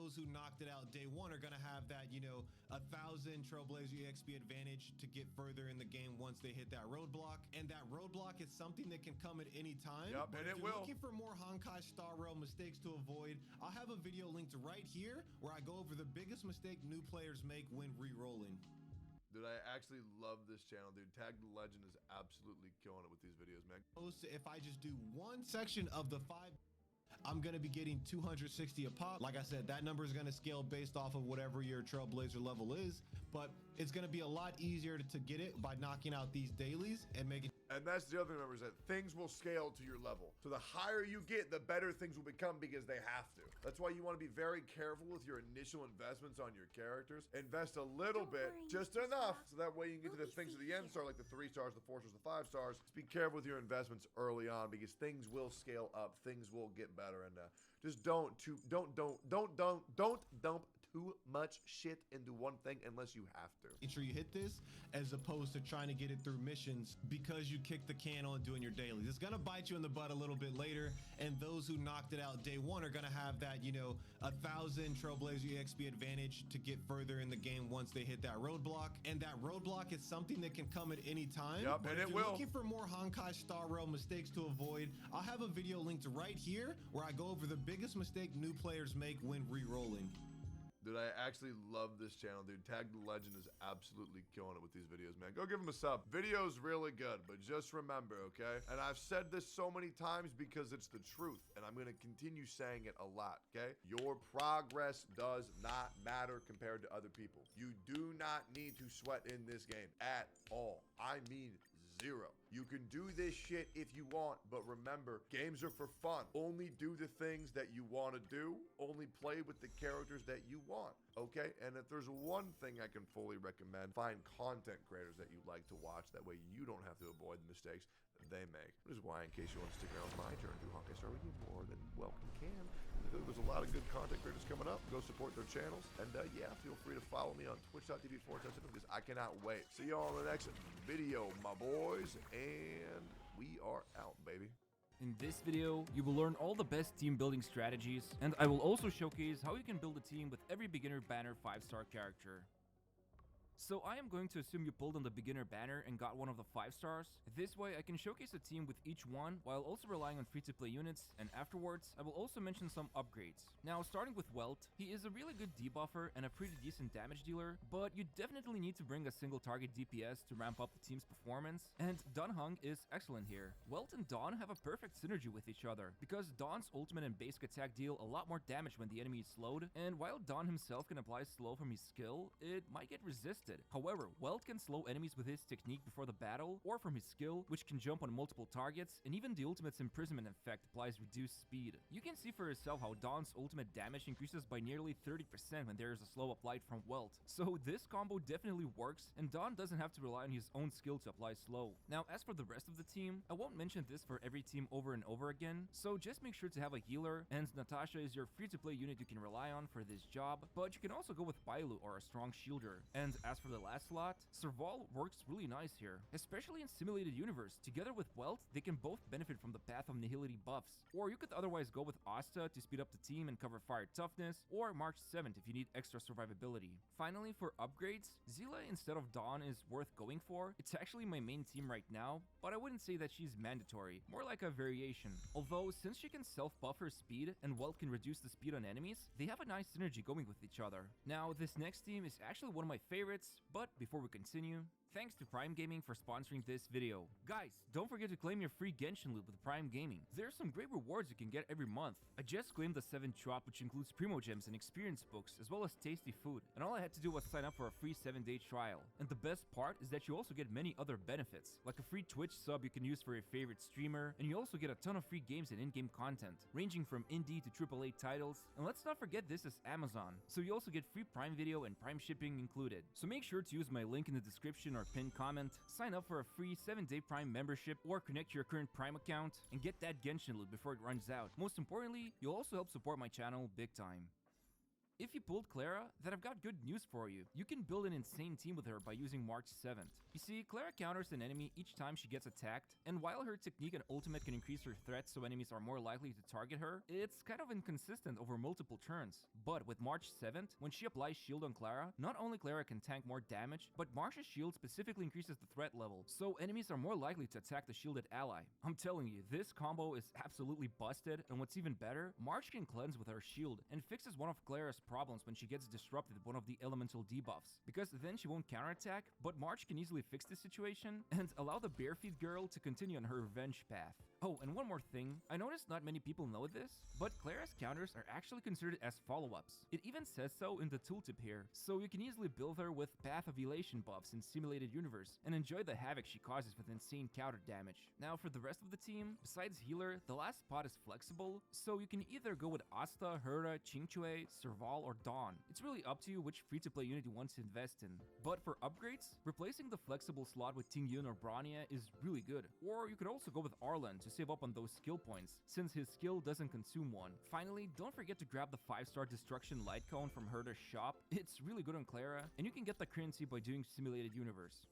those who knocked it out day one are going to have that, you know, 1,000 Trailblazer EXP advantage to get further in the game once they hit that roadblock. And that roadblock is something that can come at any time. Yep, but and if it you're will. looking for more Honkai Star Rail mistakes to avoid, I'll have a video linked right here where I go over the biggest mistake new players make when re-rolling. Dude, I actually love this channel, dude. Tag the Legend is absolutely killing it with these videos, man. If I just do one section of the 5, I'm going to be getting 260 a pop. Like I said, that number is going to scale based off of whatever your Trailblazer level is, but it's going to be a lot easier to get it by knocking out these dailies and making. And that's the other thing, remember, is that things will scale to your level. So the higher you get, the better things will become because they have to. That's why you want to be very careful with your initial investments on your characters. Invest a little bit, just enough, so that way you can get to the things at the end star, like the 3 stars, the 4 stars, the 5 stars. Just be careful with your investments early on because things will scale up, things will get better, and just don't dump too much shit into one thing unless you have to. Make sure you hit this as opposed to trying to get it through missions because you kick the can on doing your dailies. It's gonna bite you in the butt a little bit later, and those who knocked it out day one are gonna have that, you know, 1,000 Trailblazer EXP advantage to get further in the game once they hit that roadblock. And that roadblock is something that can come at any time. Yep, but and if it you're will. looking for more Honkai Star Rail mistakes to avoid, I'll have a video linked right here where I go over the biggest mistake new players make when re-rolling. Dude, I actually love this channel, dude. Tag the Legend is absolutely killing it with these videos, man. Go give him a sub. Video's really good, but just remember, okay? And I've said this so many times because it's the truth, and I'm going to continue saying it a lot, okay? Your progress does not matter compared to other people. You do not need to sweat in this game at all. I mean, 0. You can do this shit if you want, but remember, games are for fun. Only do the things that you want to do. Only play with the characters that you want, okay? And if there's one thing I can fully recommend, find content creators that you like to watch. That way you don't have to avoid the mistakes they make. Which is why, in case you want to stick around with my journey through Honkai Star Rail, you more than welcome can. There's a lot of good content creators coming up. Go support their channels. And yeah, feel free to follow me on twitch.tv/7 because I cannot wait. See y'all in the next video, my boys. And we are out, baby. In this video, you will learn all the best team building strategies, and I will also showcase how you can build a team with every beginner banner 5-star character. So I am going to assume you pulled on the beginner banner and got one of the 5 stars. This way I can showcase a team with each one while also relying on free-to-play units, and afterwards I will also mention some upgrades. Now starting with 괚, he is a really good debuffer and a pretty decent damage dealer, but you definitely need to bring a single target DPS to ramp up the team's performance, and 괚ᴜ is excellent here. 괚 and Dawn have a perfect synergy with each other, because Dawn's ultimate and basic attack deal a lot more damage when the enemy is slowed, and while Dawn himself can apply slow from his skill, it might get resisted. However, 괚 can slow enemies with his technique before the battle, or from his skill, which can jump on multiple targets, and even the ultimate's imprisonment effect applies reduced speed. You can see for yourself how Dawn's ultimate damage increases by nearly 30% when there is a slow applied from 괚. So this combo definitely works, and Dawn doesn't have to rely on his own skill to apply slow. Now as for the rest of the team, I won't mention this for every team over and over again, so just make sure to have a healer, and Natasha is your free-to-play unit you can rely on for this job, but you can also go with Bailu or a strong shielder. And as for the last slot, Serval works really nice here, especially in Simulated Universe. Together with 괚, they can both benefit from the Path of Nihility buffs. Or you could otherwise go with Asta to speed up the team and cover fire toughness, or March 7th if you need extra survivability. Finally, for upgrades, Seele instead of Dawn is worth going for. It's actually my main team right now, but I wouldn't say that she's mandatory, more like a variation. Although, since she can self-buff her speed and 괚 can reduce the speed on enemies, they have a nice synergy going with each other. Now, this next team is actually one of my favorites, but before we continue, thanks to Prime Gaming for sponsoring this video. Guys, don't forget to claim your free Genshin loot with Prime Gaming. There's some great rewards you can get every month. I just claimed the 7th drop, which includes Primo Gems and experience books, as well as tasty food. And all I had to do was sign up for a free 7-day trial. And the best part is that you also get many other benefits, like a free Twitch sub you can use for your favorite streamer, and you also get a ton of free games and in-game content, ranging from indie to AAA titles. And let's not forget this is Amazon, so you also get free Prime Video and Prime shipping included. So make sure to use my link in the description or pinned comment, sign up for a free 7-day Prime membership, or connect to your current Prime account and get that Genshin loot before it runs out. Most importantly, you'll also help support my channel big time. If you pulled Clara, then I've got good news for you. You can build an insane team with her by using March 7th. You see, Clara counters an enemy each time she gets attacked, and while her technique and ultimate can increase her threat so enemies are more likely to target her, it's kind of inconsistent over multiple turns. But with March 7th, when she applies shield on Clara, not only Clara can tank more damage, but March's shield specifically increases the threat level, so enemies are more likely to attack the shielded ally. I'm telling you, this combo is absolutely busted, and what's even better, March can cleanse with her shield, and fixes one of Clara's problems when she gets disrupted with one of the elemental debuffs, because then she won't counterattack, but March can easily fix this situation and allow the Barefeet girl to continue on her revenge path. Oh, and one more thing, I noticed not many people know this, but Clara's counters are actually considered as follow-ups. It even says so in the tooltip here, so you can easily build her with Path of Elation buffs in Simulated Universe and enjoy the havoc she causes with insane counter damage. Now for the rest of the team, besides healer, the last spot is flexible, so you can either go with Asta, Herda, 괶ᴇᴄ, Serval, or Dawn. It's really up to you which free-to-play unit you want to invest in. But for upgrades, replacing the flexible slot with Tingyun or Bronya is really good. Or you could also go with Arlan to save up on those skill points, since his skill doesn't consume one. Finally, don't forget to grab the 5-star Destruction Light Cone from Herda's shop. It's really good on Clara, and you can get the currency by doing Simulated Universe.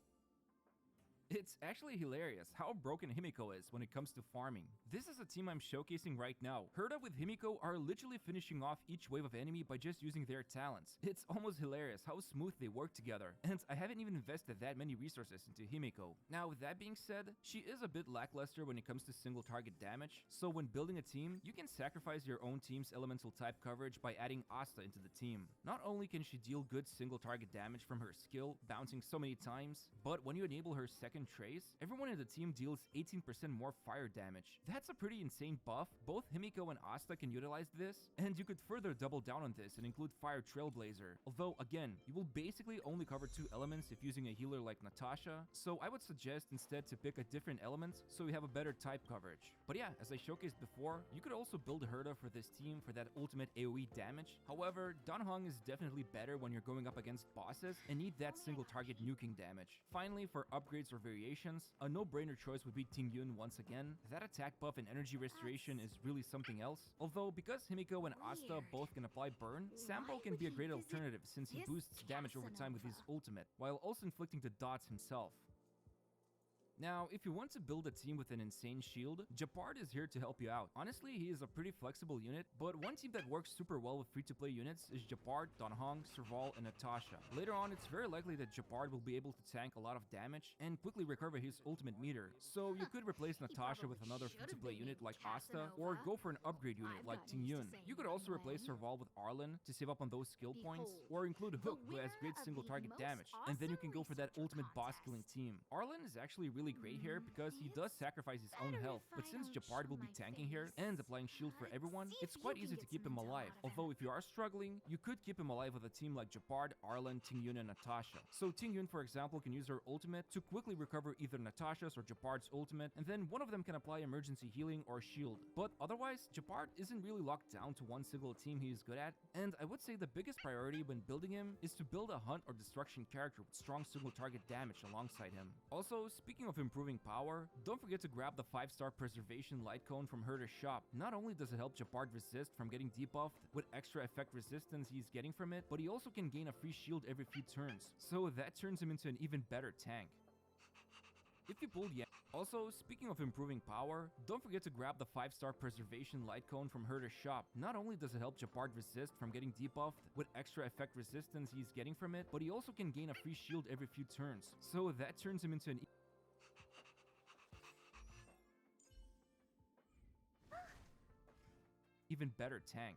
It's actually hilarious how broken Himiko is when it comes to farming. This is a team I'm showcasing right now. Herda with Himiko are literally finishing off each wave of enemy by just using their talents. It's almost hilarious how smooth they work together, and I haven't even invested that many resources into Himiko. Now with that being said, she is a bit lackluster when it comes to single target damage, so when building a team, you can sacrifice your own team's elemental type coverage by adding Asta into the team. Not only can she deal good single target damage from her skill, bouncing so many times, but when you enable her second trace, everyone in the team deals 18% more fire damage. That's a pretty insane buff. Both Himiko and Asta can utilize this, and you could further double down on this and include Fire Trailblazer. Although, again, you will basically only cover 2 elements if using a healer like Natasha, so I would suggest instead to pick a different element so you have a better type coverage. But yeah, as I showcased before, you could also build a Herda for this team for that ultimate AoE damage. However, Danhong is definitely better when you're going up against bosses and need that single target nuking damage. Finally, for upgrades or variations, a no-brainer choice would be Tingyun once again. That attack buff and energy restoration is really something else. Although, because Himiko and Asta both can apply burn, Sambo can be a great alternative since he boosts damage over time with his ultimate, while also inflicting the dots himself. Now, if you want to build a team with an insane shield, Gepard is here to help you out. Honestly, he is a pretty flexible unit, but one team that works super well with free-to-play units is Gepard, Danhong, Serval, and Natasha. Later on, it's very likely that Gepard will be able to tank a lot of damage and quickly recover his ultimate meter, so you could replace Natasha with another free-to-play unit like Asta, or go for an upgrade unit like Tingyun. You could also replace Serval with Arlan to save up on those skill points, or include Hook, who has great single target damage, and then you can go for that ultimate boss-killing team. Arlan is actually really great here because he does sacrifice his own health, but since Gepard will be tanking here and applying shield for everyone, it's quite easy to keep him alive. Although if you are struggling, you could keep him alive with a team like Gepard, Arlan, Tingyun, and Natasha. So Tingyun, for example, can use her ultimate to quickly recover either Natasha's or Gepard's ultimate, and then one of them can apply emergency healing or shield. But otherwise, Gepard isn't really locked down to one single team he is good at, and I would say the biggest priority when building him is to build a hunt or destruction character with strong single target damage alongside him. Also, speaking of improving power, don't forget to grab the 5-star Preservation Light Cone from Herda's shop. Not only does it help Gepard resist from getting debuffed with extra effect resistance he's getting from it, but he also can gain a free shield every few turns, so that turns him into an even better tank. If you pulled Yan. Also, speaking of improving power, don't forget to grab the 5-star Preservation Light Cone from Herda's shop. Not only does it help Gepard resist from getting debuffed with extra effect resistance he's getting from it, but he also can gain a free shield every few turns, so that turns him into an even better tank.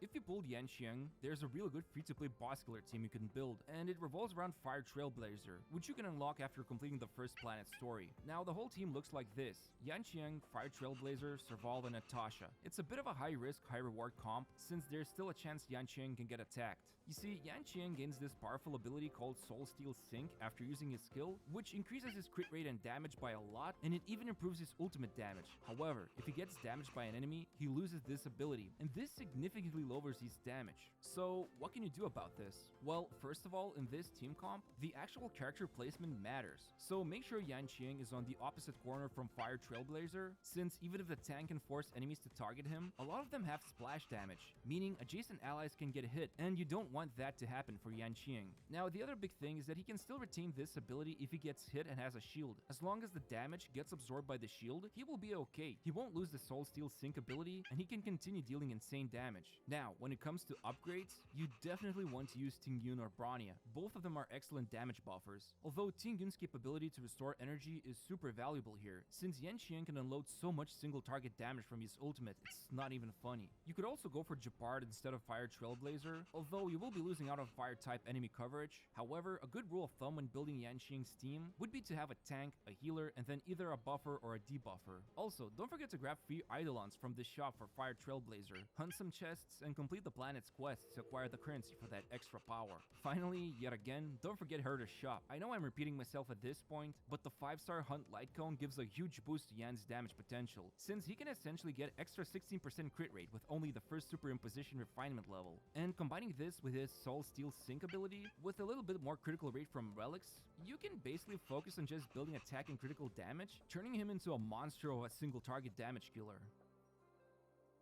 If you pulled Yanqiang, there's a real good free-to-play boss killer team you can build, and it revolves around Fire Trailblazer, which you can unlock after completing the first planet story. Now, the whole team looks like this: Yanqiang, Fire Trailblazer, Serval, and Natasha. It's a bit of a high-risk, high-reward comp, since there's still a chance Yanqiang can get attacked. You see, Yanqiang gains this powerful ability called Soul Steel Sync after using his skill, which increases his crit rate and damage by a lot, and it even improves his ultimate damage. However, if he gets damaged by an enemy, he loses this ability, and this significantly lowers his damage. So what can you do about this? Well, first of all, in this team comp, the actual character placement matters. So make sure Yanqing is on the opposite corner from Fire Trailblazer, since even if the tank can force enemies to target him, a lot of them have splash damage, meaning adjacent allies can get hit, and you don't want that to happen for Yanqing. Now, the other big thing is that he can still retain this ability if he gets hit and has a shield. As long as the damage gets absorbed by the shield, he will be okay. He won't lose the Soul Steel Sync ability, and he can continue dealing insane damage. Now, when it comes to upgrades, you definitely want to use Tingyun or Bronya. Both of them are excellent damage buffers. Although Tingyun's capability to restore energy is super valuable here, since Yanqing can unload so much single target damage from his ultimate, it's not even funny. You could also go for Gepard instead of Fire Trailblazer, although you will be losing out on fire type enemy coverage. However, a good rule of thumb when building Yanqing's team would be to have a tank, a healer, and then either a buffer or a debuffer. Also, don't forget to grab free Eidolons from this shop for Fire Trailblazer, hunt some chests, and complete the planet's quests to acquire the currency for that extra power. Finally, yet again, don't forget Herder's shop. I know I'm repeating myself at this point, but the 5-star Hunt Light Cone gives a huge boost to Yan's damage potential, since he can essentially get extra 16% crit rate with only the first Superimposition refinement level. And combining this with his Soul Steel Sync ability, with a little bit more critical rate from relics, you can basically focus on just building attack and critical damage, turning him into a monster of a single target damage killer.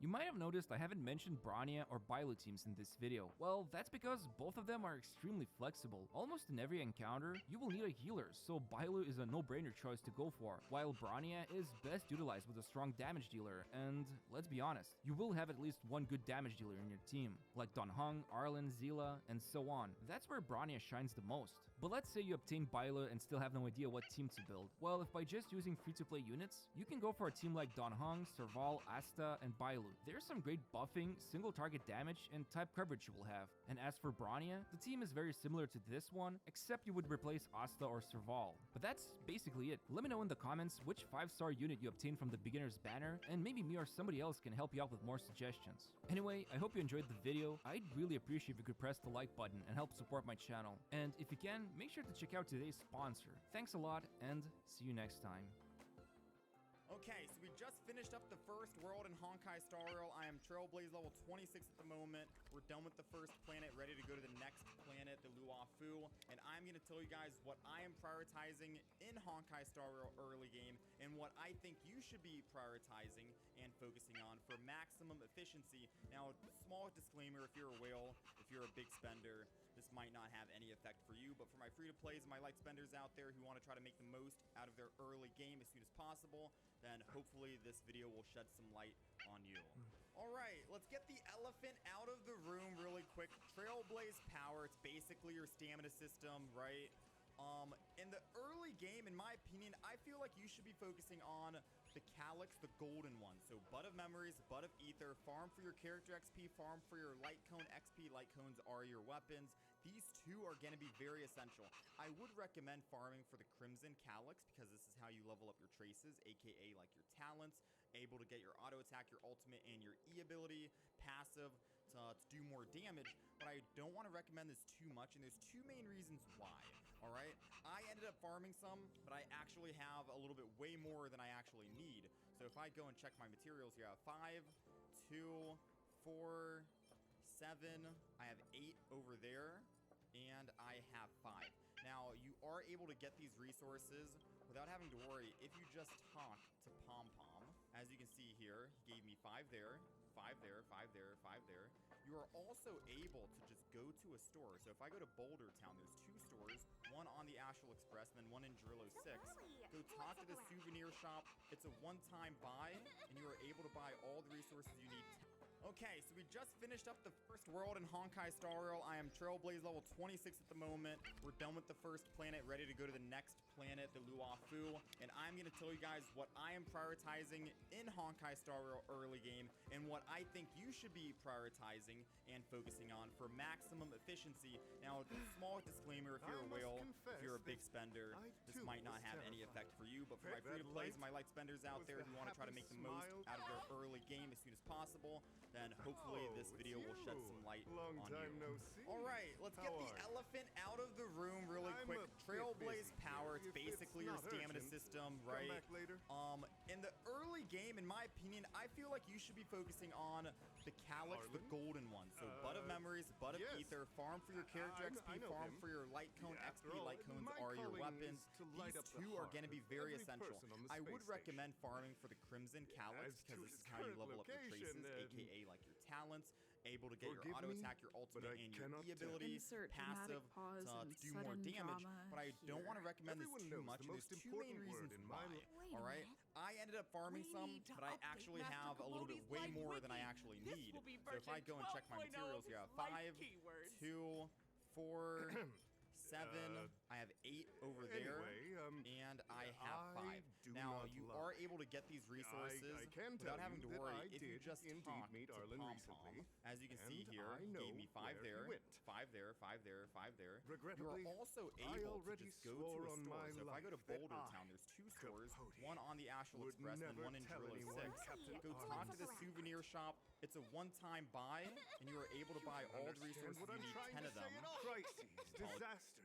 You might have noticed I haven't mentioned Bronya or Bailu teams in this video. Well, that's because both of them are extremely flexible. Almost in every encounter, you will need a healer, so Bailu is a no-brainer choice to go for, while Bronya is best utilized with a strong damage dealer, and let's be honest, you will have at least one good damage dealer in your team, like Don Hung, Arlen, Zila, and so on. That's where Bronya shines the most. But let's say you obtain Bailu and still have no idea what team to build. Well, if by just using free-to-play units, you can go for a team like Don Hung, Serval, Asta, and Bailu. There's some great buffing, single target damage, and type coverage you will have. And as for Bronya, the team is very similar to this one, except you would replace Asta or Serval. But that's basically it. Let me know in the comments which 5-star unit you obtained from the beginner's banner, and maybe me or somebody else can help you out with more suggestions. Anyway, I hope you enjoyed the video. I'd really appreciate if you could press the like button and help support my channel. And if you can, make sure to check out today's sponsor. Thanks a lot, and see you next time. Okay, so we just finished up the first world in Honkai Star Rail. I am Trailblaze level 26 at the moment. We're done with the first planet, ready to go to the next planet, the 괂ᴜᴜ. And I'm going to tell you guys what I am prioritizing in Honkai Star Rail early game and what I think you should be prioritizing and focusing on for maximum efficiency. Now, small disclaimer, if you're a whale, if you're a big spender, this might not have any effect for you, but for my free-to-plays and my light spenders out there who want to try to make the most out of their early game as soon as possible, then hopefully this video will shed some light on you. All right, let's get the elephant out of the room really quick. Trailblaze power, it's basically your stamina system, right? In the early game, in my opinion, I feel like you should be focusing on the Calyx, the golden one. So Bud of Memories, Bud of Ether, farm for your character XP, farm for your Light Cone XP. Light Cones are your weapons. These two are going to be very essential. I would recommend farming for the Crimson Calyx because this is how you level up your traces, aka like your talents, able to get your auto attack, your ultimate, and your E ability, passive to do more damage. But I don't want to recommend this too much, and there's two main reasons why. All right, I ended up farming some, but I actually have a little bit way more than I actually need. So if I go and check my materials here, I have 5, 2, 4, 7, I have 8 over there, and I have 5. Now, you are able to get these resources without having to worry if you just talk to Pom Pom. As you can see here, he gave me 5 there, 5 there, 5 there, 5 there. You are also able to just go to a store. So if I go to Boulder Town, there's 2 stores, one on the Astral Express, and then one in Drillo 6. Go talk to the souvenir shop. It's a one-time buy, and you are able to buy all the resources you need. Okay, so we just finished up the first world in Honkai Star Rail. I am Trailblaze level 26 at the moment. We're done with the first planet, ready to go to the next planet, the 괂ᴜᴜ. And I'm going to tell you guys what I am prioritizing in Honkai Star Rail early game and what I think you should be prioritizing and focusing on for maximum efficiency. Now, small disclaimer, if you're a whale, if you're a big spender, this might not have any effect for you. But for my free-to-plays and my light spenders out there who want to try to make the most out of their early game as soon as possible, then hopefully this video will shed some light on you. All right, let's get the elephant out of the room really quick. Trailblaze power, it's It's basically your stamina system, right? Come back later. In the early game, in my opinion, I feel like you should be focusing on the Calyx, the golden one. So Bud of Memories, Bud of Ether, farm for your character XP, farm for your light cone XP. Light cones are your weapons. These two are going to be very essential. I would recommend farming for the Crimson Calyx because this is how you level up your traces, aka like your talents. Able to get your auto attack, your ultimate, and your E ability, passive to do more damage. But I don't want to recommend this too much. And there's two main reasons why. All right, I ended up farming some, but I actually have a little bit way more than I actually need. So if I go and check my materials here, I have 5, 2, 4, 7. I have 8 over there, and I have 5. Now you are able to get these resources without having to worry if you just talk to Pom-Pom. As you can see here, he gave me 5 there, 5 there, 5 there, 5 there. You are also able to just go to a store. So if I go to Boulder Town, there's 2 stores, one on the Astral Express and one in Ġrilo 6. Go talk to the souvenir shop. It's a one-time buy, and you are able to buy all the resources you need, 10 of them. Crises, disasters.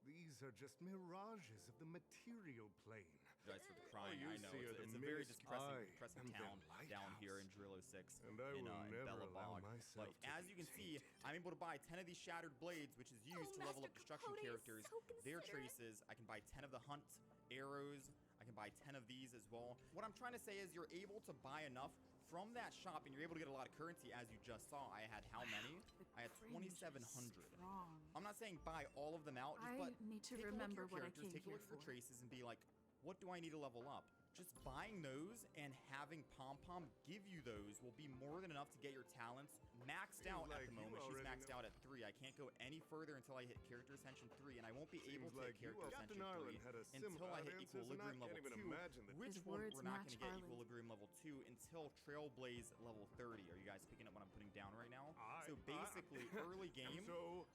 These are just mirages of the material plane. Guys, for the crying, I know. It's a very depressing town down here in Ġrilo 6 in Belobog. But as you can see, I'm able to buy 10 of these Shattered Blades, which is used to level up destruction characters, their traces. I can buy 10 of the Hunt arrows. I can buy 10 of these as well. What I'm trying to say is you're able to buy enough from that shop, and you're able to get a lot of currency, as you just saw. I had how many? I had 2,700. I'm not saying buy all of them out, but need to remember what I came take a look at your traces and be like, what do I need to level up? Just buying those and having Pom-Pom give you those will be more than enough to get your talents maxed out at the moment. She's maxed out at 3. I can't go any further until I hit Character Ascension 3, and I won't be able to hit Character Ascension 3 until I hit Equilibrium level 2, which one we're not going to get Equilibrium level 2 until Trailblaze level 30. Are you guys picking up what I'm putting down right now? So basically, early game,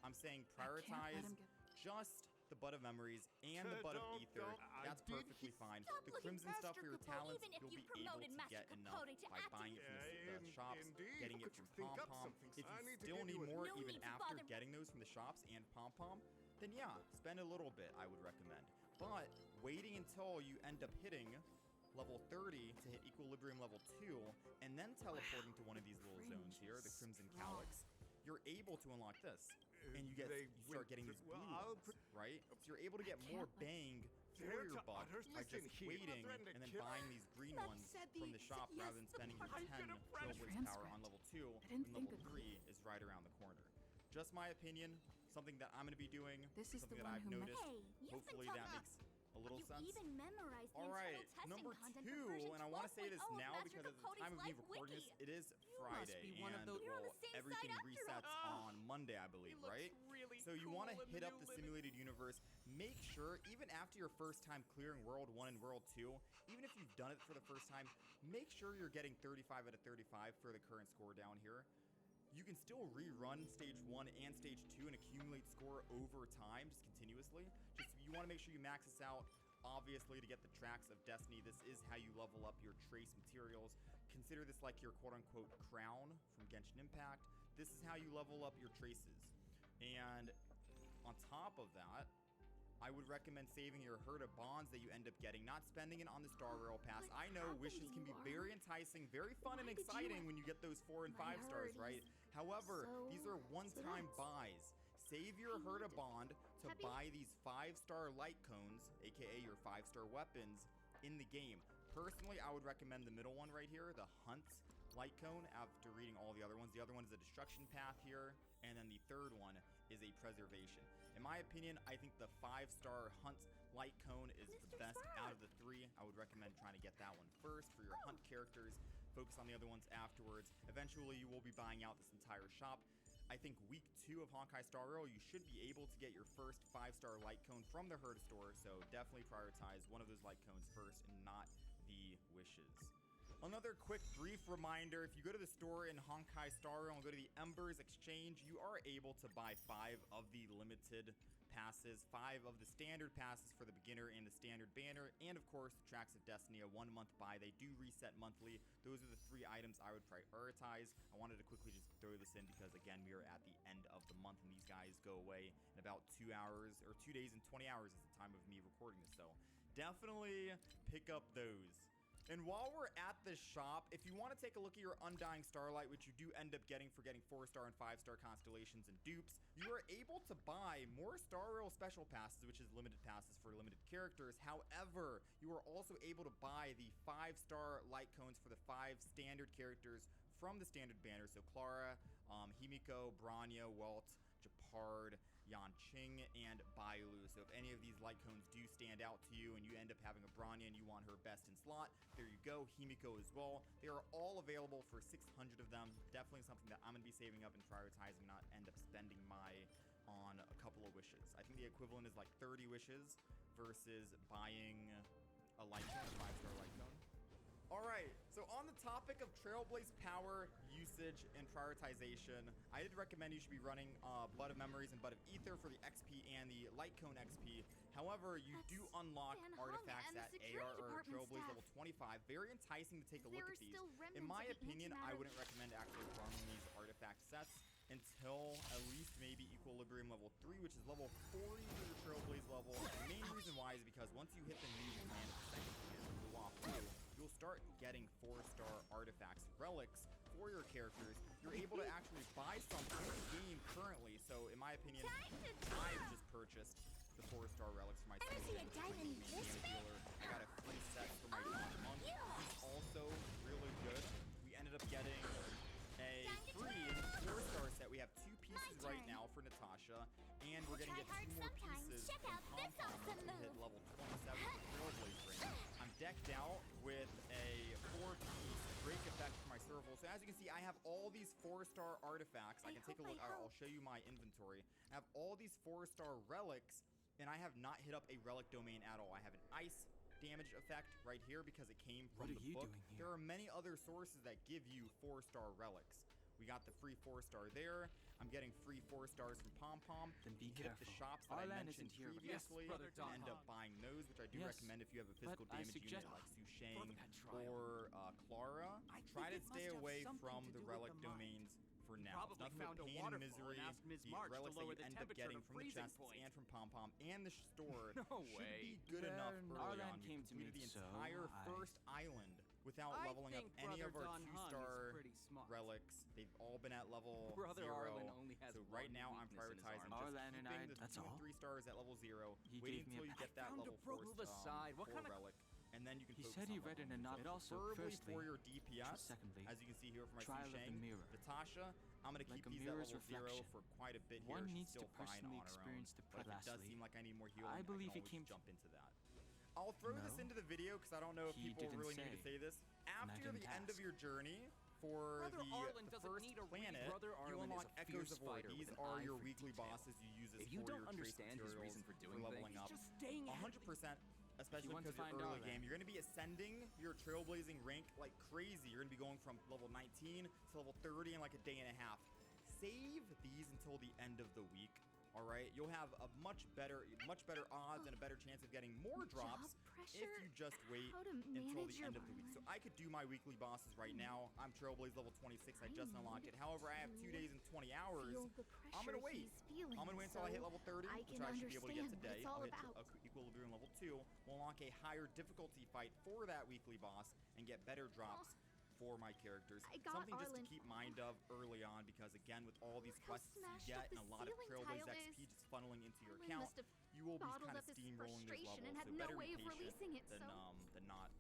I'm saying prioritize just the Bud of Memories and the Bud of Ether. That's perfectly fine. The Crimson stuff for your talents, you'll be able to get enough by buying it from the shops, getting it from Pom-Pom. If you still need more even after getting those from the shops and Pom-Pom, then yeah, spend a little bit, I would recommend. But waiting until you end up hitting level 30 to hit Equilibrium level 2, and then teleporting to one of these little zones here, the Crimson Calyx, you're able to unlock this. And you start getting these blue ones, right? So you're able to get more bang for your buck by just waiting and then buying these green ones from the shop rather than spending your 10 Trailblaze power on level 2 when level 3 is right around the corner. Just my opinion, something that I'm going to be doing, something that I've noticed. Hopefully that makes a little sense. Alright, number 2, and I want to say this now because at the time of me recording this, it is Friday, and everything resets on Monday, I believe, right? So you want to hit up the simulated universe. Make sure, even after your first time clearing World 1 and World 2, even if you've done it for the first time, make sure you're getting 35 out of 35 for the current score down here. You can still rerun Stage 1 and Stage 2 and accumulate score over time, just continuously. You want to make sure you max this out, obviously, to get the Tracks of Destiny. This is how you level up your trace materials. Consider this like your quote-unquote crown from Genshin Impact. This is how you level up your traces. And on top of that, I would recommend saving your herd of bonds that you end up getting, not spending it on the Star Rail Pass. I know wishes can be very enticing, very fun and exciting when you get those 4 and 5 stars, right? However, these are one-time buys. Save your herd of bond to buy these 5-star light cones, aka your 5-star weapons, in the game. Personally, I would recommend the middle one right here, the Hunt light cone, after reading all the other ones. The other one is a destruction path here, and then the third one is a preservation. In my opinion, I think the 5-star Hunt light cone is the best out of the 3. I would recommend trying to get that one first for your Hunt characters. Focus on the other ones afterwards. Eventually, you will be buying out this entire shop. I think week 2 of Honkai Star Rail, you should be able to get your first 5-star light cone from the Herd store, so definitely prioritize one of those light cones first and not the wishes. Another quick brief reminder, if you go to the store in Honkai Star Rail and go to the Embers Exchange, you are able to buy 5 of the limited passes, 5 of the standard passes for the beginner and the standard banner, and of course the Tracks of Destiny, a 1-month buy. They do reset monthly. Those are the 3 items I would prioritize. I wanted to quickly just throw this in because, again, we are at the end of the month, and these guys go away in about 2 hours, or 2 days and 20 hours is the time of me recording this. So definitely pick up those. And while we're at this shop, if you want to take a look at your Undying Starlight, which you do end up getting for getting 4-star and 5-star constellations and dupes, you are able to buy more Star Rail special passes, which is limited passes for limited characters. However, you are also able to buy the 5-star light cones for the 5 standard characters from the standard banner. So Clara, Himiko, Bronya, Walt, Japard, Yanqing, and Bailu. So if any of these light cones do stand out to you and you end up having a Bronya and you want her best in slot, there you go. Himiko as well. They are all available for 600 of them. Definitely something that I'm going to be saving up and prioritizing, not end up spending my on a couple of wishes. I think the equivalent is like 30 wishes versus buying a light cone, a 5-star light cone. All right, so on the topic of Trailblaze power, usage, and prioritization, I did recommend you should be running Blood of Memories and Blood of Ether for the XP and the Light Cone XP. However, you do unlock artifacts at AR or Trailblaze level 25. Very enticing to take a look at these. In my opinion, I wouldn't recommend actually farming these artifact sets until at least maybe Equilibrium level 3, which is level 40 for the Trailblaze level. The main reason why is because once you hit the new command of the second command, the Luofu, you'll start getting 4-star artifacts, relics for your characters. You're able to actually buy some in the game currently. So in my opinion, I've just purchased the 4-star relics for my healer. I got a free set for my Monk. He's also really good. We ended up getting a free 4-star set. We have 2 pieces right now for Natasha, and we're gonna get 2 more pieces from Pom-Pom to hit level 27 for Trailblaze ring. I'm decked out with a 4-piece break effect for my serval. So as you can see, I have all these 4-star artifacts. I can take a look. I'll show you my inventory. I have all these 4-star relics, and I have not hit up a relic domain at all. I have an ice damage effect right here because it came from the book. There are many other sources that give you 4-star relics. We got the free 4-star there. I'm getting free 4-stars from Pom-Pom. Then be Hit careful. the shops that I mentioned previously Yes, and end up buying those, which I do recommend if you have a physical damage unit like Sushang or Clara. Try to stay away from the relic domains for now. It's nothing but pain and misery. The relics that you end up getting from the chests and from Pom-Pom and the store should be good enough early on. You completed the entire first island without leveling up any of our 2-star relics. They've all been at level 0. So right now I'm prioritizing just keeping the 2 and 3 stars at level 0. Waiting until you get that level 4 relic. And then you can focus on read it enough. It also, preferably firstly, for your DPS, secondly, as you can see here for my trial of the Sushang, mirror. Natasha, I'm gonna Like keep a these at mirror's level 0 reflection. for quite a bit here. One She's needs to still fine personally on her own, experience the but if it does lastly, seem like I need more healing, I believe can it always came jump into that. I'll throw this into the video because I don't know if He people didn't really need me to say say. this. After didn't the end of ask. your journey, for Brother Arlen the doesn't first need a planet, Brother you Arlen unlock is a Echoes fierce of War. fighter These with an are eye your for weekly detail. bosses you use as If you for don't your trace understand his materials reason for doing leveling things, up. just staying at 100%, especially want to because you're find early out, game. then. You're going to be ascending your trailblazing rank like crazy. You're going to be going from level 19 to level 30 in like a day and a half. Save these until the end of the week. All right, you'll have a much better odds and a better chance of getting more drops if you just wait until the end of the week. So I could do my weekly bosses right now. I'm Trailblaze level 26. I just unlocked it. However, I have 2 days and 20 hours. I'm gonna wait. I'm gonna wait until I hit level 30, which I should be able to get today. I'll hit Equilibrium level 2. We'll unlock a higher difficulty fight for that weekly boss and get better drops for my characters. Something just to keep mind of early on, because again, with all these quests you get and a lot of Trailblaze XP just funneling into your account, you will be kind of steamrolling those levels. So better be patient than not.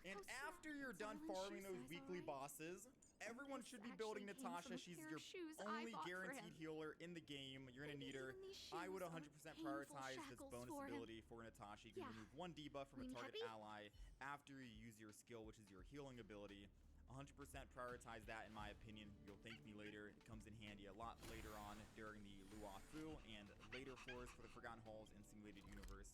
And after you're done farming those weekly bosses, everyone should be building Natasha. She's your only guaranteed healer in the game. You're gonna need her. I would 100% prioritize this bonus ability for Natasha. You can remove 1 debuff from a target ally after you use your skill, which is your healing ability. 100% prioritize that, in my opinion. You'll thank me later. It comes in handy a lot later on during the Luofu and later floors for the Forgotten Halls and Simulated Universe.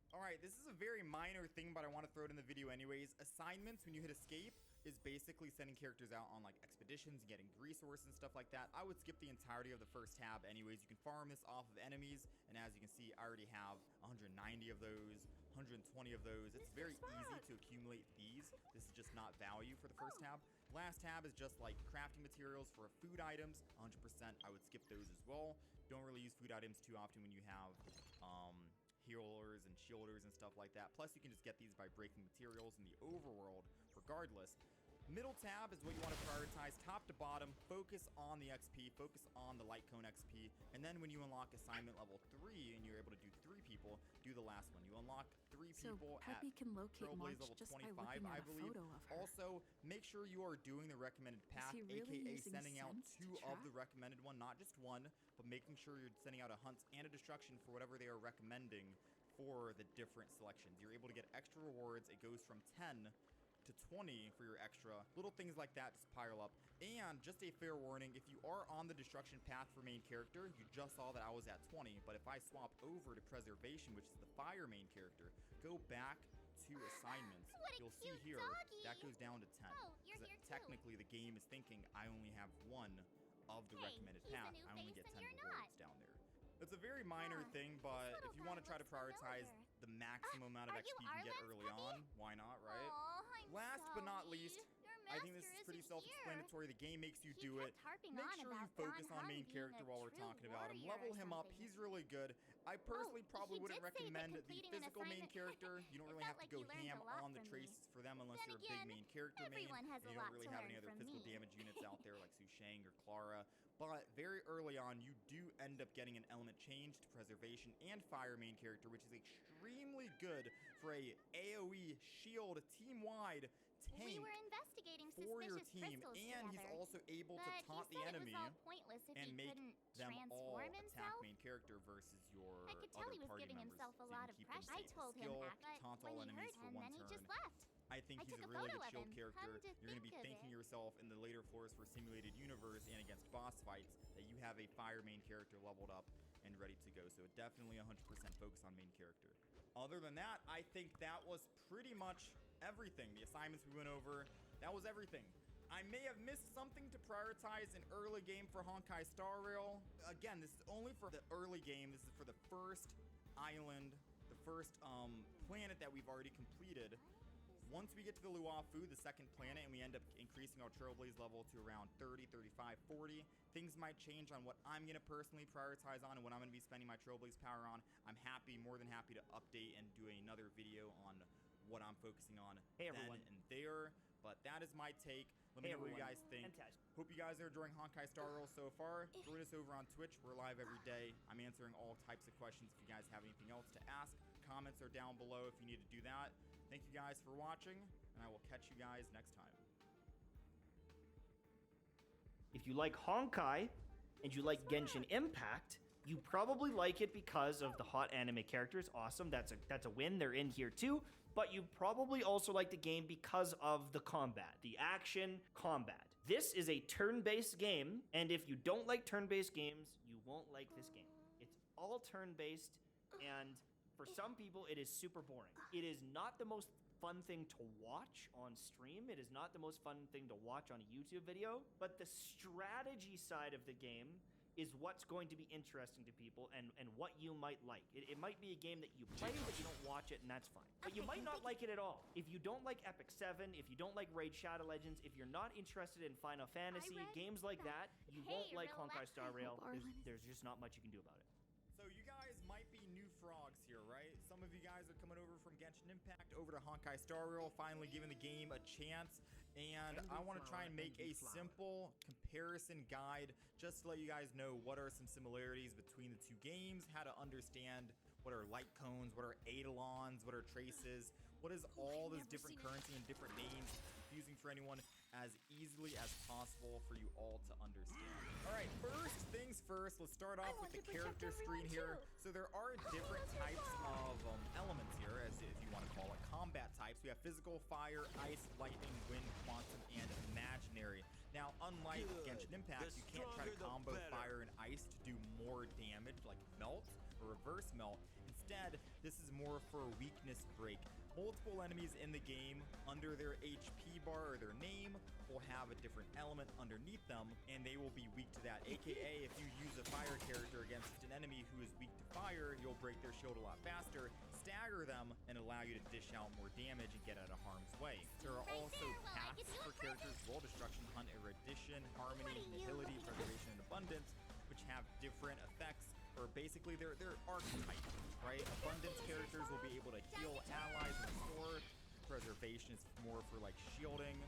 Alright, this is a very minor thing, but I want to throw it in the video anyways. Assignments, when you hit escape, is basically sending characters out on like expeditions and getting resources and stuff like that. I would skip the entirety of the first tab anyways. You can farm this off of enemies, and as you can see, I already have 190 of those, 120 of those. It's very easy to accumulate these. This is just not value for the first tab. Last tab is just like crafting materials for food items. 100% I would skip those as well. Don't really use food items too often when you have healers and shielders and stuff like that. Plus, you can just get these by breaking materials in the overworld regardless. Middle tab is what you want to prioritize, top to bottom. Focus on the XP, focus on the light cone XP, and then when you unlock assignment level 3 and you're able to do 3 people, do the last one. You unlock 3 people at can locate Trailblaze March level just by 25, looking I at a believe. photo of her. Also, make sure you are doing the recommended path, he really aka using sending out sense to 2 of the track? recommended one, not just one, but making sure you're sending out a hunt and a destruction for whatever they are recommending for the different selections. You're able to get extra rewards. It goes from 10 to 20 for your extra. Little things like that just pile up. And just a fair warning, if you are on the destruction path for main character, you just saw that I was at 20, but if I swap over to preservation, which is the fire main character, go back to assignments, you'll see here that goes down to 10. Oh, you're here too. Technically, the game is thinking I only have 1 of the Hey, recommended he's a path. new I only face get and 10 you're rewards down there. It's a very minor thing, but if you want to try to prioritize the maximum amount of are you XP you can get Arlen's early on, why not, right? Oh, I'm Last but not sorry. least, Your I think this master is pretty isn't self-explanatory. The game makes you He do it. kept harping Make on sure you about focus Don on main Hung being character a while we're true talking about him. warrior Level or him up. something. He's really good. I personally probably he wouldn't did say that recommend the completing an physical main assignment- character. You don't It really have felt to go like he learned ham a lot on the from me. traces for them unless Then you're a again, big main character main. everyone has And a you lot don't really to have learn any other from physical me. damage units out there like Sushang or Clara. But very early on, you do end up getting an element change to preservation and fire main character, which is extremely good for a AoE shield team-wide tank We were investigating for your suspicious team, crystals and he's together, also able to but taunt he the said enemy it was all pointless if and he make couldn't them all transform attack himself. main character versus your I could tell other he was party giving members, himself a so you lot can of keep them pressure. I safe. told him Skill, that, but taunt when all he enemies heard for him, 1 then he turn. just left. I think I he's took a a really photo good of shield him. character. Come to You're going to be think of thanking it. yourself in the later floors for simulated universe and against boss fights that you have a fire main character leveled up and ready to go. So definitely 100% focus on main character. Other than that, I think that was pretty much everything. The assignments we went over, that was everything. I may have missed something to prioritize in early game for Honkai Star Rail. Again, this is only for the early game. This is for the first island, the first planet that we've already completed. Once we get to the 괂ᴜ, the second planet, and we end up increasing our Trailblaze level to around 30, 35, 40, things might change on what I'm going to personally prioritize on and what I'm going to be spending my Trailblaze power on. I'm more than happy to update and do another video on what I'm focusing on Hey, then everyone. and there. But that is my take. Let me know what you guys think. Fantastic. Hope you guys are enjoying Honkai Star Rail so far. Join us over on Twitch. We're live every day. I'm answering all types of questions. If you guys have anything else to ask, comments are down below if you need to do that. Thank you guys for watching, and I will catch you guys next time. If you like Honkai and you like Genshin Impact, you probably like it because of the hot anime characters. Awesome, that's a win. They're in here too. But you probably also like the game because of the combat, the action combat. This is a turn-based game, and if you don't like turn-based games, you won't like this game. It's all turn-based, and for some people, it is super boring. It is not the most fun thing to watch on stream. It is not the most fun thing to watch on a YouTube video, but the strategy side of the game is what's going to be interesting to people and what you might like. It might be a game that you play, but you don't watch it, and that's fine. But you might not like it at all. If you don't like Epic 7, if you don't like Raid Shadow Legends, if you're not interested in Final Fantasy, read games like that, you Hey, won't like relax. Honkai Star Rail. I hope There's just not much you can do about it. So you guys might be new frogs here, right? Some of you guys are coming over from Genshin Impact over to Honkai Star Rail, finally giving the game a chance. And I want to try and make a simple comparison guide just to let you guys know what are some similarities between the two games, how to understand what are light cones, what are eidolons, what are traces, what is all this different currency and different names, confusing for anyone, as easily as possible for you all to understand. All right, first things first, let's start off with the character screen here. So there are different types of elements here, as if you want to call it, combat types. We have physical, fire, ice, lightning, wind, quantum, and imaginary. Now, unlike Genshin Impact, you can't try to combo fire and ice to do more damage, like melt or reverse melt. Instead, this is more for a weakness break. Multiple enemies in the game under their HP bar or their name will have a different element underneath them, and they will be weak to that. AKA, if you use a fire character against an enemy who is weak to fire, you'll break their shield a lot faster. stagger them and allow you to dish out more damage and get out of harm's way. There are also paths for characters: Roll Destruction, Hunt, Erudition, Harmony, Nihility, Preservation, and Abundance, which have different effects, or basically they're archetypes, right? Abundance characters will be able to heal allies and restore. Preservation is more for like shielding.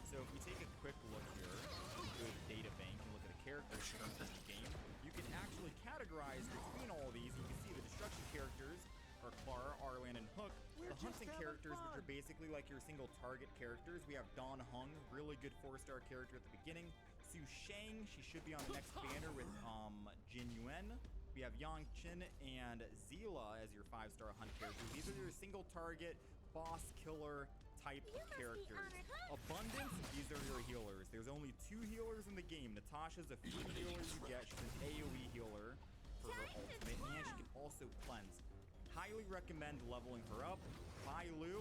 So if we take a quick look here, go to the data bank and look at the characters terms of the game, you can actually categorize between all of these. You can see the destruction characters are Clara, Arlan, and Hook. The hunting characters, which are basically like your single target characters. We have Don Hung, really good 4-star character at the beginning. Su Shang, she should be on the next banner with Jin Yuan. We have Yang Qin and Zila as your 5-star hunt characters. These are your single target boss killer type of characters. Abundance, these are your healers. There's only 2 healers in the game. Natasha's a free healer you get. She's an AoE healer for her ultimate, and she can also cleanse. Highly recommend leveling her up. Bai Lu,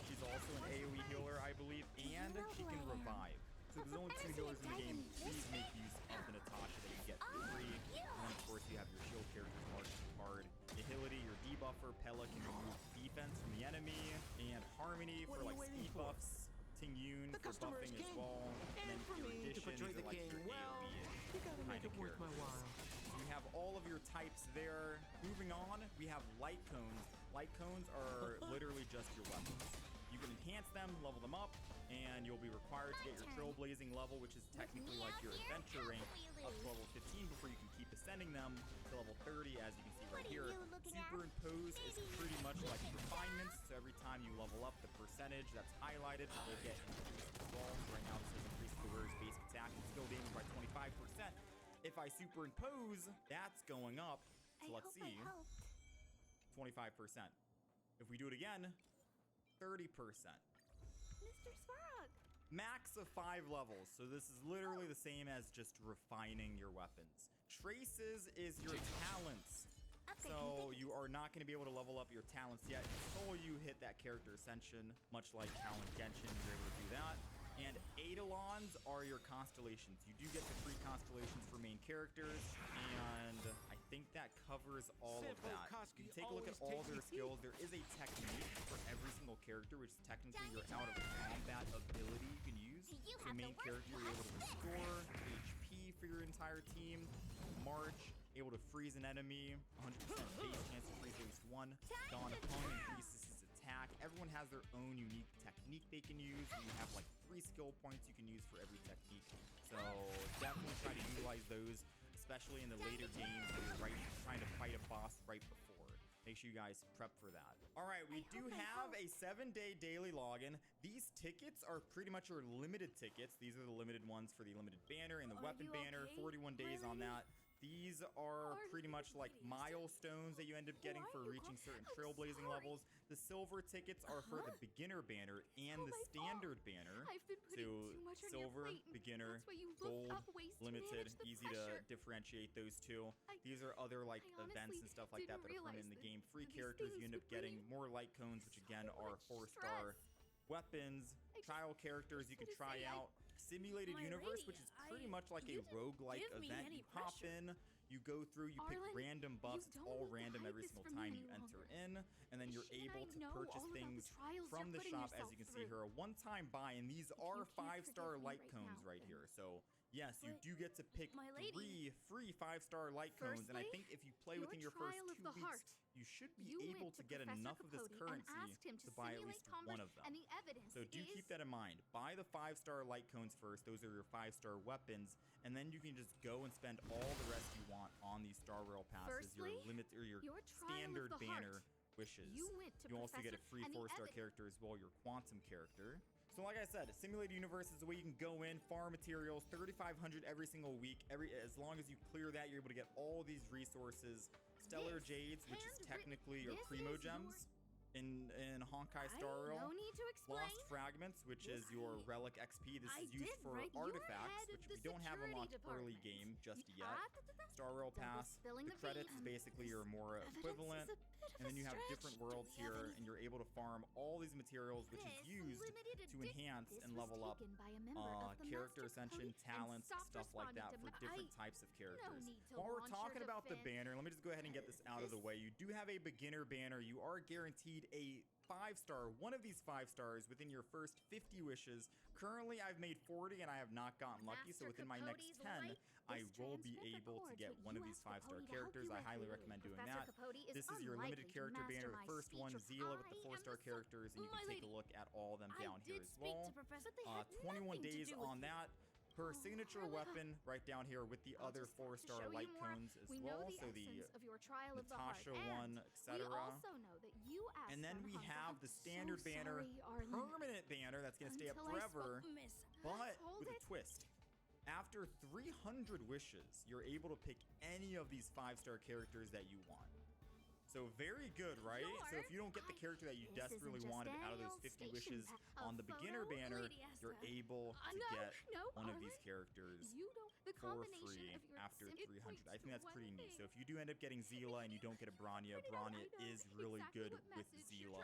she's also an AoE healer, I believe, and she can revive. So there's only 2 healers in the game. Please make use of the Natasha that you get for free. And then of course you have your shield characters marked card. Nihility, your debuffer. Pella can remove defense from the enemy. And Harmony for like speed buffs. Ting Yun for buffing as well. And then Erudition is like your AoE kind of characters. So you have all of your types there. Moving on, we have light cones. Light cones are literally just your weapons. You can enhance them, level them up, and you'll be required to get your trailblazing level, which is technically like your adventure rank, up to level 15 before you can keep ascending them to level 30, as you can see right here. Superimpose is pretty much like refinements, so every time you level up, the percentage that's highlighted will get increased as well. So right now this says increase the wearer's basic attack and skill damage by 25%. If I superimpose, that's going up. So let's see. 25%. If we do it again, 30%. Mr. Svarog. Max of 5 levels, so this is literally the same as just refining your weapons. Traces is your talents. So you are not going to be able to level up your talents yet until you hit that character ascension, much like how in Genshin you're able to do that. And Eidolons are your constellations. You do get the free constellations for main characters, and I think that covers all of that. You can take a look at all their skills. There is a technique for every single character, which is technically your out of combat ability you can use. So main character, you're able to restore HP for your entire team. March, able to freeze an enemy, 100% base chance to freeze at least one. Don Hung increases his attack. Everyone has their own unique technique they can use. You have like 3 skill points you can use for every technique. So definitely try to utilize those, especially in the later games where you're trying to fight a boss right before. Make sure you guys prep for that. All right, we do have a 7-day daily login. These tickets are pretty much your limited tickets. These are the limited ones for the limited banner and the weapon banner. 41 days on that. These are pretty much like milestones that you end up getting for reaching certain trailblazing levels. The silver tickets are for the beginner banner and the standard banner. So silver, beginner, gold, limited, easy to differentiate those two. These are other like events and stuff like that that are permanent in the game. Free characters, you end up getting more light cones, which again are 4-star weapons. Trial characters you can try out. Simulated universe, which is pretty much like a roguelike event. You hop in, you go through, you pick random buffs. It's all random every single time you enter in, and then you're able to purchase things from the shop, as you can see here. A one-time buy, and these are 5-star light cones right here. So yes, you do get to pick 3 free 5-star light cones, and I think if you play within your first 2 weeks, you should be able to get enough of this currency to buy at least one of them. So do keep that in mind. Buy the 5-star light cones first. Those are your 5-star weapons, and then you can just go and spend all the rest you want on these Star Rail passes, your limit or your standard banner wishes. You also get a free 4-star character as well, your quantum character. So like I said, Simulated Universe is the way you can go in, farm materials, 3,500 every single week. As long as you clear that, you're able to get all these resources. Stellar Jades, which is technically your Primo Gems in Honkai Star Rail. Lost Fragments, which is your Relic XP. This is used for artifacts, which we don't have unlocked early game just yet. Star Rail Pass. The credits is basically your more equivalent. And then you have different worlds here, and you're able to farm all these materials, which is used to enhance and level up character ascension, talents, stuff like that for different types of characters. While we're talking about the banner, let me just go ahead and get this out of the way. You do have a beginner banner. You are guaranteed a 5-star, one of these 5 stars within your first 50 wishes. Currently, I've made 40 and I have not gotten lucky, so within my next 10, I will be able to get one of these 5-star characters. I highly recommend doing that. This is your limited character banner. The first one, Zila with the 4-star characters, and you can take a look at all of them down here as well. 21 days on that. Her signature weapon right down here with the other 4-star light cones as well. So the Natasha one, etc. And then we have the standard banner, permanent banner that's going to stay up forever, but with a twist. After 300 wishes, you're able to pick any of these 5-star characters that you want. So very good, right? So if you don't get the character that you desperately wanted out of those 50 wishes on the beginner banner, you're able to get one of these characters for free after 300. I think that's pretty neat. So if you do end up getting Zila and you don't get a Bronya is really good with Zila.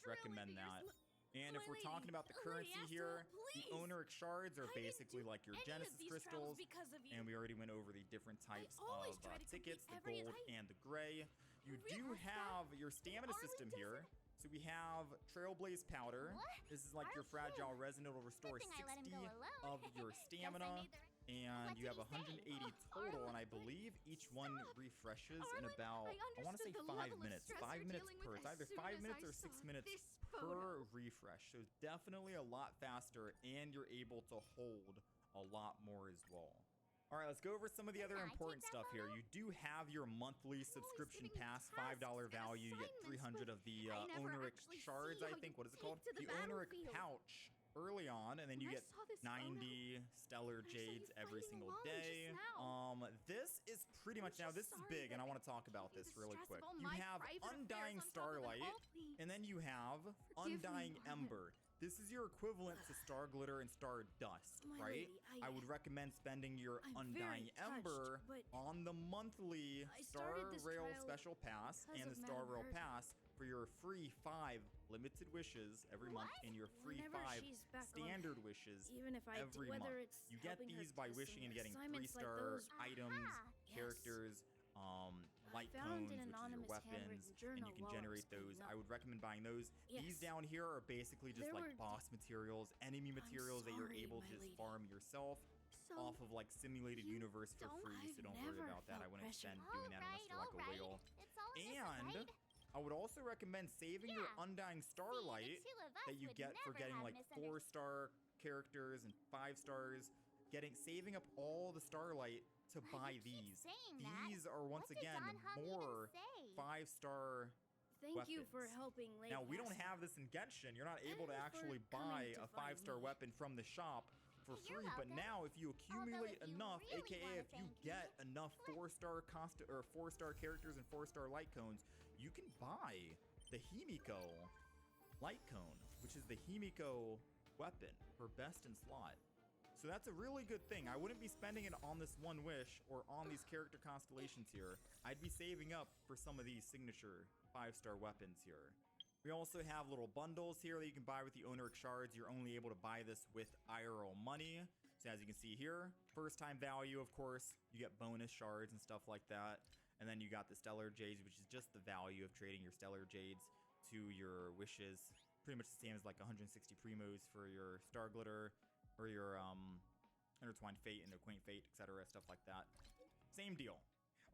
Recommend that. And if we're talking about the currency here, the Ōneric shards are basically like your Genesis crystals, and we already went over the different types of tickets, the gold and the gray. You do have your stamina system here. So we have Trailblaze Powder. This is like your fragile resin. It'll restore 60 of your stamina. And you have 180 total, and I believe each one refreshes in about, I want to say 5 minutes. 5 minutes per. It's either 5 minutes or 6 minutes per refresh. So definitely a lot faster, and you're able to hold a lot more as well. All right, let's go over some of the other important stuff here. You do have your monthly subscription pass, $5 value. You get 300 of the Ōneric shards, I think. What is it called? The Ōneric pouch early on, and then you get 90 stellar jades every single day. This is pretty much, now this is big, and I want to talk about this really quick. You have Undying Starlight, and then you have Undying Ember. This is your equivalent to Star Glitter and Star Dust, right? I would recommend spending your Undying Ember on the monthly Star Rail Special Pass and the Star Rail Pass for your free 5 limited wishes every month and your free 5 standard wishes every month. You get these by wishing and getting 3-star items, characters, light cones, which is your weapons, and you can generate those. I would recommend buying those. These down here are basically just like boss materials, enemy materials that you're able to just farm yourself off of like simulated universe for free, so don't worry about that. I wouldn't spend doing that unless you're like a whale. And I would also recommend saving your Undying Starlight that you get for getting like 4-star characters and 5 stars, saving up all the Starlight to buy these. These are once again more 5-star Thank you for helping Lady. Now we don't have this in Genshin. You're not able to actually buy a 5-star weapon from the shop for free, but now if you accumulate enough, aka if you get enough 4-star characters and 4-star light cones, you can buy the Himiko light cone, which is the Himiko weapon for best in slot. So that's a really good thing. I wouldn't be spending it on this one wish or on these character constellations here. I'd be saving up for some of these signature 5-star weapons here. We also have little bundles here that you can buy with the Ōneric shards. You're only able to buy this with IRL money. So as you can see here, first time value, of course, you get bonus shards and stuff like that. And then you got the Stellar Jades, which is just the value of trading your Stellar Jades to your wishes. Pretty much the same as like 160 primos for your Star Glitter or your Intertwined Fate and Acquaint Fate, etc., stuff like that. Same deal.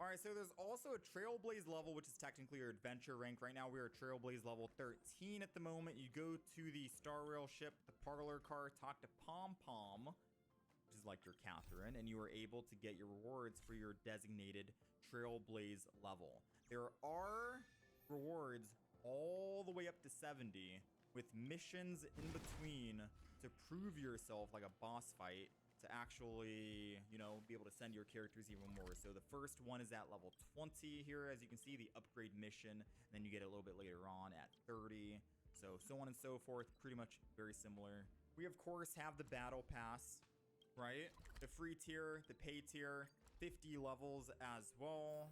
All right, so there's also a Trailblaze level, which is technically your adventure rank. Right now, we are Trailblaze level 13 at the moment. You go to the Star Rail ship, the parlor car, talk to Pom Pom, which is like your Catherine, and you are able to get your rewards for your designated Trailblaze level. There are rewards all the way up to 70 with missions in between to prove yourself, like a boss fight, to actually, you know, be able to send your characters even more. So the first one is at level 20 here, as you can see, the upgrade mission. And then you get it a little bit later on at 30. So on and so forth, pretty much very similar. We, of course, have the battle pass, right? The free tier, the pay tier, 50 levels as well.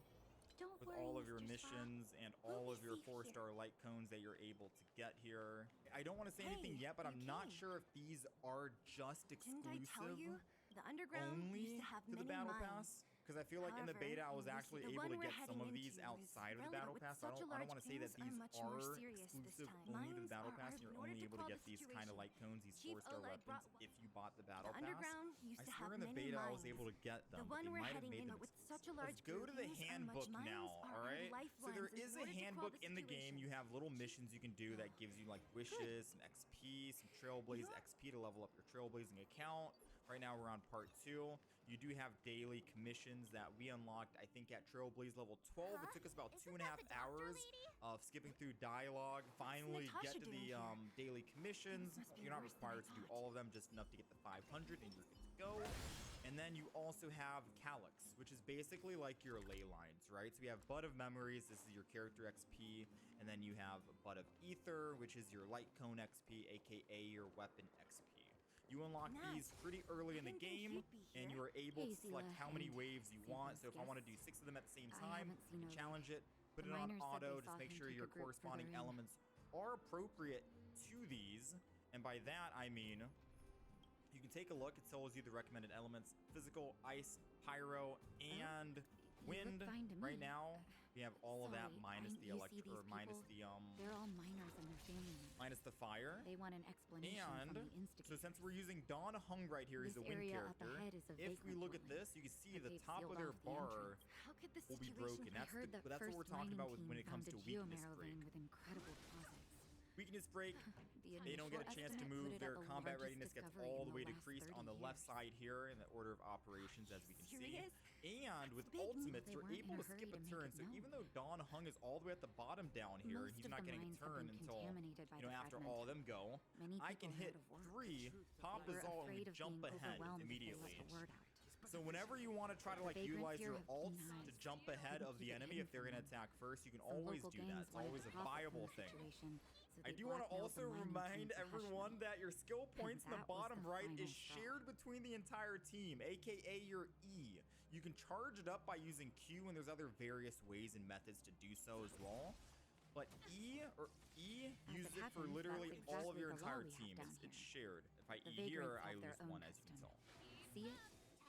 Don't with worry, all of your Mr. Spock. missions and We'll all be of your safe 4-star light cones that you're able to get here. I don't want to say anything yet, but I'm not sure if these are just Didn't I tell exclusive you? The underground only used to have to the many battle mines. pass. Because I feel like in the However, beta, I was you see, actually the able one to we're get some heading of these into is outside of the battle relevant with pass. such a I don't large want to say that things are these much more are serious this exclusive time. only to the Mines battle are pass, and in you're order only to able to quell get the these kind of situation. light cones, these Chief 4-star Oleg weapons, brought if you bought the battle The pass. underground used I to swear have in the many beta I was mines. able to get them, The but one they we're might have heading made in them with exclusive. such a large Let's go to the groupings are handbook much now, mines are alright? our So there lifelines in is a order to quell handbook the in the game. You situation. have little missions you can do that gives you like wishes, some XP, some Trailblaze XP to level up your Trailblazing account. Right now we're on part 2. You do have daily commissions that we unlocked, I think, at Trailblaze level 12. It took us about Isn't 2.5 that the doctor hours lady? of skipping through dialogue, finally Natasha get to doing the here? daily commissions. Things must be You're not worse than I required to do thought. all of them, just enough to get the 500 and you're good to go. And then you also have Calyx, which is basically like your ley lines, right? So we have Bud of Memories, this is your character XP, and then you have Bud of Ether, which is your light cone XP, aka your weapon XP. You unlock these pretty early in the game, and you are able to select how many waves you want. So if I want to do 6 of them at the same time, you can challenge it, put it on auto, just make sure your corresponding elements are appropriate to these. And by that, I mean, you can take a look. It tells you the recommended elements: physical, ice, pyro, and wind. Right now, we have all of that minus the electro, or minus the They're all miners and their family. minus the fire. They want an explanation And from the so instigators. since we're using 괱ᴜ right here, he's This a wind area up character. ahead is a If we vagrant look at woman, this, you can see but the they've top sealed of their off the bar entrance. How could this will be situation broken. be That's Heard the, that but that's what first we're talking mining about when team it comes found to a weakness geomarrow break. vein with incredible deposits. Weakness break. The They don't get a initial chance to estimate move. put it Their at the combat largest readiness gets discovery all in the way last decreased 30 on the left years. side here in the order of operations, as we can see. Serious? And with big. ultimates, They you're weren't in able a to hurry skip a to make turn. it So even known. though 괱ᴜ is all the way at the bottom down here, and Most he's of not the getting a mines have turn been until, contaminated by you know, the after fragments. all of them go, Many I people can were hit out of work. 3, pop They is were all, and we afraid of jump being ahead overwhelmed if they immediately. let the word out. So whenever you want to try to like vagrants utilize here your have ults keen to eyes. jump ahead Couldn't of the keep it enemy hidden if they're from going to them. attack first, you can Some always local do that. gangs It's wanted always to a profit from viable the thing. situation, so I they do want to blackmailed also the mining remind team everyone professionally. that your skill points in the that was bottom the right final is straw. shared between the entire team, aka your E. You can charge it up by using Q, and there's other various ways and methods to do so as well. But E use it for happens, literally that's all of exactly your the law entire we have team. down It's here. shared. If I The E here, vagrants I have their lose own 1, as you can custom. tell. See it?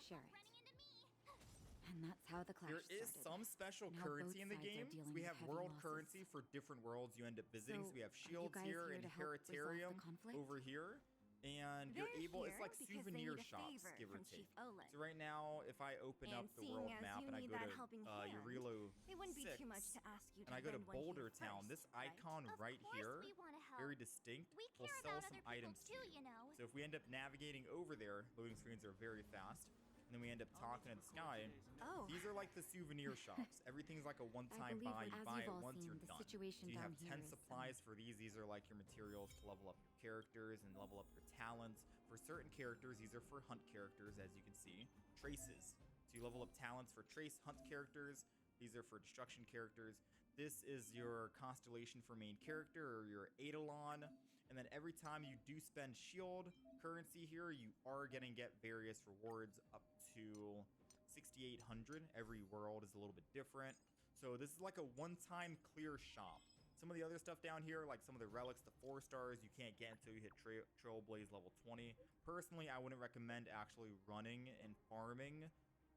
Share it. Running into me. And that's how the clash There is started. some special Now currency both in the sides are game. dealing We with have heavy world losses. currency for different worlds you end up visiting. So we have are you shields guys here here and to help resolve the Heritarium conflict? over here. And They're you're able, it's here like because they souvenir need a shops, favor give or from take. Chief Oleg. So right now, if I open And up the seeing world as map you and I need go that to helping hand, ᴏᴜ it wouldn't be 6, too much to ask you to and I go to lend one Boulder hand Town, first, this right? icon Of right course here, we want to help. very distinct, We will care sell about some other people items to too, you. you know. So if we end up navigating over there, loading screens are very fast, and then we end up talking in the sky. Oh. These are like the souvenir shops. Everything's like a one-time believe buy. as You buy you've it all once, seen, you're the done. situation So you have down here 10 is, supplies for these. These are like your materials to level up your characters and level up your talents. For certain characters, these are for hunt characters, as you can see. Traces. So you level up talents for trace hunt characters. These are for destruction characters. This is your constellation for main character, or your eidolon. And then every time you do spend shield currency here, you are going to get various rewards up to 6,800. Every world is a little bit different. So this is like a one-time clear shop. Some of the other stuff down here, like some of the relics, the 4 stars, you can't get until you hit Trailblaze level 20. Personally, I wouldn't recommend actually running and farming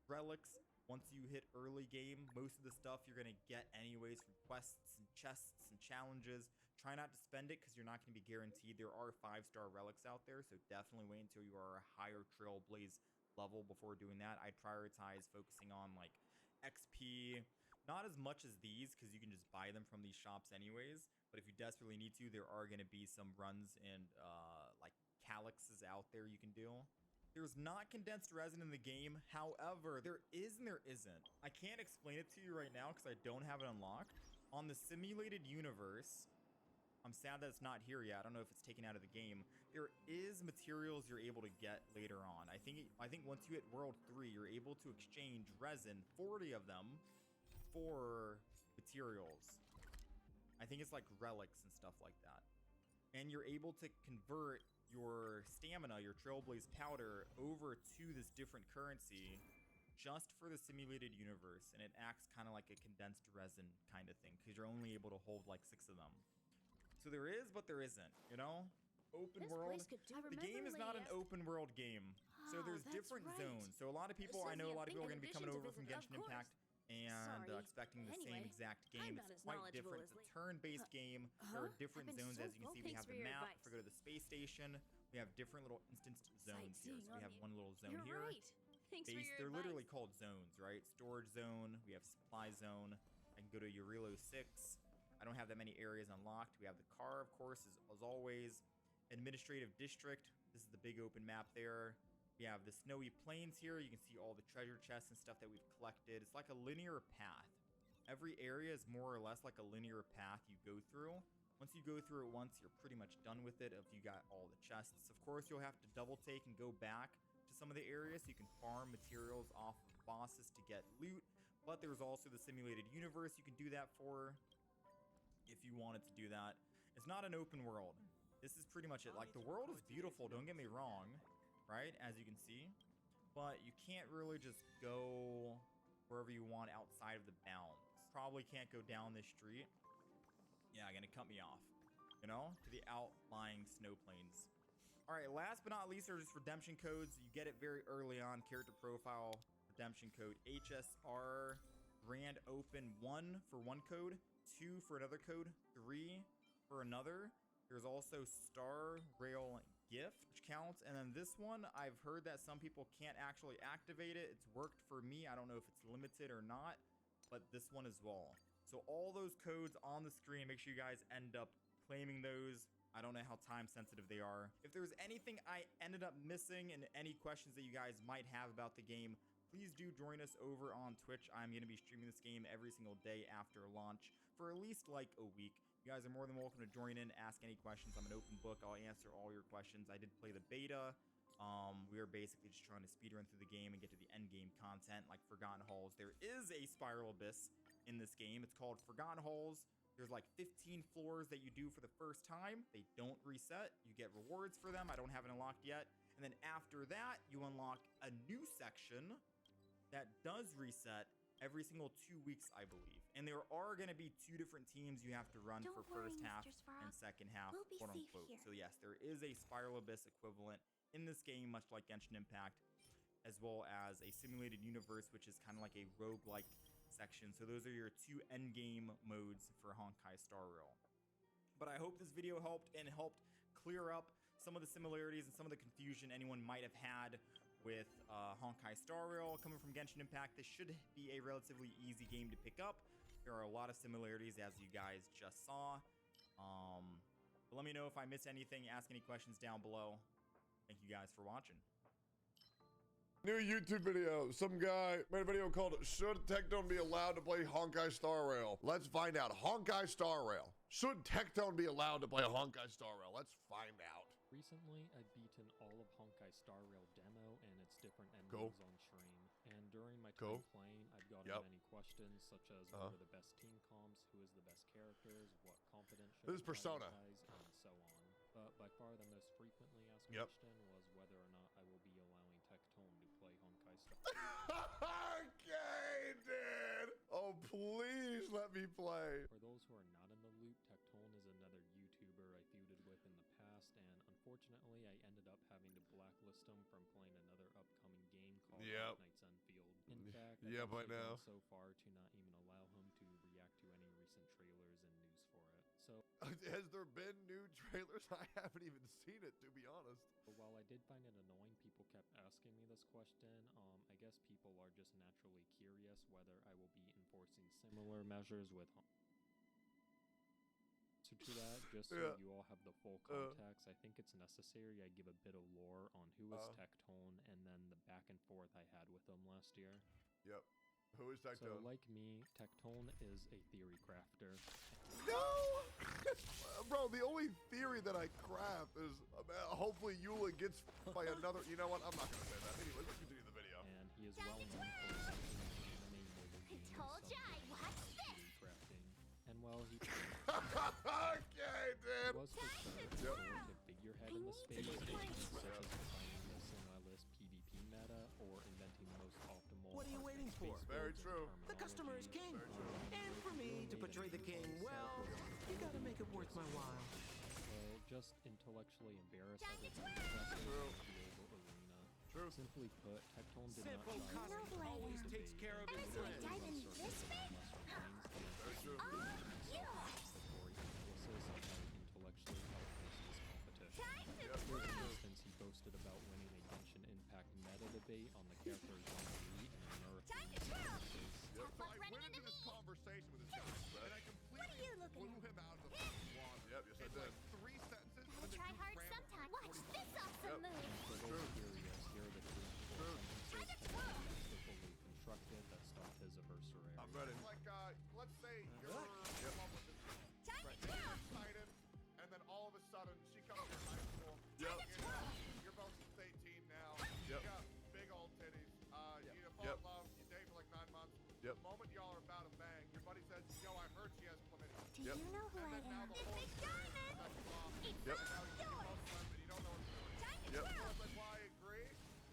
relics. Once you hit early game, most of the stuff you're going to get anyways from quests and chests and challenges. Try not to spend it because you're not going to be guaranteed. There are 5-star relics out there, so definitely wait until you are a higher Trailblaze level before doing that. I'd prioritize focusing on like XP, not as much as these because you can just buy them from these shops anyways. But if you desperately need to, there are going to be some runs and like Calyxes out there you can do. There's not condensed resin in the game. However, there is and there isn't. I can't explain it to you right now because I don't have it unlocked. On the simulated universe, I'm sad that it's not here yet. I don't know if it's taken out of the game. There is materials you're able to get later on. I think once you hit World 3, you're able to exchange resin, 40 of them, for materials. I think it's like relics and stuff like that. And you're able to convert your stamina, your Trailblaze powder, over to this different currency just for the simulated universe, and it acts kind of like a condensed resin kind of thing, because you're only able to hold like 6 of them. So there is, but there isn't, you know? Open This world. place could do- The game is not an Remember, open world game. So Oh, there's that's different right. zones. So a lot of people, I Says know a you lot of think people are an going to be coming addition to over from visit- of Genshin course. Impact and Sorry. expecting the same Anyway, exact I'm game. not It's as quite knowledgeable different. as It's a Lee. turn-based game. There are different I've been zones, so as you can full. see. We Thanks have for the your map. advice. If we go to the space station, we have different little instanced zones here. So Sightseeing we have on one little zone You're here. right. Thanks for Base, your they're literally advice. called zones, right? Storage zone. We have supply zone. I can go to Urilo 6. I don't have that many areas unlocked. We have the car, of course, as always. Administrative district. This is the big open map there. We have the snowy plains here. You can see all the treasure chests and stuff that we've collected. It's like a linear path. Every area is more or less like a linear path you go through. Once you go through it once, you're pretty much done with it if you got all the chests. Of course, you'll have to double take and go back to some of the areas so you can farm materials off of bosses to get loot. But there's also the simulated universe you can do that for if you wanted to do that. It's not an open world. This is pretty much it. Like, the world is beautiful, don't get me wrong, right? As you can see. But you can't really just go wherever you want outside of the bounds. Probably can't go down this street. Yeah, gonna cut me off, you know, to the outlying snow plains. All right, last but not least are just redemption codes. You get it very early on. Character profile redemption code HSR Grand Open 1 for one code, 2 for another code, 3 for another. There's also Star Rail gift, which counts. And then this one, I've heard that some people can't actually activate it. It's worked for me. I don't know if it's limited or not, but this one as well. So all those codes on the screen, make sure you guys end up claiming those. I don't know how time sensitive they are. If there's anything I ended up missing and any questions that you guys might have about the game, please do join us over on Twitch. I'm going to be streaming this game every single day after launch for at least like a week. You guys are more than welcome to join in, ask any questions. I'm an open book. I'll answer all your questions. I did play the beta. We are basically just trying to speedrun through the game and get to the end game content like Forgotten Halls. There is a Spiral Abyss in this game. It's called Forgotten Halls. There's like 15 floors that you do for the first time. They don't reset. You get rewards for them. I don't have it unlocked yet. And then after that, you unlock a new section that does reset every single 2 weeks, I believe. And there are going to be 2 different teams you have to run Don't for worry, first half Mr. Sprout. and second half, We'll be quote safe unquote. here. So yes, there is a Spiral Abyss equivalent in this game, much like Genshin Impact, as well as a simulated universe, which is kind of like a roguelike section. So those are your 2 endgame modes for Honkai Star Rail. But I hope this video helped and helped clear up some of the similarities and some of the confusion anyone might have had with Honkai Star Rail coming from Genshin Impact. This should be a relatively easy game to pick up. There are a lot of similarities, as you guys just saw. But let me know if I missed anything. Ask any questions down below. Thank you guys for watching. New YouTube video. Some guy made a video called "Should Tectone be allowed to play Honkai Star Rail?" Let's find out. Honkai Star Rail. Should Tectone be allowed to play Honkai Star Rail? Let's find out. Recently, I've beaten all of Honkai Star Rail demo and its different Cool. endings on stream. And during my time Cool. playing, I've gotten Yep. many questions such as what are the best team comps, who is the best characters, what confidence should This is I Persona. prioritize, and so on. But by far the most frequently asked Yep. question was whether or not I will be allowing Tectone to play Honkai Star Okay, dude. Oh, please let me play. For those who are not in the loop, Tectone is another YouTuber I feuded with in the past, and unfortunately I ended up having to blacklist him from playing another upcoming game called Yep. Knights Enfield. In fact, Yep, I've I actually know. gone so far to not even allow him to react to any recent trailers and news for it. So Has there been new trailers? I haven't even seen it, to be honest. while I did find it annoying people kept asking me this question, I guess people are just naturally curious whether I will be enforcing similar measures with So to that, just so Yeah. you all have the full context, I think it's necessary I give a bit of lore on who is Tectone and then the back and forth I had with him last year. Yep. Who is Tectone? So like me, Tectone is a theory crafter. No! Bro, the only theory that I craft is hopefully Eula gets by another... You know what? I'm not going to say that. Anyway, let's continue the video. And he is well known for making many mobile games, told some ya, I of them watched theory crafting. And while he Okay, dude. was for sure a prolific figurehead in the space, such as defining the semi-list PvP meta or inventing the most optimal The customer is king. And for me to portray the king, well, you gotta make it worth my while. Well, just intellectually embarrass Time to everyone twirl! in the global arena. True. Simply put, Tectone did Simple not try know who I always am. takes care of Ever his see me friends. dive in this big? Very true. Oh, yours! before he analysis of how he intellectually outpaced his competition. Time to Yep. For twirl! instance, he boasted about winning a Genshin Impact meta debate on the character Ⴡⴡ in a nerf. Time to twirl! Yep. Tough luck running into me! Conversation with this guy, and I What are you looking blew at? him out of the fucking water. Yep, yes I It's did. like 3 sentences. Gotta and then try you hard ran sometime. like Watch 40 this awesome move! For those curious, here are the two True. Time to sentences twirl! masterfully constructed that stopped his adversary. I'm ready. Like, let's say you're in love with this girl. Time to Right. twirl! You're excited, and then all of a sudden she comes to your high school. Yep. You're both 18 now. Yep. You got big old titties. You fall Yep. in love. You date for like 9 months. Yep. The moment y'all are about to bang, your buddy says, "Yo, I heard she has chlamydia." Do Yep. you know who And I then now am? the whole Big diamond! sets you off. It's Yep. all Now you're yours! close friends and you don't know what to do. Time to Yep. So twirl! it's like, well, I agree.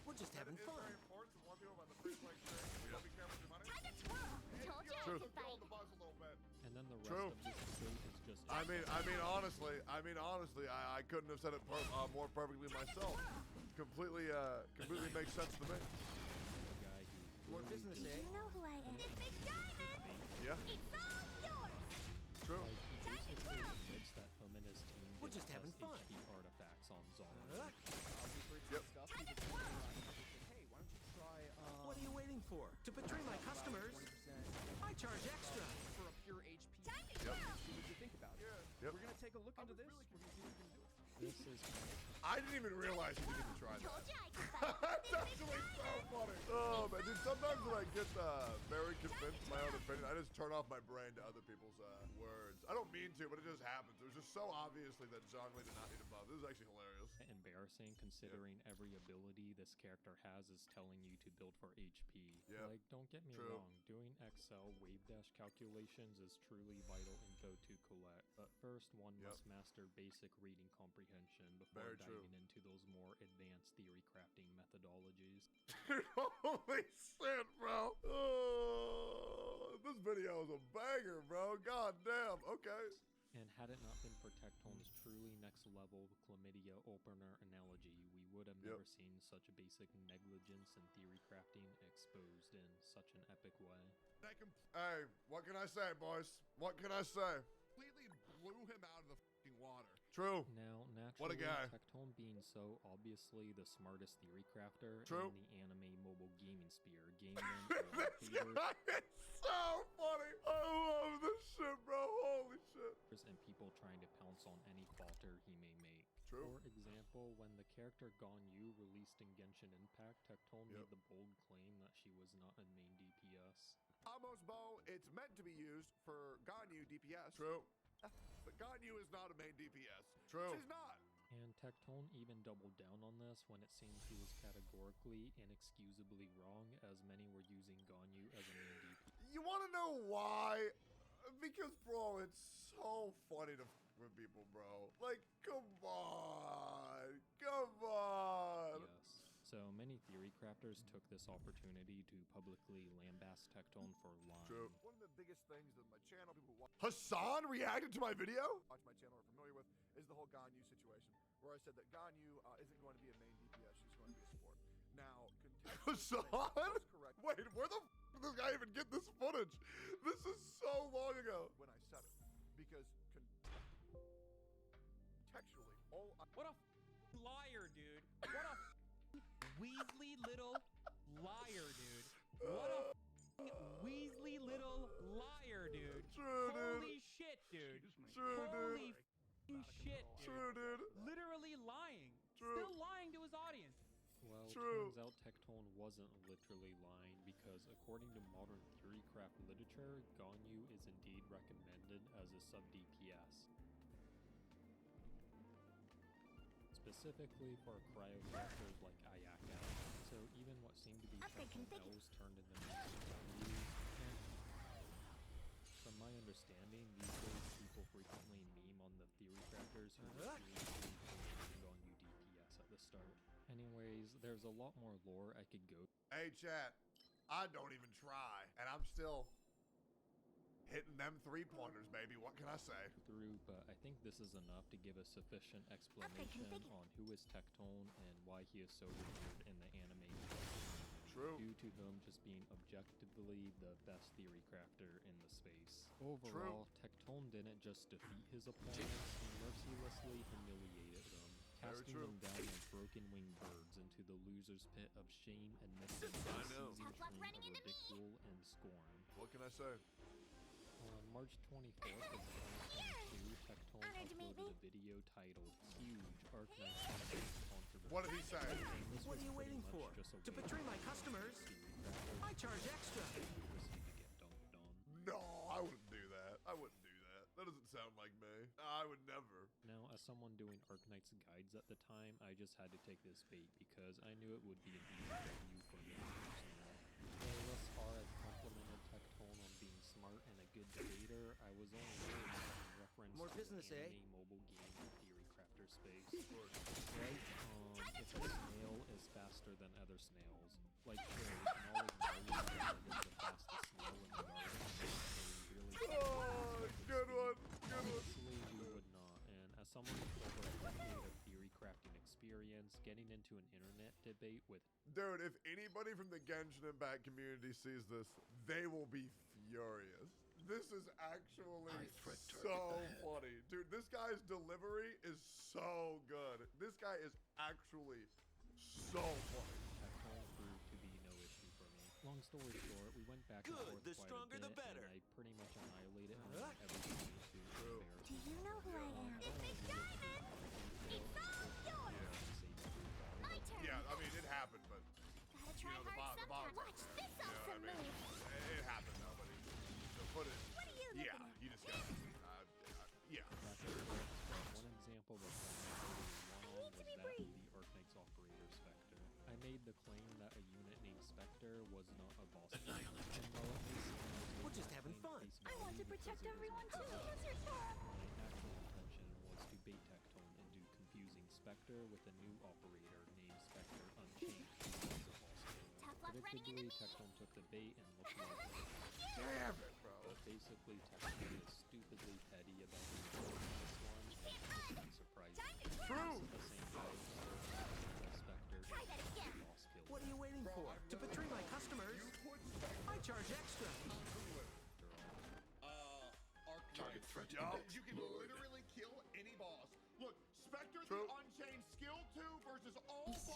We're just That having is fun. very important to warn people about the free play experience. So be careful with your money. Time to twirl! Told you I True. could Build bite! the buzz a little bit. And then the rest True. of this debate is just honestly, I couldn't have said it more perfectly myself. Completely makes sense to me. the guy who More really business, Do eh? you know who I am? Big diamond! Yeah, It's all yours! true. Like, he Time to basically twirl! admits that him and his team We're didn't just having test fun. HP artifacts on Zara. Yep. Time to twirl! Hey, why don't you try, What are you waiting for? To betray my customers? 20% I charge extra. for a pure HP? Time to twirl! See what you think about it. Yep. We're gonna take a look into this. We're gonna see if we can do it. This is kind of I didn't even realize you didn't even try Told that. you I could bite! That's actually so funny. Oh man, dude, sometimes when I get very convinced of my own opinion, I just turn off my brain to other people's words. I don't mean to, but it just happens. It was just so obviously that Zhongli did not need a buff. This is actually hilarious. embarrassing considering every ability this character has is telling you to build for HP. Yep. Like, don't get me True. wrong, doing Excel wave dash calculations is truly vital in 괉ᴜᴘᴘᴏ, but first one Yep. must master basic reading comprehension before Very diving true. into those more advanced theory crafting methodologies. Dude, holy shit, bro. Oh, this video is a banger, bro. God damn. Okay. And had it not been for Tectone's truly next level chlamydia opener analogy, we would have Yep. never seen such basic negligence in theory crafting exposed in such an epic way. I Hey, what can I say, boys? What can I say? completely blew him out of the fucking water. True. Now, What a naturally, guy. Tectone being so obviously the smartest theory crafter True. in the anime mobile gaming sphere, gaming all This haters guy is so funny. I love this shit, bro. Holy shit. and people trying to pounce on any falter he may make. True. For example, when the character 괡ᴜ released in Genshin Impact, Tectone Yep. made the bold claim that she was not a main DPS. Almost bow, it's meant to be used for 괡ᴜ DPS. True. But 괡ᴜ is not a main DPS. True. She's not. And Tectone even doubled down on this when it seemed he was categorically, inexcusably wrong, as many were using 괡ᴜ as a main DPS. You want to know why? Because, bro, it's so funny to with people, bro. Like, come on. Come on. Yes. So many theory crafters took this opportunity to publicly lambast Tectone for lying. True. One of the biggest things that my channel people watch Hassan reacted to my video? my channel are familiar with is the whole 괡ᴜ situation, where I said that 괡ᴜ isn't going to be a main DPS, she's going to be a support. Now, Hassan? that's correct. Wait, where the did this guy even get this footage? This is so long ago. When I said it, because contextually, all I What a liar, dude. What a Weasley little liar, dude. What a Weasley little liar, dude. True, dude. Holy shit, dude. True, Holy dude. f***ing shit, dude. True, dude. Literally lying. True. Still lying to his audience. Well, True. turns out Tectone wasn't literally lying because according to modern theorycraft literature, 괡ᴜ is indeed recommended as a sub-DPS. Specifically for cryocrafters like Ayaka, so even what seemed to be Upgrade Tectone configured. L's turned into 괡ᴜs, and from my understanding, these days people frequently meme on the theory crafters who refuse to 괡ᴜ DPS at the start. Anyways, there's a lot more lore I could go. Hey, chat. I don't even try, and I'm still hitting them 3-pointers, baby. What can I say? Through, but I think this is enough to give a sufficient explanation on who is 괉ᴜ and why he is so revered in the anime. True. Due to him just being objectively the best theory crafter in the space. Overall, 괉ᴜ didn't just defeat his opponents, he mercilessly humiliated them, casting them down like broken-winged birds into the loser's pit of shame and missing I know. of ridicule and scorn. What can I say? On March 24th of 2022, 괉ᴜ uploaded a video titled Huge Arknights Controversy. What did he say? What are you waiting for? To betray my customers? I charge extra. No, I wouldn't do that. I wouldn't do that. That doesn't sound like me. I would never. Now, as someone doing Arknights guides at the time, I just had to take this bait because I knew it would be an easy W for me personally. Though thus far I've complimented 괉ᴜ on being smart and a good debater, I was only really in reference More to business, the eh? anime mobile game and theory crafter space. Right? If a snail is faster than other snails, like sure, we can all acknowledge that it is the fastest snail in the garden, Good one. Honestly, we would not. And as someone with over a decade of theory crafting experience, getting into an internet debate with Dude, if anybody from the Genshin Impact community sees this, they will be furious. This is actually so funny. Dude, this guy's delivery is so good. This guy is actually so funny. 괉ᴜ proved to be no issue for me. Long story short, we went back and forth The quite stronger a the bit, better. and I pretty much annihilated him in everything to embarrass Do you know who I am? Yeah, I mean, it happened, but Gotta try hard sometimes. Watch this awesome move. It happened though, but to put it, What are you looking at? you just got yeah. One example of I need to be brief. the Arknights operator Spectre. I made the claim that a unit named Spectre was not a boss. And while it may seem like We're just having fun. I want to protect everyone too. Lizard Farm. my actual intention was to bait 괉ᴜ into confusing Spectre with a new operator named Spectre Unchained, who was a boss killer. Tough luck running into me. Predictably, 괉ᴜ took the bait and looked like Damn it, bro. But basically, 괉ᴜ is stupidly petty about the importance of this one, which is surprising. True. At the same time, Spectre Try that again. boss killer. What are you waiting for? To betray my customers? I charge extra. Target threat You can literally kill any boss. Look, Spectre the Unchained skill 2 versus all bosses.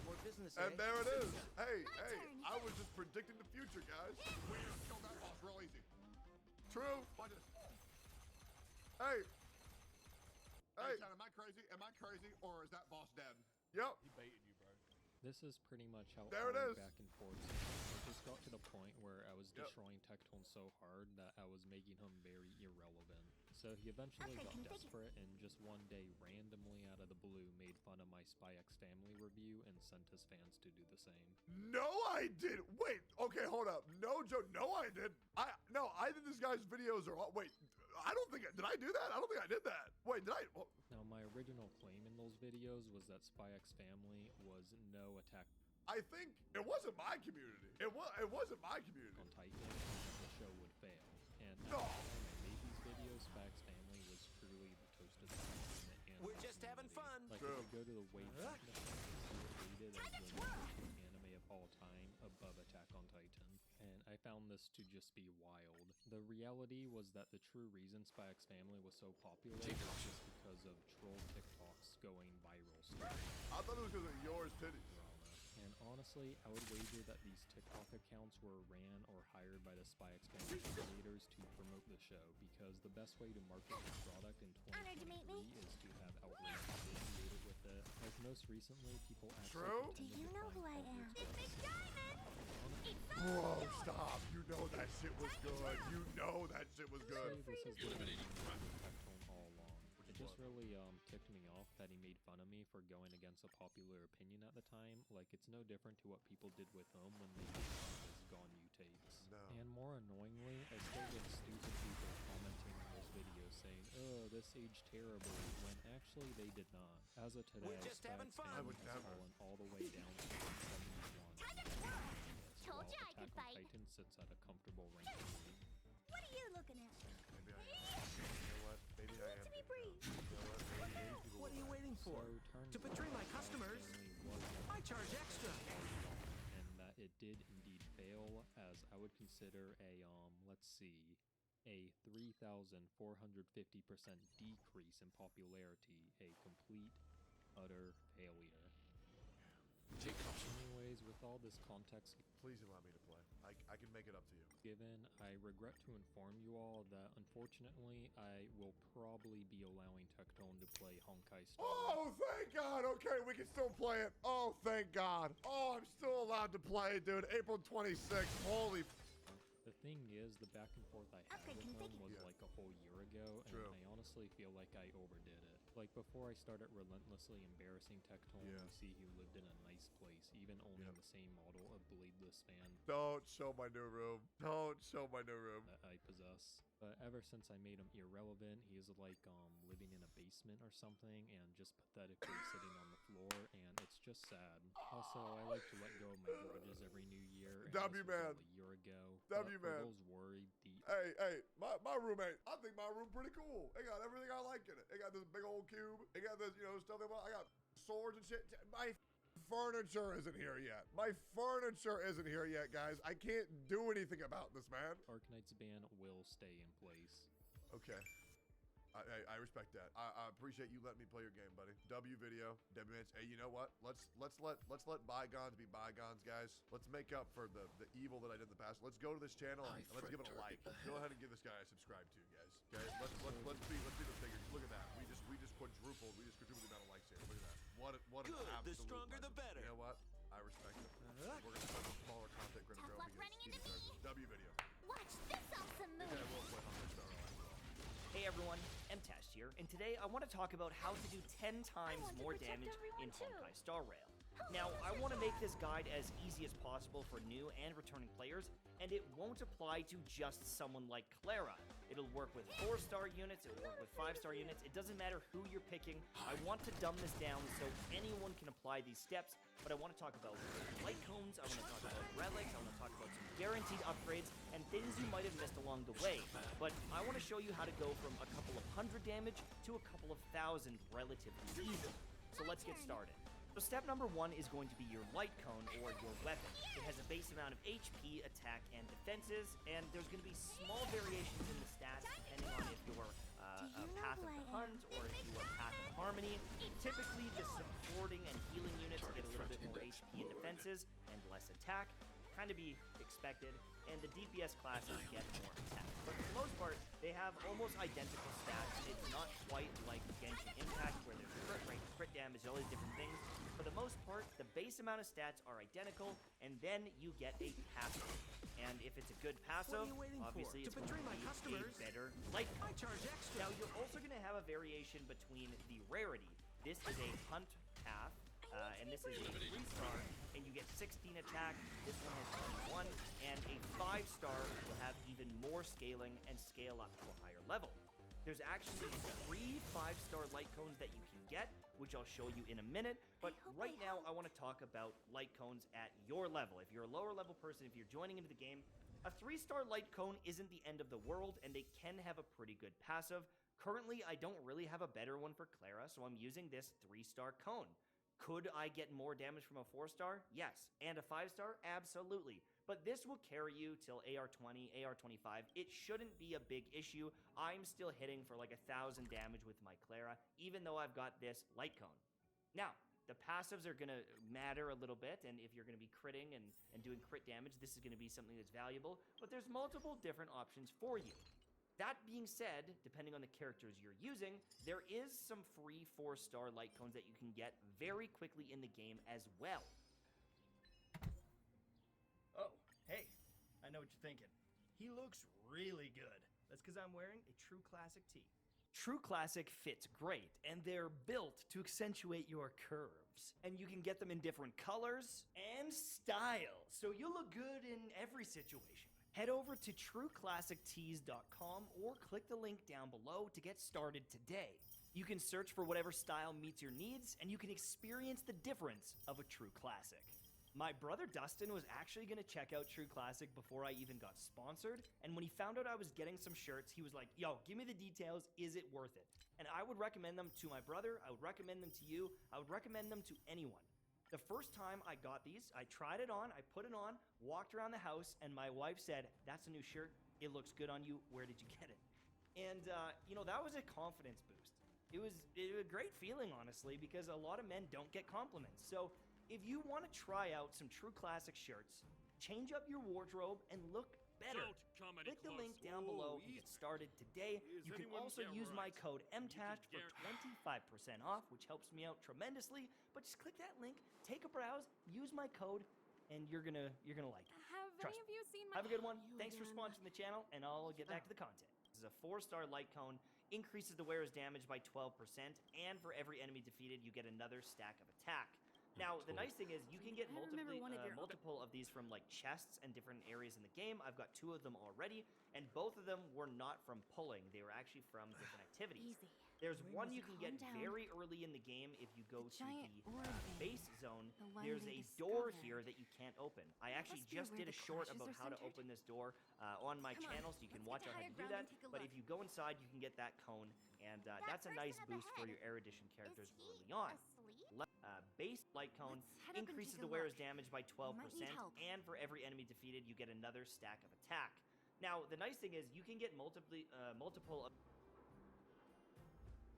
More business, And eh? there it is. Hey, turn. I was just predicting the future, guys. We're gonna kill that boss real easy. True. Watch this. Hey. Hey. Chad, am I crazy? Am I crazy? Or is that boss dead? Yep. He baited you, bro. This is pretty much how There it I is. went back and forth. It just got to the point where I was destroying 괉ᴜ so hard that I was making him very irrelevant. So he eventually got desperate and just one day randomly out of the blue made fun of my Spy X Family review and sent his fans to do the same. No, I did. Wait. Okay, hold up. No joke. No, I did. I think this guy's videos are all. Wait. I don't think. Did I do that? I don't think I did that. Wait. Did I? Well, Now, my original claim in those videos was that Spy X Family was no attack I think it wasn't my community. It wasn't my community. on Titan, and the show would fail. And at No. the time I made these videos, Spy X Family was truly the toasted slice in the anime We're just having community. fun. Like, True. if you go to the Wave technical, you see it rated as the number 2 anime of all time, above Attack on Titan. And I found this to just be wild. The reality was that the true reason Spy X Family was so popular was just because of troll TikToks going viral. I thought it was because of yours titties. And honestly, I would wager that these TikTok accounts were ran or hired by the Spy X Family creators to promote the show, because the best way to market the product in Honored to meet 2023 me. is to have outrage associated with it. As most recently, people actually True? Do pretended you to know find who I fault am? with It's Big Diamond. Bro, stop. You know that shit was good. You know that shit was good. This has been 괉ᴜ all along. It just really ticked me off that he made fun of me for going against a popular opinion at the time. Like, it's no different to what people did with him when they made fun of his Gone You takes. No. And more annoyingly, I still get stupid people commenting on those videos saying, "Oh, this aged terribly," when actually they did not. As of today, We're just having fun. I would has fallen all the way down to 171. Told While you I Attack could on bite. Titan sits at a comfortable rank 3. What are you looking at? Maybe I am. You know what? Maybe I am. Let me breathe. You know what? Maybe people What are you will waiting So for? turns To betray out my that customers? Stanley was I charge extra. and that it did indeed fail, as I would consider a let's see, a 3,450% decrease in popularity, a complete utter failure. Anyways, with all this context Please allow me to play. I can make it up to you. given, I regret to inform you all that unfortunately I will probably be allowing 괉ᴜ to play Honkai Star. Oh, thank God. Okay, we can still play it. Oh, thank God. Oh, I'm still allowed to play it, dude. April 26th. Holy. The thing is, the back and forth I had with him was like a whole year ago, and True. I honestly feel like I overdid it. Like, before I started relentlessly embarrassing 괉ᴜ, Yeah. you see he lived in a nice place, even owning the same model of bladeless fan Don't show my new room. Don't show my new room. that I possess. But ever since I made him irrelevant, he is like living in a basement or something and just pathetically sitting on the floor, and it's just sad. Also, I like to let go of my grudges every new year. And W this was all man. a year ago. W But for man. those worried, the Hey, my roommate. I think my room pretty cool. It got everything I like in it. It got this big old cube. It got this, stuff. I got swords and shit. My furniture isn't here yet. My furniture isn't here yet, guys. I can't do anything about this, man. Arknight's ban will stay in place. Okay. I respect that. I appreciate you letting me play your game, buddy. W video, W man. Hey, you know what? Let's let bygones be bygones, guys. Let's make up for the evil that I did in the past. Let's go to this channel and let's give it a like. Go ahead and give this guy a subscribe to, guys. Okay, let's be the figures. Look at that. We just quadrupled the amount of likes here. Look at that. What an Good, absolute the stronger the legend. better. You know what? I respect it. We're gonna put a smaller content creator Tough luck running into me. W video. Watch this awesome Maybe I move. will play Honkai Star Rail after all. Hey everyone, MTast here, and today I want to talk about how to do 10 times want to more protect damage everyone in too. Honkai Star Rail. Now, I want to make this guide as easy as possible for new and returning players, and it won't apply to just someone like Clara. It'll work with 4-star units, it'll work with 5-star units, it doesn't matter who you're picking. I want to dumb this down so anyone can apply these steps, but I want to talk about light cones, I want to talk about relics, I want to talk about some guaranteed upgrades, and things you might have missed along the way. But I want to show you how to go from a couple of 100 damage to a couple of 1,000 relatively easy. So let's get started. So step number 1 is going to be your light cone, or your weapon. It has a base amount of HP, attack, and defenses, and there's going to be small variations in the stats depending on if you're a Path of the Hunt or if you are Path of Harmony. Typically, the supporting and healing units get a little bit more HP and defenses and less attack. Kind of be expected, and the DPS classes get more attack. But for the most part, they have almost identical stats. It's not quite like Genshin Impact, where there's crit rate, crit damage, all these different things. For the most part, the base amount of stats are identical, and then you get a passive. And if it's a good passive, obviously it's going to be a better light cone. I charge extra. Now, you're also going to have a variation between the rarity. This is a hunt path, and this is a 3-star, and you get 16 attack. This one has 21, and a 5-star will have even more scaling and scale up to a higher level. There's actually 3 5-star light cones that you can get, which I'll show you in a minute, but right now I want to talk about light cones at your level. If you're a lower level person, if you're joining into the game, a 3-star light cone isn't the end of the world, and they can have a pretty good passive. Currently, I don't really have a better one for Clara, so I'm using this 3-star cone. Could I get more damage from a 4-star? Yes. And a 5-star? Absolutely. But this will carry you till AR20, AR25. It shouldn't be a big issue. I'm still hitting for like 1,000 damage with my Clara, even though I've got this light cone. Now, the passives are going to matter a little bit, and if you're going to be critting and doing crit damage, this is going to be something that's valuable, but there's multiple different options for you. That being said, depending on the characters you're using, there is some free 4-star light cones that you can get very quickly in the game as well. Oh, hey, I know what you're thinking. He looks really good. That's because I'm wearing a True Classic tee. True Classic fits great, and they're built to accentuate your curves. And you can get them in different colors and styles, so you'll look good in every situation. Head over to trueclassictees.com or click the link down below to get started today. You can search for whatever style meets your needs, and you can experience the difference of a true classic. My brother Dustin was actually going to check out True Classic before I even got sponsored, and when he found out I was getting some shirts, he was like, yo, give me the details, is it worth it? And I would recommend them to my brother, I would recommend them to you, I would recommend them to anyone. The first time I got these, I tried it on, I put it on, walked around the house, and my wife said, that's a new shirt, it looks good on you, where did you get it? And, you know, that was a confidence boost. It was a great feeling, honestly, because a lot of men don't get compliments. So if you want to try out some True Classic shirts, change up your wardrobe, and look better, click the link down below and get started today. You can also use my code MTASH for 25% off, which helps me out tremendously. But just click that link, take a browse, use my code, and you're gonna like it. Have Trust any of me. you seen my... Have a good one. Thanks for sponsoring the channel, and I'll get back to the content. This is a 4-star light cone, increases the wearer's damage by 12%, and for every enemy defeated, you get another stack of attack. Now, the nice thing is you can get multiple of these from like chests and different areas in the game. I've got 2 of them already, and both of them were not from pulling. They were actually from different activities. Easy. There's Where one was you it? can Calm get down. very early in the game if you go to giant the orb vein. base zone. The one There's they a door discovered. here that you can't open. I actually must be just where did a the short clashes about are how to centered. open this door on my Come on, channel, so you can let's watch get out to how to do higher that. ground and take a But look. if you go inside, you can get that cone, and that's a person nice up boost for ahead. your erudition characters Is he early on. asleep? Base light cone Let's head up and increases take a the wearer's look. damage by 12%, might need help. and for every enemy defeated, you get another stack of attack. Now, the nice thing is you can get multiple of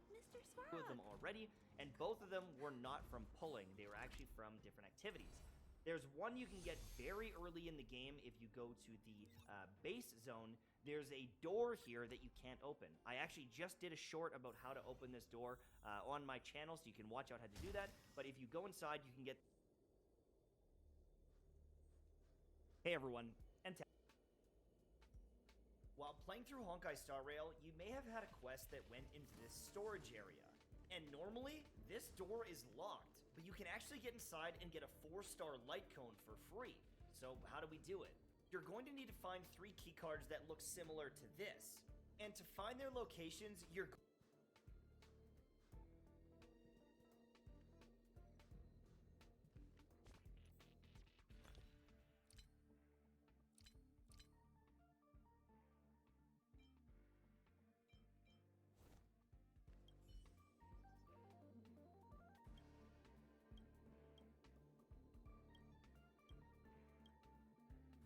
Mr. 2 of Sparrow. them already, and both of them were not from pulling. They were actually from different activities. There's one you can get very early in the game if you go to the base zone. There's a door here that you can't open. I actually just did a short about how to open this door on my channel, so you can watch out how to do that. But if you go inside, you can get... Hey everyone, and while playing through Honkai Star Rail, you may have had a quest that went into this storage area. And normally, this door is locked, but you can actually get inside and get a 4-star light cone for free. So how do we do it? You're going to need to find 3 key cards that look similar to this. And to find their locations, you're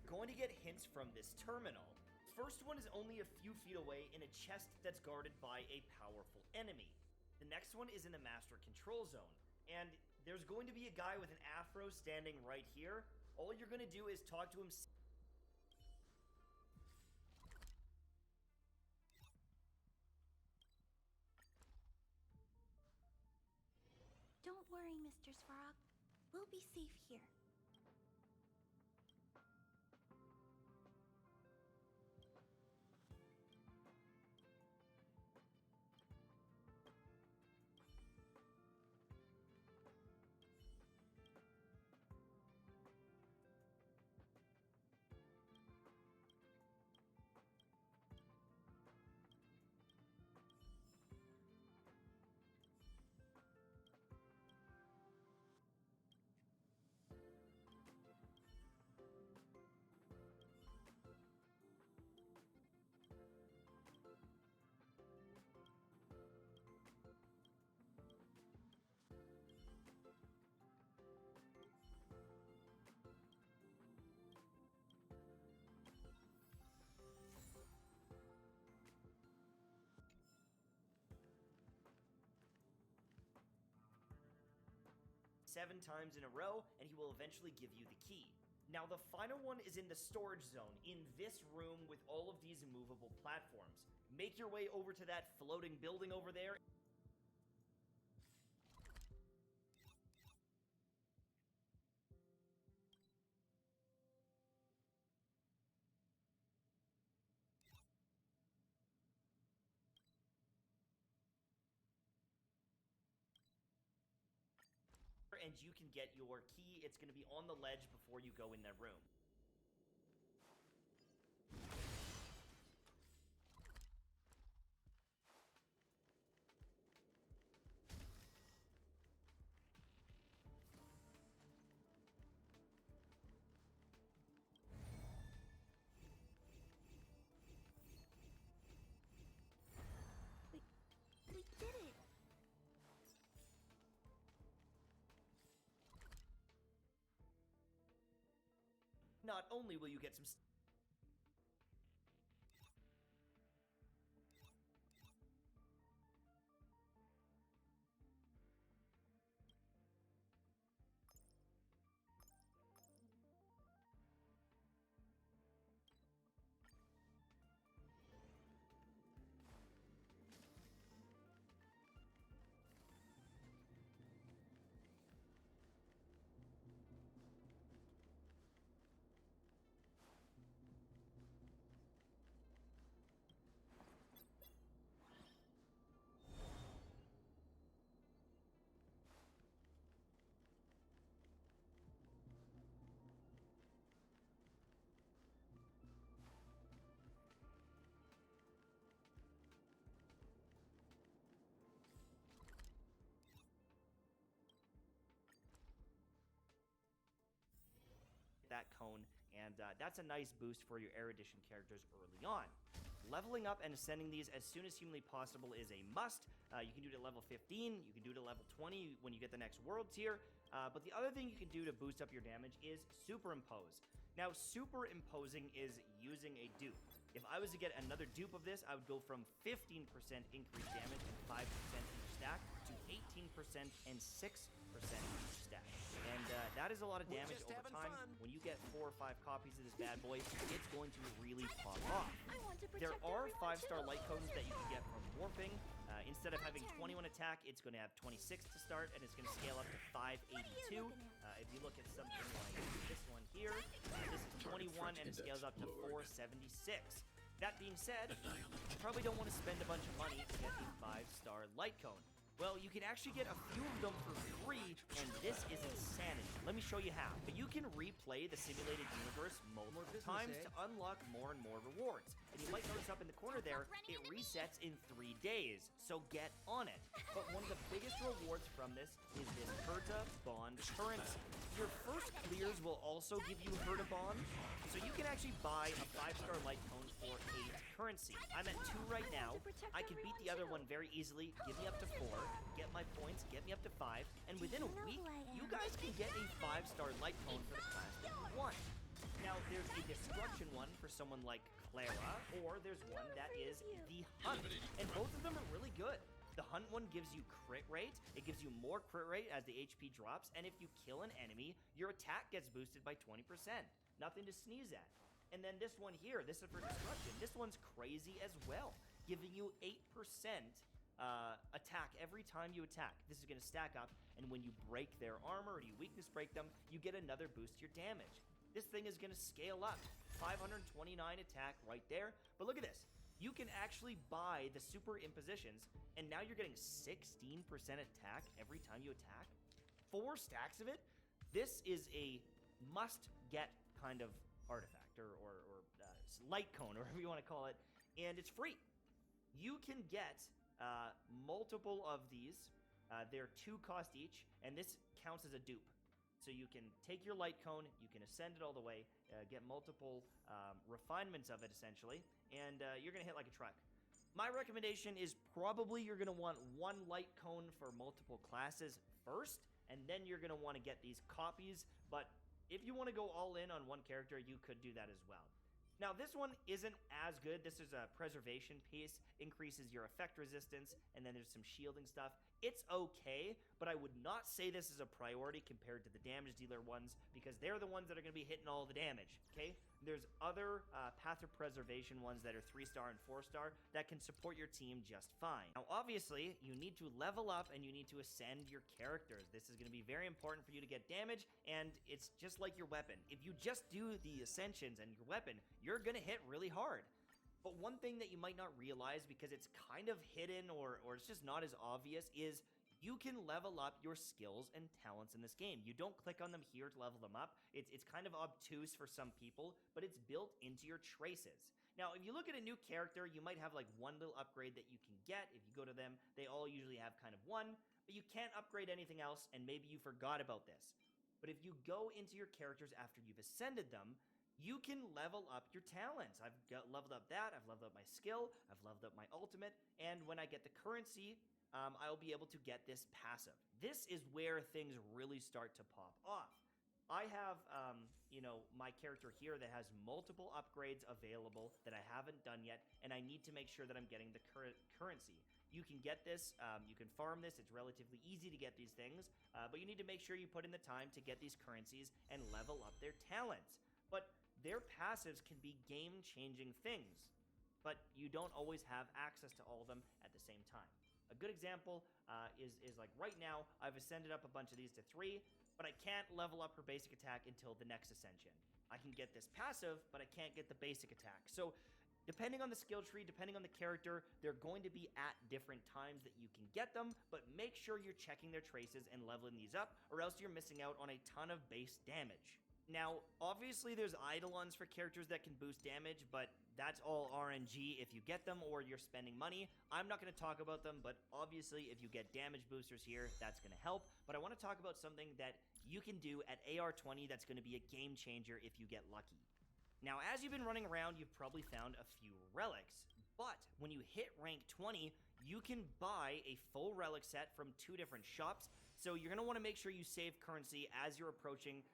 going to get hints from this terminal. First one is only a few feet away in a chest that's guarded by a powerful enemy. The next one is in the master control zone, and there's going to be a guy with an afro standing right here. All you're going to do is talk to him. Don't worry, Mr. Svarog. We'll be safe here. Seven times in a row, and he will eventually give you the key. Now, the final one is in the storage zone, in this room with all of these immovable platforms. Make your way over to that floating building over there. And you can get your key. It's going to be on the ledge before you go in that room. Not only will you get some that cone, and that's a nice boost for your erudition characters early on. Leveling up and ascending these as soon as humanly possible is a must. You can do it at level 15, you can do it at level 20 when you get the next world tier, but the other thing you can do to boost up your damage is superimpose. Now, superimposing is using a dupe. If I was to get another dupe of this, I would go from 15% increased damage and 5% each stack to 18% and 6% each stack. And that is a lot of damage over time. When you get 4 or 5 copies of this bad boy, it's going to really pop off. There are 5-star light cones that you can get from warping. Instead of having 21 attack, it's going to have 26 to start, and it's going to scale up to 582. If you look at something like this one here, this is 21, and it scales up to 476. That being said, you probably don't want to spend a bunch of money to get a 5-star light cone. Well, you can actually get a few of them for free, and this is insanity. Let me show you how. You can replay the simulated universe multiple times to unlock more and more rewards. And you might notice up in the corner there, it resets in 3 days, so get on it. But one of the biggest rewards from this is this ⴱᴱ bond currency. Your first clears will also give you ⴱᴱ bond, so you can actually buy a 5-star light cone for 8 currency. I'm at 2 right now. I can beat the other one very easily, give me up to 4, get my points, get me up to 5, and within a week, you guys can get a 5-star light cone for the class that you want. Now, there's a destruction one for someone like Clara, or there's one that is the hunt, and both of them are really good. The hunt one gives you crit rate, it gives you more crit rate as the HP drops, and if you kill an enemy, your attack gets boosted by 20%. Nothing to sneeze at. And then this one here, this is for destruction. This one's crazy as well, giving you 8% attack every time you attack. This is going to stack up, and when you break their armor or you weakness break them, you get another boost to your damage. This thing is going to scale up. 529 attack right there. But look at this. You can actually buy the super impositions, and now you're getting 16% attack every time you attack. 4 stacks of it. This is a must-get kind of artifact or light cone, or whatever you want to call it, and it's free. You can get multiple of these. They're 2 cost each, and this counts as a dupe. So you can take your light cone, you can ascend it all the way, get multiple refinements of it essentially, and you're going to hit like a truck. My recommendation is probably you're going to want 1 light cone for multiple classes first, and then you're going to want to get these copies, but if you want to go all in on 1 character, you could do that as well. Now, this one isn't as good. This is a preservation piece, increases your effect resistance, and then there's some shielding stuff. It's okay, but I would not say this is a priority compared to the damage dealer ones, because they're the ones that are going to be hitting all the damage, okay? There's other Path of Preservation ones that are 3-star and 4-star that can support your team just fine. Now, obviously, you need to level up and you need to ascend your characters. This is going to be very important for you to get damage, and it's just like your weapon. If you just do the ascensions and your weapon, you're going to hit really hard. But one thing that you might not realize, because it's kind of hidden or it's just not as obvious, is you can level up your skills and talents in this game. You don't click on them here to level them up. It's kind of obtuse for some people, but it's built into your traces. Now, if you look at a new character, you might have like 1 little upgrade that you can get. If you go to them, they all usually have kind of 1, but you can't upgrade anything else, and maybe you forgot about this. But if you go into your characters after you've ascended them, you can level up your talents. I've leveled up that, I've leveled up my skill, I've leveled up my ultimate, and when I get the currency, I'll be able to get this passive. This is where things really start to pop off. I have, my character here that has multiple upgrades available that I haven't done yet, and I need to make sure that I'm getting the currency. You can get this, you can farm this, it's relatively easy to get these things, but you need to make sure you put in the time to get these currencies and level up their talents. But their passives can be game-changing things, but you don't always have access to all of them at the same time. A good example is like right now, I've ascended up a bunch of these to 3, but I can't level up her basic attack until the next ascension. I can get this passive, but I can't get the basic attack. So depending on the skill tree, depending on the character, they're going to be at different times that you can get them, but make sure you're checking their traces and leveling these up, or else you're missing out on a ton of base damage. Now, obviously there's eidolons for characters that can boost damage, but that's all RNG if you get them or you're spending money. I'm not going to talk about them, but obviously if you get damage boosters here, that's going to help. But I want to talk about something that you can do at AR20 that's going to be a game changer if you get lucky. Now, as you've been running around, you've probably found a few relics, but when you hit rank 20, you can buy a full relic set from 2 different shops. So you're going to want to make sure you save currency as you're approaching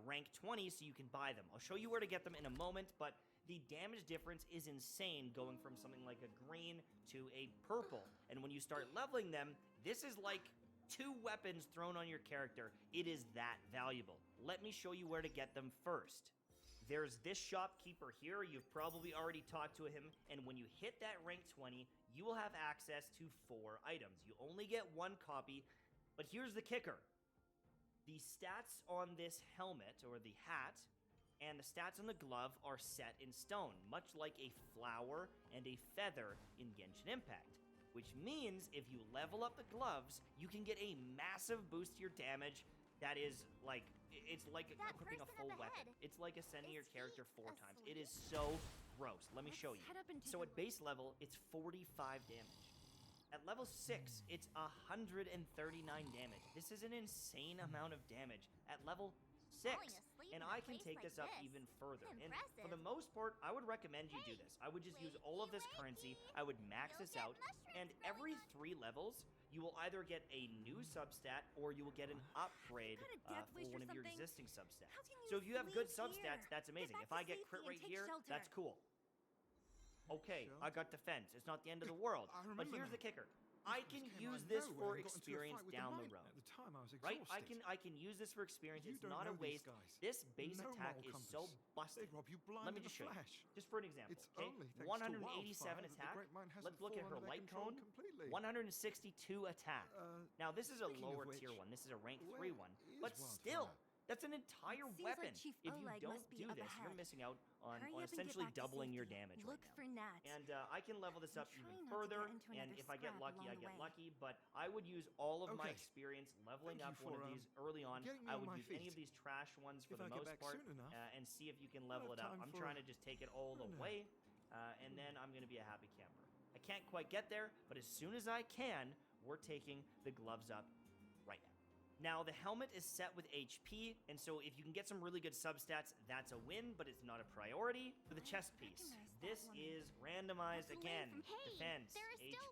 rank 20 so you can buy them. I'll show you where to get them in a moment, but the damage difference is insane going from something like a green to a purple. And when you start leveling them, this is like 2 weapons thrown on your character. It is that valuable. Let me show you where to get them first. There's this shopkeeper here. You've probably already talked to him, and when you hit that rank 20, you will have access to 4 items. You only get 1 copy, but here's the kicker. The stats on this helmet, or the hat, and the stats on the glove are set in stone, much like a flower and a feather in Genshin Impact. Which means if you level up the gloves, you can get a massive boost to your damage that is like, it's like equipping a full weapon. It's like ascending your character 4 times. It is so gross. Let me show you. So at base level, it's 45 damage. At level 6, it's 139 damage. This is an insane amount of damage at level 6. And I can take this up even further. And for the most part, I would recommend you do this. I would just use all of this currency. I would max this out. And every 3 levels, you will either get a new substat or you will get an upgrade for one of your existing substats. So if you have good substats, that's amazing. If I get crit rate here, that's cool. Okay, I got defense. It's not the end of the world. But here's the kicker. I can use this for experience down the road. At the time, I was Right? exhausted. I can use this for experience. You It's don't not a know these waste. guys. This base No attack moral is so compass. busted. They'd rob you blind Let me in a just show you. flash. Just for an example. It's Okay, only thanks to 187 wildfire that the attack. great mine hasn't Let's look at fallen her under their light control cone. completely. 162 attack. Now this is a speaking of lower which, tier one. This is a rank where 3 one. is But Wildfire? still, that's an entire Seems like weapon. Chief If you Oleg don't must be do up this, you're ahead. missing out on Hurry up and get essentially back to doubling your safety. damage Look right for now. Nat. And I can level this up even trying not to further, get into and another if I get scrap lucky, I along the get way. lucky, but I would use all of my Okay. experience leveling Thank up you one for, of these early on. getting me I on would my use any feet. of these trash ones for If the I get most back part, soon enough, and see if you can we'll level have it up. time I'm for trying a to just take it all the runner. way, and then I'm going to be a happy camper. I can't quite get there, but as soon as I can, we're taking the gloves up right now. Now, the helmet is set with HP, and so if you can get some really good substats, that's a win, but it's not a priority. For the chest piece, this is randomized again. Defense,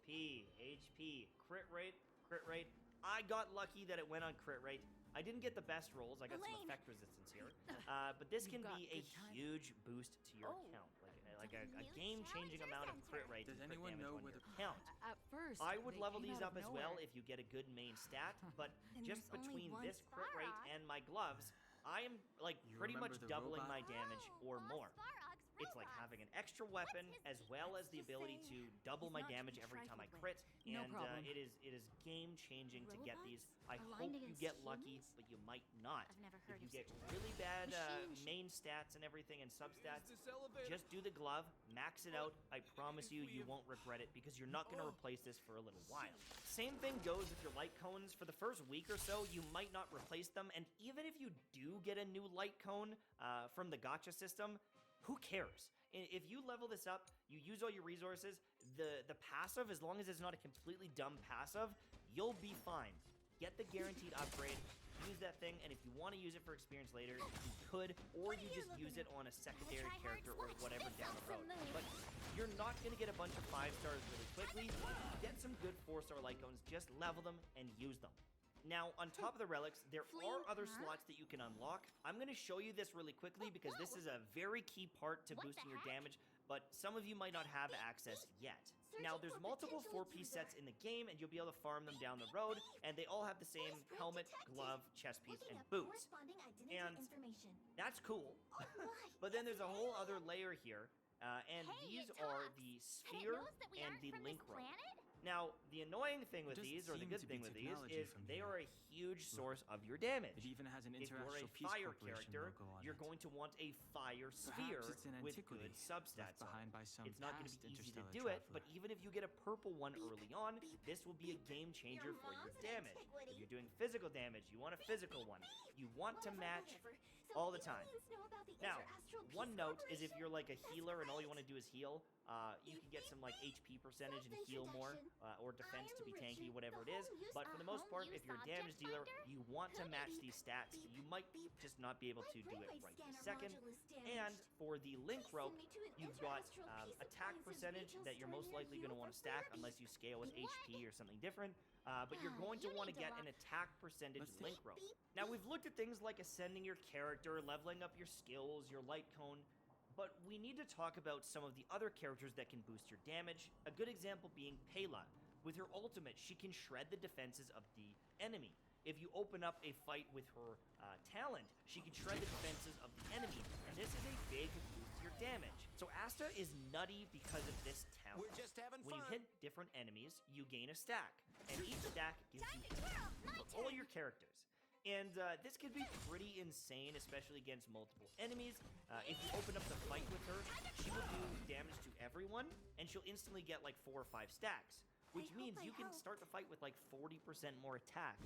HP, crit rate. I got lucky that it went on crit rate. I didn't get the best rolls. I got some effect resistance here. But this can be a huge boost to your account. Like a game-changing amount of crit rate and crit damage on your account. At first, I would they level came these out up of as well nowhere. if you get a good main stat, but And just there's only between one this crit rate Svarog. and my gloves, I am like pretty much doubling my damage or more. It's like having an extra weapon as well as the ability to double my damage every time I crit, No and problem. it is game changing to get these. I Aligned hope you against get lucky, humans? but you might not. I've never If heard you of get such really bad Machine main stats and everything and substats, This elevator. just do the glove, max it out. I promise you, you won't regret it because you're not going to replace this for a little while. Same thing goes with your light cones. For the first week or so, you might not replace them, and even if you do get a new light cone from the gacha system, who cares? If you level this up, you use all your resources, the passive, as long as it's not a completely dumb passive, you'll be fine. Get the guaranteed upgrade, use that thing, and if you want to use it for experience later, you could, or you just use it on a secondary character or whatever down the road. But you're not going to get a bunch of 5 stars really quickly. If you get some good 4-star light cones, just level them and use them. Now, on top of the relics, there are other slots that you can unlock. I'm going to show you this really quickly because this is a very key part to boosting your damage, but some of you might not have access yet. Now, there's multiple 4-piece sets in the game, and you'll be able to farm them down the road, and they all have the same helmet, glove, chest piece, and boots. And that's cool. But then there's a whole other layer here, and these are the sphere and the link rope. Now, the annoying thing with these, or the good thing with these, is they are a huge source of your damage. It even has an If you're a International Peace fire Corporation character, logo on you're it. going to want a fire sphere Perhaps it's an with antiquity good substats left behind on by some It's not going to past be easy to interstellar do it, traveler. but even if you get a purple one early on, this will be a game changer for your damage. If you're doing physical damage, you want a physical one. You want to match all the time. Now, one note is if you're like a healer and all you want to do is heal, you can get some like HP percentage and heal more, or defense to be tanky, whatever it is. But for the most part, if you're a damage dealer, you want to match these stats. You might just not be able to do it right this second. And for the link rope, you've got attack percentage that you're most likely going to want to stack unless you scale with HP or something different. But you're going to want to get an attack percentage link rope. Now, we've looked at things like ascending your character, leveling up your skills, your light cone, but we need to talk about some of the other characters that can boost your damage. A good example being ꞉ᴜ. With her ultimate, she can shred the defenses of the enemy. If you open up a fight with her talent, she can shred the defenses of the enemy, and this is a big boost to your damage. So Asta is nutty because of this talent. We're just having When you fun. hit different enemies, you gain a stack, and each stack gives you for all your characters. And this can be pretty insane, especially against multiple enemies. If you open up the fight with her, she will do damage to everyone, and she'll instantly get like 4 or 5 stacks. Which means you can start the fight with like 40% more attack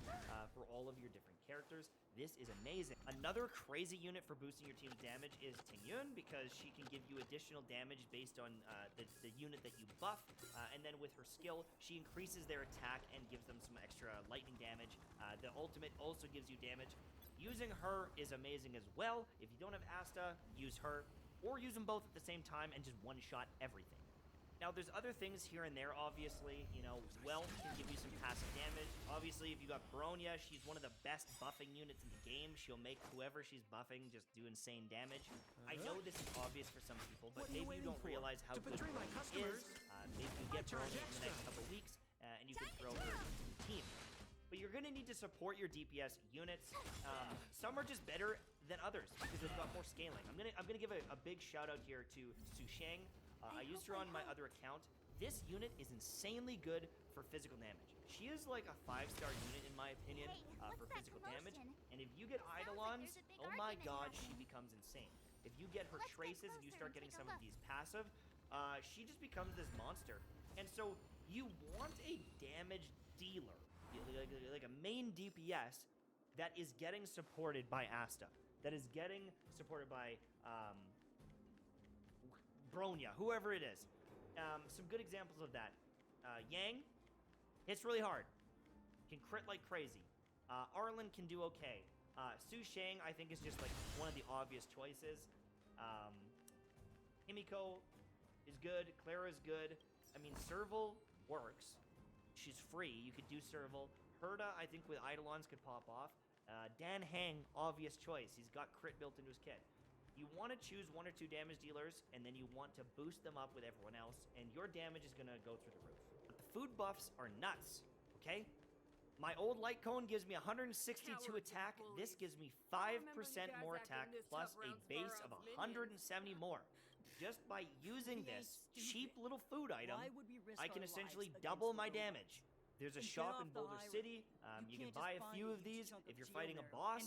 for all of your different characters. This is amazing. Another crazy unit for boosting your team's damage is ⴉᴜ, because she can give you additional damage based on the unit that you buff. And then with her skill, she increases their attack and gives them some extra lightning damage. The ultimate also gives you damage. Using her is amazing as well. If you don't have Asta, use her, or use them both at the same time and just one-shot everything. Now, there's other things here and there, obviously. You know, Wealth can give you some passive damage. Obviously, if you got ⴑⴜ, she's one of the best buffing units in the game. She'll make whoever she's buffing just do insane damage. I know this is obvious for some people, but maybe you don't realize how good ⴑⴜ is. Maybe you get ⴑⴜ in the next couple weeks, and you can throw her into the team. But you're going to need to support your DPS units. Some are just better than others because they've got more scaling. I'm gonna give a big shout out here to ⴑ I used her on my other account. This unit is insanely good for physical damage. She is like a 5-star unit in my opinion for physical damage. And if you get Eidolons, oh my god, she becomes insane. If you get her traces and you start getting some of these passive, she just becomes this monster. And so you want a damage dealer, like a main DPS that is getting supported by Asta, that is getting supported by ⴑⴜ, whoever it is. Some good examples of that. Yang hits really hard, can crit like crazy. Arlen can do okay. Su Shang, I think, is just like one of the obvious choices. Himiko is good. Clara is good. I mean, Serval works. She's free. You could do Serval. Herda, I think, with Eidolons could pop off. Dan Heng, obvious choice. He's got crit built into his kit. You want to choose 1 or 2 damage dealers, and then you want to boost them up with everyone else, and your damage is going to go through the roof. But the food buffs are nuts, okay? My old light cone gives me 162 attack. This gives me 5% more attack, plus a base of 170 more. Just by using this cheap little food item, I can essentially double my damage. There's a shop in Boulder City. You can buy a few of these if you're fighting a boss,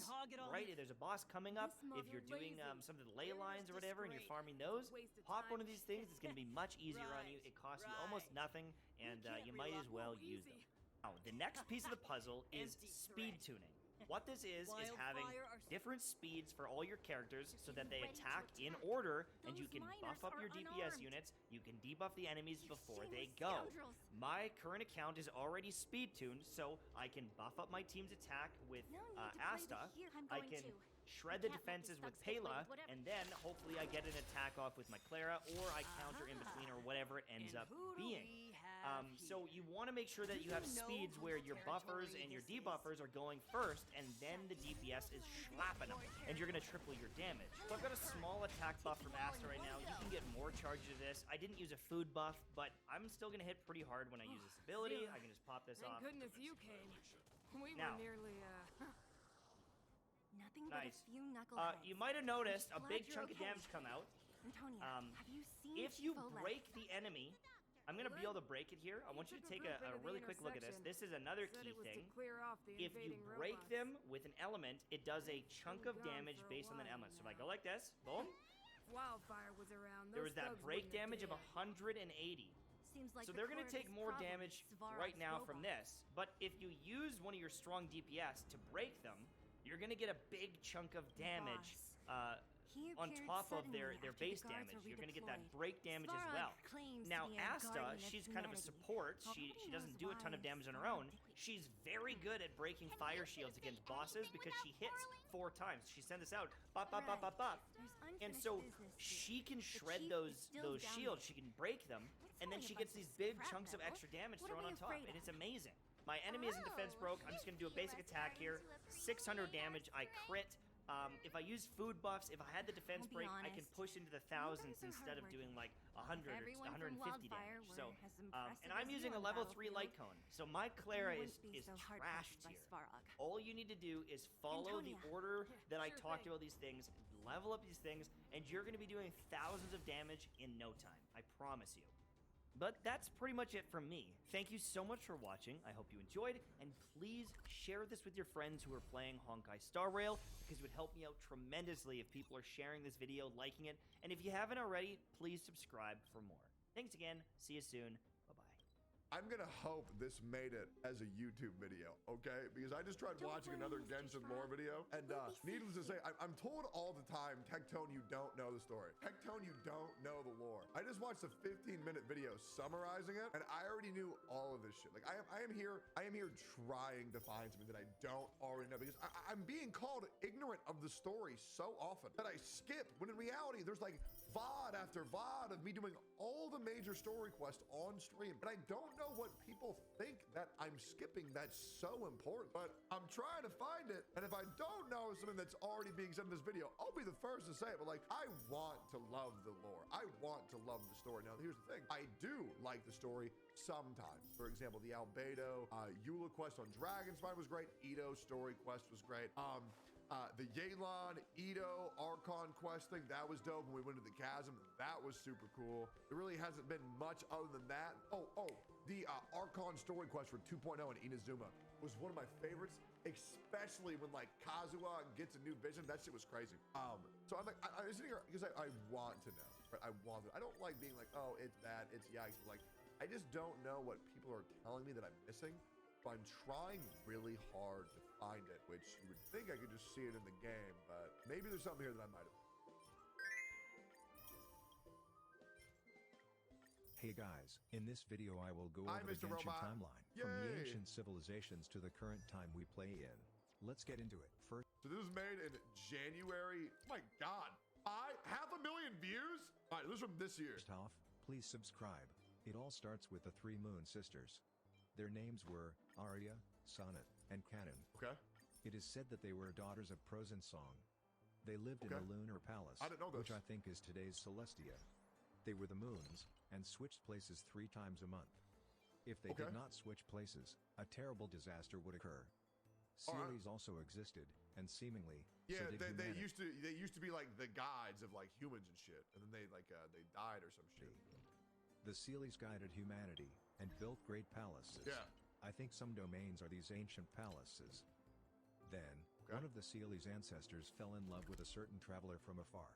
right? If there's a boss coming up, if you're doing some of the ley lines or whatever and you're farming those, pop one of these things. It's going to be much easier on you. It costs you almost nothing, and you might as well use them. Now, the next piece of the puzzle is speed tuning. What this is having different speeds for all your characters so that they attack in order, and you can buff up your DPS units, you can debuff the enemies before they go. My current account is already speed tuned, so I can buff up my team's attack with Asta. I can shred the defenses with Pela, and then hopefully I get an attack off with my Clara, or I counter in between, or whatever it ends up being. So you want to make sure that you have speeds where your buffers and your debuffers are going first, and then the DPS is slapping them, and you're going to triple your damage. So I've got a small attack buff from Asta right now. You can get more charge of this. I didn't use a food buff, but I'm still going to hit pretty hard when I use this ability. I can just pop this off. Thank goodness you came. We Now, were nearly, Nothing nice. but a few knuckleheads. You might have noticed a Glad big you're chunk of okay. damage come out. Antonia, have you seen If you Follett? break the enemy, I'm going to be able to break it here. I want you to take a really quick look at this. This is another key thing. If you break them with an element, it does a chunk of damage based on that element. So if I go like this, boom, Wildfire was around. there was that break damage of 180. Seems like So the they're going core to of take this more problem damage is Svarog's right now from robots. this. But if you use one of your strong DPS to break them, you're going to get a big chunk of damage He on appeared top of their suddenly after base the guards damage. were You're going to get that redeployed. break damage as Svarog well. claims to Now, be a Asta, guardian of she's kind of a humanity. support. She Nobody doesn't knows do a ton of why damage on her Svarog own. She's very good at breaking fire shields against bosses because she hits 4 times. She sends us out, bop, bop, bop, bop, bop. There's And unfinished so business to she do. can The shred chief those is still down shields. there. She can break them, and then only she a gets bunch these of big scrap chunks of metal. extra damage What thrown are on we top, afraid and of? it's amazing. My enemy isn't defense broke. I'm just going to do a basic attack here. 600 damage. I crit. If I use food buffs, if I had the defense I'll be break, I can honest. push into the You guys thousands are instead of doing hardworking. like 100 or Everyone 150 from Wildfire damage. So, were as and impressive I'm as using a you on the level 3 battlefield. light cone. So my Clara You is wouldn't be so hard trashed pressed by here. Svarog. All you need to do is follow the Antonia. order that I sure talked thing. about these things, level up these things, and you're going to be doing thousands of damage in no time. I promise you. But that's pretty much it from me. Thank you so much for watching. I hope you enjoyed, and please share this with your friends who are playing Honkai Star Rail, because it would help me out tremendously if people are sharing this video, liking it, and if you haven't already, please subscribe for more. Thanks again. See you soon. Bye-bye. I'm gonna hope this made it as a YouTube video, okay? Because I just tried Don't watching worry, another Mr. Genshin Frog. lore video, and We'll be needless to say, I'm told all the time, Tectone, you don't know the story. Tectone, you don't know the lore. I just watched a 15-minute video summarizing it, and I already knew all of this shit. Like, I am here trying to find something that I don't already know, because I'm being called ignorant of the story so often that I skip, when in reality, there's like VOD after VOD of me doing all the major story quests on stream, and I don't know what people think that I'm skipping that's so important, but I'm trying to find it, and if I don't know something that's already being said in this video, I'll be the first to say it, but like, I want to love the lore. I want to love the story. Now, here's the thing. I do like the story sometimes. For example, the Albedo, Eula quest on Dragonspine was great. Ito story quest was great. The Yelan, Ito, Archon quest thing, that was dope. When we went to the chasm, that was super cool. There really hasn't been much other than that. The Archon story quest for 2.0 in Inazuma was one of my favorites, especially when like Kazuha gets a new vision. That shit was crazy. So I'm like, I'm sitting here because I want to know, right? I want to. I don't like being like, oh, it's bad, it's yikes. But like, I just don't know what people are telling me that I'm missing. So I'm trying really hard to find it, which you would think I could just see it in the game, but maybe there's something here that I might have. Hey guys, in this video I will go Hi, over the Mr. Genshin Robot. timeline, from the Yay. ancient civilizations to the current time we play in. Let's get into it. First, So this was made in January. Oh my God, 500,000 views. All right, this is from this year. First off, please subscribe. It all starts with the 3 Moon Sisters. Their names were Arya, Sonnet, and Canon. Okay. It is said that they were daughters of Prosen Song. They lived in Okay. a lunar palace, I didn't know this. which I think is today's Celestia. They were the moons, and switched places 3 times a month. If they Okay. did not switch places, a terrible disaster would occur. All right. Seelis also existed, and seemingly, Yeah, so did they humanity. used to be like the guides of like humans and shit, and then they they died or some shit. The Seelis guided humanity, and built great palaces. Yeah. I think some domains are these ancient palaces. Then, one of the Seelis' ancestors fell in love with a certain traveler from afar.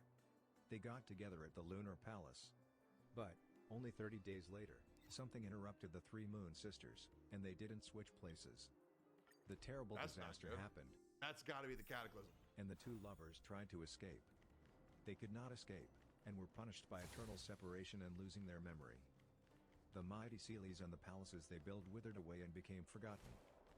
They got together at the lunar palace. But, only 30 days later, something interrupted the 3 Moon Sisters, and they didn't switch places. The terrible That's not disaster good. happened, That's got to be the cataclysm. and the 2 lovers tried to escape. They could not escape, and were punished by eternal separation and losing their memory. The mighty Seelis and the palaces they built withered away and became forgotten.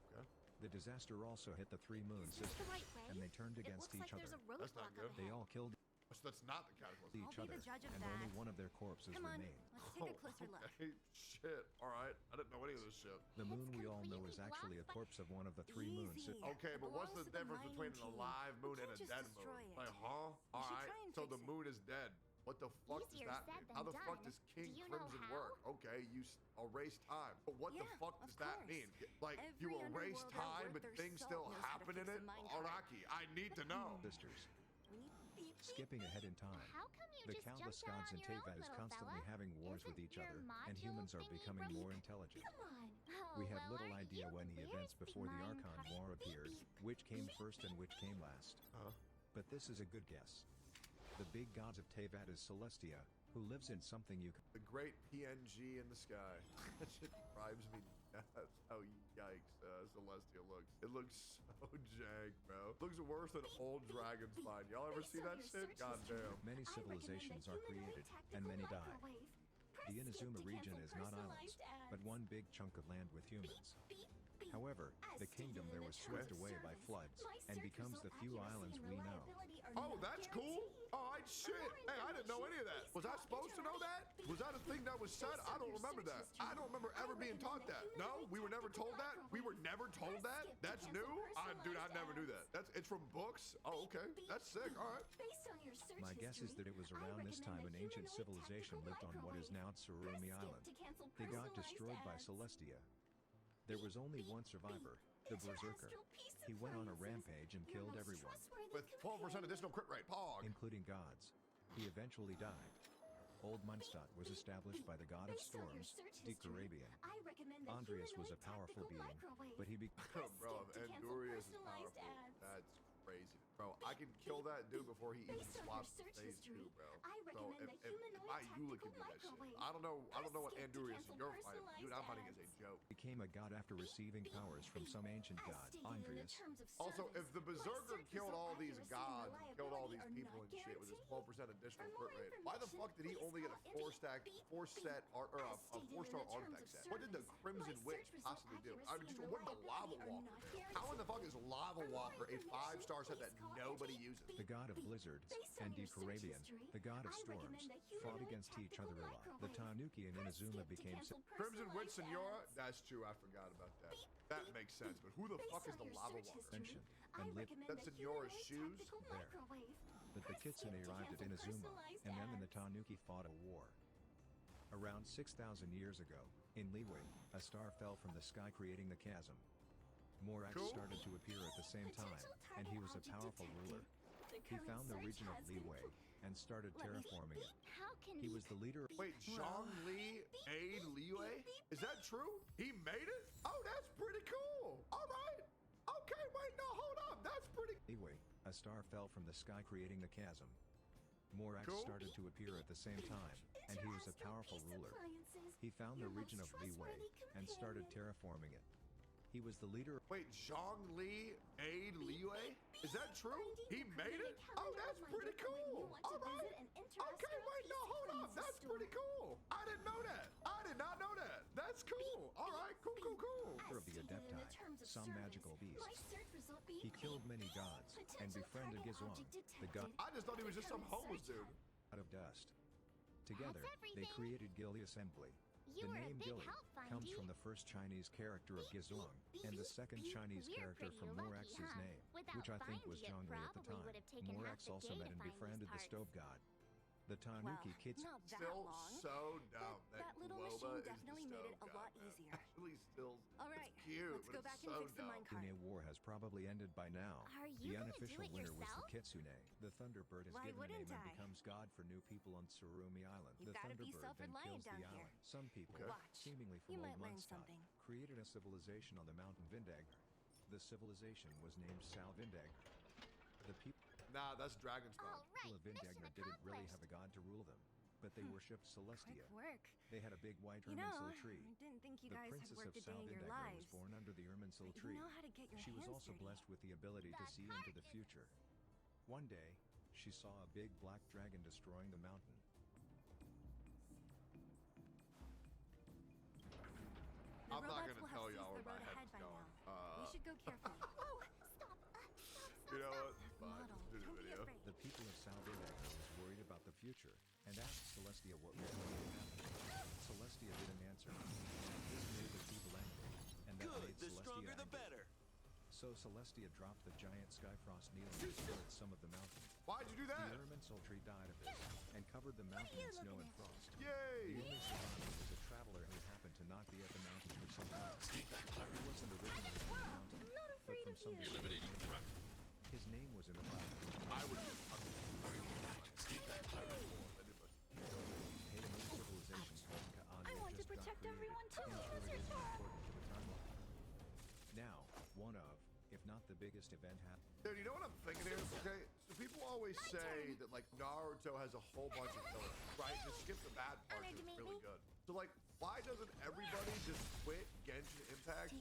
Okay. The disaster also hit the three moon sisters, and they turned against each other. That's not good. They all killed So that's not the cataclysm. each other, and only one of their corpses remained. Let's take a closer look. Okay, shit. All right. I didn't know any of this shit. The moon we all know is actually a corpse of one of the three moon sisters. Okay, but what's the difference between an alive moon and a dead moon? Like, huh? All right. So the moon is dead. What the fuck does that mean? How the fuck does King Crimson work? Okay, you erase time. But what the fuck does that mean? Like, you erase time, but things still happen in it? Araki, I need to know. Sisters. Skipping ahead in time, the countless gods in Teyvat is constantly having wars with each other, and humans are becoming more intelligent. We have little idea when the events before the Archon War appeared, which came first and which came last. But this is a good guess. The big gods of Teyvat is Celestia, who lives in something you can... The great PNG in the sky. That shit drives me nuts. How yikes Celestia looks. It looks so jank, bro. It looks worse than old dragon spine. Y'all ever see that shit? God damn. Many civilizations are created, and many die. The Inazuma region is not islands, but one big chunk of land with humans. However, the kingdom there was swept away by floods, and becomes the few islands we know. Oh, that's cool. All right, shit. Hey, I didn't know any of that. Was I supposed to know that? Was that a thing that was said? I don't remember that. I don't remember ever being taught that. No, we were never told that. We were never told that. That's new. Dude, I never knew that. It's from books. Oh, okay. That's sick. All right. My guess is that it was around this time an ancient civilization lived on what is now Tsurumi Island. They got destroyed by Celestia. There was only one survivor, the Berserker. He went on a rampage and killed everyone. With 12% additional crit rate, pog. Including gods. He eventually died. Old Munstadt was established by the god of storms, 괱ᴜ. Andreas was a powerful being, but he became... Bro, Andreas is powerful. That's crazy. Bro, I can kill that dude before he even swaps to phase 2, bro. So if my Eula can do that shit. I don't know what Andreas you're fighting. Dude, I'm fighting as a joke. Became a god after receiving powers from some ancient god, Andreas. Also, if the Berserker killed all these gods, killed all these people and shit with his 12% additional crit rate, why the fuck did he only get a 4-star artifact set? What did the Crimson Witch possibly do? I mean, just what did the Lava Walker do? How in the fuck is Lava Walker a 5-star set that nobody uses? The god of blizzards, and 괱ᴜ, the god of storms, fought against each other a lot. The Tanuki and Inazuma became... Crimson Witch Senora? That's true, I forgot about that. That makes sense, but who the fuck is the Lava Walker? And lived That's Senora's shoes? there. But the Kitsune arrived at Inazuma, and them and the Tanuki fought a war. Around 6,000 years ago, in Liyue, a star fell from the sky creating the chasm. Morax started to appear at the same time, and he was a powerful ruler. He found the region of Liyue and started terraforming it. He was the leader. Wait, Zhongli aid Liyue? Is that true? He made it? Oh, that's pretty cool. All right. Okay, wait, no, hold up. That's pretty... Liyue, a star fell from the sky creating the chasm. Morax started to appear at the same time, and he was a powerful ruler. He found the region of Liyue and started terraforming it. He was the leader. Wait, Zhongli aid Liyue? Is that true? He made it? Oh, that's pretty cool. All right. Okay, wait, no, hold up. That's pretty cool. I didn't know that. I did not know that. That's cool. All right, cool. Of the Adepti, some magical beasts. He killed many gods and befriended Gizong, the god. I just thought he was just some homeless dude. Out of dust. Together, they created Guild Assembly. The name Guild comes from the first Chinese character of Gizong and the second Chinese character from Morax's name, which I think was Zhongli at the time. Morax also met and befriended the stove god. The Tanuki kids still so dumb that little Loba machine definitely is the made it stove a lot god, man. easier. Actually, still All right, it's cute, let's go but back it's and so fix the dumb. minecart. Kitsune War has probably ended by now. Are The you gonna unofficial do it winner was the yourself? Kitsune. The Thunderbird is Why given a name wouldn't and I? becomes god for new people on Tsurumi Island. You've The gotta be Thunderbird then self-reliant kills down the here. island. Some people, Watch. seemingly You from might old learn Munstadt, something. created a civilization on the mountain Vindagr. The civilization was named Salvindagr. The people Nah, that's Dragon's Mouth. of Vindagr didn't really have a god to rule them, but they worshipped Celestia. Quick work. They had a big white You know, Irminsul tree. I didn't think you The guys had princess worked of a day in your Salvindagr lives. was born under the Irminsul But tree. you know how to get your She was hands also dirty. blessed with the ability to see into the future. One day, she saw a big black dragon destroying the mountain. I'm not robots gonna will tell have y'all seized where the my road head's ahead by going. now. We should Go carefully. Oh, stop. You know what? Fine, just do the video. The people of Salvador was worried about the future and asked Celestia what was going to happen. Celestia didn't answer. This made the people angry, and that Good, made the Celestia stronger the angry. better. So Celestia dropped the giant Skyfrost needle and destroyed some of the mountain. Why'd you do that? The ⴰᴛᴇᴜ died of this and covered the mountain in snow and frost. Yay! The only survivor was a traveler who happened to not be at the mountain for some time. He wasn't originally from the mountain, but from some distant neighborhood. His name was in the Bible. I would just I want to protect everyone too. Use your sword. Now, one of, if not the biggest event happened. Dude, you know what I'm thinking here? Okay, so people always say that like Naruto has a whole bunch of fillers, right? Just skip the bad parts. It's really good. So like, why doesn't everybody just quit Genshin Impact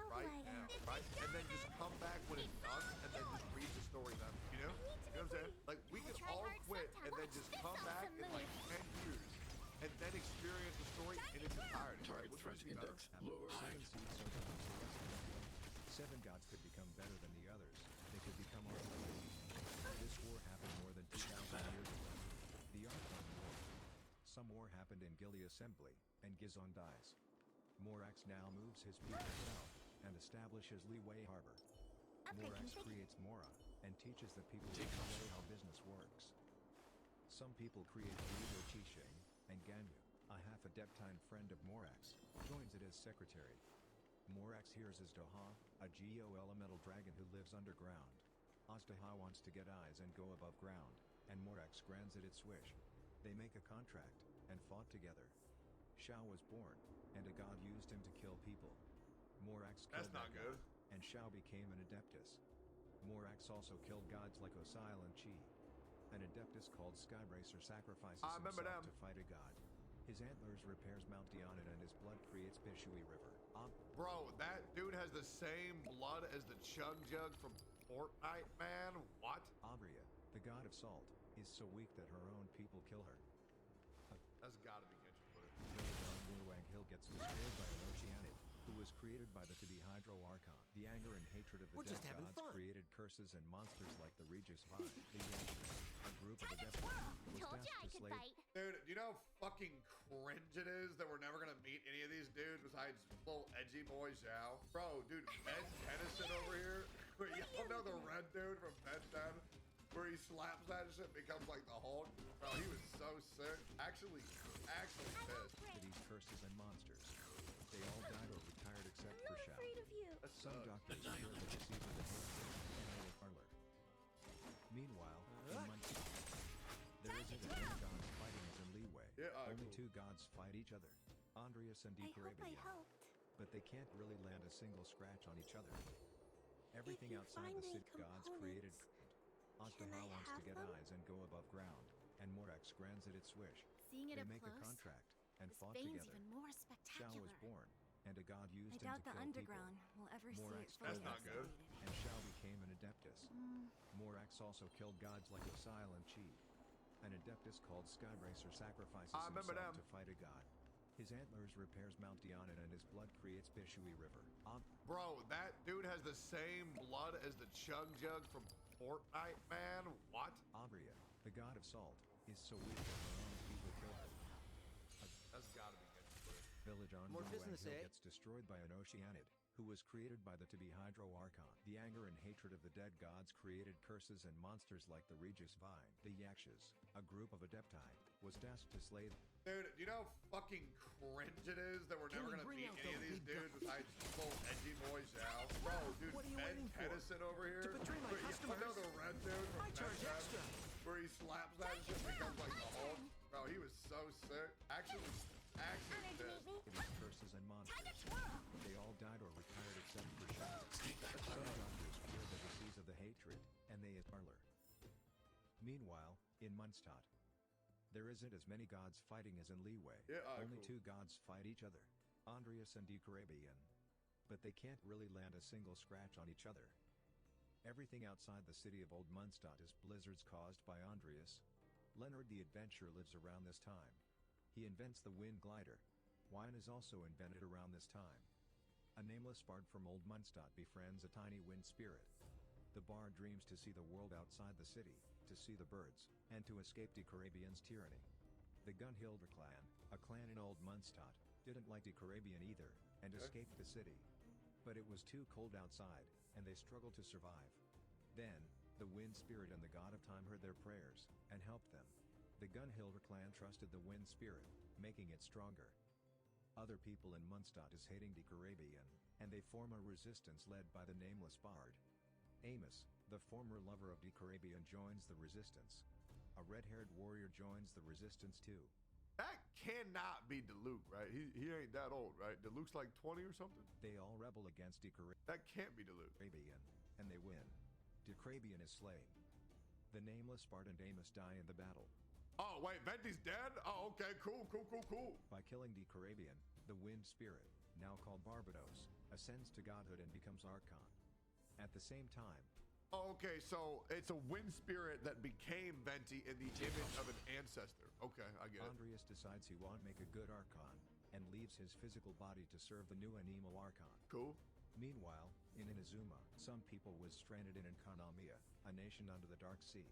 right now, right? And then just come back when it's done, and then just read the story then. You know? You know what I'm saying? Like we could all quit and then just come back in like 10 years. And then experience the story in its entirety. Right? Which one's better? 7 gods could become better than the others. They could become Archons. This war happened more than 2,000 years ago. The Archon War. Some war happened in Gilly Assembly, and Gizon dies. Morax now moves his people south and establishes Liyue Harbor. Morax creates Mora and teaches the people of Liyue how business works. Some people create Libo Qixing, and Ganyu, a half-adeptine friend of Morax, joins it as secretary. Morax hears as 괱ᴜ, a geo-elemental dragon who lives underground. 괱ᴜ wants to get eyes and go above ground, and Morax grants it its wish. They make a contract, and fought together. Xiao was born, and a god used him to kill people. Morax killed That's not that good. god, and Xiao became an Adeptus. Morax also killed gods like 괂ᴟ and Qi. An Adeptus called Skybracer sacrifices himself to fight a god. His antlers repairs Mount Diana and his blood creates 광ᴑⴜ River. Bro, that dude has the same blood as the Chug Jug from Fortnite, man. What? Abria, the god of salt, is so weak that her own people kill her. That's gotta be Genshin footage. ᴂᴜᴜ gets destroyed by 괂ᴜᴜ, who was created by the ⴰᴜ Archon. The anger and hatred of the We're dead just having gods fun. created curses and monsters like the Regis Vine, the Yankees, a group of Adeptus, was Told you I tasked to could slay. fight. Dude, do you know how fucking cringe it is that we're never gonna meet any of these dudes besides little edgy boy Xiao? Bro, dude, Ben Tennyson over here. Y'all know the red dude from Ben 10? Where he slaps that shit and becomes like the Hulk? Bro, he was so sick. Actually pissed. To these curses and monsters. They all died or retired except for Xiao. Of you. Some doctors cure the disease of the hatred and they are parlor. Meanwhile, in Munchkin, there isn't as many gods fighting as in Liyue. Only 2 gods fight each other, Andrias and ⴱᴜ. But they can't really land a single scratch on each other. Everything outside the city gods created. 괳ᴜ wants to get eyes and go above ground, and Morax grants it its wish. Seeing it They up make a close, contract and this fought vein's together. even more Xiao spectacular. was born, and a god used I him doubt to the kill underground people. will ever see Morax it fully That's not good. activated. And Xiao became an Adeptus. Morax also killed gods like 괂ᴟ and Qi. An Adeptus called Skybracer sacrifices I remember himself them. to fight a god. His antlers repairs Mount Diana and his blood creates 광ᴑⴜ River. Bro, that dude has the same blood as the Chug Jug from Fortnite, man. What? Abria, the god of salt, is so weak that her own people kill her. That's gotta be Genshin footage. Village on More business, Hill eh? gets destroyed by an ⴂᴜ, who was created by the ⴰᴜ Archon. The anger and hatred of the dead gods created curses and monsters like the Regis Vine. The Yakshas, a group of Adepti, was tasked to slay them. Dude, do you know how fucking cringe it is that we're Can never we gonna bring meet out any of the these big dudes besides little edgy boy Xiao? Bro, dude, What are you Ben waiting for? Tennyson over here. To betray my Y'all know customers? the red dude from I charge Ben 10? extra. Where he slaps that shit and becomes like the Hulk? Bro, he was so sick. Actually pissed. These curses and monsters. They all died or retired except for Xiao. Some doctors cure the disease of the hatred, and they is parlor. Meanwhile, in Munchkin, there isn't as many gods fighting as in Liyue. Only cool. 2 gods fight each other, Andrias and ⴰᴜ. But they can't really land a single scratch on each other. Everything outside the city of Old Munchkin is blizzards caused by Andrias. Leonard the Adventurer lives around this time. He invents the wind glider. Wine is also invented around this time. A nameless bard from Old Munstadt befriends a tiny wind spirit. The bard dreams to see the world outside the city, to see the birds, and to escape 괱ᴜᴘᴘ's tyranny. The 괱ᴜᴘᴘᴏ clan, a clan in Old Munstadt, didn't like 괱ᴜᴘᴘ either, and escaped the city. But it was too cold outside, and they struggled to survive. Then, the wind spirit and the god of time heard their prayers, and helped them. The 괱ᴜᴘᴘ clan trusted the wind spirit, making it stronger. Other people in Munstadt is hating 괱ᴜᴘᴘ, and they form a resistance led by the nameless bard. Amos, the former lover of 괱ᴜᴘᴘ, joins the resistance. A red-haired warrior joins the resistance too. That cannot be 괱ᴜᴘ, right? He ain't that old, right? 괱ᴜᴘ's like 20 or something? They all rebel against 괱ᴜᴘᴘ. That can't be 괱ᴜᴘ. And they win. 괱ᴜᴘᴘ is slain. The nameless bard and Amos die in the battle. Oh, wait, Venti's dead? Oh, okay, cool. By killing 괱ᴜᴘᴘ, the wind spirit, now called Barbados, ascends to godhood and becomes Archon. At the same time, okay, so it's a wind spirit that became Venti in the image of an ancestor. Okay, I get it. Andreas decides he won't make a good Archon, and leaves his physical body to serve the new Anemo Archon. Cool. Meanwhile, in Inazuma, some people was stranded in 광ᴘᴘ, a nation under the Dark Sea.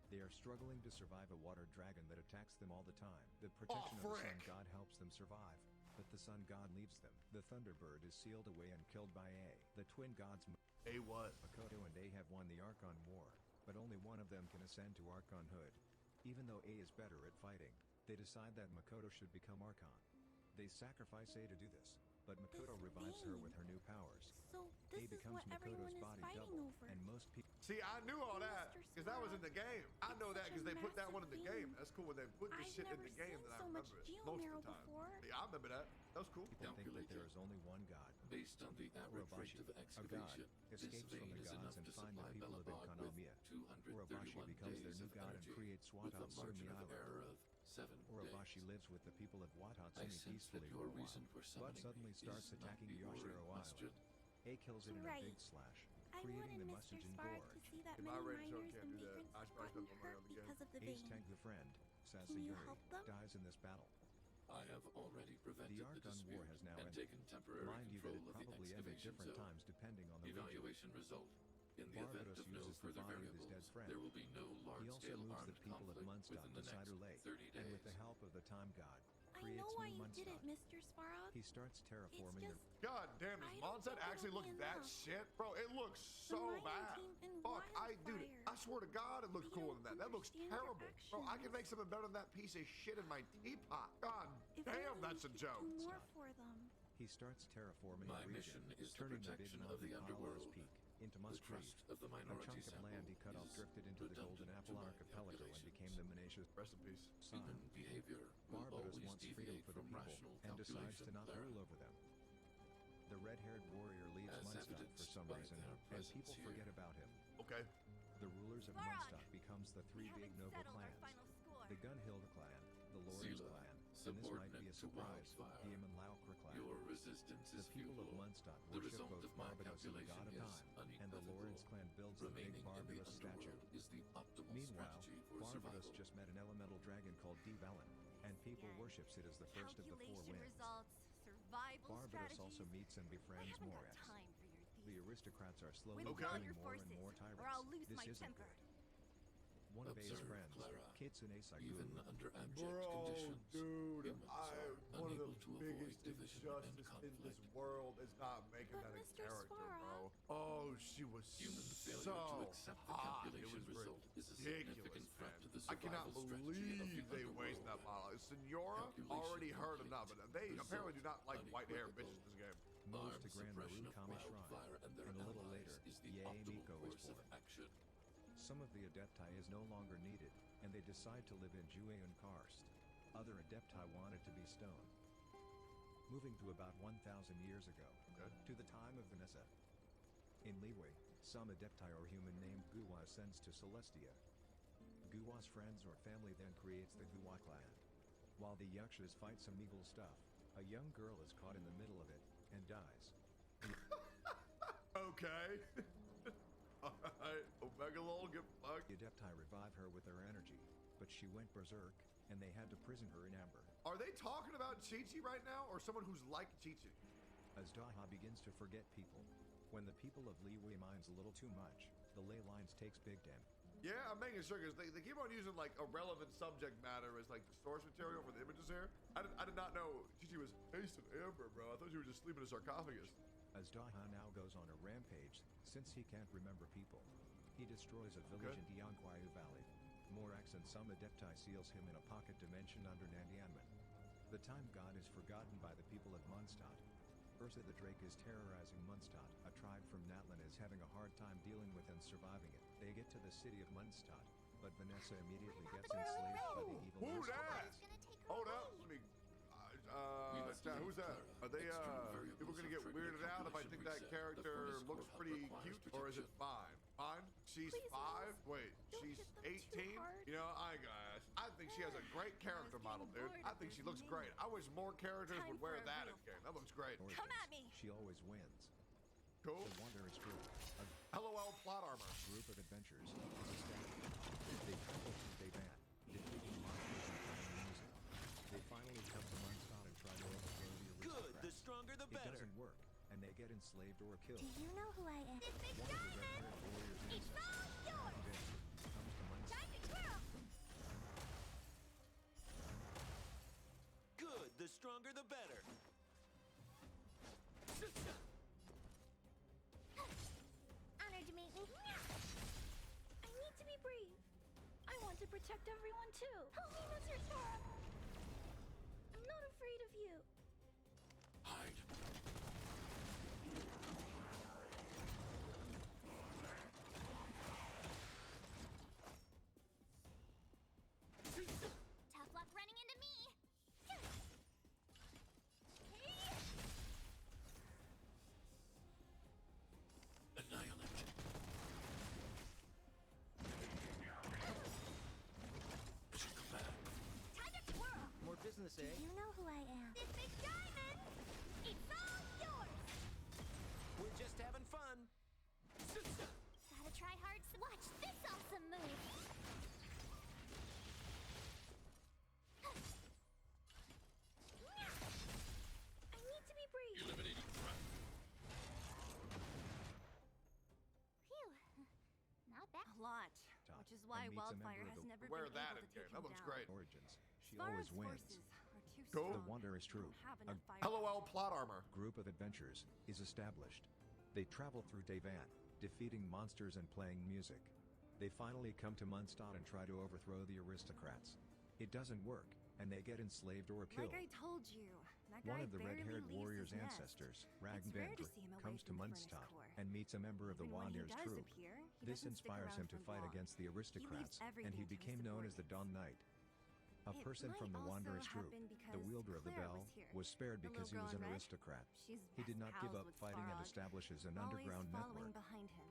They are struggling to survive a water dragon that attacks them all the time. The protection of the Sun God helps them survive, but the Sun God leaves them. The Thunderbird is sealed away and killed by A. The twin gods what? Makoto and A have won the Archon War, but only one of them can ascend to Archonhood. Even though A is better at fighting, they decide that Makoto should become Archon. They sacrifice A to do this, but Makoto revives her with her new powers. So A this is becomes what everyone Makoto's is body fighting double, over. and most people. See, I knew all that because that was in the game. I know that because they put that one in the game. That's cool when they put this shit in the game that I remember it most of the time. Yeah, I remember that. That was cool. People think that there is only one god. Based on the average rate of excavation, escapes from the gods and finds the people of 광ᴘᴘ. Urabashi becomes their new god and creates Watatsumi Island. Urabashi lives with the people of Watatsumi peacefully for a while, but suddenly starts attacking Yoshiro Island. A kills it in a big slash, creating the Mustajin Gorge. In my range, I can't do that. I spiked up my money on the game. A's Tengu friend, Sasayuri, dies in this battle. I have already prevented the Archon War has now ended. Taken temporary Mind you that it control of the probably ended excavation different zone. times depending on the Evaluation region. result. In the event Barbados of no uses the further body of his variables, dead friend. there will be no He also large-scale moves armed the people of conflict Munstadt within to the next Cider Lake, 30 days. and with the help of the Time God, I creates know why new you did it, Munstadt. Mr. Svarog. He starts terraforming It's just, God damn, does Mondstadt actually look that shit? Bro, it looks so bad. Fuck, dude, I swear to God, it looks cooler than that. That looks terrible. Bro, I can make something better than that piece of shit in my teapot. God damn, that's a joke. More for them. He starts terraforming My the region, mission is the turning the protection big of the mountain Colorado underworld. Peak into The Musgrave. trust of the A minority chunk of sample land he cut off is drifted into the Golden redundant Apple to my Archipelago and became the Menasha's Rest in peace. son. Human behavior will Barbados always wants freedom deviate for the from people rational and decides calculation, to not Clara. rule over them. The red-haired warrior leaves As Munstadt for evidenced some by reason, their and presence people here. forget about him. Okay. The rulers of Munstadt becomes the three big noble clans. The 광ᴜᴘᴘ clan, the Lawrence Sela, clan, and this might be a subordinate to surprise, Wildfire. the ⴑⴜᴜᴜ clan. Your resistance The is people of futile. Munstadt The worship result both of my Barbados and the god of calculation time, is and the Lawrence clan builds the big Remaining in the Barbados statue. underworld is the optimal Meanwhile, strategy for Barbados survival. just met an elemental dragon called ⴱᴜᴜᴜ, and people worships it as the first of the four winds. results, survival Barbados strategies. also meets and befriends I haven't got Morex. time for your The aristocrats are slowly Withdraw becoming your more and forces, more tyrants. or I'll lose this my isn't temper. good. One of A's Observe, friends, Clara. Kitsune Saiguru, Even under abject Bro, conditions, dude, humans are one of the unable to avoid biggest division and injustices in this conflict. world is not making But that a Mr. character, bro. Svarog. Oh, she was Human failure so to accept the hot. It calculation was result is a ridiculous, significant threat man. to the I cannot survival strategy of believe the they underworld. wasted that model. Senora already heard enough, and they apparently do not like white-haired bitches in this game. moves Armed to Grand suppression Maru of Kami Shrine, wildfire and their and a little allies later, is the Yae optimal Miko is course of born. action. Some of the Adepti is no longer needed, and they decide to live in ģeūeon Karst. Other Adepti wanted to be stone. Moving to about 1,000 years ago, to the time of Vanessa. In Liyue, some Adepti or human named Guwa ascends to Celestia. Guwa's friends or family then creates the Guwa clan. While the Yakshas fight some evil stuff, a young girl is caught in the middle of it, and dies. Okay. Alright, Omega Lol, get fucked. The Adepti revive her with their energy, but she went berserk, and they had to prison her in Amber. Are they talking about Chi-Chi right now, or someone who's like Chi-Chi? as Daha begins to forget people. When the people of Liyue minds a little too much, the ley lines takes big damn. Yeah, I'm making sure because they keep on using like irrelevant subject matter as like the source material for the images here. I did not know Chichi was based in amber, bro. I thought you were just sleeping in a sarcophagus. As Daha now goes on a rampage, since he can't remember people. He destroys a village in 괱ᴜ Valley. Morax and some Adepti seals him in a pocket dimension under Nandianman. The time god is forgotten by the people of Mondstadt. Ursa the Drake is terrorizing Mondstadt. A tribe from Natlan is having a hard time dealing with and surviving it. They get to the city of Mondstadt, but Vanessa immediately gets enslaved by the evil Who Mondstadt. that? Hold up, let me. Who's that? Are they people gonna get weirded out if I think that character looks pretty cute, or is it fine? Fine? She's 5? Wait, she's 18? You know, I guess. I think she has a great character model, dude. I think she looks great. I wish more characters would wear that in game. That looks great. Come at me. She always wins. Cool. The Wanderer's Group, a LOL plot armor. Group of adventurers, is established. They travel through 괱ᴜ, defeating monsters and playing music. They finally come to Mondstadt and try to overthrow the aristocrats. Good, the stronger the better. It doesn't work, and they get enslaved or killed. Do you know who I am? This big One of the diamond! red-haired warriors It's all yours! comes to Mondstadt. Time to twirl! Good, the stronger the better. Honored to meet me. I need to be brave. I want to protect everyone too. Help me, Mr. Sora. I'm not afraid of you. Hide. Tough luck running into me! Annihilate. Mission command. Time to twirl! More business, Do eh? you know who I am? This big diamond! It's all yours! We're just having fun. Gotta try hard. Watch this awesome move! I need to be brave. Eliminating threat. Phew. Not bad. A lot. Top, Which is why and meets a Wildfire member has of the never Wear been that able in to take game. him That looks down. great. Origins. She Svarog's always wins. forces are too Cool. The strong. Wanderer's They don't Troop, have a enough fire. LOL plot armor. group of adventurers, is established. They travel through 괱ᴜ, defeating monsters and playing music. They finally come to Mondstadt and try to overthrow the aristocrats. It doesn't work, and they get enslaved or killed. Like I told you, that One guy of the barely red-haired leaves warriors' his nest. ancestors, It's rare to 괱ᴜ, see him away comes to from the furnace Mondstadt core. and meets a member of the Even when he Wanderer's does Troop. appear, he This doesn't stick inspires him around to for fight long. against the aristocrats, and everything he to his became known as the Dawn Knight. A It person from the might Wanderer's also Troop, happen the because wielder of the Claire bell, was here. was spared The because he little was girl an in red? aristocrat. She's He did best not give pals up with fighting and Svarog. establishes an Always underground following network. behind him.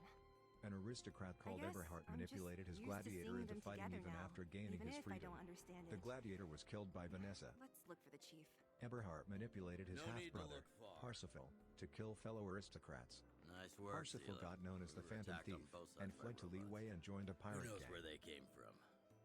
An aristocrat called guess Eberhard I'm just manipulated his used to gladiator seeing into them fighting together even now, after gaining even his if I freedom. don't understand The it. gladiator was killed by Vanessa. Let's look for the chief. Eberhard manipulated his No need to half-brother, look far. Parsifal, to kill fellow aristocrats. Nice work, Parsifal Seela. got known as the We were Phantom attacked on Thief both sides and by fled to robots. Liyue and joined a Who pirate knows gang. where they came from?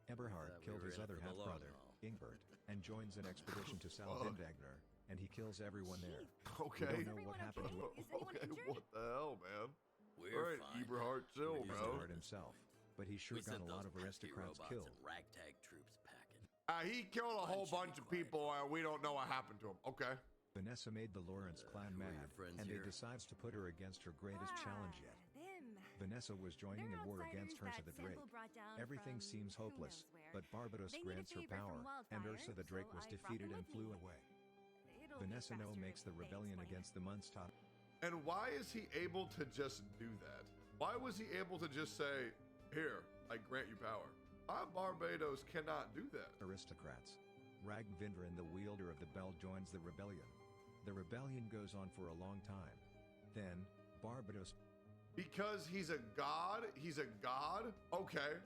Eberhard thought we killed were his in it other for the long half-brother, haul. Ingbert, and joins an expedition to Sal Fuck. Vindagner, and he kills everyone there. Okay. We don't know what happened to Is anyone Okay, injured? what the hell, man? We're All right, fine. Eberhard, chill, We're bro. Eberhard himself, but he sure We got sent a lot those of pesky aristocrats robots killed. and ragtag troops packing. He killed a whole Bunch bunch of of quiet. people, and we don't know what happened to him. Okay. Vanessa made the Lawrence clan who are your mad, friends and here? they decides to put her against her greatest challenge yet. Them. Vanessa was joining They're a war against outsiders Ursa the that Drake. Sample brought down Everything from seems who hopeless, knows where. but Barbados They need a grants her favor from power, and Wildfire, Ursa the Drake so was I brought defeated them and with flew me. away. It'll be Vanessa No faster, makes the they rebellion explain. against the Mondstadt. And why is he able to just do that? Why was he able to just say, "Here, I grant you power"? Barbados cannot do that. Aristocrats. Ragvindran, the wielder of the bell, joins the rebellion. The rebellion goes on for a long time. Then, Barbados. Because he's a god? He's a god? Okay.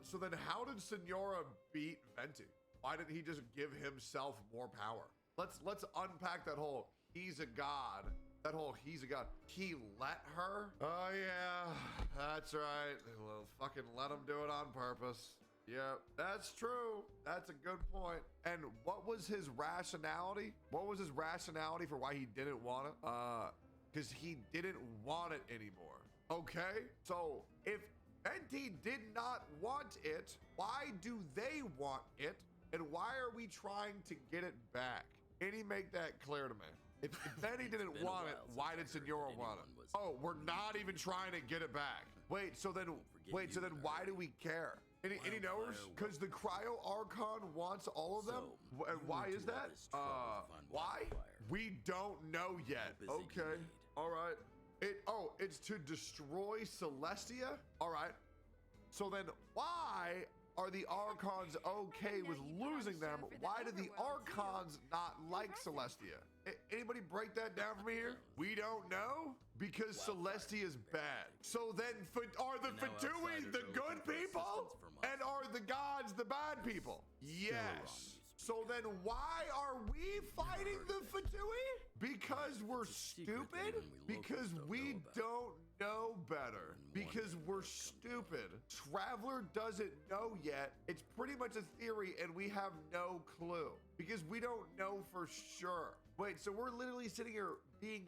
So then how did Senora beat Venti? Why didn't he just give himself more power? Let's unpack that whole he's a god. That whole he's a god. He let her? Oh yeah, that's right. Well, fucking let him do it on purpose. Yeah, that's true. That's a good point. And what was his rationality? What was his rationality for why he didn't want it? Because he didn't want it anymore. Okay, so if Venti did not want it, why do they want it? And why are we trying to get it back? Can you make that clear to me? If Venti didn't want it, why did Senora want it? Oh, we're not even trying to get it back. Wait, so then why do we care? Any knowers? Because the Cryo Archon wants all of them? And why is that? Why? We don't know yet. Okay, all right. It's to destroy Celestia? All right. So then why are the Archons okay with losing them? Why do the Archons not like Celestia? Anybody break that down for me here? We don't know? Because Celestia is bad. So then are the Fatui the good people? And are the gods the bad people? Yes. So then why are we fighting the Fatui? Because we're stupid? Because we don't know better. Because we're stupid. Traveler doesn't know yet. It's pretty much a theory and we have no clue. Because we don't know for sure. Wait, so we're literally sitting here being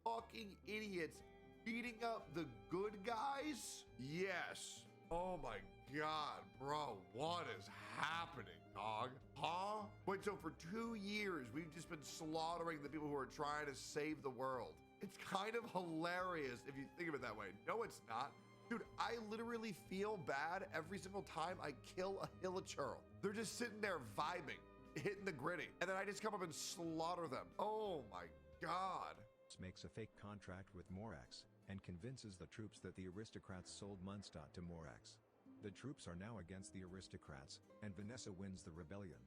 fucking idiots, beating up the good guys? Yes. Oh my God, bro, what is happening, dog? Huh? Wait, so for 2 years, we've just been slaughtering the people who are trying to save the world. It's kind of hilarious if you think of it that way. No, it's not. Dude, I literally feel bad every single time I kill a Hilichurl. They're just sitting there vibing, hitting the gritty, and then I just come up and slaughter them. Oh my God. Makes a fake contract with Morax and convinces the troops that the aristocrats sold Munstadt to Morax. The troops are now against the aristocrats, and Vanessa wins the rebellion.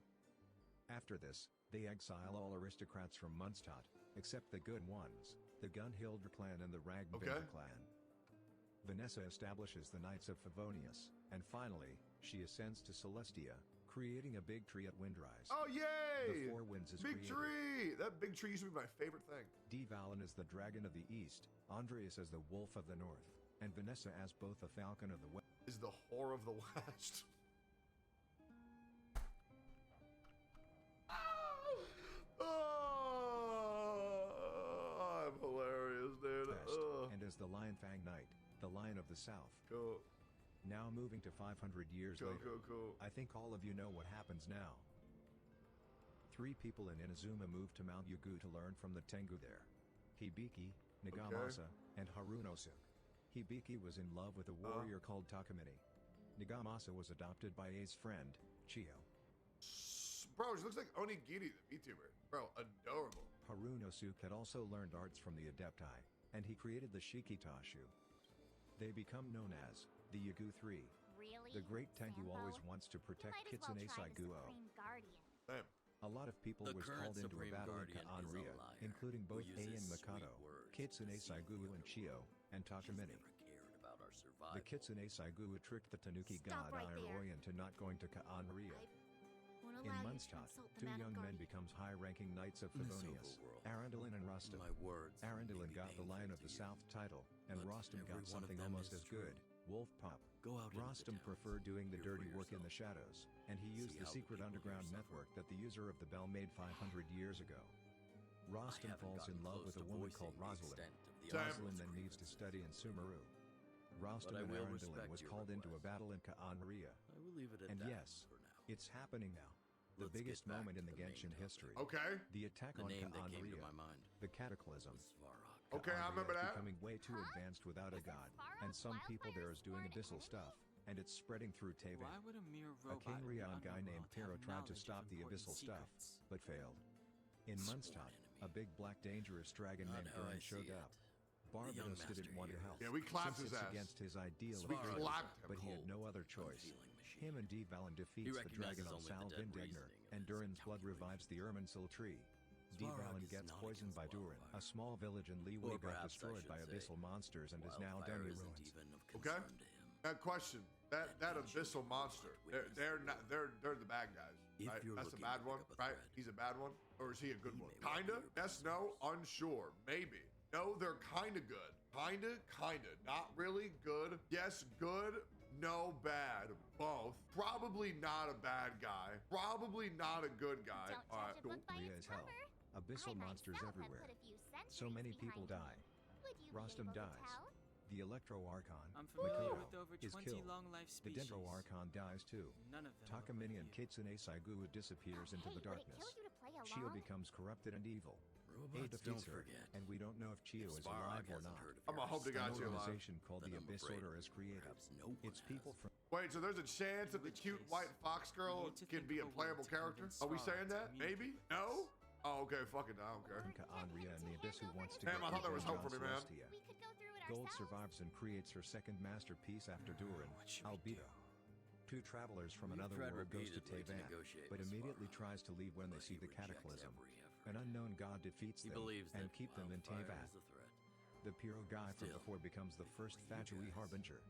After this, they exile all aristocrats from Munstadt, except the good ones, the Gunhildr clan and the Ragnvaldr clan. Vanessa establishes the Knights of Favonius, and finally, she ascends to Celestia, creating a big tree at Windrise. Oh, yay! The Four Winds is big created. tree! That big tree used to be my favorite thing. Dvalin is the dragon of the east, Andreas as the wolf of the north, and Vanessa as both the falcon of the west. Is the whore of the west. I'm hilarious, dude. And as the Lion Fang Knight, the Lion of the South. Cool. Now moving to 500 years later, I think all of you know what happens now. 3 people in Inazuma moved to Mount Yugu to learn from the Tengu there. Hibiki, Nagamasa, and Harunosuke. Hibiki was in love with a warrior called Takamine. Nagamasa was adopted by A's friend, Chiyo. Bro, she looks like Onigiri, the VTuber. Bro, adorable. Harunosuke had also learned arts from the Adepti, and he created the Shikitashu. They become known as the Yugu 3. Really? The great Tengu always wants to protect Kitsune Saiguo. A lot of people was called into a battle in Ka'anria, including both A and Mikado, Kitsune Saiguo and Chiyo, and Takamine. The Kitsune Saiguo tricked the Tanuki god Iroy into not going to Ka'anria. In Munstadt, 2 young men becomes high-ranking knights of Favonius, Arundel and Rostam. Arundel got the Lion of the South title, and Rostam got something almost as good, Wolf Pup. Rostam preferred doing the dirty work in the shadows, and he used the secret underground network that the user of the bell made 500 years ago. Rostam falls in love with a woman called Rosalind. Rosalind then needs to study in Sumeru. Rostam and Arundel was called into a battle in Ka'anria. And yes, it's happening now. The biggest moment in the Genshin history. Okay. The attack on Ka'anria. The Cataclysm. Okay, I remember that. Becoming way too advanced without a god, and some people there is doing abyssal stuff, and it's spreading through Tevin. A King Rion guy named Pero tried to stop the abyssal stuff, but failed. In Munstadt, a big black dangerous dragon named Gurren showed up. Barbados didn't want to help. Yeah, we clapped his it's ass. against his ideal We of clapped him. but he had no other choice. Him and Dvalin defeats the dragon on Sal Vindegner, and Durin's blood revives the Irminsul tree. Dvalin gets poisoned by Durin. A small village in Liyue got destroyed by abyssal monsters and is now demi-ruins. Okay. Now question. That abyssal monster. They're the bad guys. Right? That's a bad one, right? He's a bad one, or is he a good one? Kinda. Yes. No. Unsure. Maybe. No. They're kinda good. Kinda. Not really good. Yes. Good. No. Bad. both. Probably not a bad guy. Probably not a good guy. Don't All judge a book by Rhea its is hell. cover. Abyssal I monsters myself have everywhere. put a few So many centuries people behind die. me. Would you Rostam be able to dies. tell? The Electro-Archon, I'm familiar Mikao, with over is 20 killed. long-life The species. Dendro-Archon dies too. None of them Takamine and Kitsune Saiguu disappears into Hey, the would it darkness. kill you to play Chio along? becomes corrupted and evil. Robots defeats don't her, forget. and we don't know if Chio is Sparrow alive or hasn't not. heard of I'm gonna hope they got An you alive. organization called the Then I'm Abyss afraid Order is created. perhaps no one Its people from Wait, so there's a chance that the cute white fox girl can be a playable character? Are we saying that? Maybe? No? Oh, okay, fuck it, I don't care. Anria and the Abyss who wants to Damn, I thought there was hope revenge for me, on man. Celestia. We could go through it Gold ourselves. survives and creates her second masterpiece after Durin, Albedo. Two travelers from another tried world goes to repeatedly to Tevan, negotiate but with immediately Sparrow, tries to leave when they but see he the rejects cataclysm. every effort. An unknown god defeats He them believes and that keep them in wildfire Tevan. is a threat. The Pyro guy from Still, before becomes the first for you Fatui guys, Harbinger.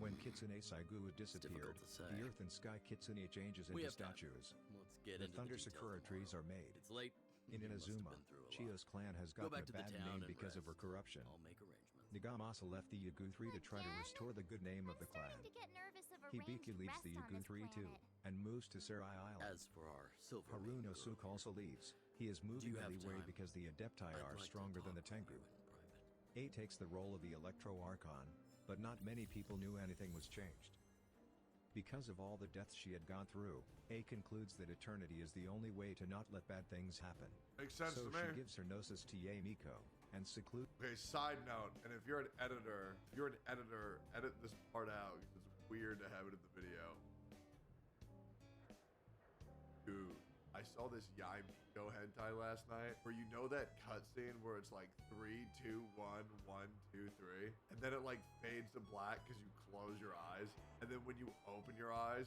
When Kitsune Saiguu disappeared, difficult to say. the earth and sky Kitsune changes We into have time. statues. Let's get The into Thunder the details Sakura trees tomorrow. are made. It's late. In You must have Inazuma, been through a lot. Chio's clan has Go gotten back a to the bad town name and because of her rest. corruption. I'll make arrangements. Nagamasa left the Ū3 to try to restore the good name of the clan. To get nervous of a Hibiki ranged leaves the rest on this Ū3 too, planet. and moves to Serai Island. As for our silver Haruno Suk also leaves. He is moving you have anyway time? because the Adepti I'd are like to stronger than the talk with Tengu. you in private. A takes the role of the Electro-Archon, but not many people knew anything was changed. Because of all the deaths she had gone through, A concludes that eternity is the only way to not let bad things happen. Makes sense so to me. she gives her gnosis to Yae Miko, and secludes. Okay, side note, and if you're an editor, edit this part out because it's weird to have it in the video. Dude, I saw this Yae Miko hentai last night where you know that cutscene where it's like 3, 2, 1, 1, 2, 3, and then it like fades to black because you close your eyes, and then when you open your eyes,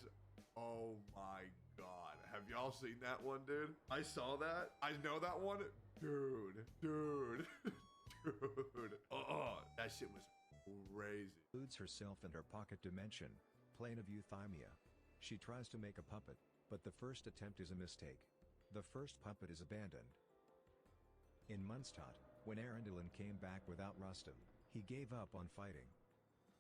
oh my god, have y'all seen that one, dude? I saw that. I know that one, dude. Dude, that shit was crazy. Includes herself in her pocket dimension, plane of euthymia. She tries to make a puppet, but the first attempt is a mistake. The first puppet is abandoned. In Munstadt, when Arundel came back without Rustam, he gave up on fighting.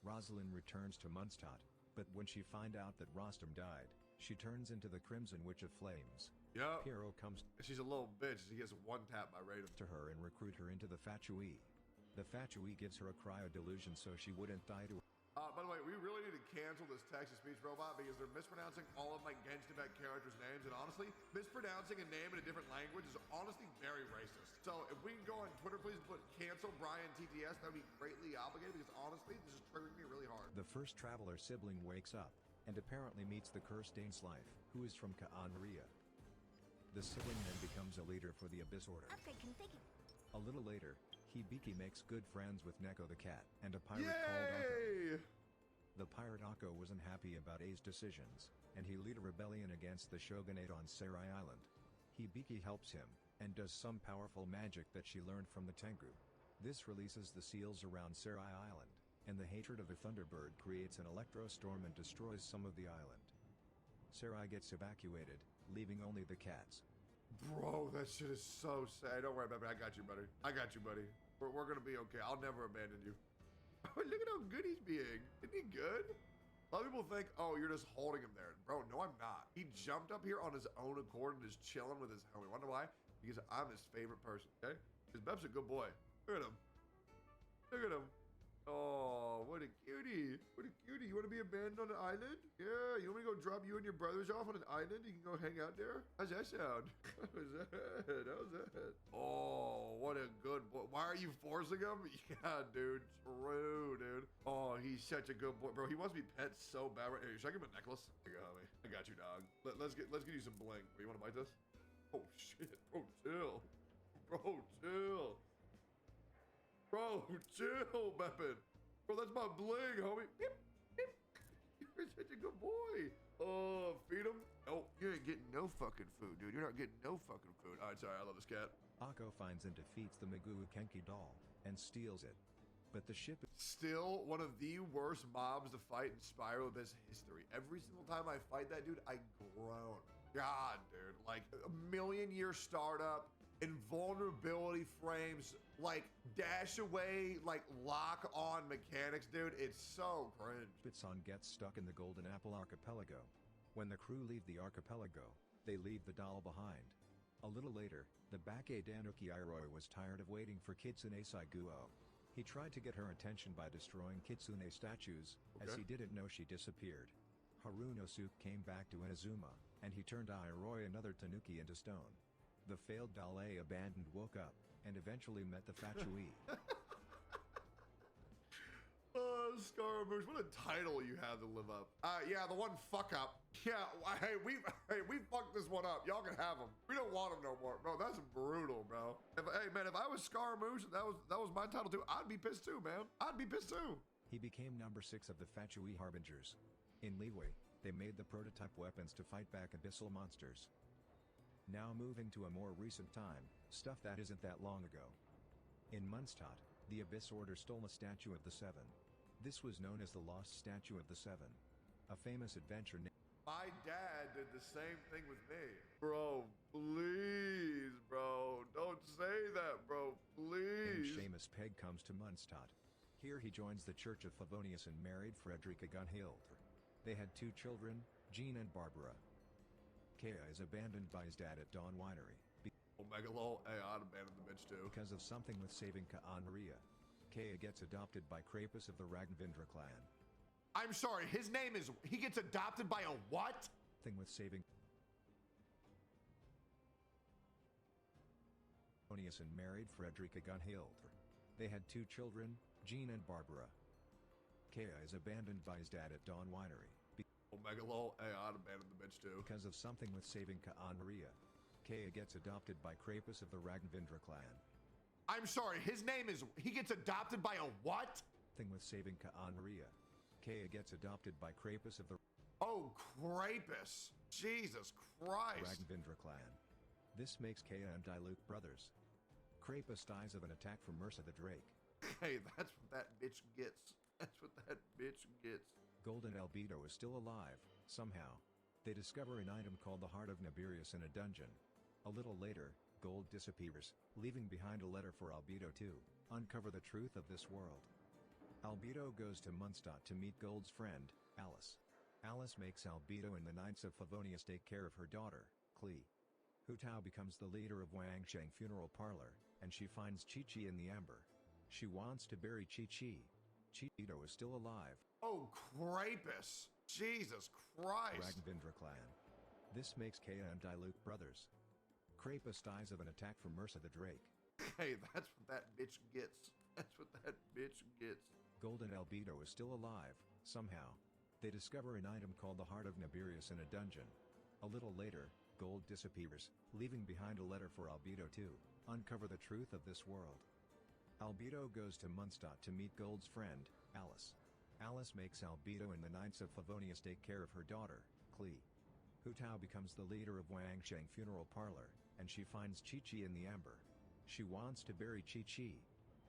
Rosalind returns to Munstadt, but when she finds out that Rustam died, she turns into the Crimson Witch of Flames. Yep. Piero comes She's a little bitch. She gets one tap by Raiden. to her and recruit her into the Fatui. The Fatui gives her a cryo delusion so she wouldn't die to By the way, we really need to cancel this text-to-speech robot because they're mispronouncing all of my Genshin Impact characters' names, and honestly, mispronouncing a name in a different language is honestly very racist. So if we can go on Twitter, please, and put cancel Brian TTS, that would be greatly obligated because honestly, this is triggering me really hard. The first traveler sibling wakes up, and apparently meets the cursed Ainslife, who is from Ka'anria. The sibling then becomes a leader for the Abyss Order. Upgrade configured. A little later, Hibiki makes good friends with Neko the cat, and a pirate called Akko. The pirate Akko wasn't happy about A's decisions, and he led a rebellion against the shogunate on Serai Island. Hibiki helps him, and does some powerful magic that she learned from the Tengu. This releases the seals around Serai Island, and the hatred of the Thunderbird creates an electro-storm and destroys some of the island. Serai gets evacuated, leaving only the cats. Bro, that shit is so sad. Don't worry about me. I got you, buddy. I got you, buddy. We're gonna be okay. I'll never abandon you. Look at how good he's being. Isn't he good? A lot of people think, oh, you're just holding him there. Bro, no, I'm not. He jumped up here on his own accord and is chilling with his homie. Wonder why? Because I'm his favorite person, okay? Because Beb's a good boy. Look at him. Look at him. Oh, what a cutie. What a cutie. You want to be abandoned on an island? Yeah, you want me to go drop you and your brothers off on an island? You can go hang out there? How's that sound? How's that? How's that? Oh, what a good boy. Why are you forcing him? Yeah, dude. True, dude. Oh, he's such a good boy. Bro, he wants to be pet so bad right here. Should I give him a necklace? Here you go, homie. I got you, dog. Let's get you some bling. You want to bite this? Oh, shit. Bro, chill. Bro, chill. Bro, chill, Beppin. Bro, that's my bling, homie. Beep, beep. You're such a good boy. Oh, feed him. No, you ain't getting no fucking food, dude. You're not getting no fucking food. All right, sorry. I love this cat. Akko finds and defeats the 괶ᴇᴄᴄ doll, and steals it. But the ship is Still one of the worst mobs to fight in Spyro Abyss history. Every single time I fight that dude, I groan. God, dude. Like, a million-year startup. invulnerability frames, like dash away, like lock on mechanics, dude. It's so cringe. Bitson gets stuck in the Golden Apple Archipelago. When the crew leave the archipelago, they leave the doll behind. A little later, the 괱ᴜᴘᴘᴏ was tired of waiting for Kitsune Saiguo. He tried to get her attention by destroying Kitsune statues, as he didn't know she disappeared. Harunosuke came back to Inazuma, and he turned Iroy another tanuki into stone. The failed Dale abandoned woke up, and eventually met the Fatui. Scaramouche, what a title you have to live up. Yeah, the one fuck up. Yeah, hey, we fucked this one up. Y'all can have him. We don't want him no more. Bro, that's brutal, bro. Hey, man, if I was Scaramouche, that was my title too, I'd be pissed too, man. I'd be pissed too. He became number 6 of the Fatui Harbingers. In Liyue, they made the prototype weapons to fight back abyssal monsters. Now moving to a more recent time, stuff that isn't that long ago. In Mondstadt, the Abyss Order stole a statue of the Seven. This was known as the Lost Statue of the Seven. A famous adventure My dad did the same thing with me. Bro, please, bro. Don't say that, bro. Please. And Seamus Pegg comes to Mondstadt. Here he joins the Church of Favonius and married Fredrika Gunhild. They had 2 children, Jean and Barbara. Kea is abandoned by his dad at Dawn Winery. Omega lol, hey, I'd abandon the bitch too. Because of something with saving 광ᴜᴇ. Kea gets adopted by Krapus of the 광ᴜᴜ clan. I'm sorry, his name is, he gets adopted by a what? Thing with saving Favonius and married Fredrika Gunhild. They had 2 children, Jean and Barbara. Kea is abandoned by his dad at Dawn Winery. Omega lol, hey, I'd abandon the bitch too. Because of something with saving 광ᴜᴜ. Kea gets adopted by Krapus of the 광ᴜᴜ clan. I'm sorry, his name is, he gets adopted by a what? Thing with saving 광ᴜᴜ. Kea gets adopted by Krapus of the Oh, Krapus. Jesus Christ. 광ᴜᴜ clan. This makes Kea and 괱ᴜᴘ brothers. Krapus dies of an attack from Myrsa the Drake. Hey, that's what that bitch gets. That's what that bitch gets. Golden Albedo is still alive, somehow. They discover an item called the Heart of Naberius in a dungeon. A little later, Gold disappears, leaving behind a letter for Albedo to uncover the truth of this world. Albedo goes to Mondstadt to meet Gold's friend, Alice. Alice makes Albedo and the Knights of Favonius take care of her daughter, Klee. Hu Tao becomes the leader of Wangsheng Funeral Parlor, and she finds Chi-Chi in the amber. She wants to bury Chi-Chi. Chi-Ito is still alive. Oh, Krapus! Jesus Christ! 광ᴜᴜ clan. This makes Kea and 괱ᴜᴘ brothers. Krapus dies of an attack from Myrsa the Drake. Hey, that's what that bitch gets. That's what that bitch gets. Golden Albedo is still alive, somehow. They discover an item called the Heart of Naberius in a dungeon. A little later, Gold disappears, leaving behind a letter for Albedo to uncover the truth of this world. Albedo goes to Mondstadt to meet Gold's friend, Alice. Alice makes Albedo and the Knights of Favonius take care of her daughter, Klee. Hu Tao becomes the leader of Wangsheng Funeral Parlor, and she finds Chi-Chi in the amber. She wants to bury Chi-Chi.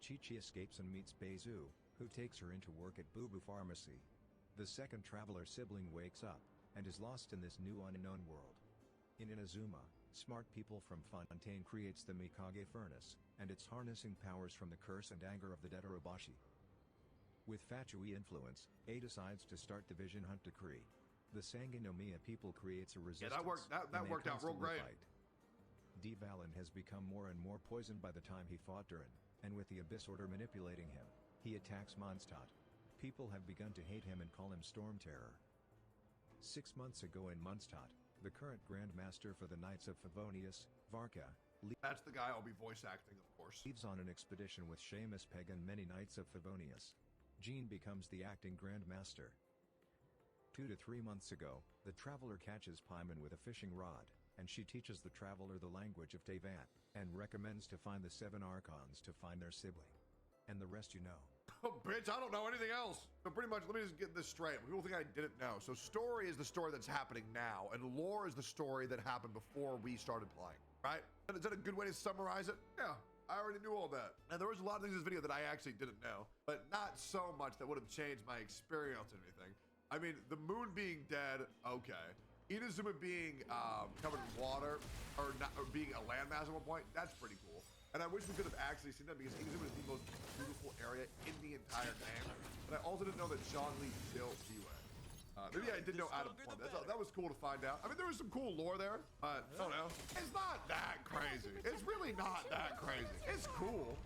Chi-Chi escapes and meets Beizu, who takes her into work at Bubu Pharmacy. The second traveler sibling wakes up, and is lost in this new unknown world. In Inazuma, smart people from Fontaine creates the Mikage furnace, and it's harnessing powers from the curse and anger of the dead Orobashi. With Fatui influence, A decides to start the Vision Hunt Decree. The Sangonomiya people creates a resistance. Yeah, that worked out real great. D. Valen has become more and more poisoned by the time he fought Durin, and with the Abyss Order manipulating him, he attacks Mondstadt. People have begun to hate him and call him Storm Terror. 6 months ago in Mondstadt, the current Grand Master for the Knights of Favonius, Varka, that's the guy I'll be voice acting, of course. Leaves on an expedition with Seamus Pegg and many Knights of Favonius. Jean becomes the acting Grand Master. 2 to 3 months ago, the traveler catches Paimon with a fishing rod, and she teaches the traveler the language of Teyvat, and recommends to find the 7 Archons to find their sibling. And the rest you know. Oh, bitch, I don't know anything else. So pretty much, let me just get this straight. People think I didn't know. So story is the story that's happening now, and lore is the story that happened before we started playing, right? And is that a good way to summarize it? Yeah, I already knew all that. And there was a lot of things in this video that I actually didn't know, but not so much that would have changed my experience or anything. I mean, the moon being dead, okay. Inazuma being covered in water, or not, being a landmass at one point. That's pretty cool. And I wish we could have actually seen that because Kingdom is the most beautiful area in the entire game. But I also didn't know that Zhongli built Ziwei. Maybe I didn't know Adam Plum. That was cool to find out. I mean, there was some cool lore there, but I don't know. It's not that crazy. It's really not that crazy. It's cool.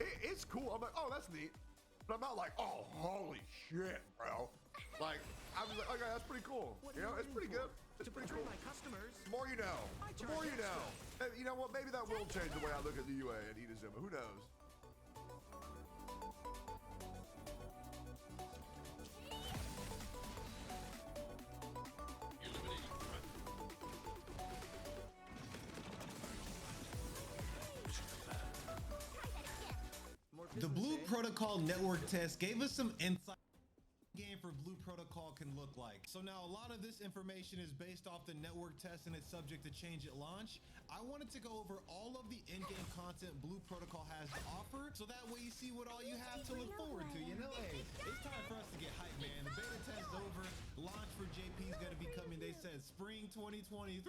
It's cool. I'm like, oh, that's neat. But I'm not like, oh, holy shit, bro. Like, I'm just like, okay, that's pretty cool. You know, it's pretty good. It's pretty cool. My customers. The more you know. The more you know. And you know what? Maybe that will change the way I look at the UA and Inazuma. Who knows? The Blue Protocol network test gave us some insight game for Blue Protocol can look like. So now a lot of this information is based off the network test and it's subject to change at launch. I wanted to go over all of the in-game content Blue Protocol has to offer, so that way you see what all you have to look forward to. You know, hey, it's time for us to get hyped, man. The beta test's over. Launch for JP is gonna be coming. They said spring 2023,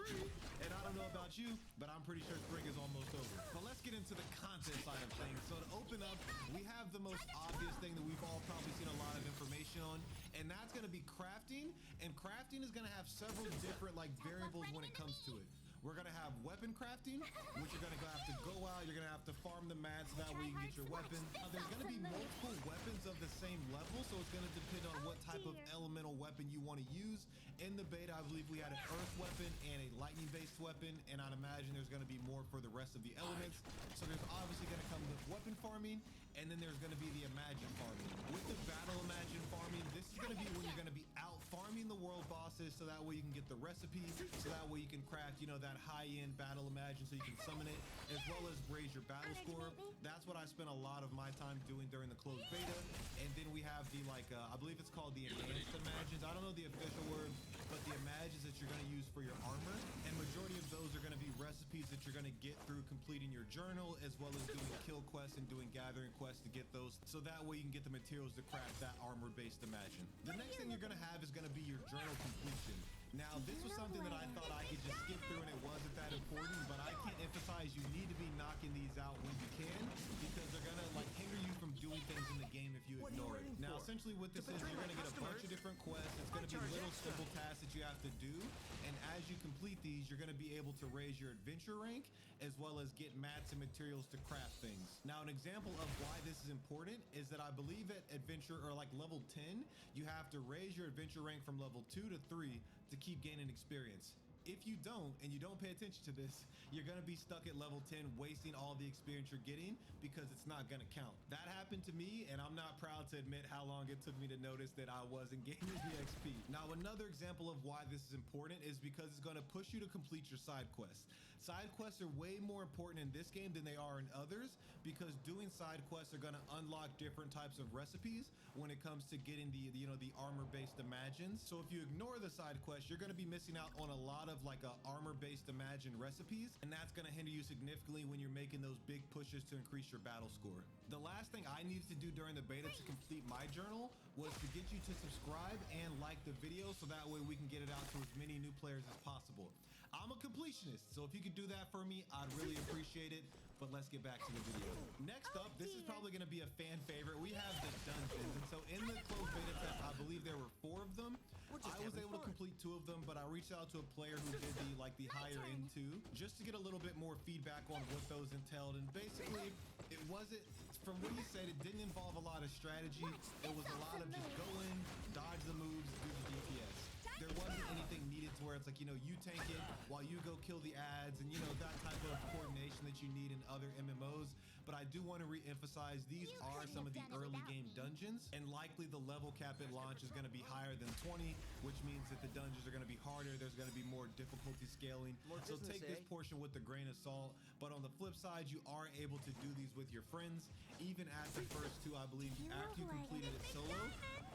and I don't know about you, but I'm pretty sure spring is almost over. But let's get into the content side of things. So to open up, we have the most obvious thing that we've all probably seen a lot of information on, and that's going to be crafting. And crafting is going to have several different like variables when it comes to it. We're going to have weapon crafting, which you're going to have to go out, you're going to have to farm the mats, so that way you can get your weapon. There's going to be multiple weapons of the same level, so it's going to depend on what type of elemental weapon you want to use. In the beta, I believe we had an earth weapon and a lightning-based weapon, and I'd imagine there's going to be more for the rest of the elements. So there's obviously going to come with weapon farming, and then there's going to be the imagine farming. With the battle imagine farming, this is going to be when you're going to be out farming the world bosses, so that way you can get the recipes, so that way you can craft, you know, that high-end battle imagine, so you can summon it, as well as raise your battle score. That's what I spent a lot of my time doing during the closed beta. And then we have the like, I believe it's called the enhanced imagines. I don't know the official word, but the imagines that you're going to use for your armor. And majority of those are going to be recipes that you're going to get through completing your journal, as well as doing kill quests and doing gathering quests to get those, so that way you can get the materials to craft that armor-based imagine. The next thing you're going to have is going to be your journal completion. Now, this was something that I thought I could just skip through and it wasn't that important, but I can't emphasize you need to be knocking these out when you can, because they're gonna like hinder you from doing things in the game if you ignore it. Now, essentially what this is, you're gonna get a bunch of different quests. It's gonna be little simple tasks that you have to do, and as you complete these, you're gonna be able to raise your adventure rank, as well as get mats and materials to craft things. Now, an example of why this is important is that I believe at adventure, or like level 10, you have to raise your adventure rank from level 2 to 3 to keep gaining experience. If you don't, and you don't pay attention to this, you're gonna be stuck at level 10, wasting all the experience you're getting, because it's not gonna count. That happened to me, and I'm not proud to admit how long it took me to notice that I wasn't gaining the XP. Now, another example of why this is important is because it's gonna push you to complete your side quests. Side quests are way more important in this game than they are in others, because doing side quests are gonna unlock different types of recipes when it comes to getting the armor-based imagines. So if you ignore the side quests, you're gonna be missing out on a lot of like armor-based imagine recipes, and that's gonna hinder you significantly when you're making those big pushes to increase your battle score. The last thing I needed to do during the beta to complete my journal was to get you to subscribe and like the video, so that way we can get it out to as many new players as possible. I'm a completionist, so if you could do that for me, I'd really appreciate it. But let's get back to the video. Next up, this is probably going to be a fan favorite. We have the dungeons, and so in the closed beta test, I believe there were 4 of them. I was able to complete 2 of them, but I reached out to a player who did the higher end 2, just to get a little bit more feedback on what those entailed. And basically, it wasn't, from what he said, it didn't involve a lot of strategy. It was a lot of just go in, dodge the moves, do the DPS. There wasn't anything needed to where it's like, you know, you tank it while you go kill the ads, and you know, that type of coordination that you need in other MMOs. But I do want to re-emphasize, these are some of the early game dungeons, and likely the level cap at launch is going to be higher than 20, which means that the dungeons are going to be harder. There's going to be more difficulty scaling. So take this portion with a grain of salt. But on the flip side, you are able to do these with your friends. Even at the first 2, I believe, after you completed it solo,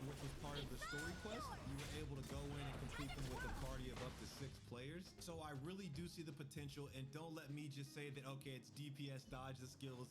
which was part of the story quest, you were able to go in and complete them with a party of up to 6 players. So I really do see the potential, and don't let me just say that, okay, it's DPS, dodge the skills,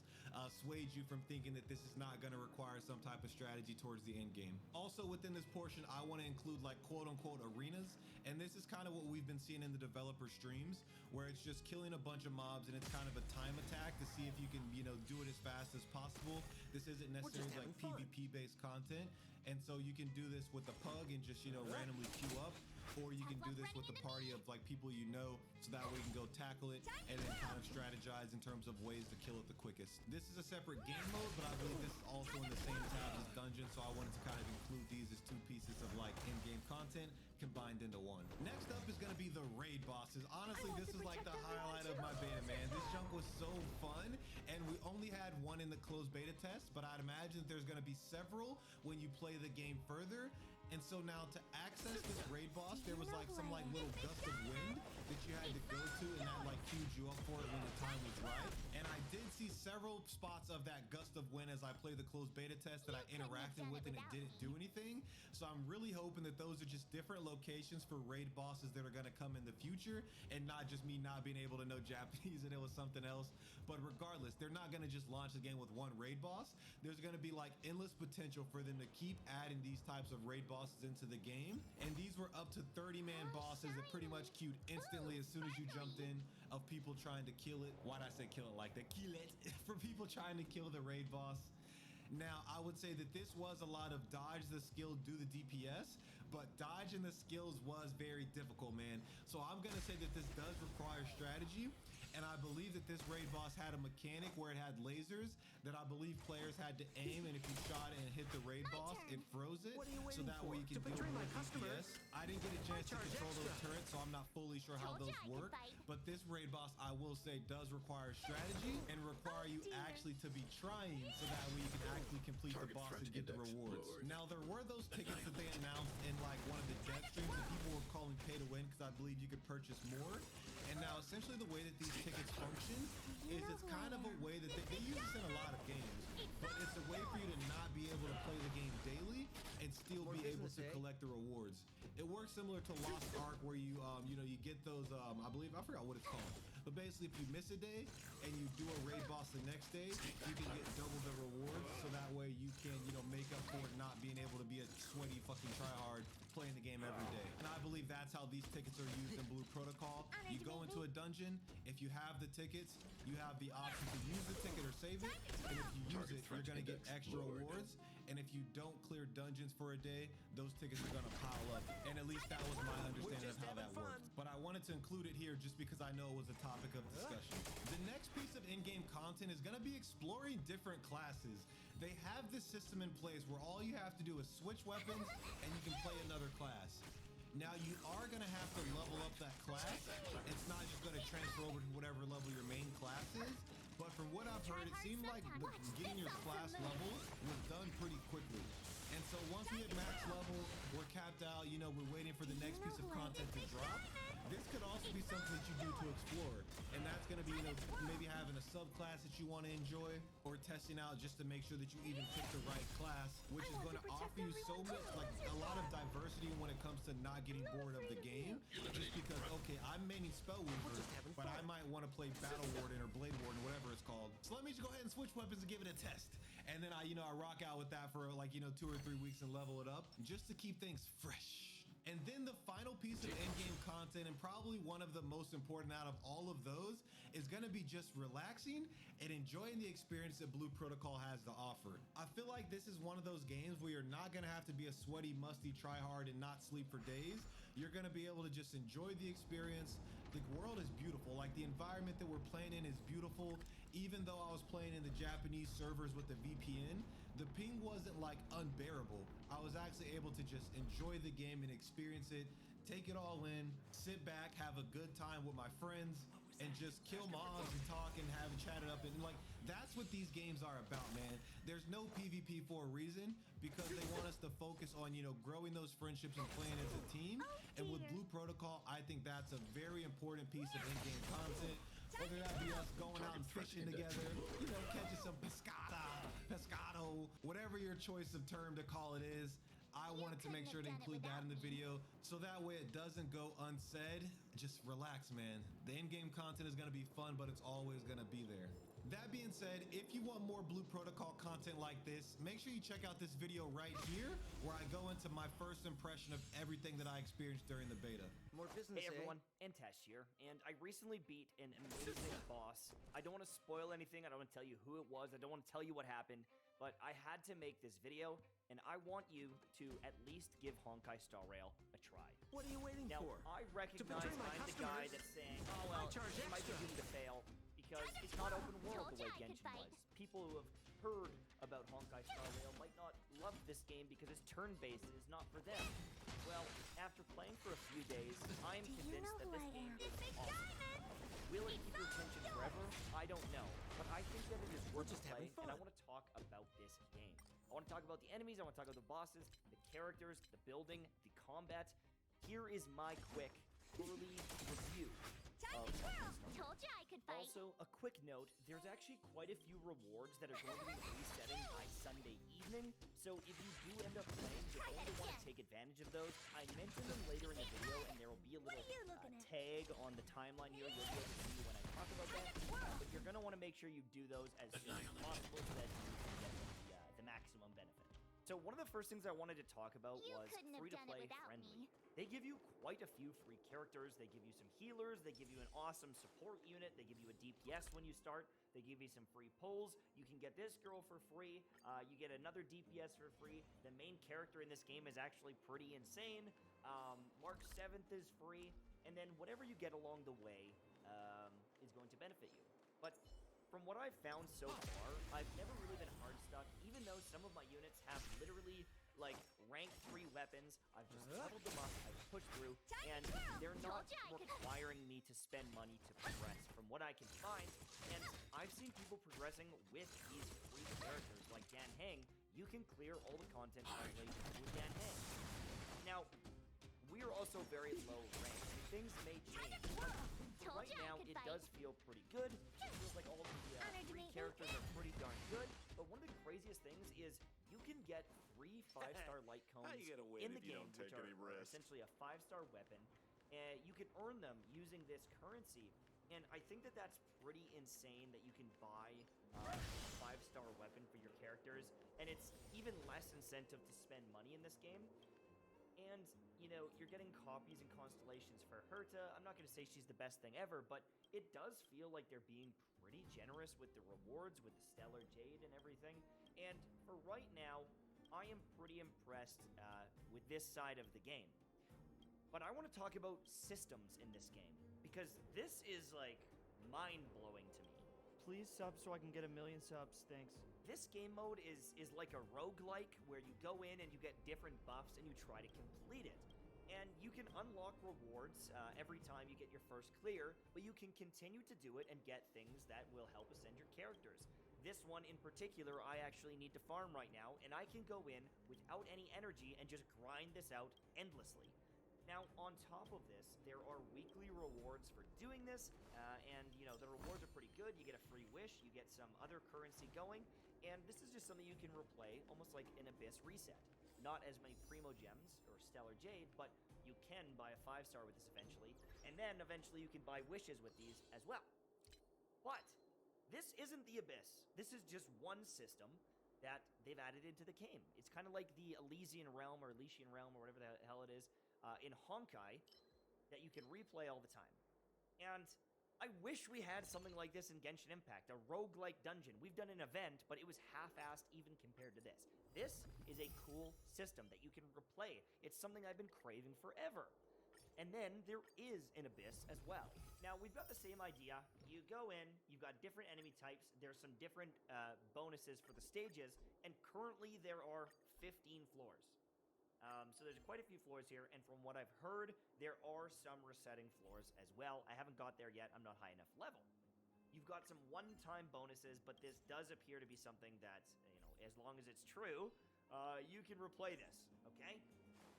swayed you from thinking that this is not going to require some type of strategy towards the end game. Also within this portion, I want to include like quote unquote arenas. And this is kind of what we've been seeing in the developer streams, where it's just killing a bunch of mobs and it's kind of a time attack to see if you can, you know, do it as fast as possible. This isn't necessarily like PvP based content. And so you can do this with a pug and just, you know, randomly queue up, or you can do this with a party of like people you know, so that way you can go tackle it and then kind of strategize in terms of ways to kill it the quickest. This is a separate game mode, but I believe this is also in the same tab as dungeon, so I wanted to kind of include these as two pieces of like in-game content combined into one. Next up is going to be the raid bosses. Honestly, this is like the highlight of my beta, man. This junk was so fun, and we only had one in the closed beta test, but I'd imagine there's going to be several when you play the game further. And so now to access this raid boss, there was like some like little gust of wind that you had to go to, and that like queued you up for it when the time was right. And I did see several spots of that gust of wind as I played the closed beta test that I interacted with, and it didn't do anything. So I'm really hoping that those are just different locations for raid bosses that are going to come in the future, and not just me not being able to know Japanese and it was something else. But regardless, they're not going to just launch the game with one raid boss. There's going to be like endless potential for them to keep adding these types of raid bosses into the game. And these were up to 30-man bosses that pretty much queued instantly as soon as you jumped in, of people trying to kill it. Why'd I say kill it like that? Kill it. For people trying to kill the raid boss. Now, I would say that this was a lot of dodge the skill, do the DPS, but dodging the skills was very difficult, man. So I'm gonna say that this does require strategy. And I believe that this raid boss had a mechanic where it had lasers that I believe players had to aim, and if you shot it and hit the raid boss, it froze it. So that way you can deal with more DPS. I didn't get a chance to control those turrets, so I'm not fully sure how those work. But this raid boss, I will say, does require strategy and require you actually to be trying, so that way you can actually complete the boss and get the rewards. Now, there were those tickets that they announced in like one of the dev streams that people were calling pay to win, because I believe you could purchase more. And now essentially the way that these tickets function is it's kind of a way that they use this in a lot of games, but it's a way for you to not be able to play the game daily and still be able to collect the rewards. It works similar to Lost Ark, where you you know, you get those I believe, I forgot what it's called, but basically if you miss a day and you do a raid boss the next day, you can get double the rewards, so that way you can, you know, make up for it not being able to be a sweaty fucking tryhard playing the game every day. And I believe that's how these tickets are used in Blue Protocol. You go into a dungeon, if you have the tickets, you have the option to use the ticket or save it, and if you use it, you're gonna get extra rewards. And if you don't clear dungeons for a day, those tickets are gonna pile up. And at least that was my understanding of how that works. But I wanted to include it here just because I know it was a topic of discussion. The next piece of in-game content is gonna be exploring different classes. They have this system in place where all you have to do is switch weapons and you can play another class. Now, you are going to have to level up that class. It's not just going to transfer over to whatever level your main class is. But from what I've heard, it seemed like getting your class level was done pretty quickly. And so once we hit max level, we're capped out, you know, we're waiting for the next piece of content to drop. This could also be something that you do to explore. And that's going to be, you know, maybe having a subclass that you want to enjoy, or testing out just to make sure that you even pick the right class, which is going to offer you so much, like a lot of diversity when it comes to not getting bored of the game. Just because, okay, I'm maining Spellweaver, but I might want to play Battle Warden or Blade Warden, whatever it's called. So let me just go ahead and switch weapons and give it a test. And then I rock out with that for like, 2 or 3 weeks and level it up just to keep things fresh. And then the final piece of in-game content, and probably one of the most important out of all of those, is going to be just relaxing and enjoying the experience that Blue Protocol has to offer. I feel like this is one of those games where you're not going to have to be a sweaty, musty tryhard and not sleep for days. You're going to be able to just enjoy the experience. The world is beautiful. Like, the environment that we're playing in is beautiful. Even though I was playing in the Japanese servers with the VPN, the ping wasn't like unbearable. I was actually able to just enjoy the game and experience it, take it all in, sit back, have a good time with my friends, and just kill mobs and talk and have it chatted up. And like, that's what these games are about, man. There's no PvP for a reason, because they want us to focus on, growing those friendships and playing as a team. And with Blue Protocol, I think that's a very important piece of in-game content. Whether that be us going out and fishing together, catching some pescado, whatever your choice of term to call it is. I wanted to make sure to include that in the video so that way it doesn't go unsaid. Just relax, man. The in-game content is going to be fun, but it's always going to be there. That being said, if you want more Blue Protocol content like this, make sure you check out this video right here where I go into my first impression of everything that I experienced during the beta. More business, Hey everyone, Entesh here, and I recently beat an amazing boss. I don't want to spoil anything, I don't want to tell you who it was, I don't want to tell you what happened, but I had to make this video, and I want you to at least give Honkai Star Rail a try. What are you waiting now, for? I recognize I'm the guy that's saying, oh well, it might be doomed to fail, because it's not open world the way Genshin was. People who have heard about Honkai Star Rail might not love this game because it's turn-based and is not for them. Well, after playing for a few days, I'm convinced that this game is awesome. Will it keep your attention forever? I don't know, but I think that it is worth playing, and I want to talk about this game. I want to talk about the enemies, I want to talk about the bosses, the characters, the building, the combat. Here is my quick, early review of Told you I could fight. Also, a quick note, there's actually quite a few rewards that are going to be resetting by Sunday evening, so if you do end up playing, you're going to want to take advantage of those. I mentioned them later in the video, and there will be a little tag on the timeline here. You'll be able to see when I talk about that, but you're going to want to make sure you do those as soon as possible so that you can get the maximum benefit. So one of the first things I wanted to talk about was free-to-play friendly. They give you quite a few free characters. They give you some healers. They give you an awesome support unit. They give you a DPS when you start. They give you some free pulls. You can get this girl for free. You get another DPS for free. The main character in this game is actually pretty insane. March 7th is free. And then whatever you get along the way is going to benefit you. But from what I've found so far, I've never really been hard stuck, even though some of my units have literally, like, rank 3 weapons. I've just leveled them up, I've pushed through, and they're not requiring me to spend money to progress, from what I can find. And I've seen people progressing with these free characters, like Dan Heng. You can clear all the content currently with Dan Heng. Now, we are also very low rank, and things may change. But right now, it does feel pretty good. It feels like all of the free characters are pretty darn good. But one of the craziest things is you can get 3 5-star light cones in the game, which are essentially a 5-star weapon. And you can earn them using this currency. And I think that that's pretty insane that you can buy a 5-star weapon for your characters. And it's even less incentive to spend money in this game. And, you know, you're getting copies and constellations for 괚ᴜ. I'm not going to say she's the best thing ever, but it does feel like they're being pretty generous with the rewards, with the Stellar Jade and everything. And for right now, I am pretty impressed with this side of the game. But I want to talk about systems in this game, because this is, like, mind-blowing to me. Please sub so I can get 1 million subs, thanks. This game mode is like a roguelike where you go in and you get different buffs and you try to complete it. And you can unlock rewards every time you get your first clear, but you can continue to do it and get things that will help ascend your characters. This one in particular, I actually need to farm right now, and I can go in without any energy and just grind this out endlessly. Now, on top of this, there are weekly rewards for doing this, and, you know, the rewards are pretty good. You get a free wish, you get some other currency going, and this is just something you can replay, almost like an Abyss reset. Not as many Primo Gems or Stellar Jade, but you can buy a 5-star with this eventually, and then eventually you can buy wishes with these as well. But this isn't the Abyss. This is just one system that they've added into the game. It's kind of like the Elysian Realm or Elysian Realm or whatever the hell it is in Honkai that you can replay all the time. And I wish we had something like this in Genshin Impact, a roguelike dungeon. We've done an event, but it was half-assed even compared to this. This is a cool system that you can replay. It's something I've been craving forever. And then there is an Abyss as well. Now, we've got the same idea. You go in, you've got different enemy types, there's some different bonuses for the stages, and currently there are 15 floors. So there's quite a few floors here, and from what I've heard, there are some resetting floors as well. I haven't got there yet. I'm not high enough level. You've got some one-time bonuses, but this does appear to be something that, you know, as long as it's true, you can replay this, okay?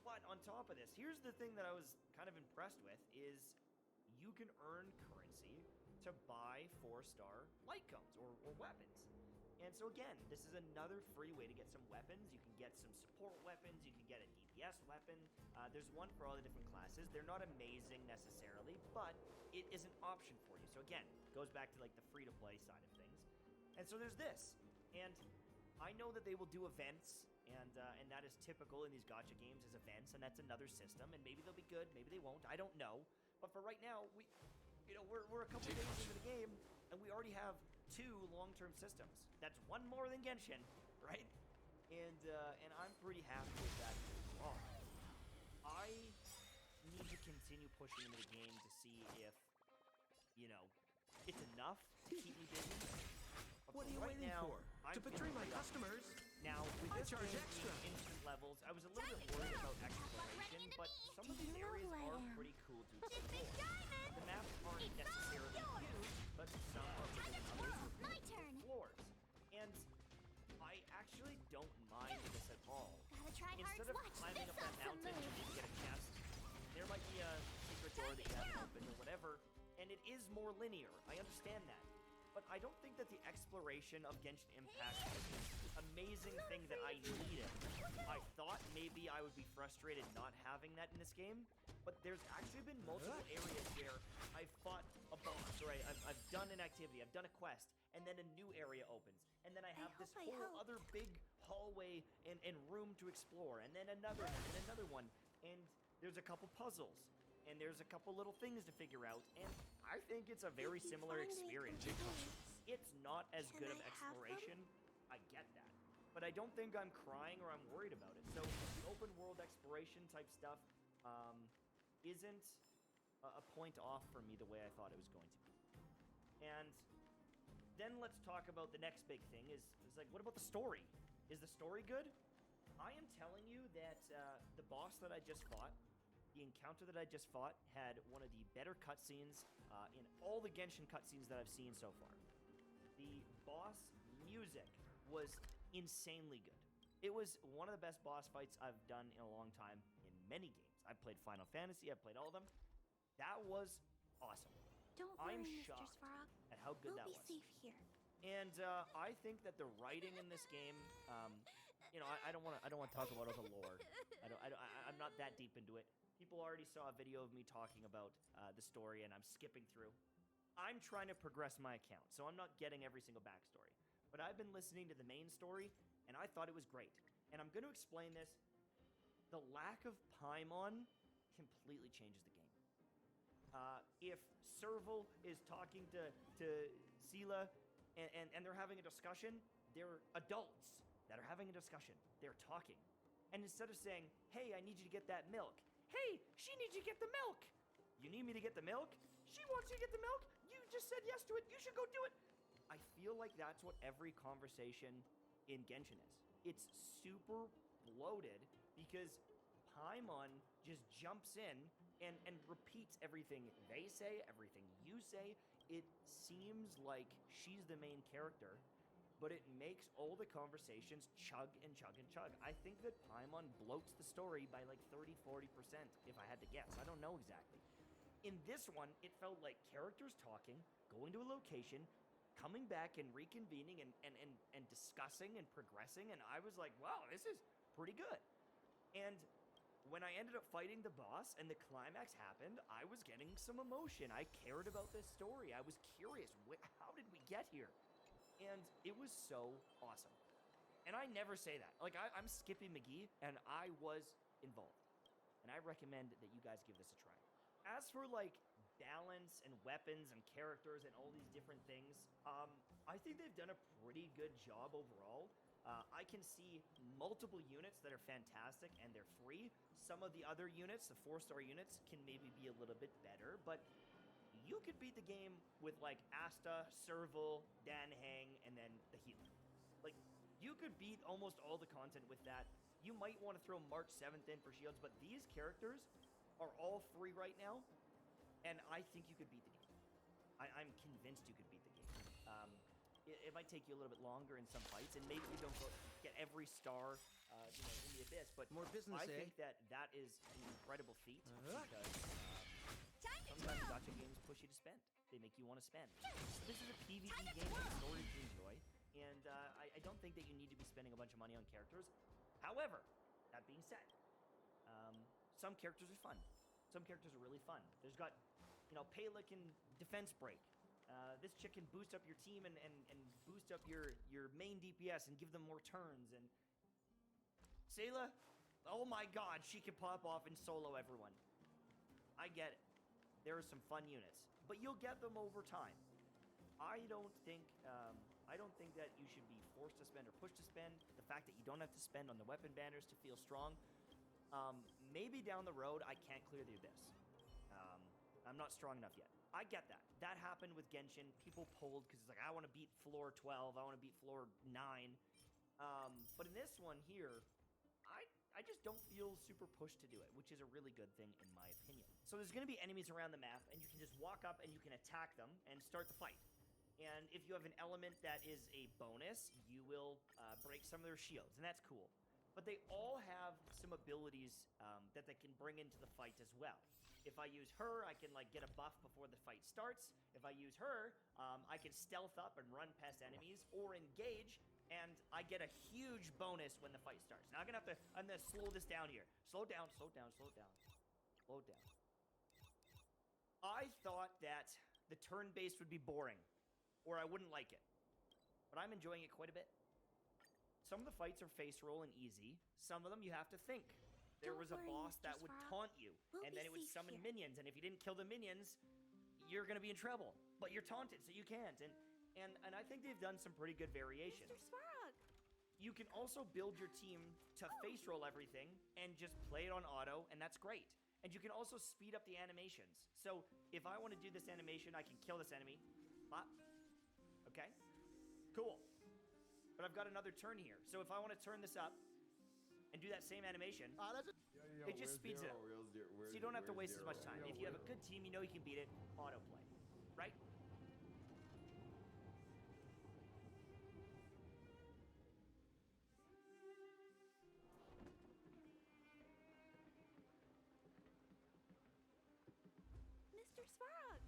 But on top of this, here's the thing that I was kind of impressed with, is you can earn currency to buy 4-star light cones or weapons. And so again, this is another free way to get some weapons. You can get some support weapons, you can get a DPS weapon. There's one for all the different classes. They're not amazing necessarily, but it is an option for you. So again, goes back to like the free-to-play side of things. And so there's this. And I know that they will do events, and that is typical in these gacha games is events, and that's another system, and maybe they'll be good, maybe they won't, I don't know. But for right now, we're a couple days into the game, and we already have 2 long-term systems. That's one more than Genshin, right? And I'm pretty happy with that overall. I need to continue pushing into the game to see if, it's enough to keep me busy. What are you waiting for? To betray my customers? Now, with this charge game extra. being instant levels, I was a little bit worried about exploration, but some of these areas are pretty cool to explore. The maps aren't necessarily huge, but some are bigger than others with multiple floors. And I actually don't mind this at all. Instead of climbing up that mountain to get a chest, there might be a secret door that you haven't opened or whatever, and it is more linear. I understand that. But I don't think that the exploration of Genshin Impact is the amazing thing that I needed. I thought maybe I would be frustrated not having that in this game, but there's actually been multiple areas where I've fought a boss, or I've done an activity, I've done a quest, and then a new area opens, and then I have this whole other big hallway and room to explore, and then another one, and there's a couple puzzles. And there's a couple little things to figure out, and I think it's a very similar experience. It's not as good of exploration, I get that, but I don't think I'm crying or I'm worried about it. So the open world exploration type stuff isn't a point off for me the way I thought it was going to be. And then let's talk about the next big thing is like, what about the story? Is the story good? I am telling you that the boss that I just fought, the encounter that I just fought, had one of the better cutscenes in all the Genshin cutscenes that I've seen so far. The boss music was insanely good. It was one of the best boss fights I've done in a long time in many games. I've played Final Fantasy, I've played all of them. That was awesome. I'm shocked at how good that was. We'll be safe here. And I think that the writing in this game, I don't want to talk about all the lore. I'm not that deep into it. People already saw a video of me talking about the story, and I'm skipping through. I'm trying to progress my account, so I'm not getting every single backstory. But I've been listening to the main story, and I thought it was great. And I'm going to explain this. The lack of Paimon completely changes the game. If Serval is talking to Seele, and they're having a discussion, they're adults that are having a discussion. They're talking. And instead of saying, hey, I need you to get that milk, hey, she needs you to get the milk. You need me to get the milk? She wants you to get the milk? You just said yes to it. You should go do it. I feel like that's what every conversation in Genshin is. It's super bloated because Paimon just jumps in and repeats everything they say, everything you say. It seems like she's the main character, but it makes all the conversations chug and chug and chug. I think that Paimon bloats the story by like 30-40%, if I had to guess. I don't know exactly. In this one, it felt like characters talking, going to a location, coming back and reconvening and discussing and progressing, and I was like, wow, this is pretty good. And when I ended up fighting the boss and the climax happened, I was getting some emotion. I cared about this story. I was curious, how did we get here? And it was so awesome. And I never say that. Like, I'm Skippy McGee, and I was involved. And I recommend that you guys give this a try. As for, like, balance and weapons and characters and all these different things, I think they've done a pretty good job overall. I can see multiple units that are fantastic, and they're free. Some of the other units, the 4-star units, can maybe be a little bit better, but you could beat the game with, like, Asta, Serval, Danheng, and then the healer. Like, you could beat almost all the content with that. You might want to throw March 7th in for shields, but these characters are all free right now, and I think you could beat the game. I'm convinced you could beat the game. It might take you a little bit longer in some fights, and maybe you don't get every star in the Abyss, but more business, I think that is an incredible feat because sometimes gacha games push you to spend. They make you want to spend. This is a PvE game with a story to enjoy, and think that you need to be spending a bunch of money on characters. However, that being said, some characters are fun. Some characters are really fun. There's got, you know, Pela can defense break. This chick can boost up your team and boost up your main DPS and give them more turns. And Sayla, oh my god, she can pop off and solo everyone. I get it. There are some fun units, but you'll get them over time. I don't think that you should be forced to spend or pushed to spend. The fact that you don't have to spend on the weapon banners to feel strong. Maybe down the road I can't clear through this. I'm not strong enough yet. I get that. That happened with Genshin. People pulled because it's like, I want to beat floor 12. I want to beat floor 9. But in this one here, I just don't feel super pushed to do it, which is a really good thing in my opinion. So there's going to be enemies around the map, and you can just walk up and you can attack them and start the fight. And if you have an element that is a bonus, you will break some of their shields, and that's cool. But they all have some abilities that they can bring into the fight as well. If I use her, I can like get a buff before the fight starts. If I use her, I can stealth up and run past enemies or engage, and I get a huge bonus when the fight starts. Now I'm gonna slow this down here. Slow down, slow down, slow down. Slow down. I thought that the turn-based would be boring, or I wouldn't like it. But I'm enjoying it quite a bit. Some of the fights are face roll and easy. Some of them you have to think. There was a boss that would taunt you, and then it would summon minions, and if you didn't kill the minions, you're gonna be in trouble. But you're taunted, so you can't. And I think they've done some pretty good variations. Mr. Svarog! You can also build your team to face roll everything and just play it on auto, and that's great. And you can also speed up the animations. So if I want to do this animation, I can kill this enemy. Bop. Okay? Cool. But I've got another turn here. So if I want to turn this up and do that same animation, it just speeds it up. So you don't have to waste as much time. If you have a good team, you know you can beat it, autoplay. Right? Mr. Svarog!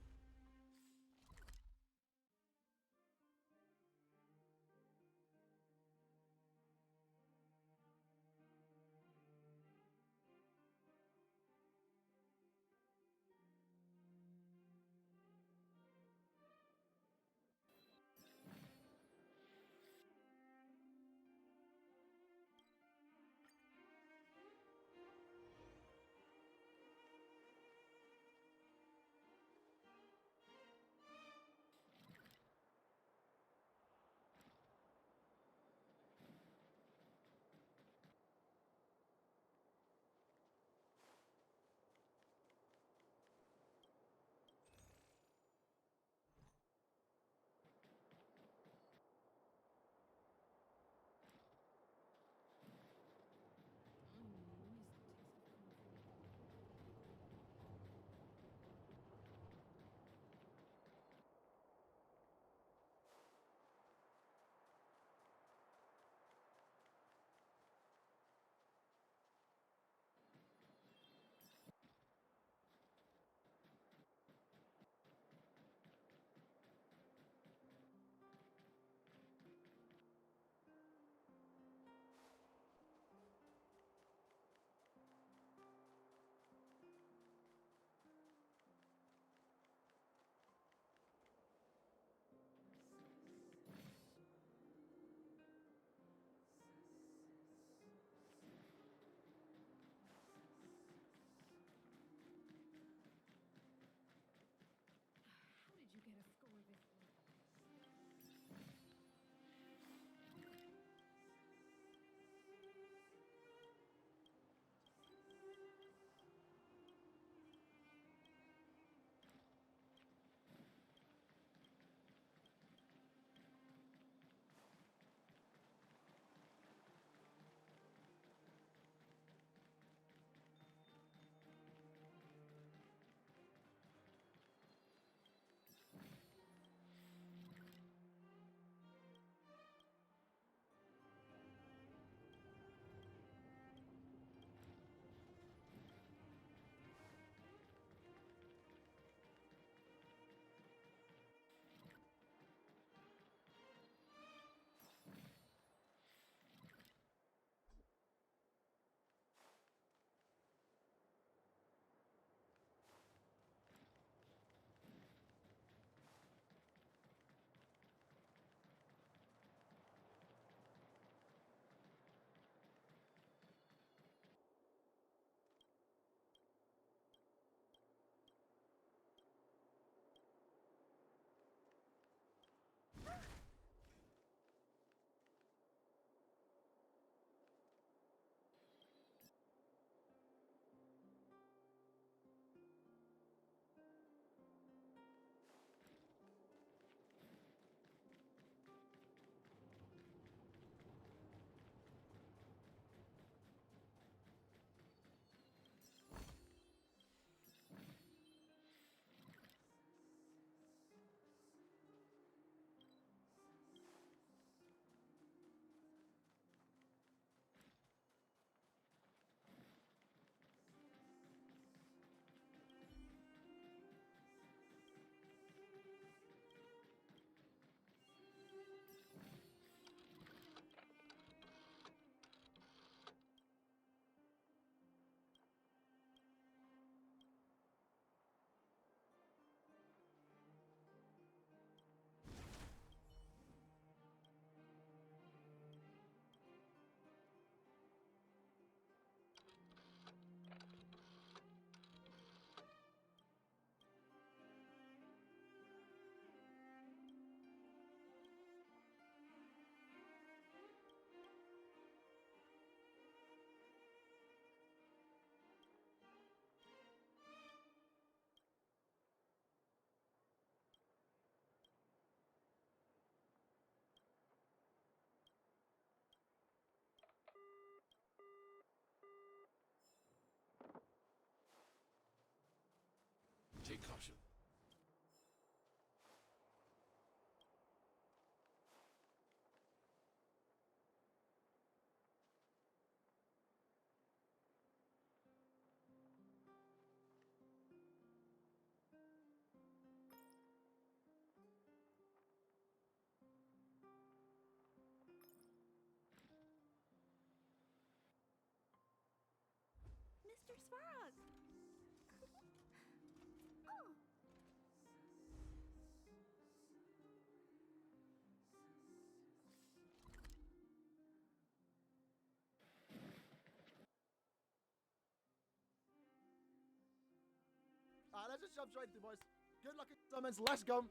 let's just jump straight into it, boys. Good luck in summons. Let's go.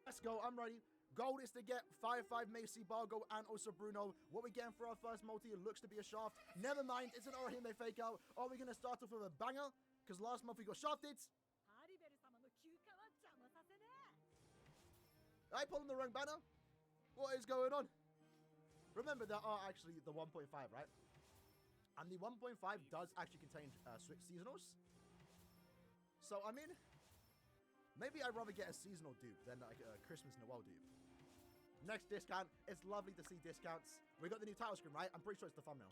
Let's go. I'm ready. Goal is to get 5-5 Macy, Bargo, and also Bruno. What we getting for our first multi? It looks to be a shaft. Never mind. It's an Orihime fake out. Are we going to start off with a banger? Because last month we got shafted. I pulled the wrong banner. What is going on? Remember, there are actually the 1.5, right? And the 1.5 does actually contain seasonals. So, I mean, maybe I'd rather get a seasonal dupe than like a Christmas Noel dupe. Next discount. It's lovely to see discounts. We got the new title screen, right? I'm pretty sure it's the thumbnail.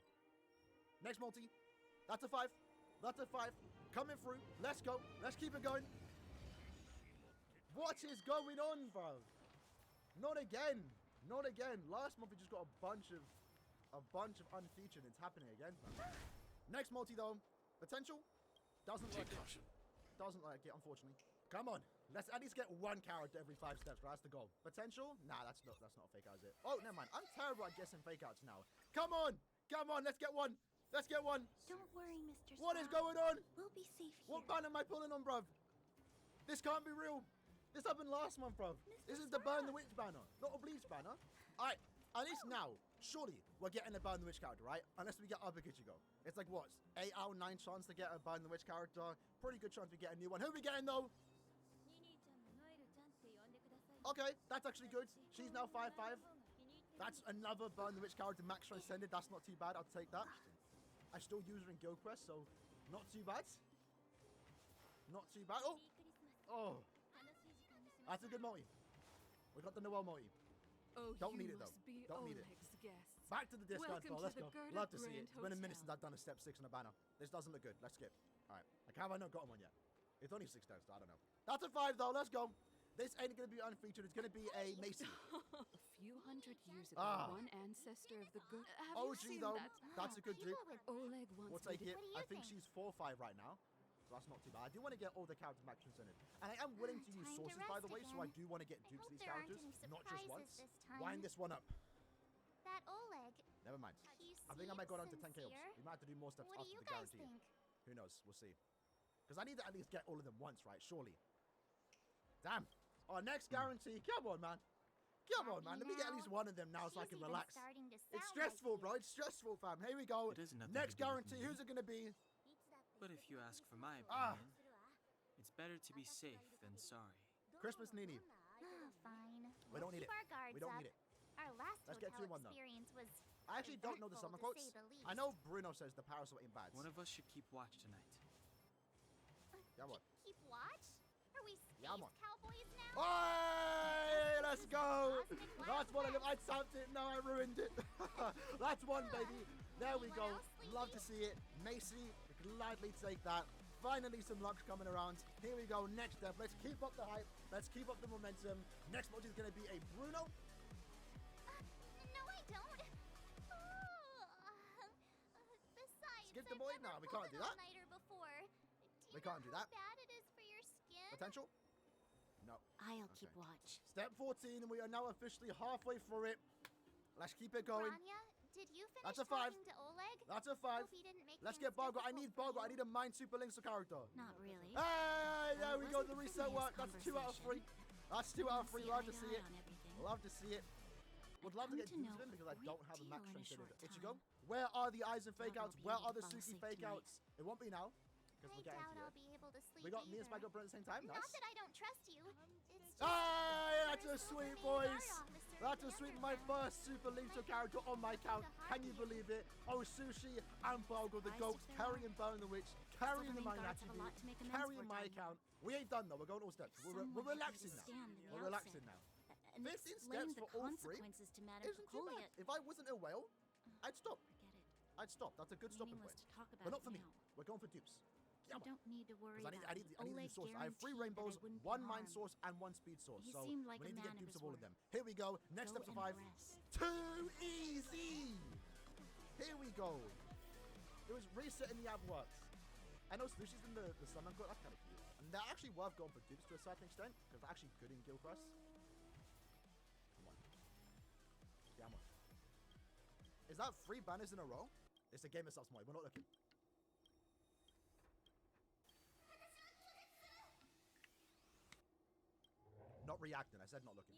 Next multi. That's a 5. That's a 5. Coming through. Let's go. Let's keep it going. What is going on, bro? Not again. Not again. Last month we just got a bunch of unfeatured. It's happening again. Next multi though. Potential. Doesn't like it. Doesn't like it, unfortunately. Come on. Let's at least get one character every 5 steps, right? That's the goal. Potential? Nah, that's not a fake out, is it? Oh, never mind. I'm terrible at guessing fake outs now. Come on. Come on. Let's get one. Let's get one. Don't worry, Mr. What is going on? We'll be safe here. What banner am I pulling on, bruv? This can't be real. This happened last month, bruv. This is the Burn the Witch banner, not a Bleach banner. Alright, at least now, surely we're getting a Burn the Witch character, right? Unless we get *ō∫ It's like what? 8 out of 9 chance to get a Burn the Witch character. Pretty good chance we get a new one. Who are we getting though? Okay, that's actually good. She's now 5-5. That's another Burn the Witch character, max transcended. That's not too bad. I'll take that. I still use her in Guild Quest, so not too bad. Not too bad. Oh! Oh! That's a good multi. We got the Noel multi. Oh, don't need it though. Don't need it. Back to the discount floor. Let's go. Love to see it. It's been a minute since I've done a step 6 on a banner. This doesn't look good. Let's skip. Alright. Like, how have I not gotten one yet? It's only 6 steps, so I don't know. That's a 5 though. Let's go. This ain't going to be unfeatured. It's going to be a Macy. A few hundred years ago, one ancestor of the good. Have OG you seen though. that? That's a good dupe. Oleg once We'll take it. made I think she's 4-5 right now. So that's not too bad. I do want to get all the character matches in it. And I am willing to use sources, by the way, so I do want to get dupes of these characters. Not just once. Wind this one up. That Oleg. Never mind. I think I might go down to 10k ups. We might have to do more steps after the guarantee. Who knows? We'll see. Because I need to at least get all of them once, right? Surely. Damn. Our next guarantee. Come on, man. Come on, man. Let me get at least one of them now so I can relax. It's stressful, bro. It's stressful, fam. Here we go. Next guarantee. Who's it going to be? But if you ask for my opinion, it's better to be safe than sorry. Christmas Nini. Fine. We don't need it. We don't need it. Our last Let's get 2-1 though. experience was I actually don't know the summer quotes. I know Bruno says the parasol in bad. One of us should keep watch tonight. Yeah, what? Keep watch? Are we space cowboys now? Hey, let's go! That's one of them. I tapped it. No, I ruined it. That's one, baby. There we go. Love to see it. Macy, we can gladly take that. Finally, some luck coming around. Here we go. Next step. Let's keep up the hype. Let's keep up the momentum. Next multi is going to be a Bruno. No, I don't. Besides, Skip the boy? No, we can't do that. Before. We can't do that. How bad it is for your skin? Potential? No. I'll keep watch. Step 14, and we are now officially halfway through it. Let's keep it going. Rania, did you finish That's a 5. talking to Oleg? That's a 5. Hope he didn't make Let's get things Bargo. I need difficult Bargo. for I need a Mind Super Link's character. Not really. Hey, there we go. wasn't The the reset work. That's 2 out of 3. That's 2 out of 3. Love to see it. Love to see it. Would love to get dupes of him because I don't have a max transcended Ichigo. Where are the eyes and fake outs? Where are the Suki fake outs? It won't be now. Because we're getting to I'll it. be able to sleep We got me and either. Spike up at the same time. Not Nice. that I don't trust you. It's just Hey, that's a so sweet, many boys. guard officers That's a and sweet. everyone. My first Super Linto character on my account. Can you believe it? Oh, Sushi and Bargo, the goats, carrying Burn the Witch, carrying the Silvermane Mind guards have a lot to make amends carrying for, my Tiny. account. We ain't done though. We're going all steps. We're Someone had to relaxing now. withstand the We're relaxing now. And 15 explain steps the for all 3 consequences to Madame isn't too bad. Ō∫. If I wasn't a whale, I'd stop. Forget it. I'd stop. That's a good stopping Meaningless point. to talk about But not it for me. now. We're going for dupes. You don't need to worry Because about I need the Oleg source. I have 3 guaranteed rainbows, that I wouldn't 1 be mind harmed. source, and 1 speed source. He So seemed like we a need to get man of dupes his of all of word. them. Here we go. Next Go up to and 5. rest. Too easy. Here we go. It was resetting the ab works. I know Sushi's in the summon court. That's kind of cute. And they're actually worth going for dupes to a certain extent because they're actually good in Guild Quest. Come on. Come on. Is that 3 banners in a row? It's a game of subs, We're not looking. Not reacting. I said not looking.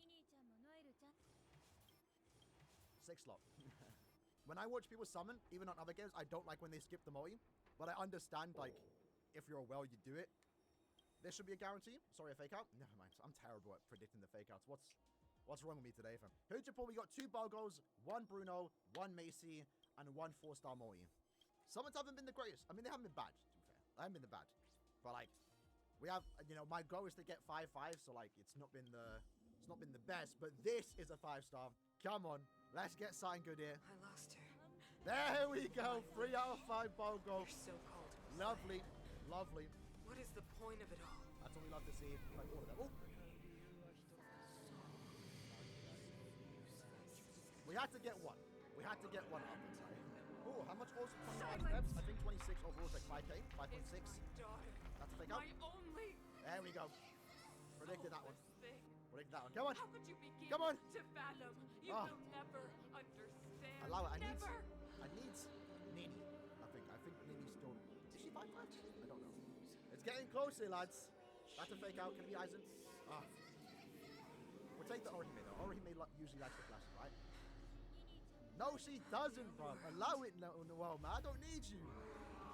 6 slot. When I watch people summon, even on other games, I don't like when they skip the multi. But I understand, like, if you're well, you do it. This should be a guarantee. Sorry, a fake out. Never mind. I'm terrible at predicting the fake outs. What's wrong with me today, fam? Who'd you pull? We got 2 Balgos, 1 Bruno, 1 Macy, and 1 4-star multi. Summons haven't been the greatest. I mean, they haven't been bad, to be fair. They haven't been the bad. But, like, we have, you know, my goal is to get 5-5, so, like, it's not been the best. But this is a 5-star. Come on. Let's get something good here. I lost her. There we go. 3 out of 5 Balgo. You're so cold. Lovely. Lovely. What is the point of it all? That's what we love to see. Like all of them. Oh. We had to get one. We had to get one up. Oh, how much was 25 steps? I think 26 overall is like 5k, 5.6. That's a fake out. There we go. Predicted that one. Predicted that one. Come on. How could you begin Come on. to fathom? You Oh. will never understand. Allow it. I need Never. Nini. I think Nini's still. Is she 5'5"? I don't know. It's getting closer, lads. That's a fake out. Can it be Aizen? Ah. We'll take the Orihime though. Orihime usually likes the flashes, right? No, she doesn't, bro. Allow it, Noel, man. I don't need you.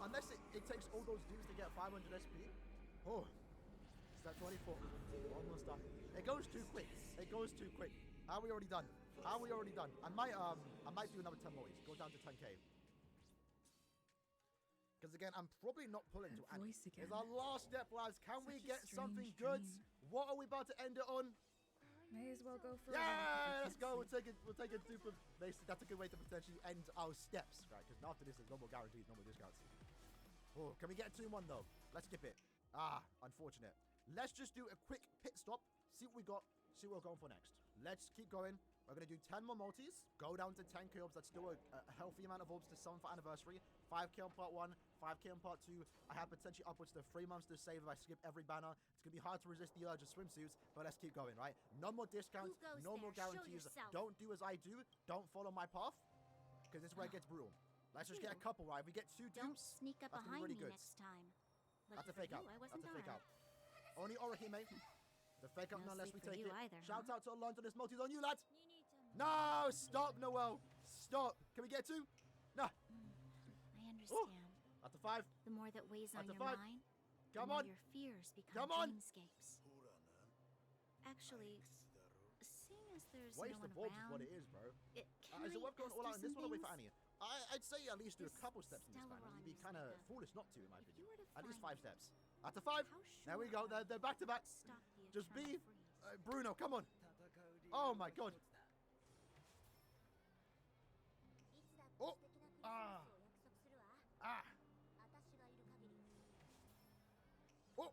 Unless it takes all those dudes to get 500 SP. Oh. It's at 24. Almost done. It goes too quick. It goes too quick. How are we already done? How are we already done? I might do another 10 more. Go down to 10k. Because again, I'm probably not pulling to Annie. It's our last step, lads. Can we get something good? What are we about to end it on? May as well go for yeah, let's go. We'll take a dupe of basically. That's a good way to potentially end our steps, right? Because after this, there's no more guarantees, no more discounts. Oh, can we get 2-1 though? Let's skip it. Ah, unfortunate. Let's just do a quick pit stop. See what we got. See what we're going for next. Let's keep going. We're going to do 10 more multis. Go down to 10k orbs. That's still a healthy amount of orbs to summon for anniversary. 5k on part 1, 5k on part 2. I have potentially upwards to 3 months to save if I skip every banner. It's going to be hard to resist the urge of swimsuits, but let's keep going, right? No more discounts, no more guarantees. Don't do as I do. Don't follow my path, because this is where it gets brutal. Let's just get a couple, right? If we get 2 dupes, Don't sneak up behind really me good. next time. That's a fake out. That's a fake out. Only Orihime. The fake out No unless we sleep for take you it. either, Shout huh? out to Alonso. This multi's on you, lads. No, stop, Noel. Stop. Can we get 2? No. I understand. After 5. The more that weighs on After your 5. mind, Come the more on. your fears become Come on. dreamscapes. Actually, seeing as there's Waste no of one orbs is around, what it is, bro. Carrie Is it worth going asked all you out in this some one or wait for things? Annie? I'd say at least do a This couple steps in this banner. Stellaron You'd be is kind of like a- foolish not to, in my If opinion. you were to At least find 5 steps. After 5. There we go. They're back to back. Stop the Just be eternal freeze. Bruno. Come on. Oh my God. Oh. Ah. Ah. Oh.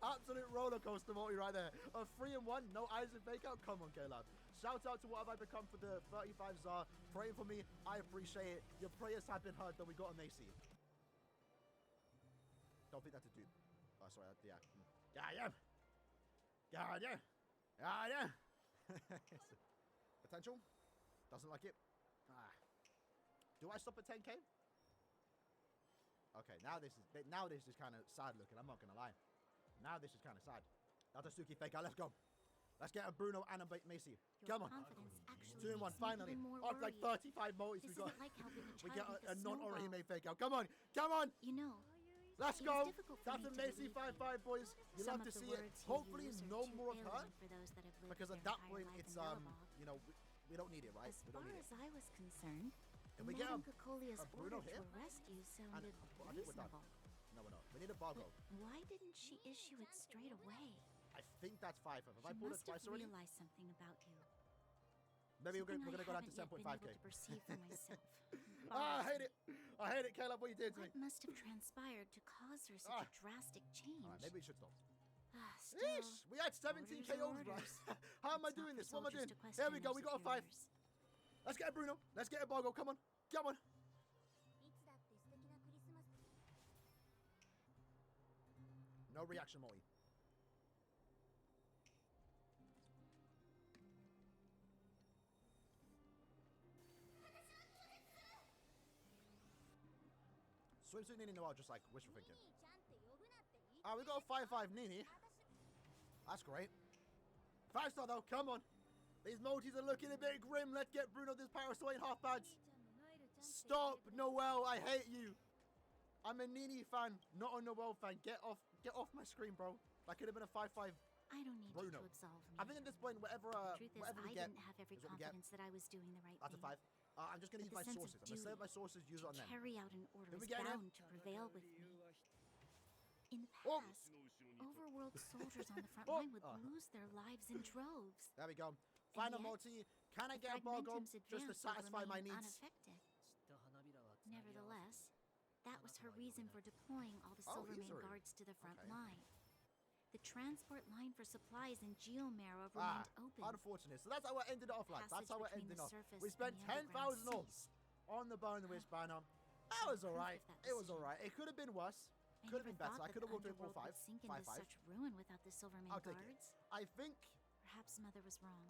Absolute roller coaster multi right there. A 3-1, no eyes and fake out. Come on, K-Lab. Shout out to what have I become for the 35 Zar. Praying for me. I appreciate it. Your prayers have been heard that we got a Macy. Don't think that's a dude. Oh, sorry. Yeah. Yeah. Potential. Doesn't like it. Ah. Do I stop at 10k? Okay, now this is kind of sad looking. I'm not gonna lie. Now this is kind of sad. That's a Suki fake out. Let's go. Let's get a Bruno and a Macy. Come on. 2 in 1. Finally. After like 35 multis, we got. We get a non-Orihime fake out. Come on. Come on. You know. Let's it go. was difficult for That's me a to Macy believe 5-5, boys. You Some love to of the see it. words you Hopefully, use are no too more of her. alien for those that have lived Because their at that entire point, lives it's in Delabog. you know, we don't need it, right? As We don't far need as it. I was concerned, If we get Madame Cocolia's a Bruno order to here, arrest you sounded I think we're done. reasonable. No, we're not. We need a Bargo. Why didn't she issue it straight away? I think that's 5. Have I She pulled it must have twice already? realized something about you. Maybe we're Something gonna go down to I haven't yet 10.5k. been able to perceive for myself. Ah, I hate it. I hate it, Caleb. What you did to me. What must have transpired to cause her such a drastic change? All right, maybe we should stop. Still, Yeesh, we had 17k orders over, are bro. orders. How am I It's not doing for this? What am I soldiers doing? to question There we go. their We got a 5. superiors. Let's get a Bruno. Let's get a Bargo. Come on. Come on. No reaction, Molly. Swimsuit Nini Noel just like wishful thinking. All right, we got a 5-5 Nini. That's great. 5-star though, come on. These multis are looking a bit grim. Let's get Bruno this power sway in half pads. Stop, Noel. I hate you. I'm a Nini fan, not a Noel fan. Get off my screen, bro. That could have been a 5-5. I don't need Bruno. you to absolve me. I think at this point, whatever Truth is, whatever we I get, didn't have every is what we get. confidence that I was doing the right That's a thing. 5. I'm just gonna use But my the sense of sources. I'm gonna save duty my sources, use it on them. Carry out an order Did we is get him? bound to prevail with me. In the past, overworld soldiers on the front line would lose their lives in droves. There we go. And Final yet, multi. Can I the get a Bargo Fragmentum's just to advance would satisfy my remain needs? unaffected. Nevertheless, that was her reason for deploying all the Silvermane easily. guards to the front Okay. line. The transport line for supplies in Geomera remained open. Unfortunate. So that's how it ended off, lads. That's Passage how it between ended the off. surface We and spent the 10,000 underground orbs on the Burn the Wish banner. That was alright. It was alright. It could have been worse. I Could have never been better. thought I could have walked in the for underworld 5. would sink into 5-5. such ruin without the Silvermane I'll take it. guards. I think Perhaps Mother was wrong.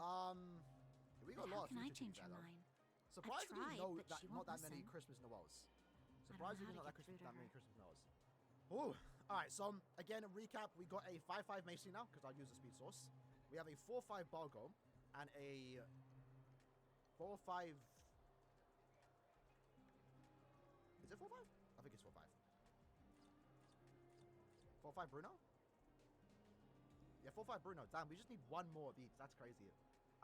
we got But a lot how of can I future change tunes her there, though. mind? Surprisingly, tried, no, but that, she not won't that many listen. Christmas Noels. I don't know Surprisingly, how not to that, get through to that many her. Christmas Noels. Ooh. Alright, so again, a recap. We got a 5-5 Macy now, because I'll use the speed source. We have a 4-5 Bargo, and a 4-5... Is it 4-5? I think it's 4-5. 4-5 Bruno? Yeah, 4-5 Bruno. Damn, we just need one more of each. That's crazy.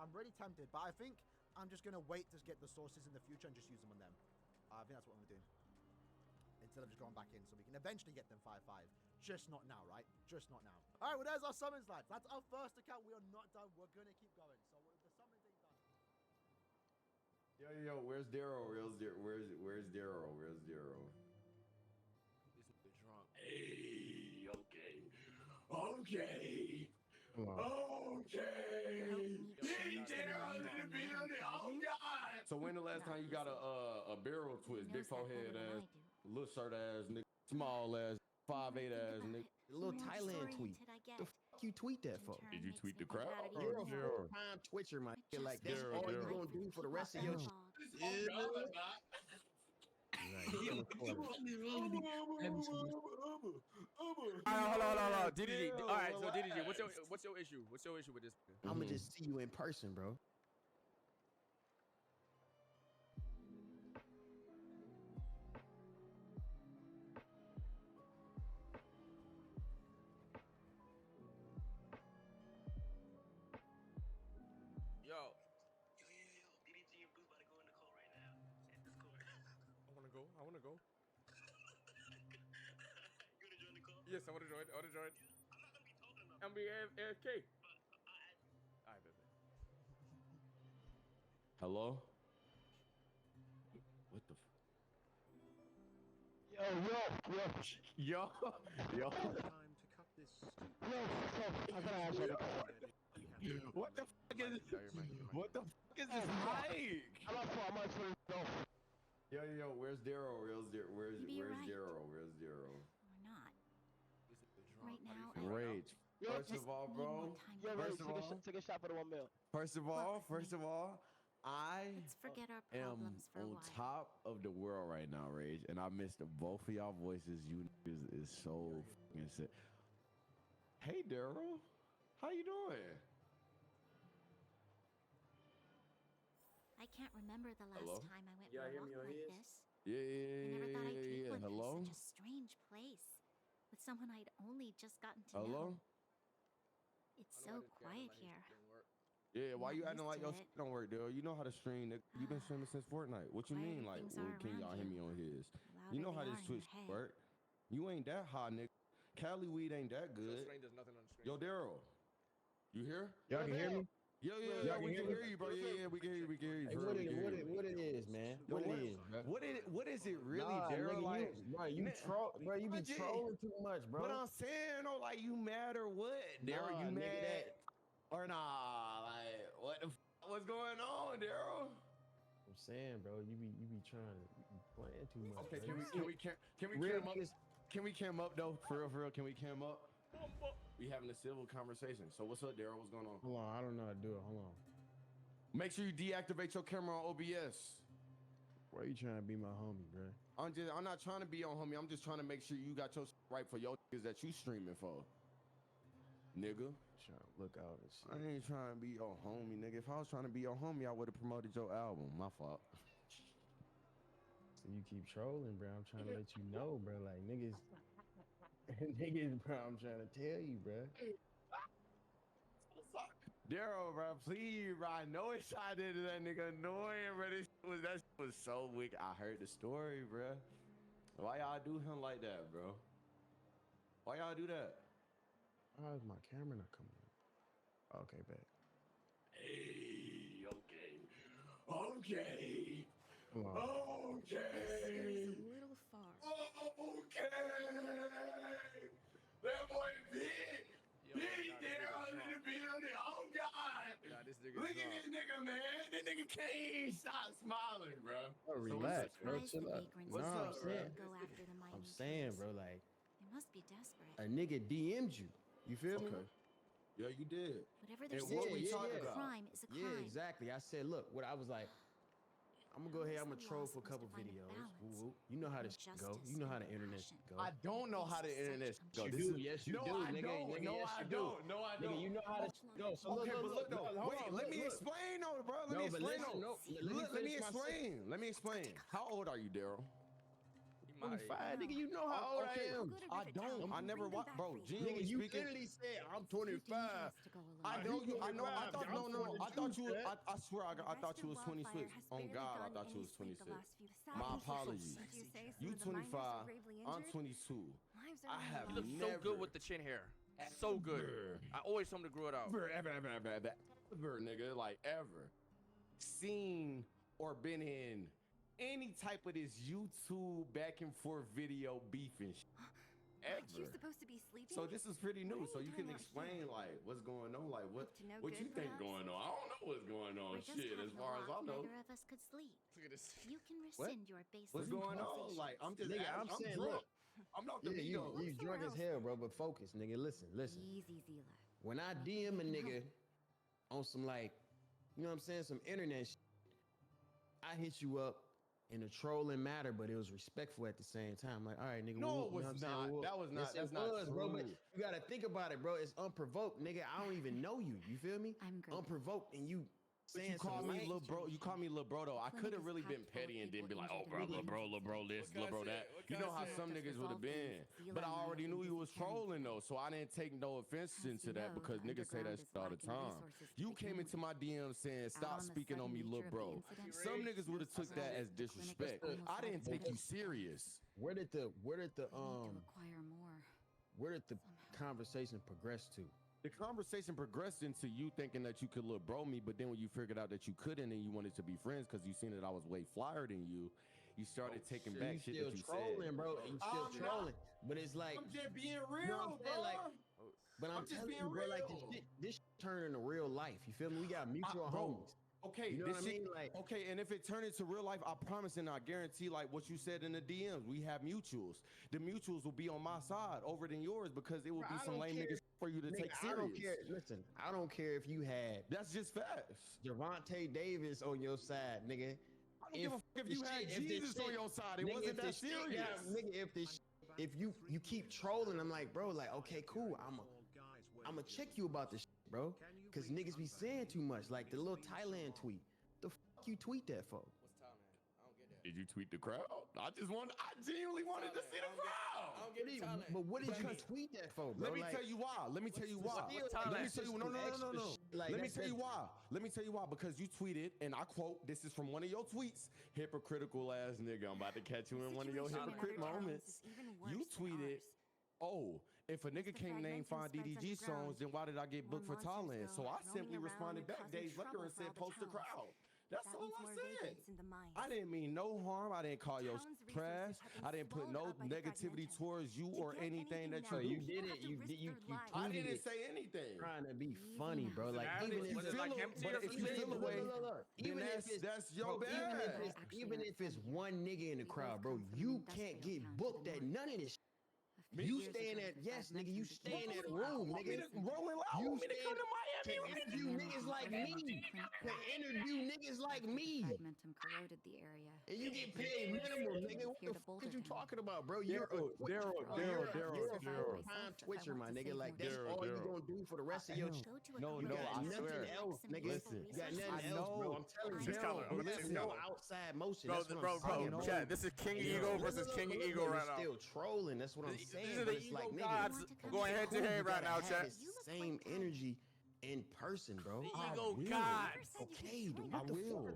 I'm really tempted, but I think I'm just going to wait to get the sources in the future and just use them on them. I think that's what I'm going to do. Instead of just going back in, so we can eventually get them 5-5. Just not now, right? Just not now. All right, well, there's our summons, lads. That's our first account. We are not done. We're going to keep going. So the summons ain't done. Yo, where's Daryl? Where's Daryl? Where's Daryl? Hey, okay. Oh God! So when the last time you got a barrel twist, big forehead ass, little shirt ass, nigga, small ass, 5'8" ass, nigga, little Thailand tweet. The fuck you tweet that for? Did you tweet the crowd? You're a full-time Twitcher, my nigga. Like that's all you gonna do for the rest of your. Hold on. DDG. All right, so DDG, what's your issue? What's your issue with this? I'm gonna just see you in person, bro. Yo. DDG and Boo about to go in the call right now. At Discord. I wanna go. You wanna join the call? Yes, I wanna join. I'm not gonna be talking enough. I'm being AFK. Alright, baby. Hello? What the Yo. Time to cut this. What the fuck is this mic? Yo, where's Daryl? Where's Daryl? Or not. Right now, Rage. First of all, bro. Take a shot for the 1 mil. First of all, I let's forget our am problems for a on while. top of the world right now, Rage, and I missed both of y'all voices. You is so fucking sick. Hey, Daryl, how you doing? I can't remember the last Hello? time I went Yeah, for a hear walk me on like his? this. Yeah. I never thought I'd take one Hello? through such a strange place with someone I'd only just gotten to Hello? know. It's so quiet here. Yeah, why Not you acting used like to your it. shit don't work, Daryl? You know how to stream. You've been streaming since Fortnite. What you mean? Like, things are can y'all around hear you, me on his? louder You know they how are this in Twitch your head. work. You ain't that high, nigga. Cali weed ain't that good. Screen does nothing on the screen. Yo, Daryl, you here? Y'all can hear me? Yeah, we can hear you, bro. Yeah, we can hear you. Hey, for real, we can hear you. what it is, man? Yo, What it is, bro? What is it really, Nah, Daryl? nigga, Like, you be Jay, trolling too much, bro. But I'm saying, oh, like, you mad or what? Daryl, Nah, you nigga, mad or nah? Like, what the what's going on, Daryl? I'm saying, bro, you be trying to be playing too much. Okay, bro. can we cam up though? For real, can we cam up? We having a civil conversation. So what's up, Daryl? What's going on? Hold on, I don't know how to do it. Hold on. Make sure you deactivate your camera on OBS. Why you trying to be my homie, bro? I'm not trying to be your homie. I'm just trying to make sure you got your right for your niggas that you streaming for. Nigga. Trying to look out and shit. I ain't trying to be your homie, nigga. If I was trying to be your homie, I would have promoted your album. My fault. So you keep trolling, bro. I'm trying to let you know, bro. Like, niggas, niggas, bro, I'm trying to tell you, bro. Daryl, bro, please, bro. I know it's I did that nigga annoying, bro. That shit was so wicked. I heard the story, bro. Why y'all do him like that, bro? Why y'all do that? How is my camera not coming in? Okay, bet. Hey, okay. Okay. Come on. Okay. A little far. Okay. That boy big. Big Daryl in the building. Oh, God. Nah, this nigga Look at this nigga, man. This nigga can't even stop smiling, bro. Oh, relax, bro. Chill out. What's Nah, up, I'm saying, Go after the mighty I'm saying, bro, like, They must be desperate. a nigga DM'd you. You feel me? Okay. Yeah, you did. Whatever they're And saying, what we talking a about? crime is a crime. Yeah, exactly. I said, look, what I was like, I'm gonna go ahead, I'm gonna troll for a couple videos. Woo, woo. You know how this shit go. You know how the internet go. I don't know how the internet go. You do, yes you do, nigga. Nigga, No, yes, I you do. don't. No, I don't. Nigga, you know how this shit go. So Okay, but look though. hold Wait, on, let me look. explain though, bro. Let No, me but explain listen, though. no, Let me finish my explain. Let me explain. How old are you, Daryl? 25, nigga, you know how old I am. I don't. I never watched, bro. Genuinely Nigga, you speaking, literally said I'm 25. I know you. I know. I thought no. I thought you. I swear. I thought you was 26. On God, I thought you was 26. My apologies. You 25. I'm 22. I have You look never. so good with the chin hair. So good. I always told him to grow it out. Ever, nigga, like ever seen or been in any type of this YouTube back and forth video beefing shit. You're Ever. supposed to be sleeping? So this is pretty new. So you can explain like what's going on, like what you think going on. I don't know what's going on. Shit, as far as I know. Neither of us could sleep. Look at this. You can What? rescind your baseless What's going on? accusations. Like I'm just Nigga, I'm saying, drunk. look. I'm not the Yeah, Migos. you drunk as hell, bro, but focus, nigga. Listen. Easy, Zila. When I DM a nigga on some like, you know what I'm saying, some internet shit, I hit you up in a trolling matter, but it was respectful at the same time. Like, all right, nigga. No, whoop, it was you know what I'm saying? not. Whoop. That was not. Yes, That's it not was, bro. But true. you gotta think about it, bro. It's unprovoked, nigga. I don't even know you. You feel me? I'm great. Unprovoked, and you But saying you call some me lame little shit. bro. You call me little bro though. I could have really been petty and then be like, oh bro, little bro this, little bro that. You know how some niggas would have been. But I already knew you was trolling though, so I didn't take no offense into that because niggas say that shit all the time. You came into my DM saying stop speaking on me, little bro. Some niggas would have took that as disrespect. I didn't take you serious. Where did the Acquire more. where did the conversation progress to? The conversation progressed into you thinking that you could little bro me, but then when you figured out that you couldn't and you wanted to be friends because you seen that I was way flyer than you started taking So back you shit still that you trolling, said. bro. You still I'm trolling, but it's like I'm just being you know real, what I'm saying? bro. Like, but I'm I'm just telling being you, bro, like real. this shit turned into real life. You feel me? We got mutual Bro, homies. Okay, You know this what I shit- mean? Like, okay, and if it turned into real life, I promise and I guarantee, like what you said in the DMs, we have mutuals. The mutuals will be on my side over than yours because it will bro, be I some don't lame care. niggas for you to Nigga, take I serious. don't care. Listen, I don't care if you had That's just facts. Javante Davis on your side, nigga. I don't give a fuck if you had Jesus on your side. It wasn't that serious. Nigga, if you keep trolling, I'm like, bro, like, okay, cool. I'ma check you about this shit, bro. Cause niggas be saying too much. Like the little Thailand tweet. The fuck you tweet that for? Did you tweet the crowd? I genuinely wanted to see the crowd. But what did you tweet that for, bro? Let me tell you why. Let me tell you why. Let me tell you. No. Let me tell you why. Let me tell you why. Because you tweeted, and I quote, this is from one of your tweets. Hypocritical ass nigga. I'm about to catch you in one of your hypocrite moments. You tweeted, oh, if a nigga can't name 5 DDG songs, then why did I get booked for Thailand? So I simply responded back days later and said, post the crowd. That's all I said. I didn't mean no harm. I didn't call your trash. I didn't put no negativity towards you or anything that So you you do. did it. You I tweeted didn't it say anything. trying to be funny, bro. Like even if you feel away, then that's your bad. Even if it's one nigga in the crowd, bro, you can't get booked at none of this. You stay in that, yes, nigga, you stay in that room, nigga. Rolling loud. You Want me to come to to Miami? interview niggas like me. To interview niggas like me. Fragmentum corroded the area. And you get paid minimum, nigga. What the fuck is you talking about, bro? You're a full-time Twitcher, my nigga. Like, that's all you gonna do for the rest of your shit. No, You got I nothing swear. else, nigga. Listen, You got nothing else, bro. I'm telling you. There's no outside motion. That's what I'm saying, bro. Chat, this is King Eagle versus King Eagle right now. Still trolling. That's what I'm saying. These are But the it's like, Eagle nigga, gods going head to head right now, chat. Same energy in person, bro. Eagle God. Okay, dude. I will.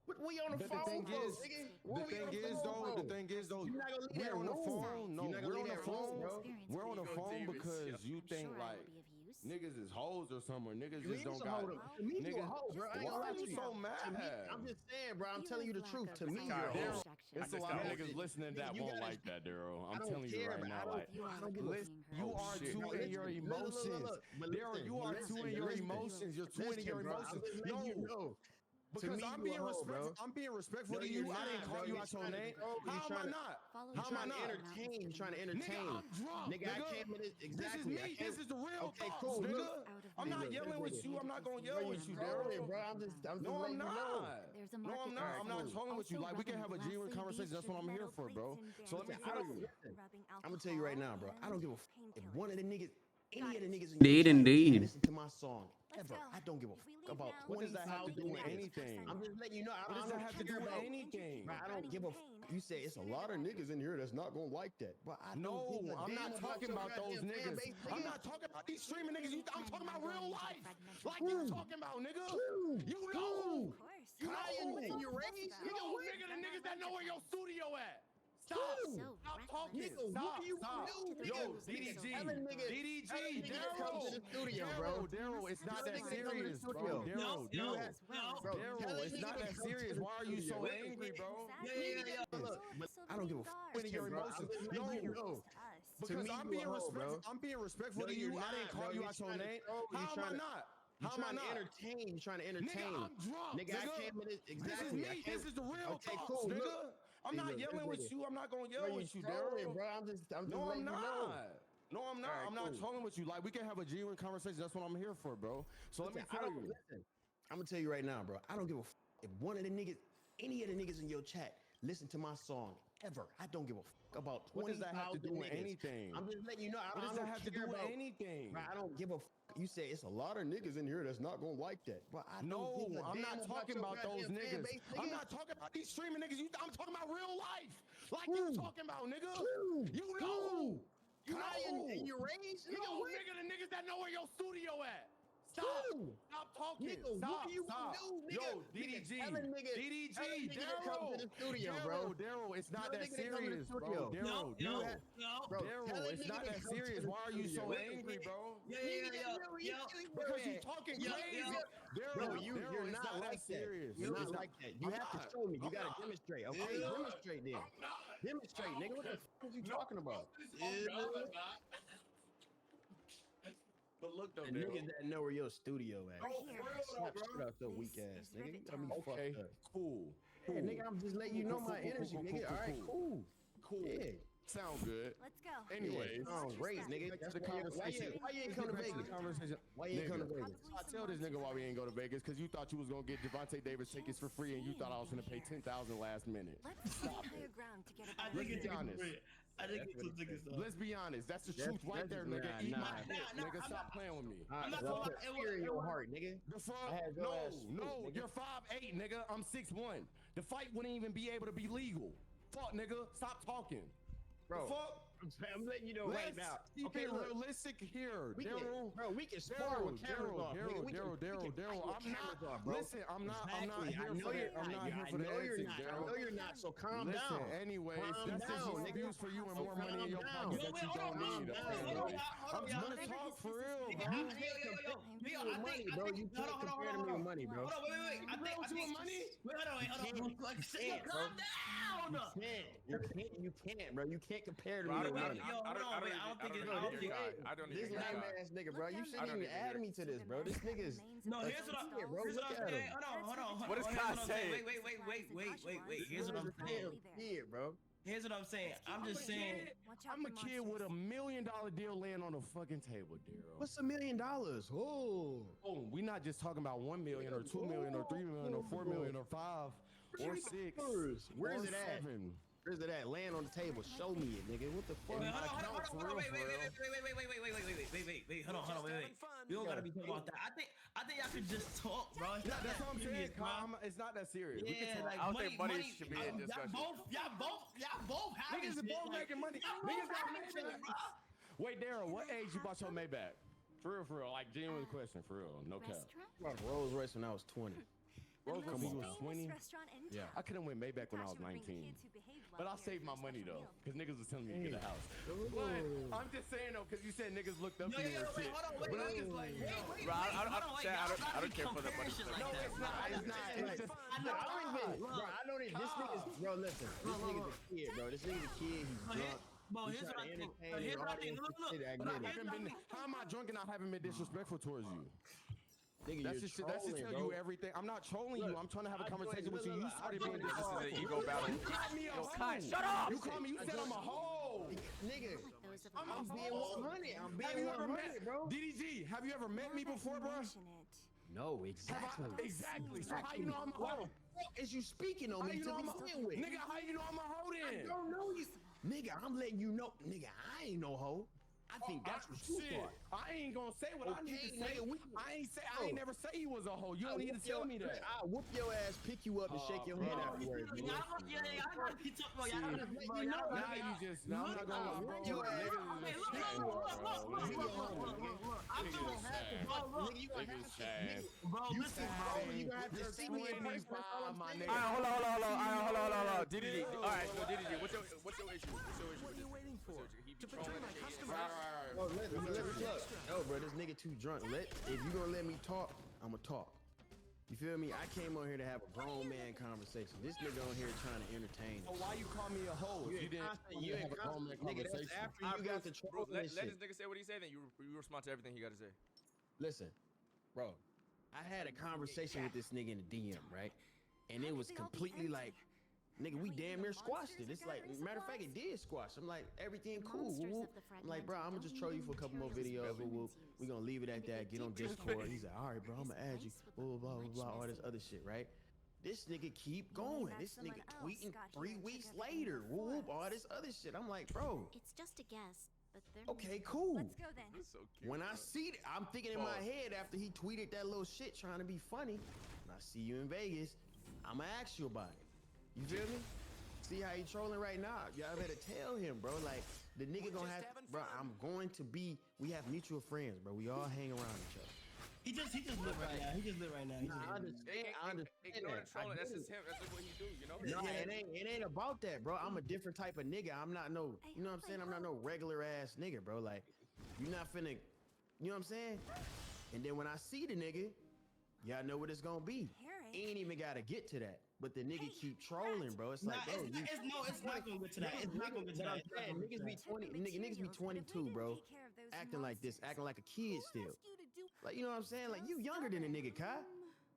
What we on the But phone the thing for, is, nigga? the thing is though, You're not gonna leave we're that on the room. phone. No, You're not we're gonna on leave the that room, phone. bro. We're on the phone because you think like niggas is hoes or something. Or niggas just don't got. To me, you a hoe, bro. I ain't Why gonna lie are to you you. so To me, mad? I'm just saying, bro. I'm telling you the truth. To me, you're a Daryl, hoe. it's a lot of niggas listening that won't like that, Daryl. I'm telling you right now, like, you are too in your emotions. Daryl, you are too in your emotions. You're too in your emotions. No. Because I'm being respectful to you. I didn't call you out your name. How am I not? How am I not? You're trying to entertain. Nigga, I'm drunk. Nigga, I came in it exactly. This is me. This is the real Okay, thoughts, cool, nigga. look. I'm not yelling with you. I'm not gonna yell with you, Daryl. Bro, I'm just No, I'm letting you know. not. No, I'm not. I'm not trolling with you. Like, we can have a genuine conversation. That's what I'm here for, bro. So let me tell you. I'm gonna tell you right now, bro. I don't give a if one of the niggas, any of the niggas Indeed. listen to my song ever. I don't give a fuck about What does that have to do with 20,000 anything? I'm just letting you know. What does that have to do with anything? Bro, I don't give a. You say it's a lot of niggas in here that's not gonna like that, but I don't give a I'm damn not talking your about those goddamn fan niggas. base, I'm nigga. not talking about these streaming niggas. I'm talking about real life. Like you talking about, nigga. You know. Ryan and your race, Nigga, the niggas that know where your studio at. Stop. Stop talking. Nigga, Stop. what do you Stop. do? Yo, Nigga, DDG. telling niggas- DDG. telling niggas come to the studio, bro. Daryl, it's not that Telling niggas come to the serious, bro. studio. Daryl, Bro, Daryl, telling it's not niggas that come to serious. the Why are you so studio. angry, bro? Look, but I don't give a fuck In your bro. emotions. I'm just letting you know. Because me, I'm you being a hoe, respectful. bro. I'm being respectful No, to you. you're I didn't not, call bro. you You're out your trying to name. troll. You're How am I trying to- not? You're How am I trying to not? entertain. You're trying to entertain. Nigga, I'm drunk. Nigga, I came in it exactly. I came- This is the real Okay, thoughts, cool. nigga. Look. I'm not Look, yelling with nigga. you. I'm not gonna Bro, yell with you, trolling, Daryl. bro. I'm just No, letting I'm you know. not. No, I'm not. All right, I'm not cool. trolling with you. Like, we can have a genuine conversation. That's what I'm here for, bro. So let me Listen, I tell don't you. listen. I'm gonna tell you right now, bro. I don't give a if one of the niggas, any of the niggas in your chat, listen to my song ever. I don't give a about What does that have to 20,000 do with niggas. anything? I'm just letting you know. I What does don't that have to care do with about- anything? Bro, I don't give a. You say it's a lot of niggas in here that's not gonna like that, but I No, don't give a I'm damn not talking your about those goddamn fan niggas. base, I'm nigga. not talking about these streaming niggas. I'm talking about real life. Like you talking about, nigga. You know. Ryan and your race, No, nigga, the niggas that know where your studio at. Stop. Stop talking. Nigga, Stop. what do you Stop. do, nigga? Yo, Nigga, DDG. telling niggas- DDG. telling niggas to come to the studio, Daryl, bro. Daryl, it's not Tell that niggas to come to the serious, bro. studio. Daryl, No, Bro, tell Daryl, that it's nigga not to that come to serious. the Why are you so studio. angry, bro? Because you talking crazy. Daryl, Bro, Daryl, you're it's not like that. serious. You're It's not like that. You have to show me. You I'm gotta not. demonstrate. Okay, demonstrate then. Demonstrate, nigga. What the fuck is you talking about? But look though, And niggas that know where your studio at. Slap bro. shit out your weak ass, nigga. You got me Okay, fucked up. cool. Yeah, nigga, I'm just letting you know my energy, nigga. All right, cool. Cool. Yeah. Sound good. Let's go. Anyways, sound great, nigga. Back to the Why conversation. you ain't come to Back Vegas? Conversation. Why you ain't come to Nigga, Vegas? I tell this nigga why we ain't go to Vegas because you thought you was gonna get Javante Davis tickets for free and you thought I was gonna pay $10,000 last minute. Stop it. Ground to get a Let's be honest. Let's be honest. That's the truth right there, nigga. Eat my dick, nigga. Stop playing with me. Well, put fear in your heart, nigga. The fuck? I had your ass No, spooked, nigga. you're 5'8", nigga. I'm 6'1". The fight wouldn't even be able to be legal. Fuck, nigga. Stop talking. Bro, The fuck? I'm letting you know right now. Okay, look. realistic here, We can, Daryl. bro, we can spar with cameras off, nigga. We can Daryl. fight with cameras off, bro. Listen, I'm not Exactly. here I for know that. you're I'm not here for the I know you're antics, not. I Daryl. know you're not. So calm Listen, down. anyways, Calm that's just down, more nigga. views for you and So more money in your calm pocket down. that you don't need. apparently. I'm trying to talk for real, bro. You can't compare me with money, bro. You can't compare to me with money, bro. Hold on, wait. I think money? Hold on. Calm down. You can't, bro. You can't compare to me Bro, with wait, money. yo, hold on, wait, I don't think it's- This lame ass nigga, bro. You shouldn't even add me to this, bro. This nigga's No, here's what I'm bro. here's Look what I'm at saying. him. Hold on. What is Here's Kai what I'm saying. saying? Wait. Here's what I'm saying. Yeah, bro. Here's what I'm saying. I'm just saying. I'm a kid with $1 million deal laying on the fucking table, Daryl. What's $1 million? Oh, we not just talking about 1 million or 2 million or 3 million or 4 million or 5 or 6. Where is or it at? 7. Where's it at? Laying on the table. Show me it, nigga. What the fuck? Wait, hold on, wait, hold on, wait. We don't gotta be talking about that. I think y'all should just talk, bro. It's not That's that what I'm saying. serious, bro. It's not that serious. We can Yeah, talk. like I don't think money should be in discussion. Y'all both having Niggas are shit. both making money. Niggas got Maybach. bro. Wait, Daryl, what age you bought your Maybach? For real, like genuine question, for real, no cap. Rolls Royce when I was 20. Rolls Royce when you was 20? Yeah. I couldn't win Maybach when I was 19. But I saved my money though, because niggas was telling me to get a house. But I'm just saying though, because you said niggas looked up to you and shit. Bro, I don't care for the money. No, it's not. It's just. I don't even. This nigga's. Bro, listen. This nigga's a kid, bro. This nigga's a kid. He's drunk. Bro, here's what I think. Look. How am I drunk and I haven't been disrespectful towards you? Nigga, that's just tell you everything. I'm not trolling you. I'm trying to have a conversation with you. You started being disrespectful. This is an ego battle. You called me a hoe. Shut up! You called me. You said I'm a hoe. Nigga, I'm being 100. I'm being 100, bro. DDG, have you ever met me before, bro? No, exactly. Exactly. So how you know I'm a hoe? Is you speaking on me to be friend with? Nigga, how you know I'm a hoe then? I don't know you. Nigga, I'm letting you know. Nigga, I ain't no hoe. I think that's what you thought. I ain't gonna say what I need to say. I ain't never say you was a hoe. You don't need to tell me that. I'll whoop your ass, pick you up, and shake your hand afterwards. Now you just. Now I'm not gonna whoop your ass. You gonna have to see me in my nigga. Hold on. DDD. All right, so DDD, what's your issue? What are you waiting for? To betray my customer. Bro, let me look. No, bro, this nigga too drunk. If you gonna let me talk, I'ma talk. You feel me? I came on here to have a grown man conversation. This nigga on here trying to entertain. Oh, why you call me a hoe? You ain't have a grown man conversation. Nigga, that's after you got the troll. Let this nigga say what he said, then you respond to everything he got to say. Listen, bro, I had a conversation with this nigga in the DM, right? And it was completely like, nigga, we damn near squashed it. It's like, matter of fact, it did squash. I'm like, everything cool. I'm like, bro, I'm gonna just troll you for a couple more videos. We gonna leave it at that. Get on Discord. He's like, all right, bro, I'm gonna add you. Blah, blah, blah, blah, all this other shit, right? This nigga keep going. This nigga tweeting 3 weeks later. Whoop, all this other shit. I'm like, bro. It's just a guess, but they're okay, cool. Let's go then. So cute, when I see it, I'm thinking in my head after he tweeted that little shit trying to be funny. When I see you in Vegas, I'ma ask you about it. You feel me? See how he trolling right now? Y'all better tell him, bro. Like, the nigga gonna have, bro, we have mutual friends, bro. We all hang around each other. He just lit right now. I understand. Ignore the trolling. That's just him. That's just what he do, you know? No, it ain't about that, bro. I'm a different type of nigga. I'm not no, you know what I'm saying? I'm not no regular ass nigga, bro. Like, you're not finna, you know what I'm saying? And then when I see the nigga, y'all know what it's gonna be. Ain't even gotta get to that. But the nigga keep trolling, bro. It's like, bro, it's not gonna get to that. It's not gonna get to that. Niggas be 20, niggas be 22, bro. Acting like this, acting like a kid still. Like, you know what I'm saying? Like, you younger than a nigga, Kai.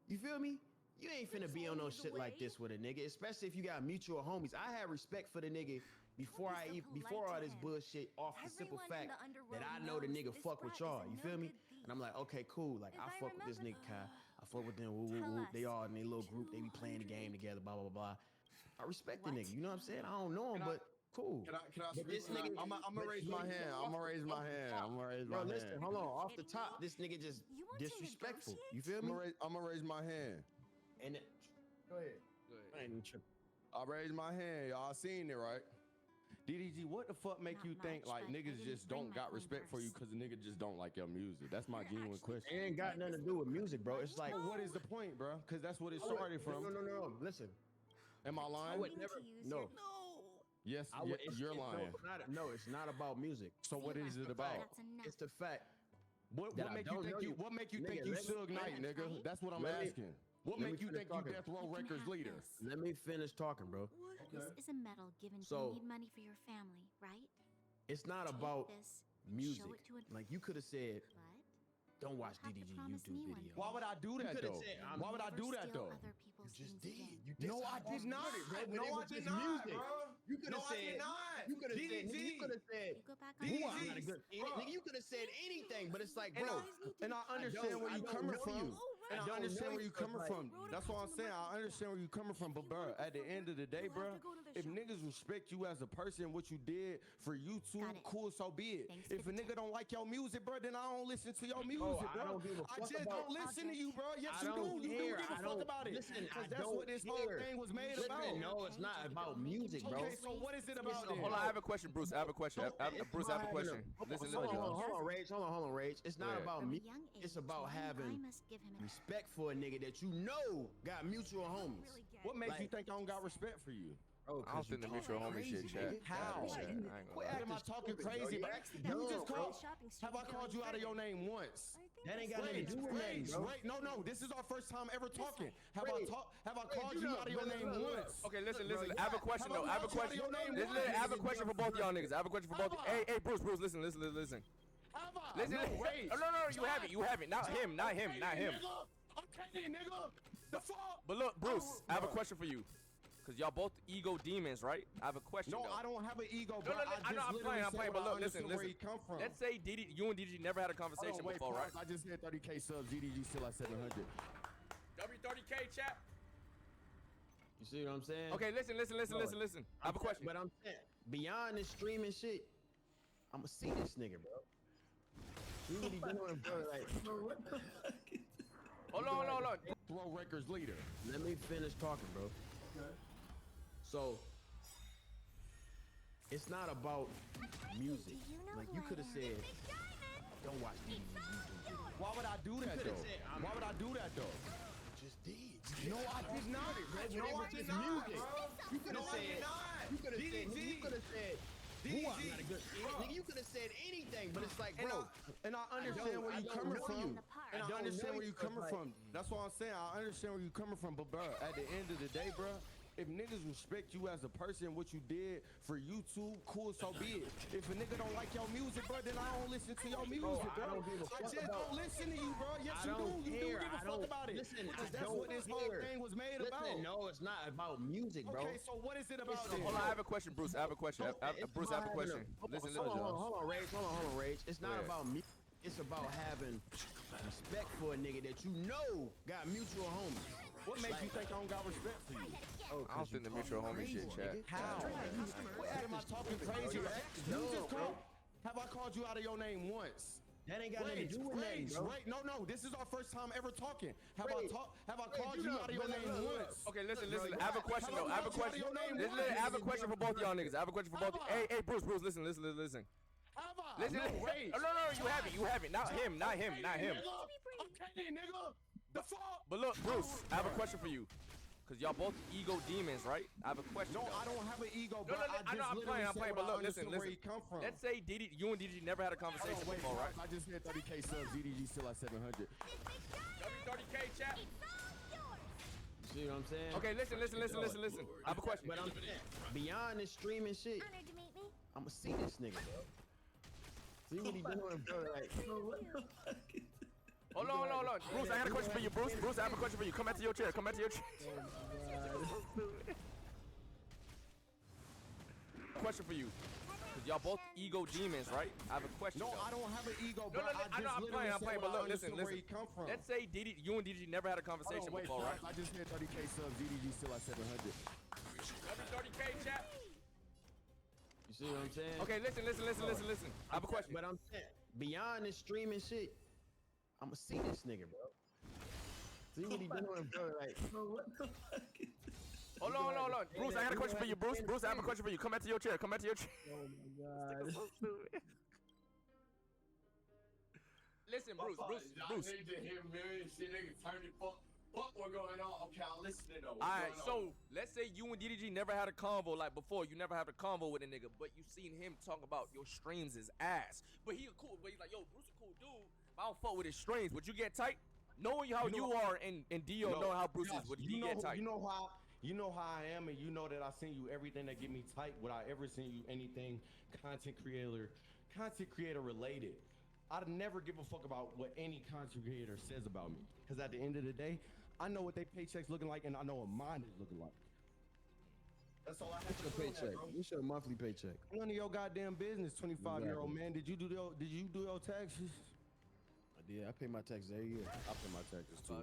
You feel me? You ain't finna be on no shit like this with a nigga, especially if you got mutual homies. I had respect for the nigga before all this bullshit, off the simple fact that I know the nigga fuck with y'all. You feel me? And I'm like, okay, cool. Like, I fuck with this nigga, Kai. I fuck with them. Woo, woo, woo. They all in their little group. They be playing the game together. Blah blah blah. I respect the nigga. You know what I'm saying? I don't know him, but cool. Can I but this nigga, I'm gonna raise my hand. I'm gonna raise my hand. Bro, listen, hold on. Off the top, this nigga just disrespectful. You feel me? I'm gonna raise my hand. And go ahead. I ain't even tripping. I raised my hand. Y'all seen it, right? DDG, what the fuck make you think like niggas just don't got respect for you because the nigga just don't like your music? That's my genuine question. It ain't got nothing to do with music, bro. It's like, what is the point, bro? Because that's what it started from. No. Listen, am I lying? I would never. No. Yes, you're lying. No, it's not about music. So what is it about? It's the fact. What make you think you Suge Knight, nigga? That's what I'm asking. What make you think you Death Row Records leader? Let me finish talking, bro. This is a medal given if you need money for your family, right? It's not about music. Like, you could have said, don't watch DDG YouTube video. Why would I do that though? Why would I do that though? just did. No, I did not. No, I did not, bro. You could have said. You could have said. You could have said. Nigga, you could have said anything, but it's like, bro. And I understand where you're coming from. And I understand where you're coming from. That's what I'm saying. I understand where you're coming from. But, bro, at the end of the day, bro, if niggas respect you as a person, what you did for YouTube, cool, so be it. If a nigga don't like your music, bro, then I don't listen to your music, bro. I just don't listen to you, bro. Yes, you do. You do give a fuck about it. Because that's what this whole thing was made about. No, it's not about music, bro. Okay, so what is it about then? Hold on, I have a question, Bruce. I have a question. Bruce, I have a question. Listen, hold on, Rage. Hold on, Rage. It's not about me. It's about having respect for a nigga that you know got mutual homies. What makes you think I don't got respect for you? I don't think the mutual homie shit, chat. How? What am I talking crazy, bro? You just called. Have I called you out of your name once? That ain't got nothing to do with that, bro. Wait, no. This is our first time ever talking. Have I called you out of your name once? Okay, listen. I have a question though. I have a question. I have a question for both y'all niggas. I have a question for both. Hey, Bruce, listen. Listen. Have I? Listen. No, you haven't. Not him. Okay, nigga. The fuck? But look, Bruce, I have a question for you. Cause y'all both ego demons, right? I have a question. No, though. I don't have an ego, No, bro. I'm playing. But look, listen. Where he come from. Let's say you and DDG never had a conversation before, right? I just hit 30K subs. DDG still at 700. W30K chat. You see what I'm saying? Okay, listen. I have a question. But I'm saying, beyond this streaming shit, I'ma see this nigga, bro. See what he doing, bro. Like, hold on. Throw records leader. Let me finish talking, bro. So, it's not about music. Like, you could have said, don't watch these YouTube videos. Why would I do that, though? Just did. No, I did not. No, I did not. Music. You could have said, you could have said, nigga, you could have said anything, but it's like, bro. And I understand where you're coming from. And I understand where you're coming from. That's what I'm saying. I understand where you're coming from, but, bro, at the end of the day, bro, if niggas respect you as a person, what you did for YouTube, cool, so be it. If a nigga don't like your music, bro, then I don't listen to your music, bro. I just don't listen to you, bro. Yes, you do. You do give a fuck about it. Listen, that's what this whole thing was made about. No, it's not about music, bro. Okay, so what is it about then? Hold on, I have a question, Bruce. I have a question. Bruce, I have a question. Listen. Hold on, Rage. It's not about me. It's about having respect for a nigga that you know got mutual homies. What makes you think I don't got respect for you? I don't think the mutual homie shit, chat. How? Am I talking crazy? Have I called you out of your name once? That ain't got nothing to do with that, bro. No. This is our first time ever talking. Have I called you out of your name once? Okay, listen. I have a question though. I have a question. Listen, I have a question for both y'all niggas. I have a question for both. Hey, Bruce, listen. Listen. Have I? Listen. No, you haven't. Not him. Okay, nigga. The fuck? But look, Bruce, I have a question for you. Cause y'all both ego demons, right? I have a question. No, I don't have an ego, bro. I'm playing. But look, listen. Where he come from. Let's say you and DDG never had a conversation before, right? I just hit 30K subs. DDG still at 700. W30K chat. You see what I'm saying? Okay, listen. I have a question. But I'm saying, beyond this streaming shit, I'ma see this nigga, bro. See what he doing, bro. Like, Hold on. Bruce, I got a question for you, Bruce. I have a question for you. Come back to your chair. Question for you. Cause y'all both ego demons, right? I have a question. No, I don't have an ego, bro. I'm playing. But look, listen. Where he come from. Let's say you and DDG never had a conversation before, right? I just hit 30K subs. DDG still at 700. W30K chat. You see what I'm saying? Okay, listen. I have a question. But I'm saying, beyond this streaming shit, I'ma see this nigga, bro. See what he doing, bro. Like, hold on. Bruce, I got a question for you, Bruce. I have a question for you. Come back to your chair. Oh my god. Listen, Bruce. I need to hear million shit, nigga. Turn it fuck. What going on? Okay, I'm listening though. Alright, so let's say you and DDG never had a convo like before. You never had a convo with a nigga, but you seen him talk about your streams is ass. But he's like, yo, Bruce a cool dude. I don't fuck with his streams. Would you get tight? Knowing how you are and Dio knowing how Bruce is, would you get tight? You know how I am, and you know that I send you everything that get me tight. Would I ever send you anything content creator related? I'd never give a fuck about what any content creator says about me. Because at the end of the day, I know what their paychecks looking like, and I know what mine is looking like. That's all I have What's to your say on that, paycheck? bro. What's your monthly paycheck? None of your goddamn business, 25-year-old man. Did you do your taxes? I did. I pay my taxes every year. I pay my taxes too.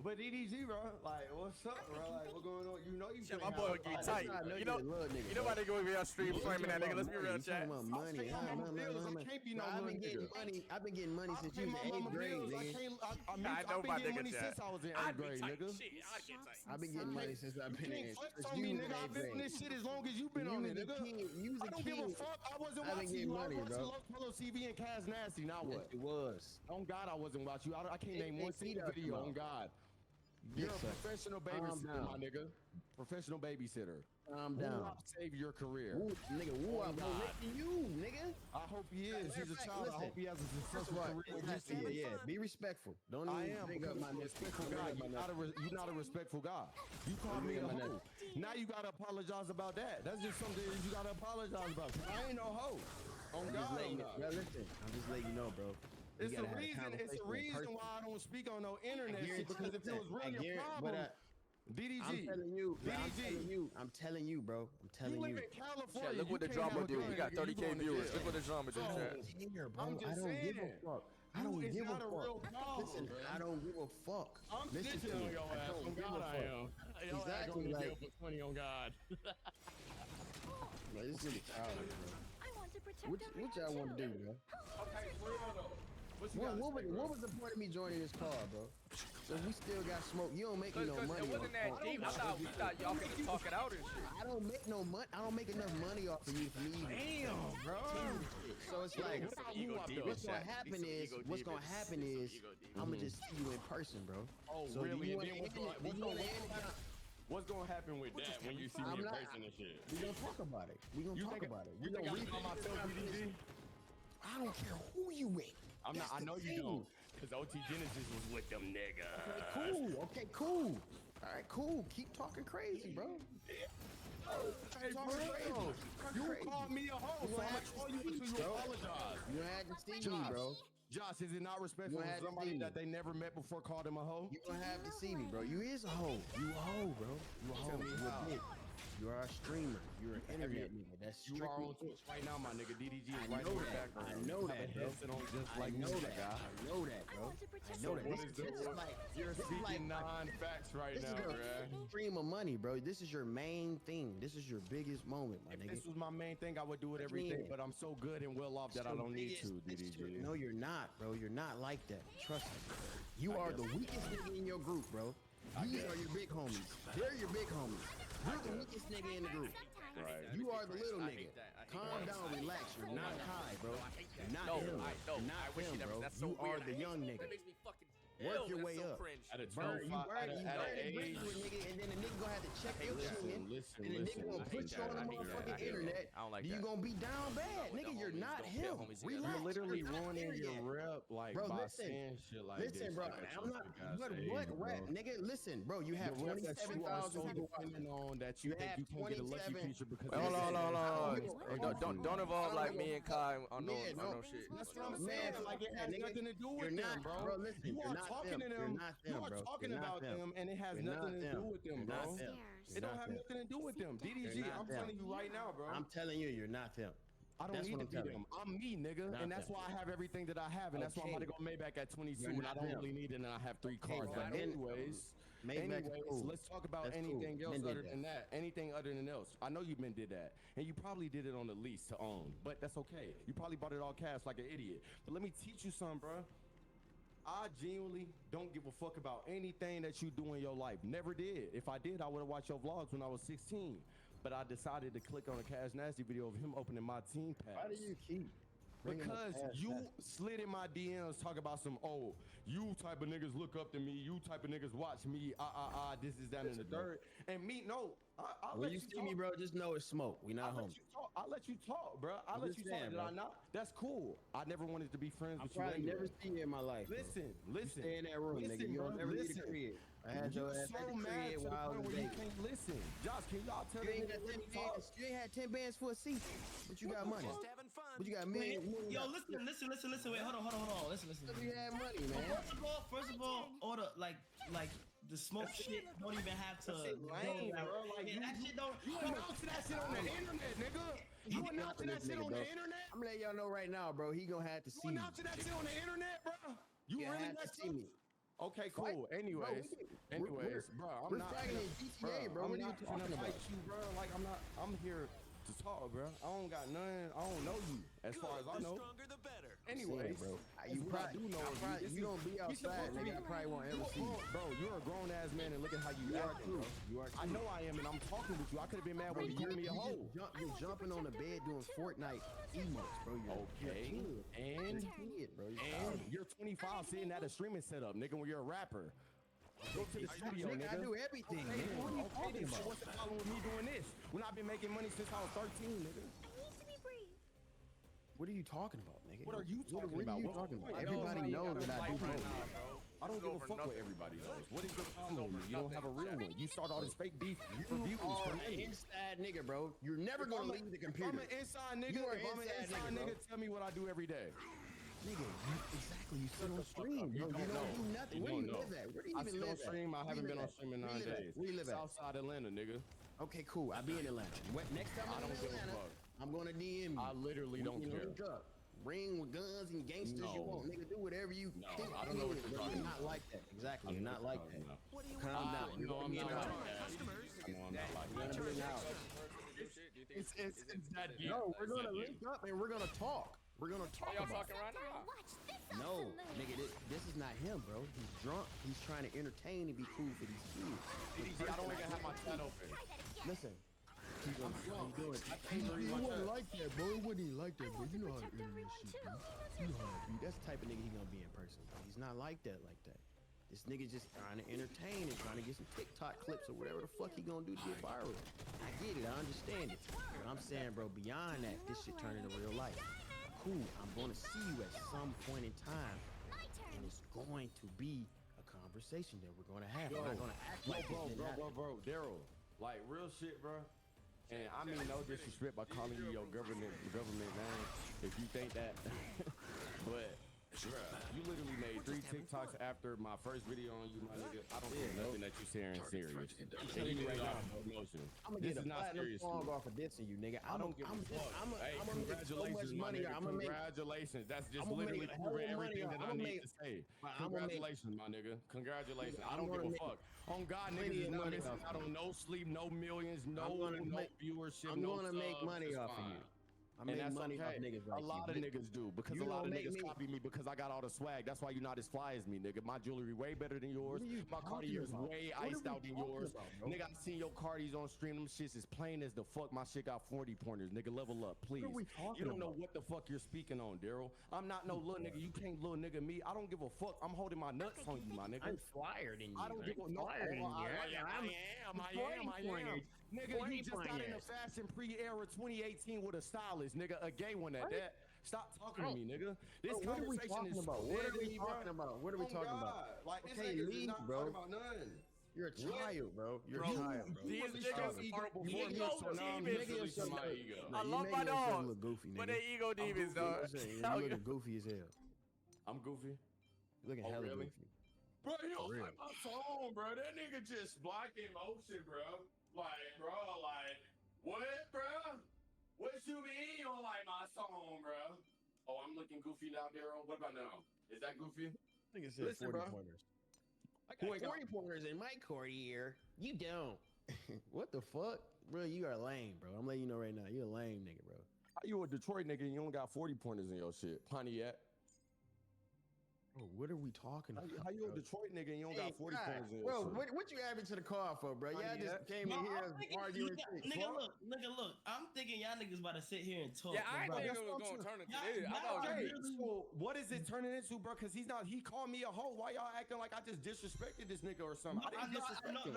But DDG, bro, like, what's up, bro? Like, what's going on? You know you Yeah, can't my boy have- get tight. You know about to go over your stream flaming that nigga. Let's be real, chat. About money. I've been getting money since you was in 8th grade, nigga. I know my nigga, money chat. since I was in 8th grade, nigga. I've been getting money since I've been in. Flex on me, nigga. I've been on this shit as long as you've been on it, nigga. I don't give a fuck. I wasn't I've been watching getting you. money, I was bro. watching Polo TV and Kaz Nasty. Now what? Yes, it was. On God, I wasn't watching you. I can't name one single video. On God. You're a professional babysitter, my nigga. Professional babysitter. Calm down. Woo, I'll save your career. Woo, nigga, woo, I'm God. licking you, nigga. I hope he is. He's a child. I hope he has a successful career. Yeah. Be respectful. Don't I even am bring up my a respectful guy. You're not a respectful guy. You called me a hoe. Now you gotta apologize about that. That's just something you gotta apologize about. I ain't no hoe. On God. Bro, listen, I'm just letting you know, bro. It's a reason why I don't speak on no internet shit, because if it was really a problem, DDG. I'm telling you, bro. I'm telling you. You live in California. Chat, look what the drama do. We got 30K viewers. Look what the drama do, chat. I'm just saying. I don't give a fuck. Listen, I don't give a fuck. I'm Listen to snitching me. on your ass. On God, I am. Exactly. Like, for 20 on God. bro, this is childish, bro. I want to protect What y'all want to do, bro? Okay, for real though. What was the point of me joining this car, bro? So we still got smoke. You don't make me no money. It wasn't that deep. We thought y'all could talk it out and shit. I don't make no money. I don't make enough money off of you for me even. Damn, bro. So it's like, what's gonna happen is I'm gonna just see you in person, bro. Oh, so really? And then what's gonna happen with that when you see me in person and shit? We gonna talk about it. We gonna talk about it. You think I call myself DDG? I don't care who you with. I'm not. I know you don't. Cause OT Genesis was with them niggas. Okay, cool. All right, cool. Keep talking crazy, bro. Hey, bro. You called me a hoe, so I'm gonna call you until you apologize. You had to see me, bro. Josh, is it not respectful for somebody that they never met before called him a hoe? You gonna have to see me, bro. You is a hoe. You a hoe, bro. You a hoe. You a bitch. You are a streamer. You're an internet nigga. That's you are on Twitch right now, my nigga. DDG is right in the background. I know that, bro. I know that, guy. I know that, bro. I know that. You're speaking non-facts right now, bro. Stream of money, bro. This is your main thing. This is your biggest moment, my nigga. If this was my main thing, I would do it every day, but I'm so good and well off that I don't need to, DDG. No, you're not, bro. You're not like that. Trust me. You are the weakest nigga in your group, bro. These are your big homies. They're your big homies. You're the weakest nigga in the group. Right. You are the little nigga. Calm down, relax. You're not high, bro. You're not him. You're not him, bro. You are the young nigga. Work your way up. At a Burn, you burn the bridge to a nigga, and then the nigga gonna have to check your chin, and the nigga gonna put you on the motherfucking internet. I don't like You that. gonna be down bad, nigga. You're not him. Relax. You're literally You're not ruining there your yet. rep, like, Bro, by listen. saying shit like this. Listen, bro. I'm not. What rap, nigga? Listen, bro. You have 27,000 people depending on that you think you can get a lucky feature because. Wait, hold on. Don't involve like me and Kai on no shit. That's what I'm saying. Like it has nothing to do with them, bro. Listen, You are talking to them. You are talking about them, and it has nothing to do with them, bro. It don't have nothing to do with them. DDG, I'm telling you right now, bro. I'm telling you, you're not them. I don't need to be them. I'm me, nigga, and that's why I have everything that I have, and that's why I'm about to go Maybach at 22, and I don't really need it, and I have 3 cars. But anyways, let's talk about anything else other than that. Anything other than else. I know you've been did that, and you probably did it on the lease to own, but that's okay. You probably bought it all cash like an idiot. But let me teach you something, bro. I genuinely don't give a fuck about anything that you do in your life. Never did. If I did, I would have watched your vlogs when I was 16. But I decided to click on a Cash Nasty video of him opening my team pass. Why do you keep? Because you slid in my DMs talk about some, oh, you type of niggas look up to me, you type of niggas watch me, this is that and the third. And me, no, I'll When let you you see talk. me, bro, just know it's smoke. We not homies. I'll let you talk, bro. I'll let you talk. Did I not? That's cool. I never wanted to be friends with you. I anyway. never see you in my life. Bro. Listen. You stay in that room, nigga. You don't never leave the crib. I had your ass at the crib while I was where you dating. can't listen. Josh, can y'all tell You me ain't got 10 bands. You ain't had 10 bands for a seat, but you got money. But you got millions. Yo, listen. Wait, hold on. Listen. You had money, man. First of all, first of all the like the smoke shit don't even have to. That shit lame, bro. Like, that shit don't. You announcing that shit on the internet, nigga. You announcing that shit on the internet? I'm gonna let y'all know right now, bro. He gonna have to see me. You announcing that shit on the internet, bro? You really have to see me. Okay, cool. Anyways, bro, I'm not fighting in GTA, bro. What are you talking about? You, bro. Like, I'm here to talk, bro. I don't got none. I don't know you, as far as I know. The stronger, the better. Anyway, bro, you probably do know you don't be outside, nigga. I probably won't ever see you. Bro, you're a grown ass man, and look at how you are too. I know I am, and I'm talking with you. I could have been mad when you gave me a hole. You're jumping on the bed doing Fortnite emotes, bro. Okay, and you're 25 sitting at a streaming setup, nigga. When you're a rapper. Go to the studio, nigga. I do everything. Okay, what are you talking about? What's the problem with me doing this? When I've been making money since I was 13, nigga. What are you talking about, nigga? What are you talking about? What are you talking about? Everybody knows that I do both. I don't give a fuck what everybody knows. What is your problem with me? You don't have a real one. You start all this fake beef for views. You are an inside nigga, bro. You're never gonna leave the computer. I'm an inside nigga. If I'm an inside nigga, tell me what I do every day. Nigga, exactly. You sit on stream, bro. You don't do nothing. Where do you live at? Where do you even live at? I haven't been on stream in 9 days. Where you live at? Southside Atlanta, nigga. Okay, cool. I'll be in Atlanta. Next time I'm in Atlanta, I'm gonna DM you. I literally don't care. Ring with guns and gangsters you want, nigga. Do whatever you think. I don't know what you're talking about. Not like that. Exactly. You're not like that. Calm down. No, I'm not like that. No, I'm not like that. It's that deep. No, we're gonna link up and we're gonna talk. We're gonna talk about talking right now. No, nigga, this is not him, bro. He's drunk. He's trying to entertain and be cool for these kids. I don't even have my chat open. Listen. He wouldn't like that, bro. He wouldn't like that, bro. You know how to internet shit, bro. You know how to be. That's the type of nigga he gonna be in person, bro. He's not like that, This nigga just trying to entertain and trying to get some TikTok clips or whatever the fuck he gonna do to get viral. I get it. I understand it. But I'm saying, bro, beyond that, this shit turn into real life. Cool. I'm gonna see you at some point in time, and it's going to be a conversation that we're gonna have. We're not gonna act like bro, Daryl, like real shit, bro. And I mean no disrespect by calling you your government name if you think that, but you literally made 3 TikToks after my first video on you, my nigga. I don't think nothing that you saying serious. And you right now, no emotion. This is not serious. I'm gonna off of dissing you, nigga. I don't give a fuck. Hey, congratulations, my nigga. Congratulations. That's just literally proving everything that I need to say. Congratulations, my nigga. Congratulations. I don't give a fuck. On God, niggas is not missing out on no sleep, no millions, no viewership, no I'm gonna make money off of you. I make money off niggas like a lot of niggas do because a lot of niggas copy me because I got all the swag. That's why you're not as fly as me, nigga. My jewelry way better than yours. My Cartier's way iced out than yours. Nigga, I seen your Cartiers on stream. Them shits is plain as the fuck. My shit got 40 pointers. Nigga, level up, please. You don't know what the fuck you're speaking on, Daryl. I'm not no little nigga. You can't little nigga me. I don't give a fuck. I'm holding my nuts on you, my nigga. I'm flyer than you. I don't give a fuck. I am. Nigga, you just got in a fashion pre-era 2018 with a stylist, nigga, a gay one at that. Stop talking to me, nigga. This conversation is about. What are we talking about? What are we talking about? Like, okay, leave, bro. You're a child, bro. You're a child, bro. These niggas are ego. I love my dogs, but they ego demons, dog. You looking goofy as hell. I'm goofy. You looking hella goofy. Bro, you don't like my song, bro. That nigga just blocked emotion, bro. Like, bro, like, what, bro? What you mean you don't like my song, bro? Oh, I'm looking goofy now, Daryl. What about now? Is that goofy? I think it said 40 pointers. I got 40 pointers in my Cartier. You don't. What the fuck? Bro, you are lame, bro. I'm letting you know right now. You're a lame nigga, bro. How you a Detroit nigga and you only got 40 pointers in your shit? Pontiac. Bro, what are we talking about? How you a Detroit nigga and you don't got 40 points in? Bro, what you adding to the car for, bro? Y'all just came in here arguing. Nigga, look. I'm thinking y'all niggas about to sit here and talk. Yeah, I ain't think it was gonna turn into this. So what is it turning into, bro? Because he called me a hoe. Why y'all acting like I just disrespected this nigga or something? I didn't disrespect him.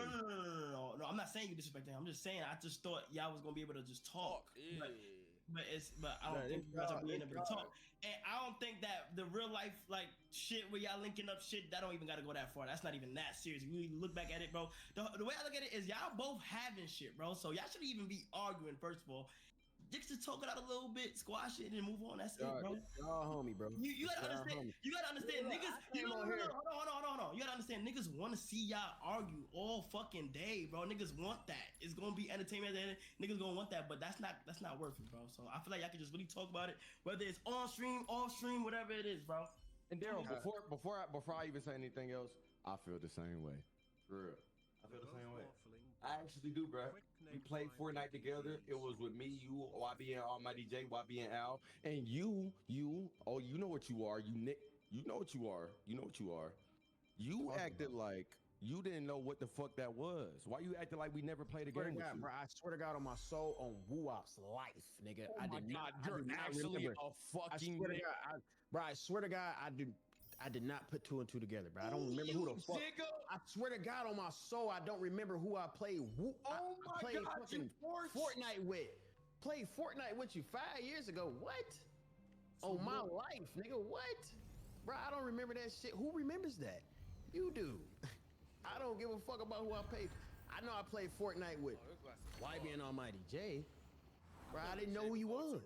No. I'm not saying you disrespected him. I'm just saying I just thought y'all was gonna be able to just talk. But I don't think you guys are being able to talk. And I don't think that the real life like shit where y'all linking up shit, that don't even gotta go that far. That's not even that serious. If you look back at it, bro. The way I look at it is y'all both having shit, bro. So y'all shouldn't even be arguing, first of all. Just to talk it out a little bit, squash it, and move on. That's it, bro. Y'all homie, bro. You gotta understand. You gotta understand, niggas. Hold on. You gotta understand, niggas want to see y'all argue all fucking day, bro. Niggas want that. It's gonna be entertainment. Niggas gonna want that, but that's not worth it, bro. So I feel like y'all can just really talk about it, whether it's on stream, off stream, whatever it is, bro. And Daryl, before I even say anything else, I feel the same way. For real. I feel the same way. I actually do, bro. We played Fortnite together. It was with me, you, YB and Almighty J, YB and Al, and you know what you are, you know what you are. You acted like you didn't know what the fuck that was. Why you acting like we never played a game with you? Bro, I swear to God on my soul, on Woo-Op's life, nigga. Oh I did not actually remember. I swear to God, I did not put two and two together, bro. I don't remember who the fuck. I swear to God on my soul, I don't remember who I played. I played fucking Fortnite with. Played Fortnite with you 5 years ago. What? On my life, nigga. What? Bro, I don't remember that shit. Who remembers that? You do. I don't give a fuck about who I played. I know I played Fortnite with YB and Almighty J. Bro, I didn't know who you was.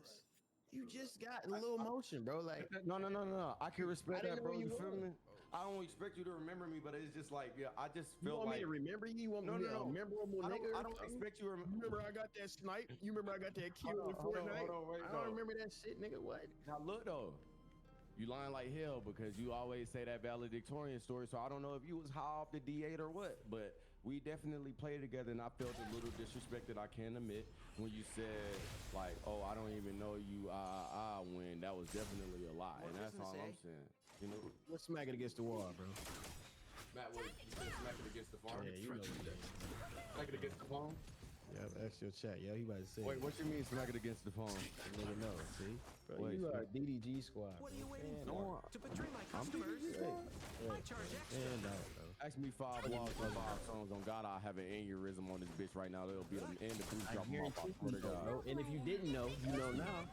You just got a little motion, bro. Like no. I can respect that, bro. You feel me? I don't expect you to remember me, but it's just like, yeah, I just feel like. You want me to remember you? You want me to memorable nigga? I don't expect you to remember. I got that snipe? You remember I got that kill in Fortnite? I don't remember that shit, nigga. What? Now look though, you lying like hell because you always say that valedictorian story. So I don't know if you was high off the D8 or what, but we definitely played together, and I felt a little disrespected, I can admit, when you said, like, oh, I don't even know you, when that was definitely a lie, and that's all I'm saying. You know? Let's smack it against the wall, bro. Matt, what, you said smack it against the phone? Yeah, you know what that is. Smack it against the phone? Yeah, that's your chat. Yo, he about to say. Wait, what you mean smack it against the phone? Nigga, no, see? Bro, you are DDG squad. What are you waiting for? To betray my customers? I charge extra. Ask me 5 walls or 5 songs on God, I have an aneurysm on this bitch right now. It'll be the end of the drop off. I swear to God. And if you didn't know, you know now.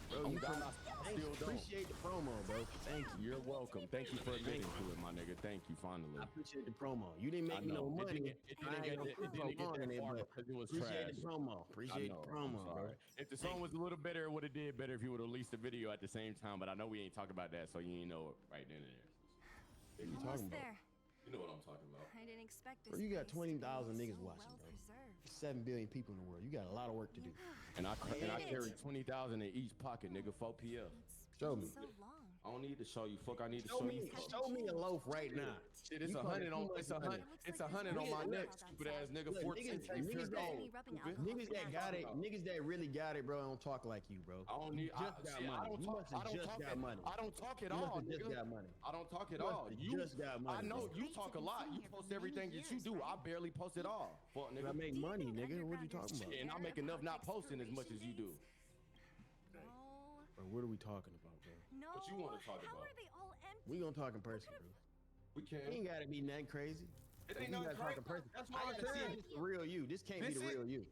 Bro, you appreciate the promo, bro. Thank you. You're welcome. Thank you for admitting to it, my nigga. Thank you, finally. I appreciate the promo. You didn't make me no money. It didn't get that far because it was trash. Appreciate the promo. Appreciate the promo, bro. If the song was a little better, it would have did better if you would have released the video at the same time. But I know we ain't talking about that, so you ain't know it right then and there. What are you talking about? You know what I'm talking about. I didn't expect this. Bro, you got 20,000 niggas watching, bro. 7 billion people in the world. You got a lot of work to do. And I carry 20,000 in each pocket, nigga. 4 PF. Show me. I don't need to show you. Fuck, I need to show you. Show me a loaf right now. Shit, it's 100 on. It's 100. It's 100 on my neck. Stupid ass nigga. 14 years old. Niggas that got it. Niggas that really got it, bro. Don't talk like you, bro. I don't need. I don't talk at all. You just got money. I don't talk at all. You just got money. I know you talk a lot. You post everything that you do. I barely post it all. Fuck, nigga. I make money, nigga. What you talking about? And I make enough not posting as much as you do. Bro, what are we talking about, bro? No. What you want to talk about? How are they all empty? We gonna talk in person, bro. We can. It ain't gotta be nothing crazy. It ain't nothing crazy. That's why I gotta see if it's the real you. This can't be the real you.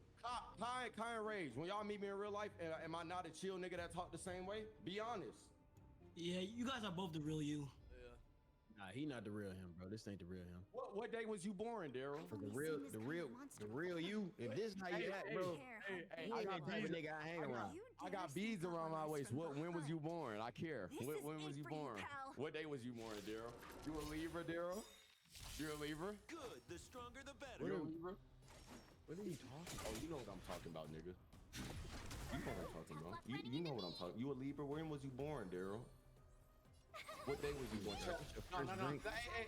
Kai and Rage, when y'all meet me in real life, am I not a chill nigga that talk the same way? Be honest. Yeah, you guys are both the real you. Nah, he not the real him, bro. This ain't the real him. What day was you born, Daryl? For the real you. If this how you act, bro. I got type of nigga I hang around. I got beads around my waist. When was you born? I care. When was you born? What day was you born, Daryl? You a Libra, Daryl? You're a Libra? Good. The stronger, the better. You're a Libra? What are you talking about? Oh, you know what I'm talking about, nigga. You know what I'm talking about. You know what I'm talking. You a Libra? When was you born, Daryl? What day was you born? No.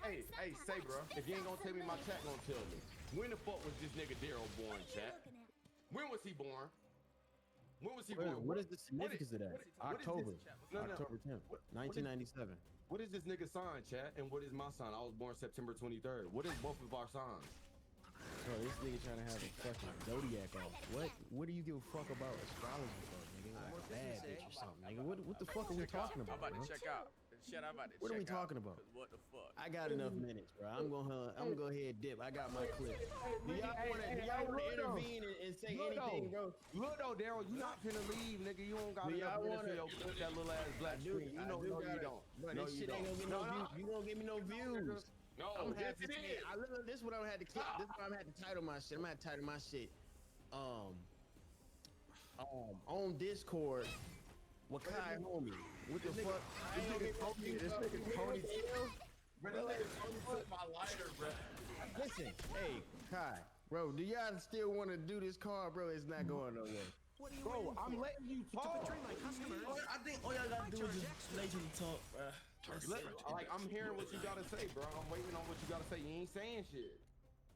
Hey, say, bro. If you ain't gonna tell me, my chat gonna tell me. When the fuck was this nigga Daryl born, chat? When was he born? When was he born? What is the significance of that? October 10th, 1997. What is this nigga sign, chat? And what is my sign? I was born September 23rd. What is both of our signs? Bro, this nigga trying to have a fucking zodiac off. What do you give a fuck about astrology for, nigga? Like a bad bitch or something, nigga. What the fuck are we talking about? I'm about to check out. What are we talking about? What the fuck? I got enough minutes, bro. I'm gonna go ahead and dip. I got my clip. Do y'all wanna intervene and say anything, bro? Look though, Daryl, you not finna leave, nigga. You don't got enough minutes for your clip, that little ass black screen. You know, no, you don't. Bro, this shit ain't gonna get no views. You gonna give me no views. No, I'm gonna have to say. This is what I'm gonna have to clip. This is what I'm gonna have to title my shit. I'm gonna have to title my shit. On Discord. Wakai homie. What the fuck? This nigga ponytail. Bro, this nigga took my fighter, bro. Listen, hey, Kai, bro, do y'all still want to do this card, bro? It's not going nowhere. What are you Bro, waiting I'm for? letting you To talk. betray my customers. I think all y'all gotta do is just let you talk, bro. Like, I'm hearing what you gotta say, bro. I'm waiting on what you gotta say. You ain't saying shit.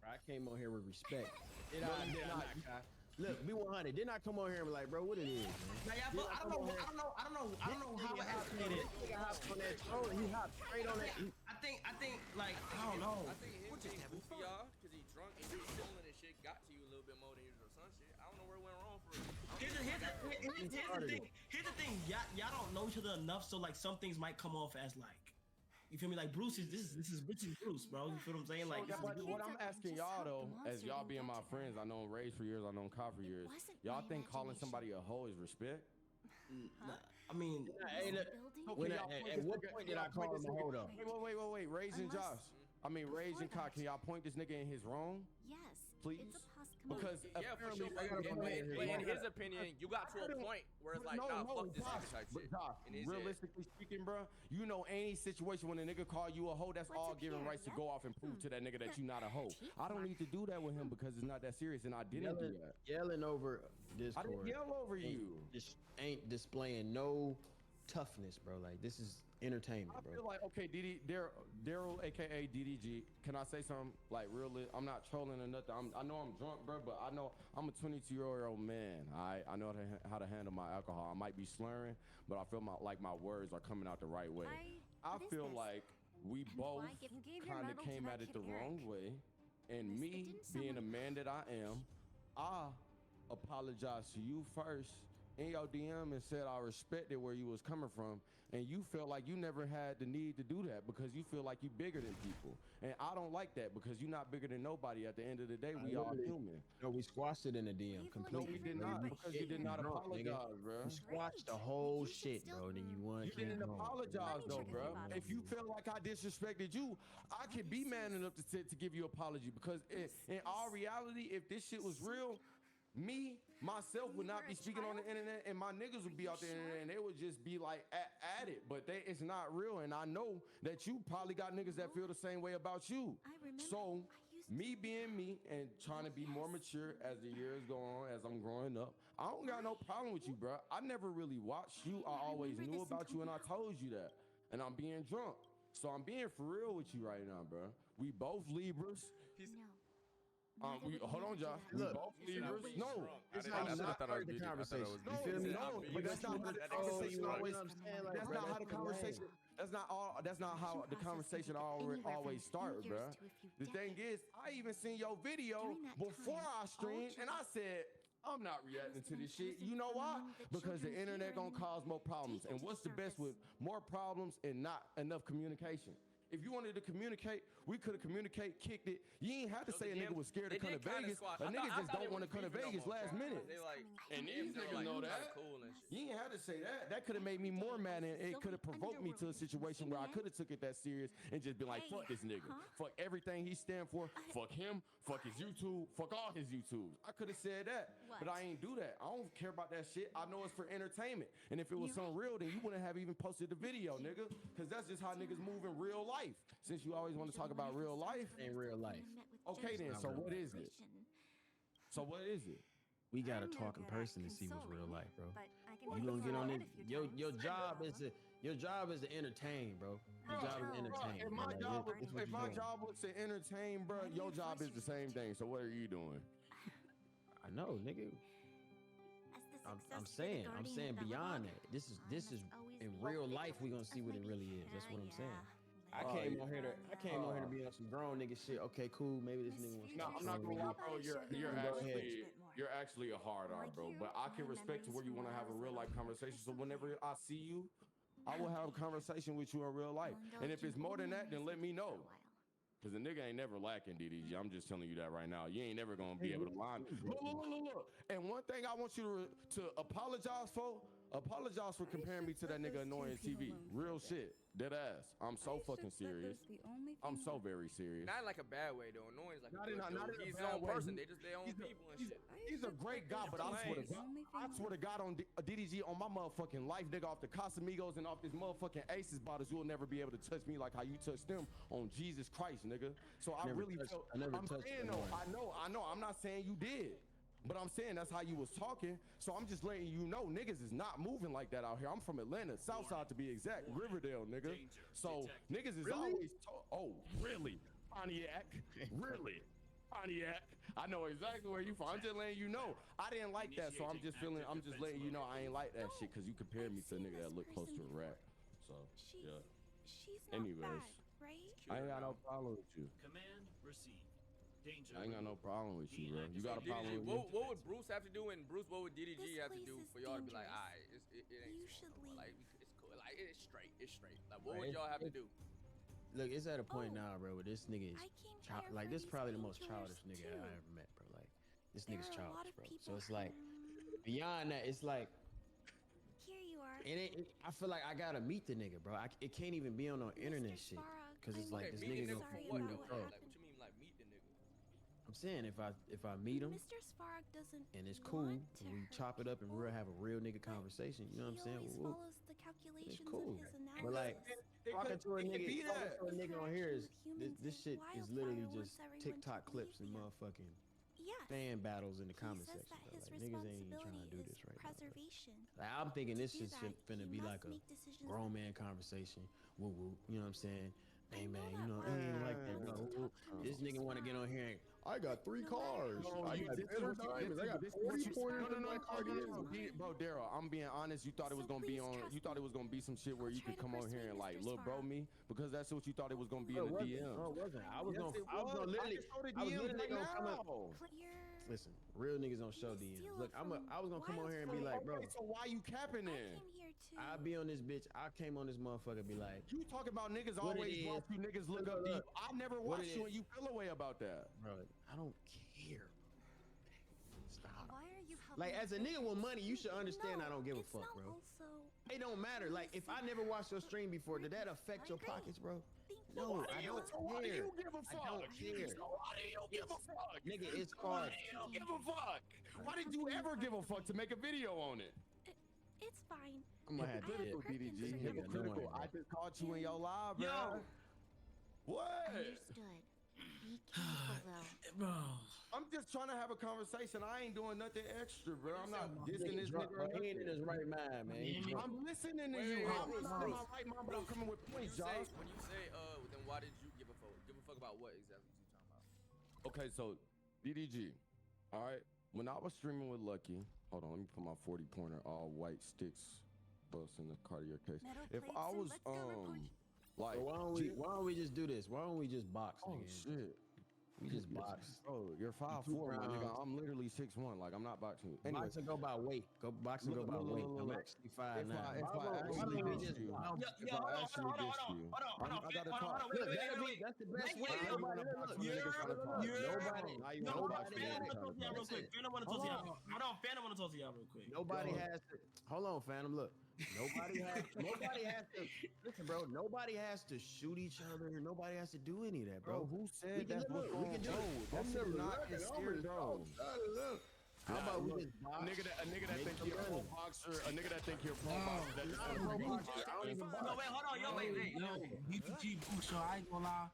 I came on here with respect. Did No, I? you Did did not. not, Kai. Look, B100. Didn't I come on here and be like, bro, what it is, man? Now, y'all, but I don't know how it escalated. He hopped on that troll. He hopped straight on that. I think, like, I don't know. I think him being goofy, y'all, because he drunk and he was chilling and shit, got to you a little bit more than usual. Some shit. I don't know where it went wrong for him. Here's the thing. Y'all don't know each other enough, so like some things might come off as like, you feel me? Like Bruce is this is Bruce, bro. You feel what I'm saying? Like, But what I'm asking y'all though, as y'all being my friends, I know Rage for years, I know Kai for years. Y'all think calling somebody a hoe is respect? I mean, at what point did I call him a hoe though? Wait, Rage and Josh. I mean, Rage and Kai, can y'all point this nigga in his wrong? Yes. Please? Because Yeah, for sure. apparently- But in his opinion, you got to a point where it's like, nah, fuck this nigga type shit. Josh, In his realistically speaking, bro, you know any situation when a nigga call you a hoe, that's all giving rights to go off and prove to that nigga that you not a hoe. I don't need to do that with him because it's not that serious, and I didn't do that. Yelling over Discord. I didn't yell over you. Just ain't displaying no toughness, bro. Like, this is entertainment, I bro. feel like, okay, Daryl, aka DDG, can I say something like really? I'm not trolling or nothing. I know I'm drunk, bro, but I know I'm a 22-year-old man. I know how to handle my alcohol. I might be slurring, but I feel like my words are coming out the right way. I feel like we both kind of came at it the wrong way, and me being the man that I am, I apologize to you first in your DM and said I respected where you was coming from, and you felt like you never had the need to do that because you feel like you bigger than people, and I don't like that because you're not bigger than nobody. At the end of the day, we all human. No, we squashed it in the DM completely. No, we did not, because you did not apologize, bro. You squashed the whole shit, bro. Then you want to You didn't apologize though, bro. If you feel like I disrespected you, I could be man enough to give you an apology, because in all reality, if this shit was real, me, myself would not be speaking on the internet, and my niggas would be out there and they would just be like at it, but it's not real, and I know that you probably got niggas that feel the same way about you. So me being me and trying to be more mature as the years go on, as I'm growing up, I don't got no problem with you, bro. I never really watched you. I always knew about you, and I told you that, and I'm being drunk, so I'm being for real with you right now, bro. We both Libras. Hold on, Josh. We both Libras. No, it's how you not start the conversation. You feel me? No, but that's not how the conversation always. That's not how the conversation. That's not how the conversation always start, bro. The thing is, I even seen your video before I streamed, and I said, I'm not reacting to this shit. You know why? Because the internet gonna cause more problems. And what's the best with more problems and not enough communication? If you wanted to communicate, we could have communicated, kicked it. You ain't have to say a nigga was scared to come to Vegas. A nigga just don't want to come to Vegas last minute. And these niggas know that. You ain't have to say that. That could have made me more mad, and it could have provoked me to a situation where I could have took it that serious and just been like, fuck this nigga. Fuck everything he stand for. Fuck him. Fuck his YouTube. Fuck all his YouTubes. I could have said that, but I ain't do that. I don't care about that shit. I know it's for entertainment. And if it was something real, then you wouldn't have even posted the video, nigga. Because that's just how niggas move in real life. Since you always want to talk about real life. In real life. Okay then, so what is it? So what is it? We gotta talk in person to see what's real life, bro. You gonna get on it. Your job is to entertain, bro. Your job is to entertain. If my job was to entertain, bro, your job is the same thing. So what are you doing? I know, nigga. I'm saying beyond that. This is in real life. We gonna see what it really is. That's what I'm saying. I came on here to be on some grown nigga shit. Okay, cool. Maybe this nigga wants. No, I'm not gonna lie, bro. You're actually a hard R, bro. But I can respect to where you want to have a real life conversation. So whenever I see you, I will have a conversation with you in real life. And if it's more than that, then let me know. Cause the nigga ain't never lacking, DDG. I'm just telling you that right now. You ain't never gonna be able to lie. Look. And one thing I want you to apologize for. Apologize for comparing me to that nigga annoying TV. Real shit. Dead ass. I'm so fucking serious. I'm so very serious. Not in like a bad way though. Annoying is like Not a in good a dude. He's his bad own way. person. They just their own people and shit. He's a great guy, but I swear to God on DDG on my motherfucking life, nigga, off the Casamigos and off this motherfucking Aces bottles, you will never be able to touch me like how you touched them on Jesus Christ, nigga. So I really felt, I'm saying though, I know, I'm not saying you did. But I'm saying that's how you was talking, so I'm just letting you know niggas is not moving like that out here. I'm from Atlanta, Southside to be exact, Riverdale, nigga. So niggas is always really? Pontiac, really? Pontiac. I know exactly where you from. I'm just letting you know. I didn't like that, so I'm just letting you know I ain't like that shit because you compared me to a nigga that look close to a rat. So yeah. She's not Anyways, bad, right? I ain't got no problem with you. Command received. Danger. I ain't got no problem with you, bro. You got a problem with me? What would Bruce have to do, and Bruce, what would DDG have to do for y'all to be like, alright, it ain't should leave. Like it's cool, like it's straight. Like what would y'all have to do? Look, it's at a point now, bro, where this nigga is like this is probably the most childish nigga I ever met, bro. Like this nigga's childish, bro. So it's like beyond that, it's like here you are. And I feel like I gotta meet the nigga, bro. It can't even be on no internet shit, cause it's like this nigga gonna confuse the pro. Like what you mean, like meet the nigga? I'm saying if I meet him, Mr. Spark doesn't and it's cool, and we chop it up and we'll have a real nigga conversation. You know what I'm saying? He always follows the calculations it's cool. of his analysis. But like talking to a nigga on here is this shit is literally just TikTok clips and motherfucking fan battles in the comment section. Bro. Like niggas ain't even trying to do this right now. Like I'm thinking this shit's finna be like a grown man conversation. Woo woo. You know what I'm saying? Hey man, you know, it ain't like that, bro. This nigga wanna get on here and I got 3 cars. I got better diamonds. I got 40 pointers in my car. Bro, Daryl, I'm being honest. You thought it was gonna be on. You thought it was gonna be some shit where you could come on here and like, look, bro, me, because that's what you thought it was gonna be in the DM. No, it wasn't. I was gonna literally gonna come up. Listen, real niggas don't show DMs. Look, I was gonna come on here and be like, bro. So why you capping then? I be on this bitch. I came on this motherfucker. Be like, you talk about niggas always watch you niggas look up to you. I never watched you and you feel away about that, bro. I don't care. Stop. Why are you like as a nigga with money, you should understand I don't give a fuck, bro. It don't matter. Like if I never watched your stream before, did that affect your pockets, bro? No, I don't care. Why do you give a fuck? I don't care. Why do you give a fuck? Nigga, it's called. Why do you give a fuck? Why did you ever give a fuck to make a video on it? It's fine. I'm gonna have to DDG. Hypocritical. I just caught you in your live, bro. What? Understood. Be careful, though. Bro. I'm just trying to have a conversation. I ain't doing nothing extra, bro. I'm not dissing this nigga. He ain't in his right mind, man. I'm listening to you. I'm not in my right mind, but I'm coming with points, Josh. When you say, then why did you give a fuck? Give a fuck about what exactly you talking about? Okay, so DDG. All right. When I was streaming with Lucky, hold on, let me put my 40 pointer all white sticks bust in the Cartier case. If I was like, so why don't we just do this? Why don't we just box? Oh shit. We just box. Oh, you're 5'4", my nigga. I'm literally 6'1". Like I'm not boxing you. Anyway, boxing go by weight. Boxing go by weight. I'm actually 5'9". If I actually dissed you, I gotta talk. Look, that's the best way. Nobody. Phantom wanna talk to y'all real quick. Nobody has to. Hold on, Phantom. Look. Nobody has to listen, bro. Nobody has to shoot each other. Nobody has to do any of that, bro. Who said that's what's going on? That's not scary, bro. How about we just box? A nigga that think you're a pro boxer, a nigga that think you're a pro boxer. That's not a pro boxer. I don't even box. No, wait, hold on, yo, wait. BTG Boo Show, I ain't gonna lie.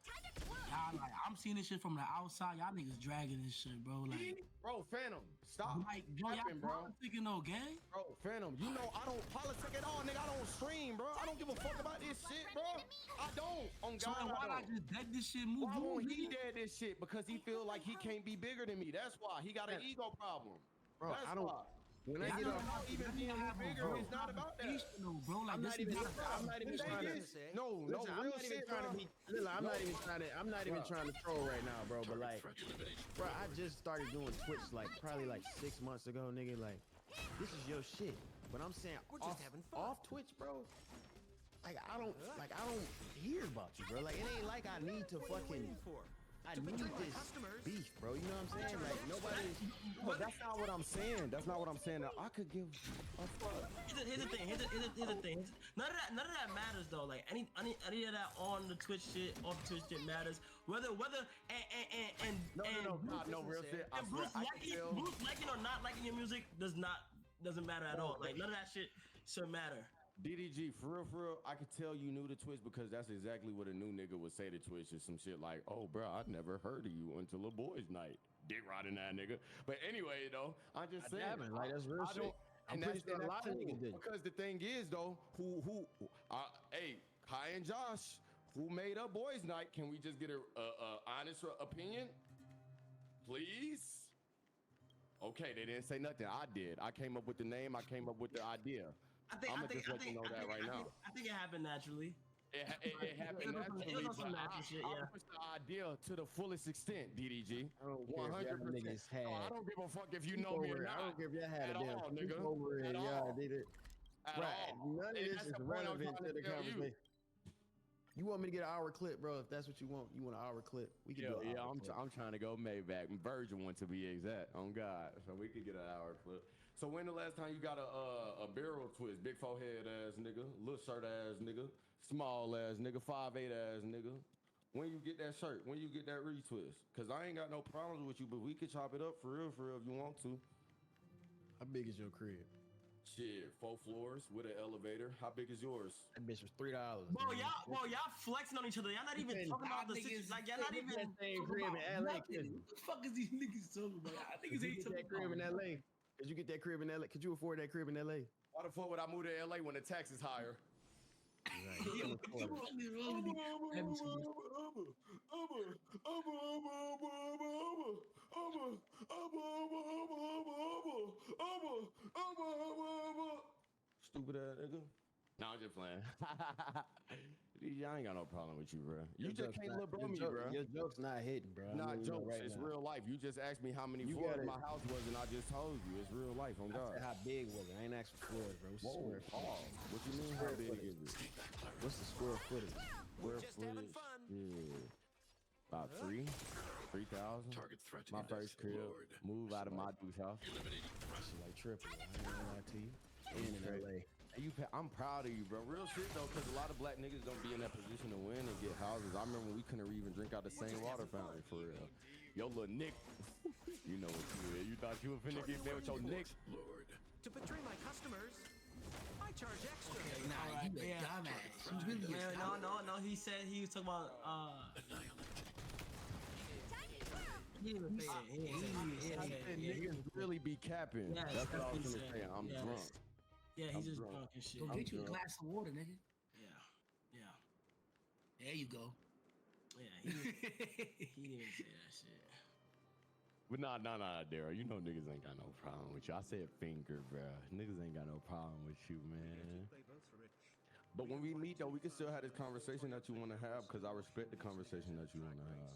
Y'all like, I'm seeing this shit from the outside. Y'all niggas dragging this shit, bro. Like, bro, Phantom, stop. Like, bro, y'all politicking no gang? Bro, Phantom, you know I don't politic at all, nigga. I don't stream, bro. I don't give a fuck about this shit, bro. I don't. On God, so why not just dead this shit? Move. Why won't he dead this shit? Because he feel like he can't be bigger than me. That's why. He got an ego problem. Bro, that's I don't. Why. When I get up, even being bigger, it's not about that. Bro, like, I'm not even trying to. No, listen, I'm not even trying to be. I'm not even trying to troll right now, bro. But like, bro, I just started doing Twitch like probably like 6 months ago, nigga. Like, this is your shit. But I'm saying off Twitch, bro. Like I don't hear about you, bro. Like it ain't like I need to fucking. I need this beef, bro. You know what I'm saying? Like nobody. But that's not what I'm saying. That's not what I'm saying. I could give a fuck. Here's the thing. None of that matters though. Like any of that on the Twitch shit, off the Twitch shit matters. Whether no real shit. And Bruce liking or not liking your music doesn't matter at all. Like none of that shit should matter. DDG, for real, I could tell you new to Twitch because that's exactly what a new nigga would say to Twitch is some shit like, oh, bro, I never heard of you until a boys' night. Dick riding that nigga. But anyway, though, I'm just saying. Like, that's real shit. And that's a lot of niggas did. Because the thing is, though, hey, Kai and Josh, who made up boys' night, can we just get a honest opinion? Please? Okay, they didn't say nothing. I did. I came up with the name. I came up with the idea. I think it happened naturally. It happened naturally, but I pushed the idea to the fullest extent, DDG. 100%. I don't give a fuck if you know me or not. I don't care if y'all had a damn nigga over it. Y'all did it. Right. None of this is relevant to the conversation. You want me to get an hour clip, bro? If that's what you want an hour clip. We can do an hour clip. I'm trying to go Maybach. Virgin one to be exact. On God. So we could get an hour clip. So when the last time you got a barrel twist? Big forehead ass nigga, little shirt ass nigga, small ass nigga, 5'8" ass nigga. When you get that shirt? When you get that retwist? Cause I ain't got no problems with you, but we could chop it up for real if you want to. How big is your crib? Shit, 4 floors with an elevator. How big is yours? That bitch was $3. Bro, y'all flexing on each other. Y'all not even talking about the situation. Like y'all not even same crib in LA. What the fuck is these niggas talking about? I think it's that crib in LA. Could you get that crib in LA? Could you afford that crib in LA? Why the fuck would I move to LA when the tax is higher? Stupid ass nigga. Nah, I'm just playing. I ain't got no problem with you, bro. You just can't look bro me, bro. Your joke's not hitting, bro. Not jokes. It's real life. You just asked me how many floors my house was, and I just told you. It's real life. On God. How big was it? I ain't asked for floors, bro. Whoa, what you mean? How big is it? What's the square footage? Square footage. Yeah. About 3,000. My first crib. Move out of my douche house. Like triple. I ain't gonna lie to you. And in LA. I'm proud of you, bro. Real shit though, because a lot of black niggas don't be in that position to win and get houses. I remember we couldn't even drink out the same water fountain for real. Yo, little Nick, you know what you is. You thought you were finna get there with your Nick. Lord. To betray my customers, I charge extra. Nah, you a dumbass. No. He said he was talking about he didn't even say it. Niggas really be capping. Yeah, that's what I was gonna say. I'm drunk. Yeah, he's just drunk and shit. Go get you a glass of water, nigga. Yeah. There you go. Yeah, he didn't even say that shit. But nah, Daryl. You know niggas ain't got no problem with you. I said finger, bro. Niggas ain't got no problem with you, man. But when we meet, though, we can still have this conversation that you want to have because I respect the conversation that you want to have.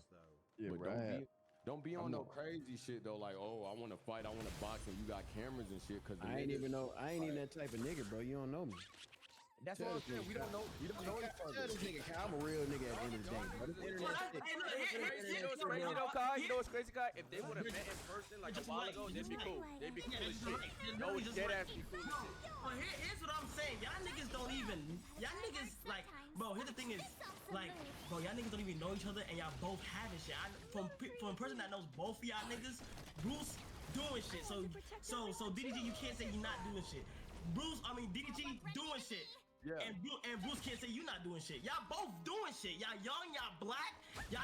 Yeah, but bro. Don't be on no crazy shit though, like, oh, I want to fight, I want to box, and you got cameras and shit. Cause I ain't even that type of nigga, bro. You don't know me. That's what I'm saying. We don't know each other. Tell this nigga, Kai, I'm a real nigga at the end of the day. But this internet You know what's crazy though, Kai? You know what's crazy, Kai? If they would have met in person like a while ago, they'd be cool. They'd be cool as shit. No, dead ass be cool as shit. Well, here's what I'm saying. Y'all niggas don't even. Y'all niggas like, bro. Here's the thing is, like, bro, y'all niggas don't even know each other, and y'all both having shit. From a person that knows both of y'all niggas, Bruce doing shit. So DDG, you can't say you not doing shit. DDG doing shit. Yeah. And Bruce can't say you not doing shit. Y'all both doing shit. Y'all young, y'all black, y'all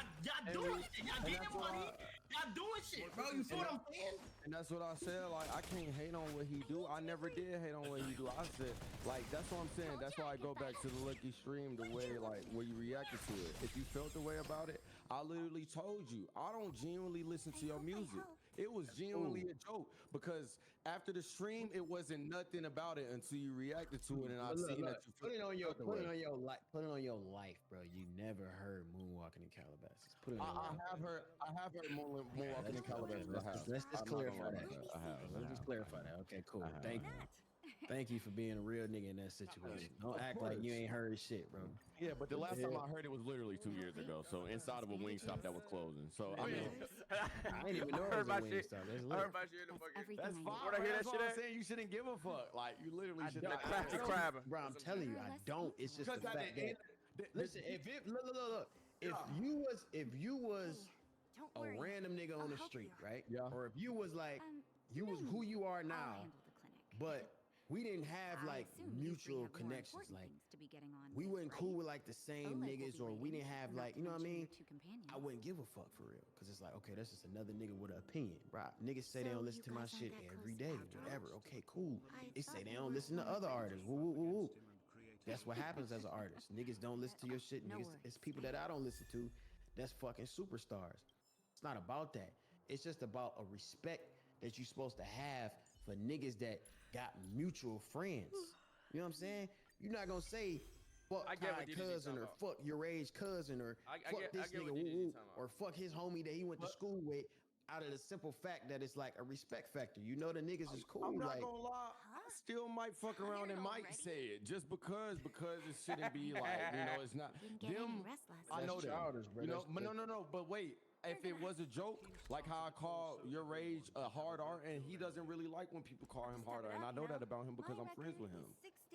doing shit. Y'all getting money. Y'all doing shit, bro. You feel what I'm saying? And that's what I said. Like, I can't hate on what he do. I never did hate on what he do. I said, like, that's what I'm saying. That's why I go back to the Lucky stream, the way, like, where you reacted to it. If you felt the way about it, I literally told you, I don't genuinely listen to your music. It was genuinely a joke because after the stream, it wasn't nothing about it until you reacted to it, and I've seen that you put it on your life, bro. You never heard Moonwalking in Calabasas. Put it on I have heard Moonwalking in Calabasas. Let's just clarify that. Let's just clarify that. Okay, cool. Thank you. Thank you for being a real nigga in that situation. Don't act like you ain't heard shit, bro. Yeah, but the last time I heard it was literally 2 years ago. So inside of a wing stop that was closing. So I mean, I didn't even know it was a wing stop. That's lit. I heard about you in the fucking. That's fine. Where I hear that That's shit what I'm at? saying. You shouldn't give a fuck. Like you literally should. don't- not. crafty I don't- crabber. Bro, I'm telling you, I don't. It's just the Because at fact the that. end, Listen, if it look, if you was a random nigga on the street, right? Yeah. Or if you was like you was who you are now, but we didn't have like mutual connections. Like we weren't cool with like the same niggas, or we didn't have like, you know what I mean? I wouldn't give a fuck for real, cause it's like, okay, that's just another nigga with an opinion, right? Niggas say they don't listen to my shit every day, whatever. Okay, cool. They say they don't listen to other artists. Woo woo woo woo. That's what happens as an artist. Niggas don't listen to your shit. Niggas, it's people that I don't listen to that's fucking superstars. It's not about that. It's just about a respect that you're supposed to have for niggas that got mutual friends. You know what I'm saying? You're not gonna say fuck I get what Kai DDG cousin talking or about. fuck your age cousin or I fuck get this what nigga DDG woo woo talking about. or fuck his homie that he went to school with, out of the simple fact that it's like a respect factor. You know the niggas is cool. I'm not like, gonna lie. I still might fuck around and might say it just because it shouldn't be like, you know, it's not them. I know That's them. childish, bro. You know, That's- but no. But wait, if it was a joke, like how I call your rage a hard art, and he doesn't really like when people call him hard art, and I know that about him because I'm friends with him.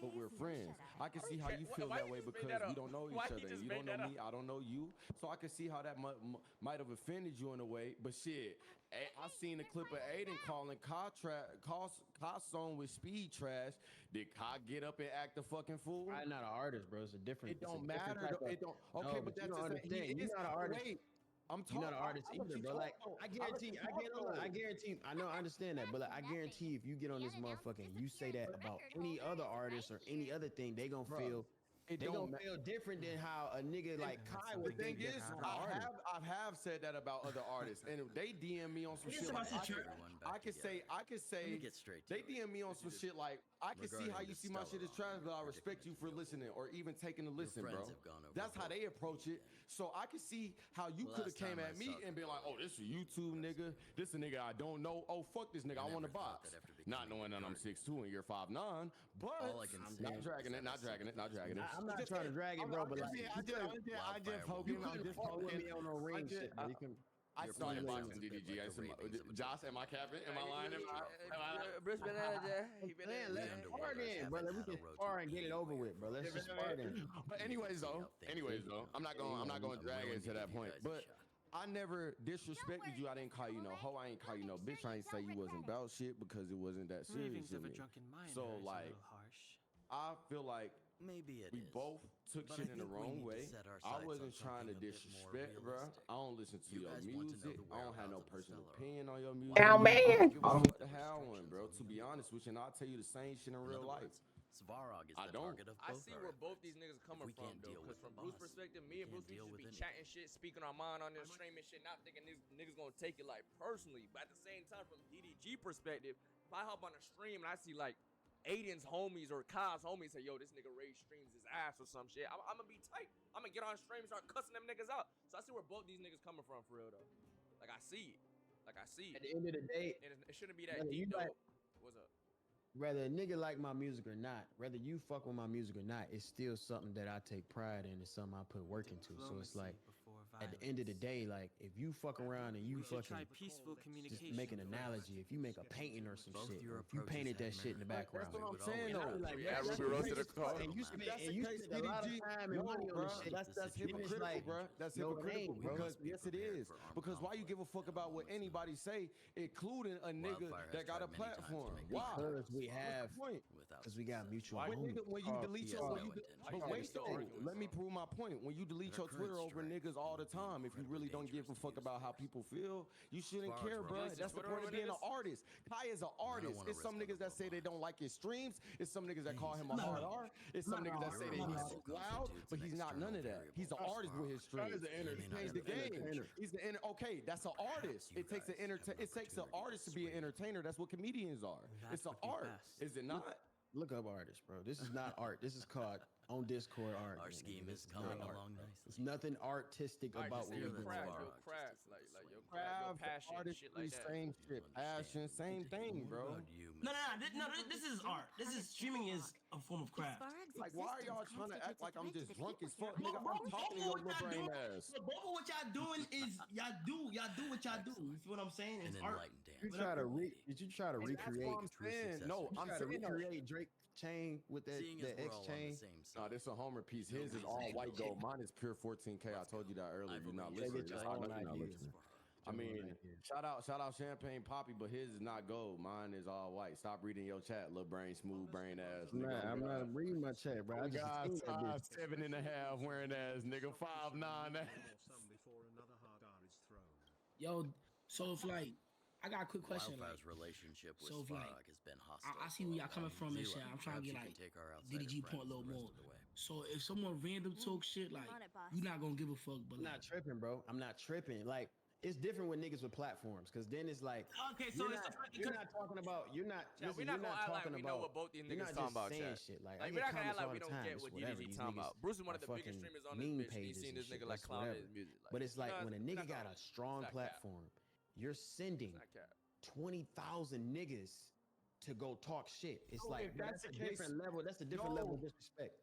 But we're friends. I can see how you feel Why that you way just made because that we up? don't know Why each you other. just You made don't know that me. I don't know you. So I can see how that might have offended you in a way. But shit, I seen a clip of Aiden calling Ka song with speed trash. Did Ka get up and act a fucking fool? I'm not an artist, bro. It's a different. It don't it's a different matter. type of- It don't. No, Okay, but you that's don't just understand. You're not an artist. Wait, I'm talking. You're not an artist either, bro. Like I guarantee, I guarantee. I know, I understand that, but like, I guarantee if you get on this motherfucker and you say that about any other artist or any other thing, they gonna feel. They gonna feel different than how a nigga like Kai The would thing think. is, I have said that about other artists, and if they DM me on some shit like I can say they DM me on some shit like I can see how you see my shit as trash, but I respect you for listening or even taking a listen, bro. That's how they approach it. So I can see how you could have came at me and been like, oh, this a YouTube nigga, this a nigga I don't know. Oh, fuck this nigga, I want to box. Not knowing that I'm 6'2" and you're 5'9", but not dragging it. I'm not trying to drag it, bro, but like, I just poking. you couldn't fuck with me on no ring shit, bro. You can. I started boxing DDG. Josh, am I capping? Am I lying? Let's spar then, bro. We can spar and get it over with, bro. Let's just spar then. But anyways though, I'm not going to drag it to that point. But I never disrespected you. I didn't call you no hoe. I ain't call you no bitch. I ain't say you wasn't about shit because it wasn't that serious to me. So like, I feel like maybe we both took shit in the wrong way. I wasn't trying to disrespect, bro. I don't listen to your music. I don't have no personal opinion on your music. Now, man. I don't give a fuck to have one, bro. To be honest with you, and I'll tell you the same shit in real life. I don't. I see where both these niggas coming from, though. Because from Bruce's perspective, me and Bruce used to be chatting shit, speaking our mind on their stream and shit, not thinking niggas gonna take it like personally. But at the same time, from DDG perspective, if I hop on a stream and I see like Aiden's homies or Kai's homies say, yo, this nigga Ray streams his ass or some shit, I'm gonna be tight. I'm gonna get on stream and start cussing them niggas out. So I see where both these niggas coming from for real, though. Like, I see it. At the end of the day, it shouldn't be that deep, though. What's up? Whether a nigga like my music or not, whether you fuck with my music or not, it's still something that I take pride in. It's something I put work into. So it's like, at the end of the day, like, if you fuck around and you fucking just make an analogy, if you make a painting or some shit, or if you painted that shit in the background, That's what I'm saying, though. like, Yeah, that's Ruby roasted a car. and you spent a lot of time and money on this shit. That's hypocritical, bro. That's hypocritical because yes, it is. Because why you give a fuck about what anybody say, including a nigga that got a platform? Why? Because we have, because we got mutual. When you delete your, but wait though, let me prove my point. When you delete your Twitter over niggas all the time, if you really don't give a fuck about how people feel, you shouldn't care, bro. That's the point of being an artist. Kai is an artist. It's some niggas that say they don't like his streams. It's some niggas that call him a hard R. It's some niggas that say that he's loud, but he's not none of that. He's an artist with his streams. He plays the game. He's the okay. That's an artist. It takes an artist to be an entertainer. That's what comedians are. It's an art, is it not? Look up artists, bro. This is not art. This is called on Discord art. Our scheme is coming along nicely. There's nothing artistic about what we're doing. Crafts, like your Crab, lives, passion, artistry, shit like that. same shit, passion, same thing, bro. No. This is art. This is streaming is a form of craft. Like, why are y'all trying to act like I'm just drunk as fuck, Bro, nigga? I'm talking to your little brain ass. Both of what y'all doing is y'all do what y'all do. You feel what I'm saying? It's art. Did you try to recreate? I'm saying. No, I'm trying to saying recreate Drake chain with that X chain. No, this is a Homer piece. His is all white gold. Mine is pure 14K. I told you that earlier. You're not listening. I know you're not listening. I mean, shout out Champagne Poppy, but his is not gold. Mine is all white. Stop reading your chat, little brain, smooth brain ass. Nah, I'm not reading my chat, bro. I just guys, seen that bitch. 7.5 wearing ass nigga, 5'9". Yo, so if like, I got a quick question. Like, relationship with so if like, has been hostile. I see where y'all coming from and shit. I'm trying to get like DDG point a little more. So if someone random talk shit, like, you not gonna give a fuck, but I'm not tripping, bro. I'm not tripping. Like, it's different with niggas with platforms, because then it's like, okay, so you're not talking about, you're not. Yeah, we're not gonna act like we know what both these niggas talking about. Saying shit. Like we're not gonna act like we don't get what DDG talking about. Bruce is one of the biggest streamers on this bitch. He's seen this nigga like clown his music. But it's like when a nigga got a strong platform, you're sending 20,000 niggas to go talk shit. It's like that's a different level. That's a different level of disrespect.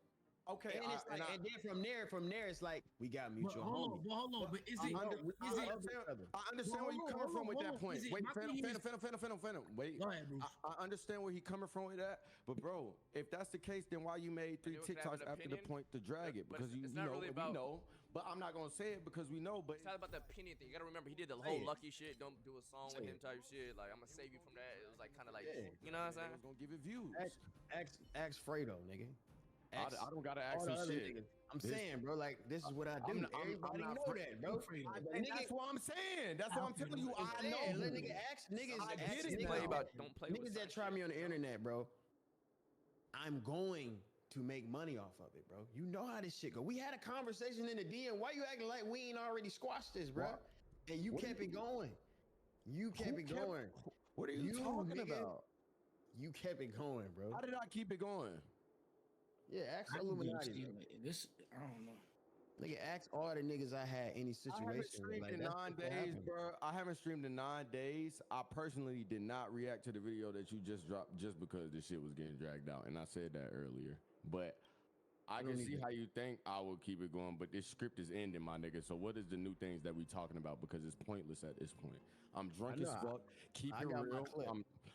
Okay, and it's like, and then from there, it's like we got mutual homies. Hold on, but is it? I understand where you coming from with that point. Wait, Phantom. Wait, I understand where he coming from with that, but bro, if that's the case, then why you made 3 TikToks after the point to drag it? Because you know, we know. But I'm not gonna say it because we know. But it's not about the opinion thing. You gotta remember, he did the whole Lucky shit. Don't do a song with him type shit. Like, I'm gonna save you from that. It was like kind of like, you know what I'm saying? I was gonna give it views. Ask Fredo, nigga. I don't gotta ask some shit. I'm saying, bro, like, this is what I do. Everybody know that, bro. That's what I'm saying. That's what I'm telling you. I know. Let nigga ask niggas. Don't play niggas that try me on the internet, bro. I'm going to make money off of it, bro. You know how this shit go. We had a conversation in the DM. Why you acting like we ain't already squashed this, bro? And you kept it going. You kept it going. What are you talking about? You kept it going, bro. How did I keep it going? Yeah, ask Illuminati. This, I don't know. Nigga, ask all the niggas I had any situation. I haven't streamed in 9 days, bro. I haven't streamed in 9 days. I personally did not react to the video that you just dropped just because this shit was getting dragged out, and I said that earlier. But I can see how you think I will keep it going, but this script is ending, my nigga. So what is the new things that we talking about? Because it's pointless at this point. I'm drunk as fuck. Keep it real.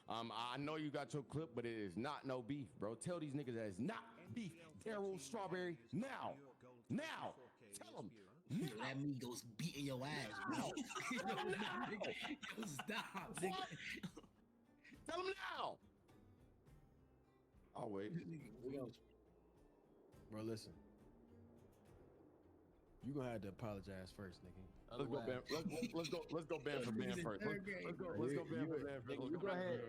I know you got your clip, but it is not no beef, bro. Tell these niggas that it's not beef. Daryl Strawberry now. Tell them. That Migos beating your ass, bro. Stop. Tell them now. I'll wait. Bro, listen. You gonna have to apologize first, nigga. Let's go ban. Let's go ban for ban first. Let's go ban for ban first. You go ahead.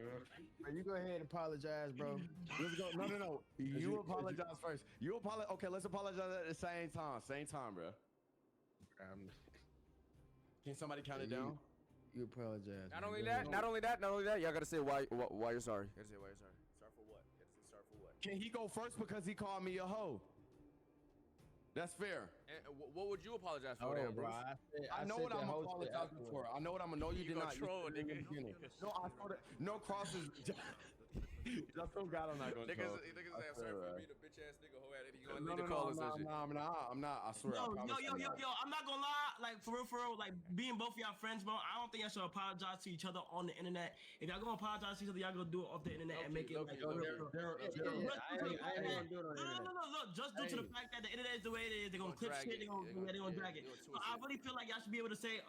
You go ahead and apologize, bro. Let's go. No. You apologize first. You apologize. Okay, let's apologize at the same time, bro. Can somebody count it down? You apologize. Not only that. Y'all gotta say why you're sorry. You gotta say why you're sorry. Sorry for what? You gotta say sorry for what? Can he go first because he called me a hoe? That's fair. And what would you apologize for, then, bro? I know what I'm apologizing for. I know what I'm gonna know. You did not troll, nigga. No, I thought it. No crosses. That's so God, I'm not gonna troll. Niggas say I'm sorry for being a bitch ass nigga who had it. You gonna leave the call or some shit? I'm not. I swear. Yo, I'm not gonna lie. Like, for real, like, being both of y'all friends, bro, I don't think y'all should apologize to each other on the internet. If y'all gonna apologize to each other, y'all gonna do it off the internet and make it like real. No, just due to the fact that the internet is the way it is, they're gonna clip shit, they're gonna drag it. So I really feel like y'all should be able to say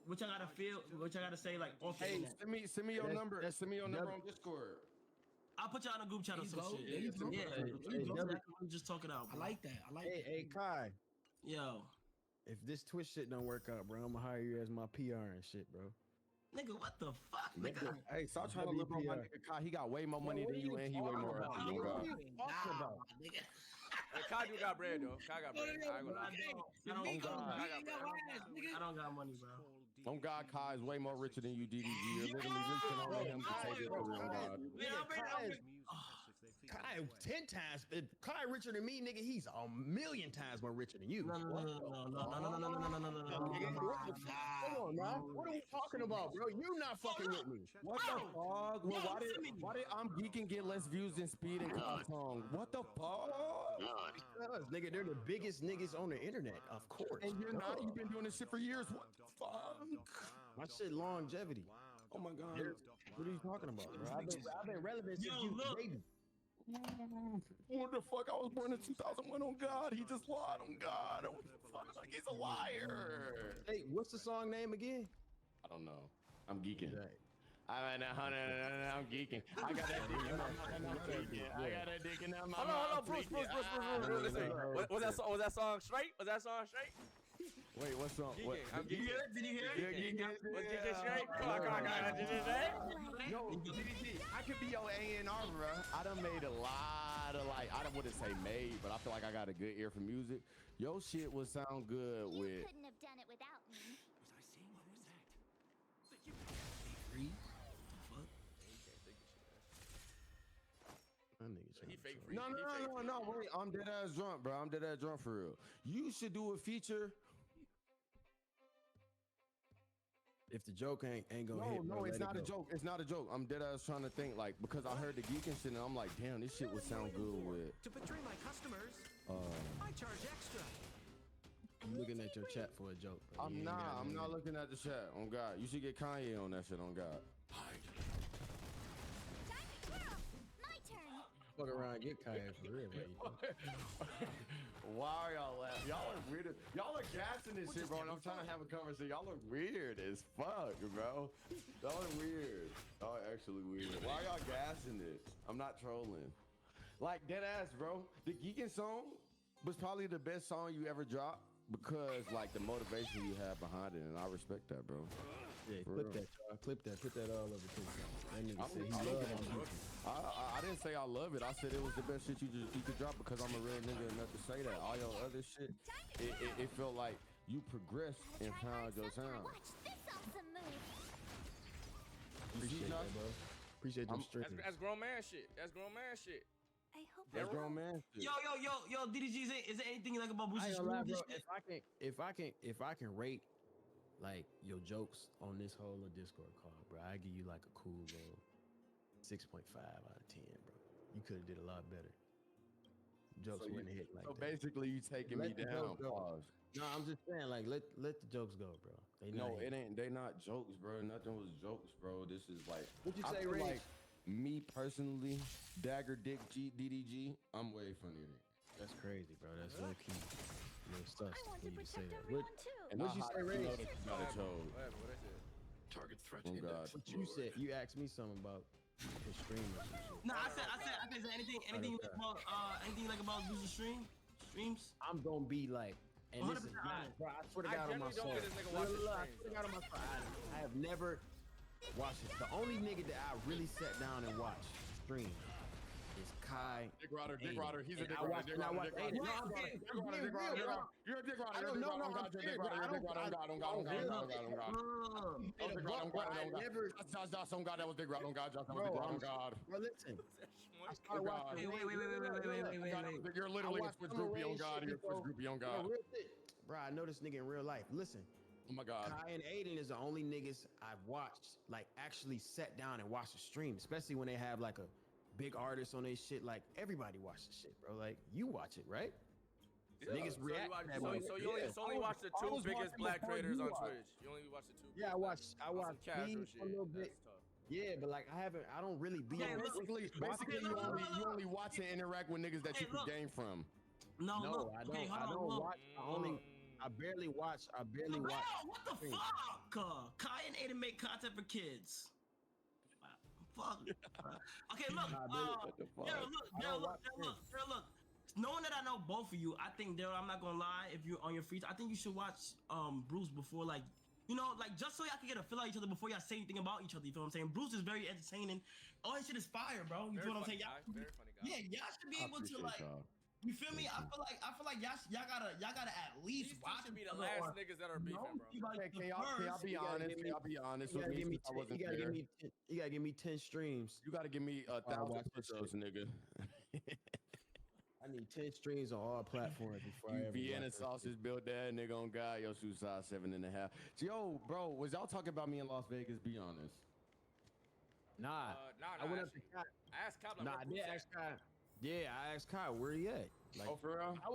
what y'all gotta feel, what y'all gotta say like off the internet. Send me your number. Send me your number on Discord. I'll put y'all in a group chat or some shit. I'm just talking out. I like that. Hey, Kai. Yo. If this Twitch shit don't work out, bro, I'm gonna hire you as my PR and shit, bro. Nigga, what the fuck, nigga? Hey, stop trying to live on my nigga Kai. He got way more money than you, and he way more. What are you talking about? Hey, Kai do got bread though. Kai got bread. I don't got money, bro. On God, Kai is way more richer than you, DDG. You're literally reaching on him to take it over on God. Kai 10 times. Kai richer than me, nigga. He's a million times more richer than you. No. Come on, man. What are we talking about, bro? You not fucking with me. What the fuck? Well, why did I'm Geeking get less views than Speed and Kong? What the fuck? Because, nigga, they're the biggest niggas on the internet, of course. And you're not. You've been doing this shit for years. What the fuck? My shit longevity. Oh my god. What are you talking about, bro? I've been relevant since you was a baby. What the fuck? I was born in 2001. Oh God, he just lied. Oh God, oh fuck, like he's a liar. Hey, what's the song name again? I don't know. I'm geeking. I'm geeking. I got that dick in my I got that dick in my mouth. Hold on, Bruce. Listen, was that song straight? Was that song straight? Wait, what song? What? Did you hear it? Was geeking straight? Come on. Did you say? Yo, DDG, I could be your A&R, bro. I done made a lot of I don't wouldn't say made, but I feel like I got a good ear for music. Your shit would sound good with. You couldn't have done it without me. No, wait, I'm dead ass drunk, bro. I'm dead ass drunk for real. You should do a feature. If the joke ain't gonna hit, no, it's not a joke. It's not a joke. I'm dead ass trying to think because I heard the geeking shit and I'm like, damn, this shit would sound good with. To betray my customers, I charge extra. I'm looking at your chat for a joke. Bro. I'm not looking at the chat. On God, you should get Kanye on that shit. On God. Fuck around, get Kanye for real, man. Why are y'all laughing? Y'all are weird. Y'all are gassing this shit, bro. And I'm trying to have a conversation. Y'all are weird as fuck, bro. Y'all are weird. Y'all are actually weird. Why are y'all gassing this? I'm not trolling. Like dead ass, bro. The Geekin' song was probably the best song you ever dropped because like the motivation you had behind it, and I respect that, bro. Yeah, clip that, y'all. Clip that. Put that all over TikTok. That nigga said he loved it. I didn't say I love it. I said it was the best shit you could drop because I'm a real nigga enough to say that. All your other shit, it felt like you progressed and found your sound. Watch this awesome move. Appreciate that, bro. Appreciate them streams. That's grown man shit. That's grown man shit. I hope That's grown man shit. Yo, DDG, is there anything you like about Bruce's bro, shit? if I can rate like your jokes on this whole Discord call, bro, I give you like a cool little 6.5 out of 10, bro. You could have did a lot better. Jokes wouldn't hit like so that. basically, you taking me down. Pause. No, I'm just saying, like, let the jokes go, bro. It ain't. They not jokes, bro. Nothing was jokes, bro. This is like. What you say, Ray? Ray? Like me personally, Dagger Dick DDG. I'm way funnier than. That's crazy, bro. That's low key. Stuff. I want to protect that. everyone too. What'd you say, Ray? Target threat. Oh God. What you said? You asked me something about the stream or some shit. No, I said anything you like about Bruce's streams? I'm gonna be like, and this is not, bro. I swear to God on my soul. I swear to God on my soul. I have never watched it. The only nigga that I really sat down and watched stream is Kai. Dick Rodder. He's a dick Rodder. You're a dick Rodder. I that was Dick Rodder. God. Bro, listen. I started watching. Wait. You're literally a Twitch groupie on God. You're a Twitch groupie on God. Bro, I know this nigga in real life. Listen. Oh my God. Kai and Aiden is the only niggas I've watched, like, actually sat down and watched a stream, especially when they have like a big artist on their shit. Like, everybody watches shit, bro. Like, you watch it, right? Yeah. Niggas react. So you only watch the two biggest black creators on Twitch. You only watch the two. Yeah, I watch these a little bit. Yeah, but like I don't really be. Yeah, basically you only watch and interact with niggas that you can gain from. No, I don't. I don't watch. I barely watch. What the fuck? Kai and Aiden make content for kids. Fuck. Okay, look. Look. Knowing that I know both of you, I think, Daryl, I'm not gonna lie. If you're on your free time, I think you should watch Bruce before, like, you know, like just so y'all can get a feel of each other before y'all say anything about each other. You feel what I'm saying? Bruce is very entertaining. All his shit is fire, bro. You feel what I'm saying? Y'all should be able to like. You feel me? I feel like y'all gotta at least watch. These should be the last niggas that are beefing, bro. Hey, can y'all be honest? Can y'all be honest with me? You gotta give me 10 streams. You gotta give me 1,000 push-ups, nigga. I need 10 streams on all platforms before I ever Vienna sausage built that nigga on God. Yo, shoe size 7.5. Yo, bro, was y'all talking about me in Las Vegas? Be honest. Nah, I went up to Kai. I asked Kai. Nah, I did ask Kai. Yeah, I asked Kai where he at. Like, oh, for real? I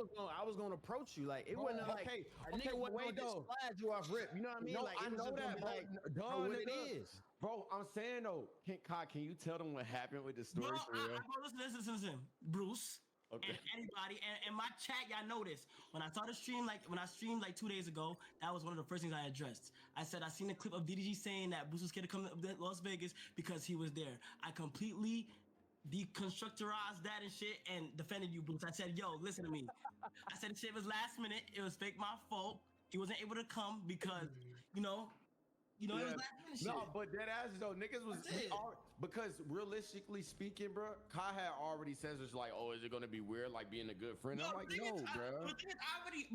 was gonna approach you. Like, it wasn't like a nigga wasn't gonna just slide you off rip. You know what I mean? No, like, I it was know just gonna that, be bro. like, what it is. Bro, I'm saying though, Kai, can you tell them what happened with the story? Bro, for real? listen. Bruce. Okay. And anybody, and my chat, y'all know this. When I started stream, when I streamed 2 days ago, that was one of the first things I addressed. I said I seen a clip of DDG saying that Bruce was scared to come to Las Vegas because he was there. I completely deconstructorized that and shit and defended you, Bruce. I said, yo, listen to me. I said the shit was last minute. It was fake my fault. He wasn't able to come because, it was last minute shit. No, but that ass though, niggas was because realistically speaking, bro, Kai had already says it's like, oh, is it gonna be weird, like being a good friend? I'm like, no, bro. The thing is,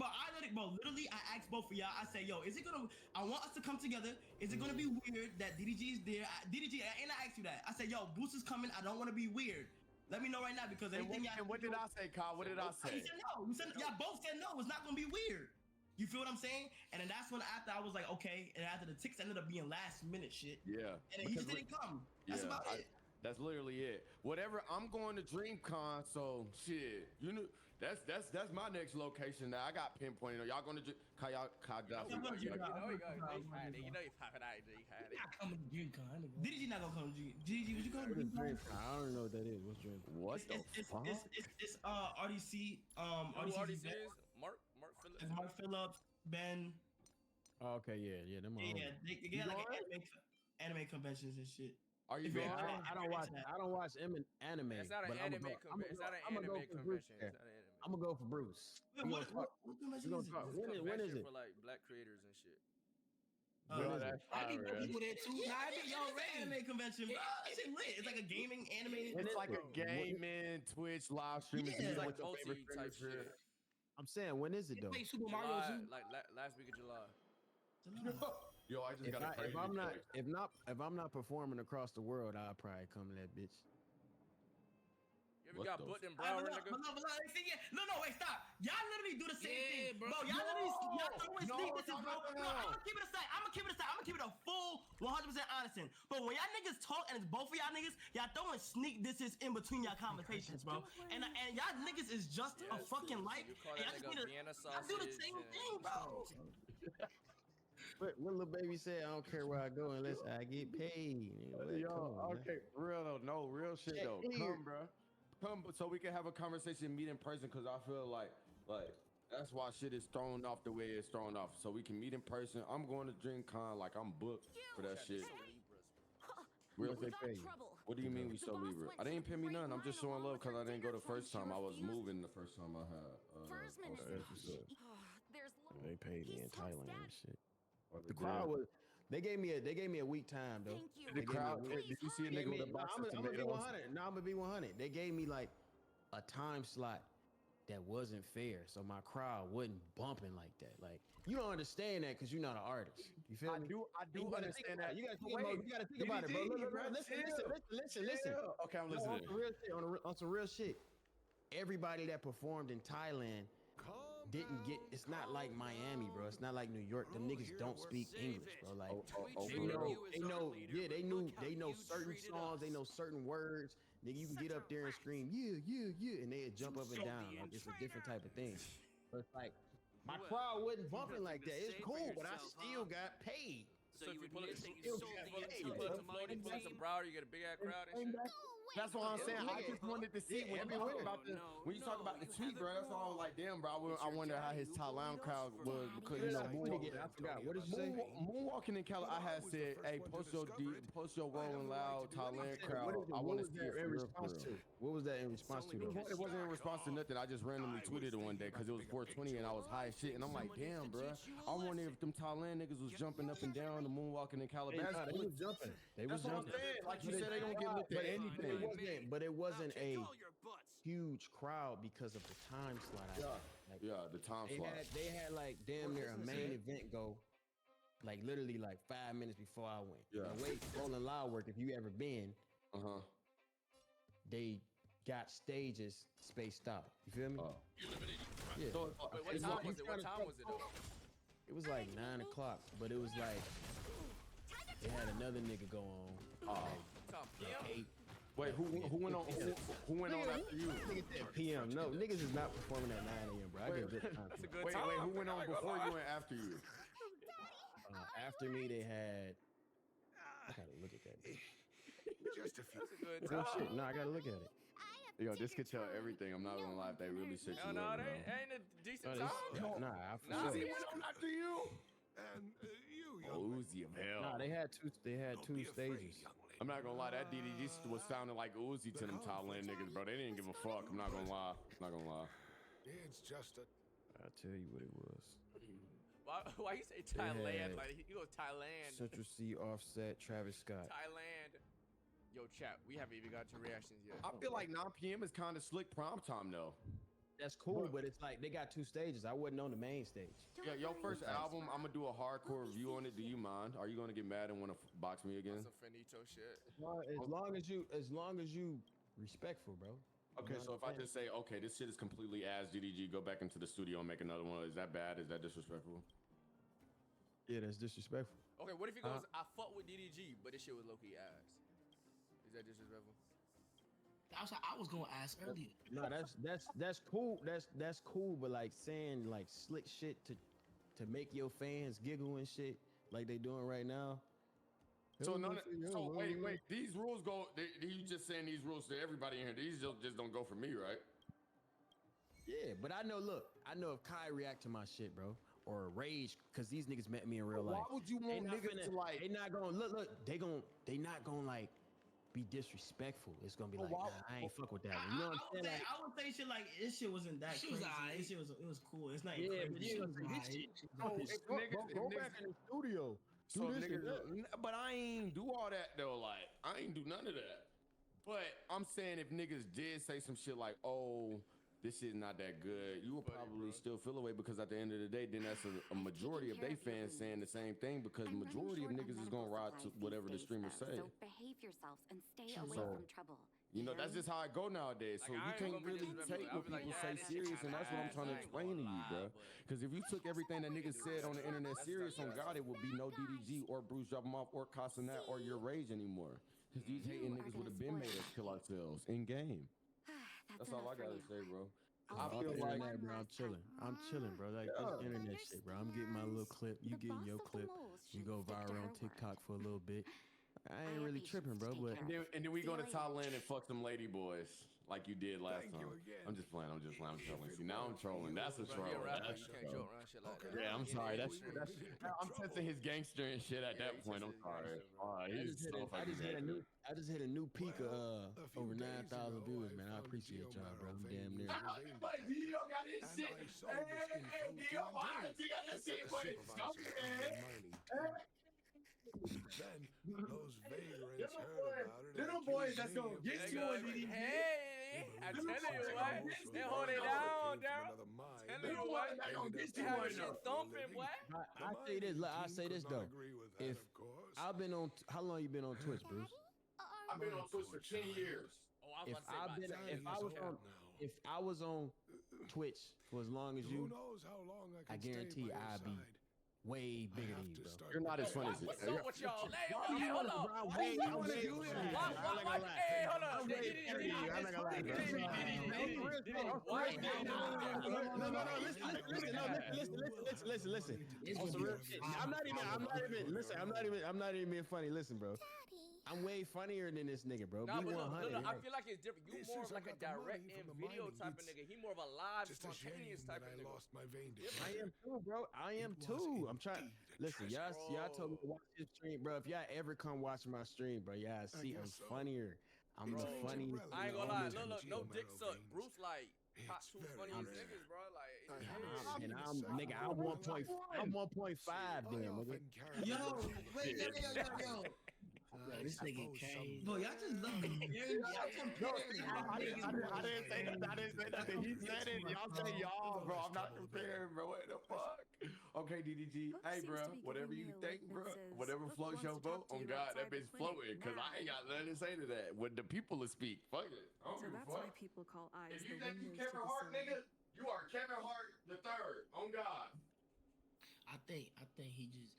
literally, I asked both of y'all. I said, yo, is it gonna? I want us to come together. Is it gonna be weird that DDG is there? DDG, and I asked you that. I said, yo, Boost is coming. I don't want to be weird. Let me know right now because anything and what did I say, Kai? What did I say? He said no. Y'all both said no. It's not gonna be weird. You feel what I'm saying? And then that's when after I was like, okay. And after the ticks ended up being last minute shit. Yeah. And then he just didn't come. That's about it. That's literally it. Whatever. I'm going to DreamCon, so shit. You know, that's my next location. That I got pinpointed. Y'all going to Kai got You know he popping out. Coming to DreamCon. DDG not gonna come to DDG. Would you come to DreamCon? I don't know what that is. What's DreamCon? What the fuck? It's RDC. RDC is Mark Phillips. Mark Phillips, Ben. Oh, okay, yeah, them. Yeah, they got like anime conventions and shit. Are you going? I don't watch anime. It's not an anime convention. It's not an anime convention. I'm gonna go for Bruce. What convention is it? When is it? For like black creators and shit. I think people there too. Nah, I think y'all ready. Anime convention, bro. It's lit. It's like a gaming animated. It's like a gaming Twitch live stream. It's like multi type shit. I'm saying, when is it though? Play Super Mario too. Like last week of July. Yo, I just got a crazy. If I'm not performing across the world, I'll probably come to that bitch. You ever got booked in Broward, nigga? No, wait, stop. Y'all literally do the same thing, bro. Y'all always sneak this, bro. I'm gonna keep it aside. I'm gonna keep it a full 100% honest. But when y'all niggas talk and it's both of y'all niggas, y'all throwing sneak disses in between y'all conversations, bro. And y'all niggas is just a fucking like. And y'all just need to do the same thing, bro. What little baby said, I don't care where I go unless I get paid. Yo, okay, real though, no real shit though. Come, bro. Come so we can have a conversation, meet in person, because I feel like that's why shit is thrown off the way it's thrown off. So we can meet in person. I'm going to DreamCon, like I'm booked for that shit. Real they pay. What do you mean we so Libra? I didn't pay me none. I'm just showing love because I didn't go the first time. I was moving the first time I had. They paid me in Thailand and shit. The crowd was. They gave me a week time though. The crowd. Did you see a nigga with a box of tomatoes? I'm gonna be 100. They gave me like a time slot that wasn't fair, so my crowd wasn't bumping like that. Like, you don't understand that because you're not an artist. You feel me? I do understand that. You gotta think about it, bro. Listen. Okay, I'm listening. On some real shit. Everybody that performed in Thailand didn't get. It's not like Miami, bro. It's not like New York. Them niggas don't speak English, bro. Like they know certain songs. They know certain words. Nigga, you can get up there and scream, yeah, and they jump up and down. Like, it's a different type of thing. But it's like, my crowd wasn't bumping like that. It's cool, but I still got paid. So if you pull up to Florida, Broward, you get a big ass crowd and shit. That's what I'm saying. I just wanted to see when you talk about the tweet, bro. That's all I was like, damn, bro. I wonder how his Thailand crowd was because you know, I forgot. What did you say? Moonwalking in Cali, I had said, hey, post your rolling loud Thailand crowd. I want to see it in response to. What was that in response to? It wasn't in response to nothing. I just randomly tweeted it one day because it was 420 and I was high as shit. And I'm like, damn, bro. I wonder if them Thailand niggas was jumping up and down the moonwalking in Calabasas. They was jumping. That's what I'm saying. Like you said, they don't get lit to anything. But it wasn't a huge crowd because of the time slot. The time slot. They had like damn near a main event go, like literally like 5 minutes before I went. Yeah. The way Rolling Loud work, if you ever been, they got stages spaced out. You feel me? Yeah. So, what time was it? What time was it though? It was like 9 o'clock, but it was like they had another nigga go on. Like, Wait, who went on? Who went on after you? Niggas said PM. No, niggas is not performing at 9 a.m. bro. I get a good time. That's a good Wait, time. who went on before you and after you? After me, they had. I gotta look at that. Just a few. That's a good Real time. shit. No, I gotta look at it. Yo, this could tell everything. I'm not gonna lie, if they really set you No, up, that bro. ain't a decent No, time. Nah, for Nah, sure. he went on after you. And you, Uzi of hell. Nah, they had two stages. I'm not gonna lie, that DDG was sounding like Uzi to them Thailand niggas, bro. They didn't give a fuck. I'm not gonna lie. It's just a. I'll tell you what it was. Why you say They Thailand? had Like he goes Thailand. Central C, Offset, Travis Scott. Thailand. Yo, chat. We haven't even got to reactions yet. I feel like 9 p.m. is kind of slick prime time though. That's cool, but it's like they got 2 stages. I wasn't on the main stage. Yeah, your first album, I'm gonna do a hardcore review on it. Do you mind? Are you gonna get mad and want to box me again? Some finito shit. As long as you respectful, bro. Okay, so if I just say, okay, this shit is completely ass, DDG, go back into the studio and make another one. Is that bad? Is that disrespectful? Yeah, that's disrespectful. Okay, what if he goes, I fuck with DDG, but this shit was low-key ass? Is that disrespectful? I was gonna ask earlier. No, that's cool. That's cool, but like saying like slick shit to make your fans giggle and shit like they doing right now. So wait, these rules go. You just saying these rules to everybody in here. These just don't go for me, right? Yeah, but I know. Look, I know if Kai react to my shit, bro, or rage, because these niggas met me in real life. Why would you want niggas to like? They not gonna look. They not gonna like be disrespectful. It's gonna be like, nah, I ain't fuck with that one. You know what I'm saying? I would say shit like this shit wasn't that Shit was crazy. alright. This shit was cool. It's not Yeah, but crazy. you Go back in the studio. So niggas, but I ain't do all that though. Like I ain't do none of that. But I'm saying if niggas did say some shit like, oh, this shit not that good, you would probably still feel away because at the end of the day, then that's a majority of they fans saying the same thing because majority of niggas is gonna ride to whatever the streamer say. So behave yourselves and stay away So, from trouble. You know, that's just how I go nowadays. So Like, I you ain't can't gonna be really disrespectful. take I'll what be like, people yeah, say this shit serious, kinda and that's what I'm ass, trying to I ain't explain to you, gonna bro. lie, Because if you took everything that niggas said on the internet serious, on God, it would be no DDG or Bruce Drop 'em off or Casanat or Your Rage anymore. Because these hating niggas would have been made us kill ourselves in game. That's all I gotta say, bro. I feel like that, bro. I'm chilling, bro. Like this internet shit, bro. I'm getting my little clip. You getting your clip. You go viral on TikTok for a little bit. I ain't really tripping, bro. But And then we go to Thailand and fuck some lady boys like you did last time. I'm just playing. I'm trolling. See, now I'm trolling. That's a troll. You're a rapper. That's You a can't troll. joke around shit like that. Yeah, I'm sorry. That's I'm testing his gangster and shit at that point. I'm sorry. I just hit a new peak of over 9,000 viewers, man. I appreciate y'all, bro. I'm damn near. Dio got his shit. Hey, Dio, why you got that shit? Then those vagrants heard about it. Little boys that's gonna get you on DDG. Hey, I tell you what, they hold it down, Daryl. Tell you what, they have your shit thumping, boy. I say this though. If I've been on, how long you been on Twitch, Bruce? I've been on Twitch for 10 years. If I was on Twitch for as long as you, I guarantee I'd be way bigger than you, bro. You're not as funny as it. What's up with y'all? Hey, hold on. Hey, hold on. Listen. I'm not even being funny. Listen, bro. I'm way funnier than this nigga, bro. Nah, Be but 100. look, I feel like it's different. You more of like a direct in video type of nigga. He more of a live, spontaneous type of nigga. I am too, bro. I am too. I'm trying. Listen, y'all told me to watch this stream, bro. If y'all ever come watch my stream, bro, y'all see I'm funnier. I'm the funniest. I ain't gonna lie. Look, no dick suck. Bruce like top 2 funniest niggas, bro. Like, and I'm 1.5 then, nigga. Yo, wait, yo. this nigga crazy. Bro, y'all just love comparing. Y'all comparing. I didn't say nothing. I didn't say nothing. He said it. Y'all say y'all, bro. I'm not comparing, bro. What the fuck? Okay, DDG. Hey, bro. Whatever you think, bro. Whatever floats your boat. On God, that bitch floating. Cause I ain't got nothing to say to that. When the people will speak, fuck it. I don't So give a that's fuck. why people call eyes If the you think you windows to Kevin the Hart, soul. nigga, you are Kevin Hart the third. On God. I think he just.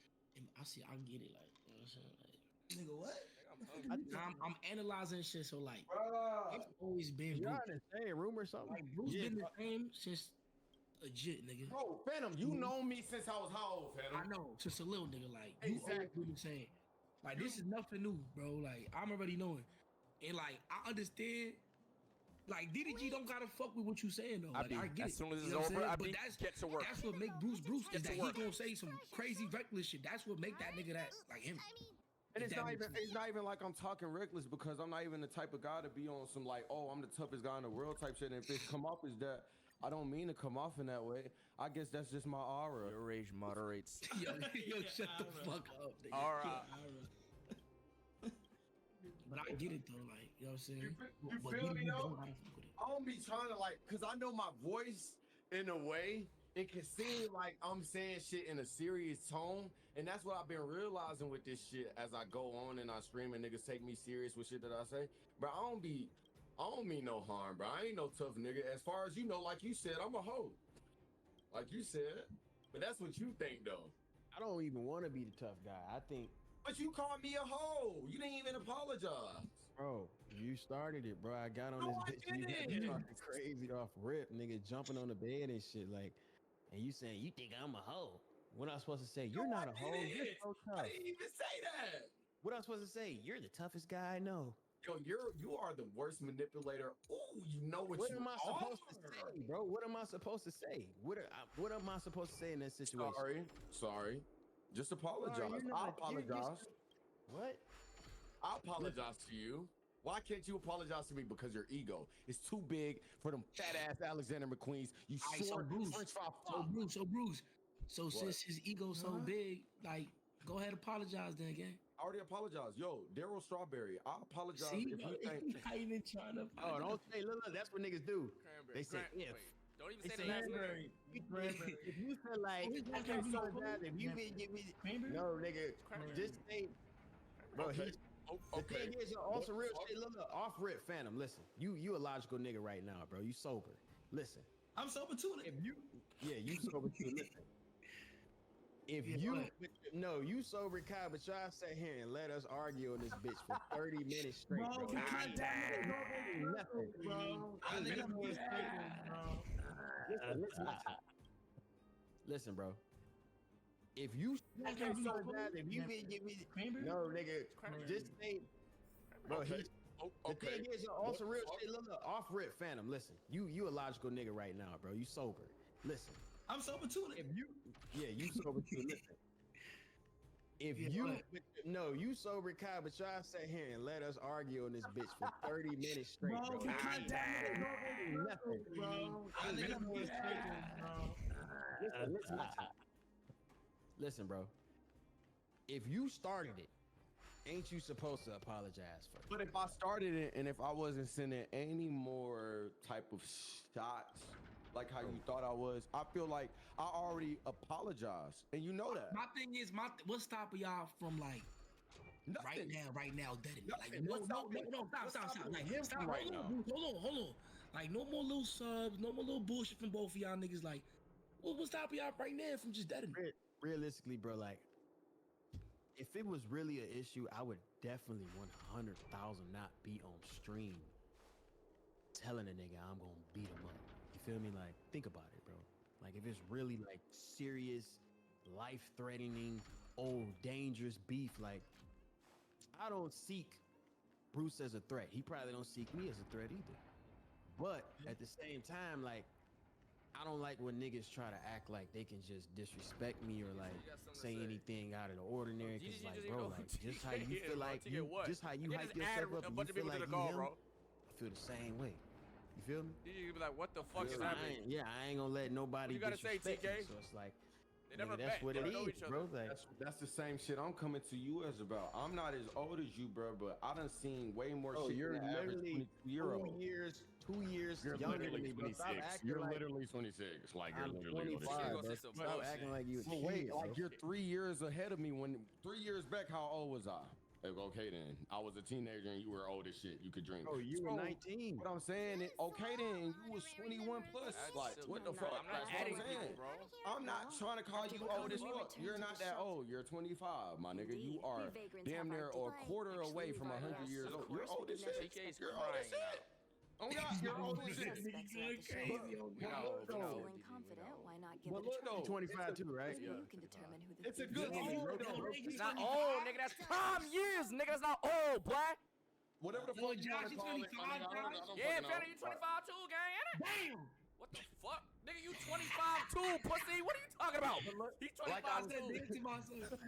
I get it. Like, you know what I'm saying? Like, Nigga, what? I'm analyzing shit. So like, Bruh. it's always been Y'all Bruce. in the same room or something? Like Bruce been the same since legit, nigga. Bro, Phantom, you know me since I was how old, Phantom? I know, since a little nigga. Like, you always been the same. Like, this is nothing new, bro. Like, I'm already knowing. And like, I understand. Like, DDG don't gotta fuck with what you saying though. Like, I get as it. soon as You it's know what I'm over, saying? I But be get to work. that's what make Bruce is Get to that he work. gonna say some crazy reckless shit. That's what make that nigga that like him. And If it's that not makes even sense. it's not even like I'm talking reckless because I'm not even the type of guy to be on some like, oh, I'm the toughest guy in the world type shit. And if it come off as that, I don't mean to come off in that way. I guess that's just my aura. Your rage moderates. Yo, shut the fuck up, nigga. All right. But I get it though, like, you know what I'm saying? You But feel DDG me don't though? gotta fuck with it. I don't be trying to like, cause I know my voice in a way, it can seem like I'm saying shit in a serious tone. And that's what I've been realizing with this shit as I go on and I stream and niggas take me serious with shit that I say. But I don't mean no harm, bro. I ain't no tough nigga. As far as you know, like you said, I'm a hoe. Like you said. But that's what you think though. I don't even want to be the tough guy. I think, But you called me a hoe. You didn't even apologize. bro, you started it, bro. I got on No, this I bitch. You got didn't. me talking crazy off rip, nigga, jumping on the bed and shit, like, and you saying you think I'm a hoe. What am I supposed to say? You're not a hoe. You're so I tough. didn't even say that. What am I supposed to say? You're the toughest guy I know. Yo, you are the worst manipulator. Ooh, you know what you Am I are. supposed to say, bro? What am I supposed to say? What am I supposed to say in that situation? Sorry. Just apologize. Sorry, you're I not- you're- apologize. What? I apologize to you. Why can't you apologize to me? Because your ego is too big for them fat ass Alexander McQueens. You All right, so short Bruce, French fry so fuck. Bruce. So What? since his ego's so big, like, go ahead, apologize then again. I already apologized. Yo, Daryl Strawberry, I apologize See, if bro, you think. he not even trying to. Oh, don't say, look, that's what niggas do. They say if. Don't even They say say the last name. if you feel like, okay, so bad, if you give me, no, nigga, just say, bro, Okay. he's. The thing is, also real shit. Look, off rip, Phantom. Listen, you a logical nigga right now, bro. You sober. Listen, I'm sober too. if you, yeah, you sober too. Listen, if you, no, you sober, Kai, but y'all sat here and let us argue on this bitch for 30 minutes straight, bro. Nothing, bro. Listen, bro. If you okay, so bad, if you didn't give me no, nigga, just say, bro. Okay. The thing is, also real shit. Look, off rip, Phantom. Listen, you a logical nigga right now, bro. You sober. Listen, I'm sober too. If you, yeah, you sober too. Listen, if you, no, you sober, Kai, but y'all sat here and let us argue on this bitch for 30 minutes straight, bro. Nothing, bro. Listen, bro. If you started it, ain't you supposed to apologize for it? But if I started it and if I wasn't sending any more type of shots like how you thought I was, I feel like I already apologized, and you know that. My thing is, what's stopping y'all from like Nothing. right now, dead it. Like Nothing. no, What's stop. stopping Like him stop from right right now. now? Hold on. Like no more little subs, no more little bullshit from both of y'all niggas. Like, what's stopping y'all right now from just deading? Realistically, bro, like, if it was really an issue, I would definitely 100,000 not be on stream telling a nigga I'm gonna beat him up. You feel me? Like, think about it, bro. Like, if it's really like serious, life-threatening, dangerous beef, like, I don't seek Bruce as a threat. He probably don't seek me as a threat either. But at the same time, like, I don't like when niggas try to act like they can just disrespect me or like say anything out of the ordinary. Cause like, bro, like just how you feel like just how you hype yourself up, and you feel like you him, I feel the same way. You feel me? You be like, what the fuck is happening? I ain't gonna let nobody. What you gotta say, disrespect TK? me. So it's like, They never Nigga, that's met. what They it don't know is, each other. bro. Like, That's the same shit I'm coming to you as about. I'm not as old as you, bro, but I done seen way more bro, shit you're than the average literally 22-year-old. 2 years You're younger literally than me, bro. 26. Stop acting You're like literally 26. Like, you're I'm literally 25, bro. Say some Stop bullshit. acting like you a Well, kid, wait, bro. like you're 3 years ahead of me. When 3 years back, how old was I? Okay then, I was a teenager and you were old as shit. You could drink. Oh, you were So, 19. What I'm saying, okay then, you was 21 plus. That's Like, silly. what the Bro, fuck? I'm not That's what adding I'm saying. people, bro. I'm not trying to call you old as fuck. You're not that old. You're 25, my nigga. You are damn near or a quarter away from 100 years old. You're old as shit. TK's You're old as crying shit. Oh God, you're old as shit. Feeling confident, why not give But it a look try? though, 25 too, right? You can determine who the it's a thief good is. old though. It's not old, nigga. That's prime years, nigga. That's not old, boy. Whatever the Oh, fuck you Josh, wanna you call it. 25, I don't Josh? Yeah, fucking know. Fanny, you 25 too, gang, ain't it? Damn. What the fuck? Nigga, you 25 too, pussy. What are you talking about? He 25 Like I I said too. nigga to myself.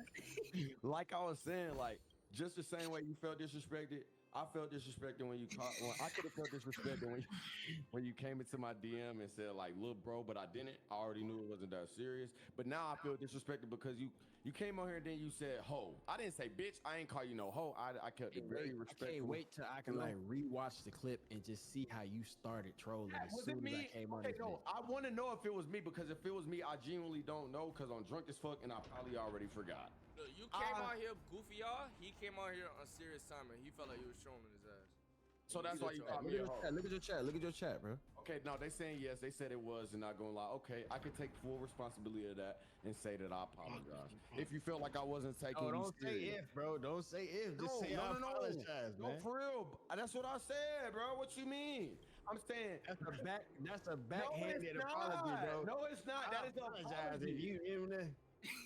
Like I was saying, like just the same way you felt disrespected, I felt disrespected when you caught. When I could have felt disrespected when you came into my DM and said like, "Little bro," but I didn't. I already knew it wasn't that serious. But now I feel disrespected because you came on here and then you said "ho." I didn't say "bitch." I ain't call you no hoe. I kept it very respectful. I can't wait till I can like rewatch the clip and just see how you started trolling as Was soon it as me? I came on Okay, this no, bitch. I want to know if it was me because if it was me, I genuinely don't know because I'm drunk as fuck and I probably already forgot. Look, you came out here goofy, y'all. He came out here on serious time and he felt like he was trolling his ass. So that's why you called Look me a at hoe. your chat. Look at your chat. Look at your chat, bro. Okay, no, they saying yes. They said it was, and not gonna lie. Okay, I can take full responsibility of that and say that I apologize. If you feel like I wasn't taking Oh, you don't say serious. if, bro. Don't say if. Just say I apologize, No, man. for real. That's what I said, bro. What you mean? I'm saying That's a no, backhanded it's apology, not. bro. No, it's not. That is an apologize apology. if you even.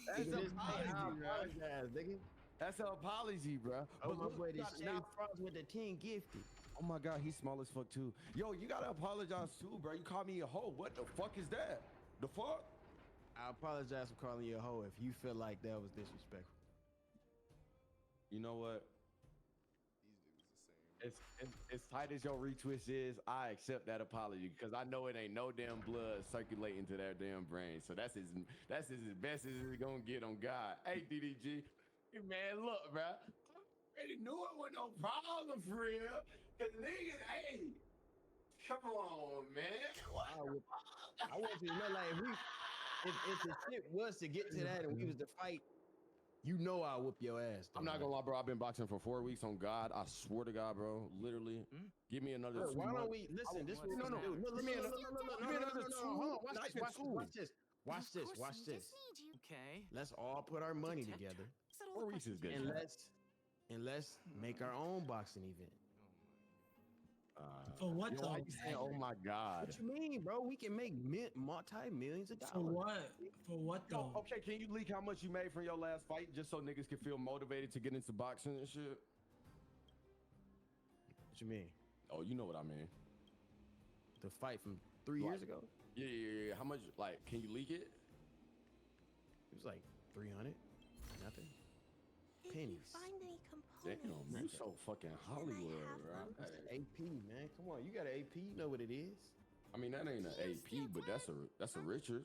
That's Just an say I apology, bro. apologize, nigga. That's an apology, bro. Oh, my look, boy, you this gotta Shade not- Frost with the 10 gifted. Oh my God, he's small as fuck too. Yo, you gotta apologize too, bro. You called me a hoe. What the fuck is that? The fuck? I apologize for calling you a hoe if you feel like that was disrespectful. You know what? As tight as your retwist is, I accept that apology because I know it ain't no damn blood circulating to that damn brain. So that's as best as it's gonna get on God. Hey DDG, hey man, look, bro. I already knew it was no problem for real. Cause niggas, hey, come on, man. I want you to know, like, if the shit was to get to that and we was to fight, you know I'll whoop your ass. I'm not gonna lie, bro. I've been boxing for 4 weeks on God. I swear to God, bro. Literally, give me another. Why don't we listen? This was no. Give me another two. Watch this. Okay. Let's all put our money together 4 weeks is good. and let's make our own boxing event. For what though? Why you saying, oh my God? What you mean, bro? We can make multi-millions of dollars. For what? For what though? Okay, can you leak how much you made from your last fight just so niggas can feel motivated to get into boxing and shit? What you mean? Oh, you know what I mean. The fight from 3 years ago? Yeah. How much, like, can you leak it? It was like 300. Nothing. Pennies. Damn, you so fucking Hollywood, right? That's an AP, man. Come on, you got an AP. You know what it is. I mean, that ain't an AP, but that's a Richard.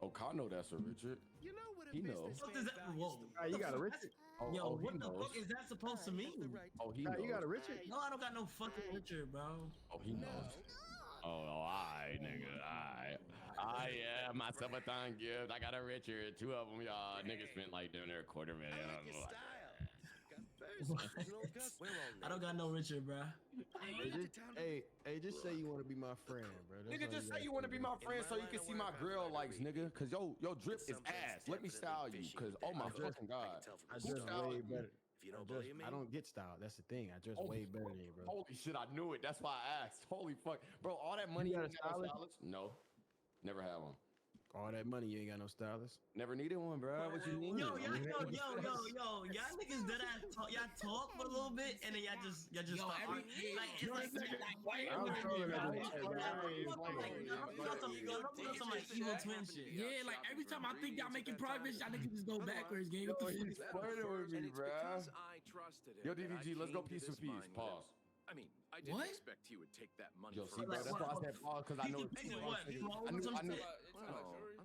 Oh, I know that's a Richard. You know what he knows. What does that? Whoa. You got a Richard? Yo, he what the knows. fuck is that supposed to mean? Oh, he knows. You got a Richard? No, I don't got no fucking Richard, bro. Oh, he knows. Oh, I nigga, yeah, my summertime gift. I got a Richard, 2 of them, y'all. Niggas spent like doing their $250,000. I don't got no Richard, bro. Hey, just say you want to be my friend, bro. That's Nigga, all just you say gotta you want to do. be my friend so you can see my grill likes, nigga. Cause yo drip is ass. Let me style you, cause oh my fucking God. I Who dress styled way you? better. I don't get styled. That's the thing. I dress Oh, way better than you, bro. Holy shit, I knew it. That's why I asked. Holy fuck. Bro, all that money You you got a ain't got no stylist? stylist? No. Never had one. All that money, you ain't got no stylist. Never needed one, bro. What you mean? Yo, y'all niggas that y'all talk for a little bit and then y'all just start arguing. Like it's like some like evil twin shit. Yeah, like every time I think y'all making progress, y'all niggas just go backwards, gang. What the fuck? He's flirting with me, bro. I trusted him. Yo, DDG, let's go piece for piece. Pause. I mean, I didn't What? expect he would take that money. Yo, for see, bro, that's why I said pause, because I know it's Nigga, too what? long. Clothes I knew. or I knew. I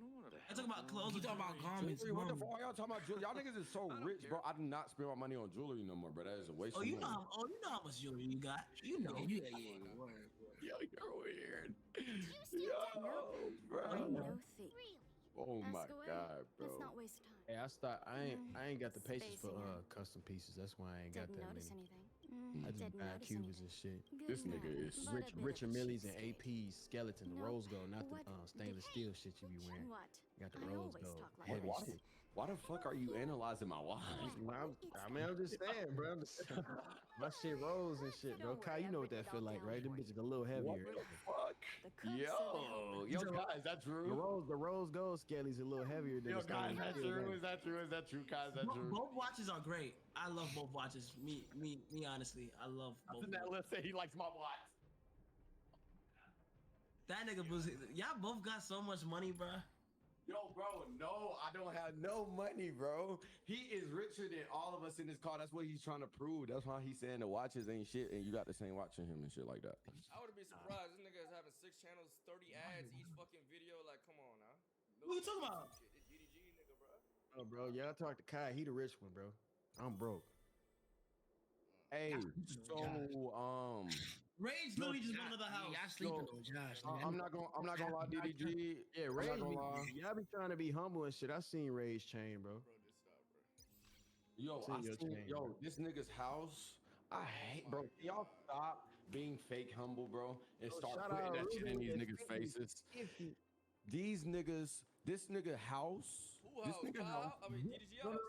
don't want to. I talk about clothes. You talking about garments? Jewelry, what the bro. fuck? Why y'all talking about jewelry? Y'all niggas is so rich, bro. I do not spend my money on jewelry no more, bro. That is a waste Oh, of you money. know. You know how much jewelry you got. You know. Yeah. Word. Yo, you're weird. You Yo, bro. No thief. Oh my Ask away. god, bro. Let's not waste time. Hey, I ain't got the patience for custom pieces. That's why I ain't got Didn't that notice many. anything. I just Didn't buy notice cubes anything. and shit. This nigga is Richard Millie's and AP's skeleton, the No, rose gold, not the what stainless steel shit you be wearing. What? Got the I rose always gold. talk like Heavy Why, shit. why the fuck are you analyzing my watch? I'm just saying, bro. My shit rolls and shit, bro. Kai, you know what that feel like, right? Them bitches a little heavier. What the fuck? Yo, guys, is that true? The rose gold skelly's a little heavier than Yo, the guys, is stainless that steel. true? Is that true? Is that true, guys? Is that true? Both watches are great. I love both watches. Me, honestly, I love both. That let's say he likes my watch. That nigga was. Y'all both got so much money, bro. Yo, bro, no, I don't have no money, bro. He is richer than all of us in this car. That's what he's trying to prove. That's why he's saying the watches ain't shit, and you got the same watch in him and shit like that. I wouldn't be surprised. This nigga is having 6 channels, 30 ads each fucking video. Like, come on now. What you talking about? Shit, this DDG nigga, bro. Oh, bro, y'all talk to Kai. He the rich one, bro. I'm broke. Hey, so Rage literally just bought another house. Y'all sleeping on Josh. I'm not gonna lie, DDG. Yeah, I'm Rage. not gonna lie. Y'all be trying to be humble and shit. I seen Rage chain, bro. Yo, this nigga's house. I hate, bro. Y'all stop being fake humble, bro, and start shout putting out that shit in Ruben these and niggas' 50. faces. These niggas, this nigga house. Who This house? nigga Kyle? house. I mean, DDG No, house.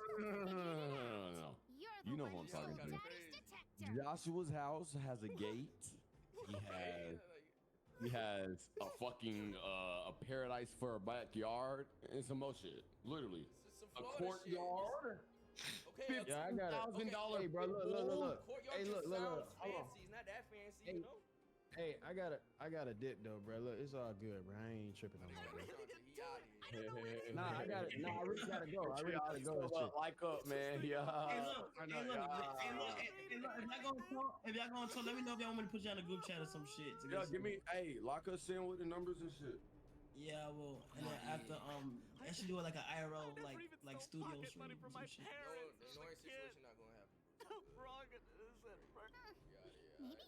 no. You know who I'm talking to. Joshua's house has a gate. He has a fucking a paradise for a backyard and some more shit. Literally, a courtyard. Okay, Yeah, I got it. $50,000. Hey, bro, look. Courtyard Hey, just look. sounds Hold on. fancy. It's not that fancy, Hey. you know? Hey, I got a dip though, bro. Look, it's all good, bro. I ain't tripping on that, bro. Nah, I got it. Nah, I really gotta go. I really gotta go. and shit. Like up, man. Yeah. Hey, look. If y'all gonna talk, let me know if y'all want me to put you on a group chat or some shit. Yeah, give me. Hey, lock us in with the numbers and shit. Yeah, I will. And then after, I should do it like an IRL, like studio stream or some shit. No situation not gonna happen.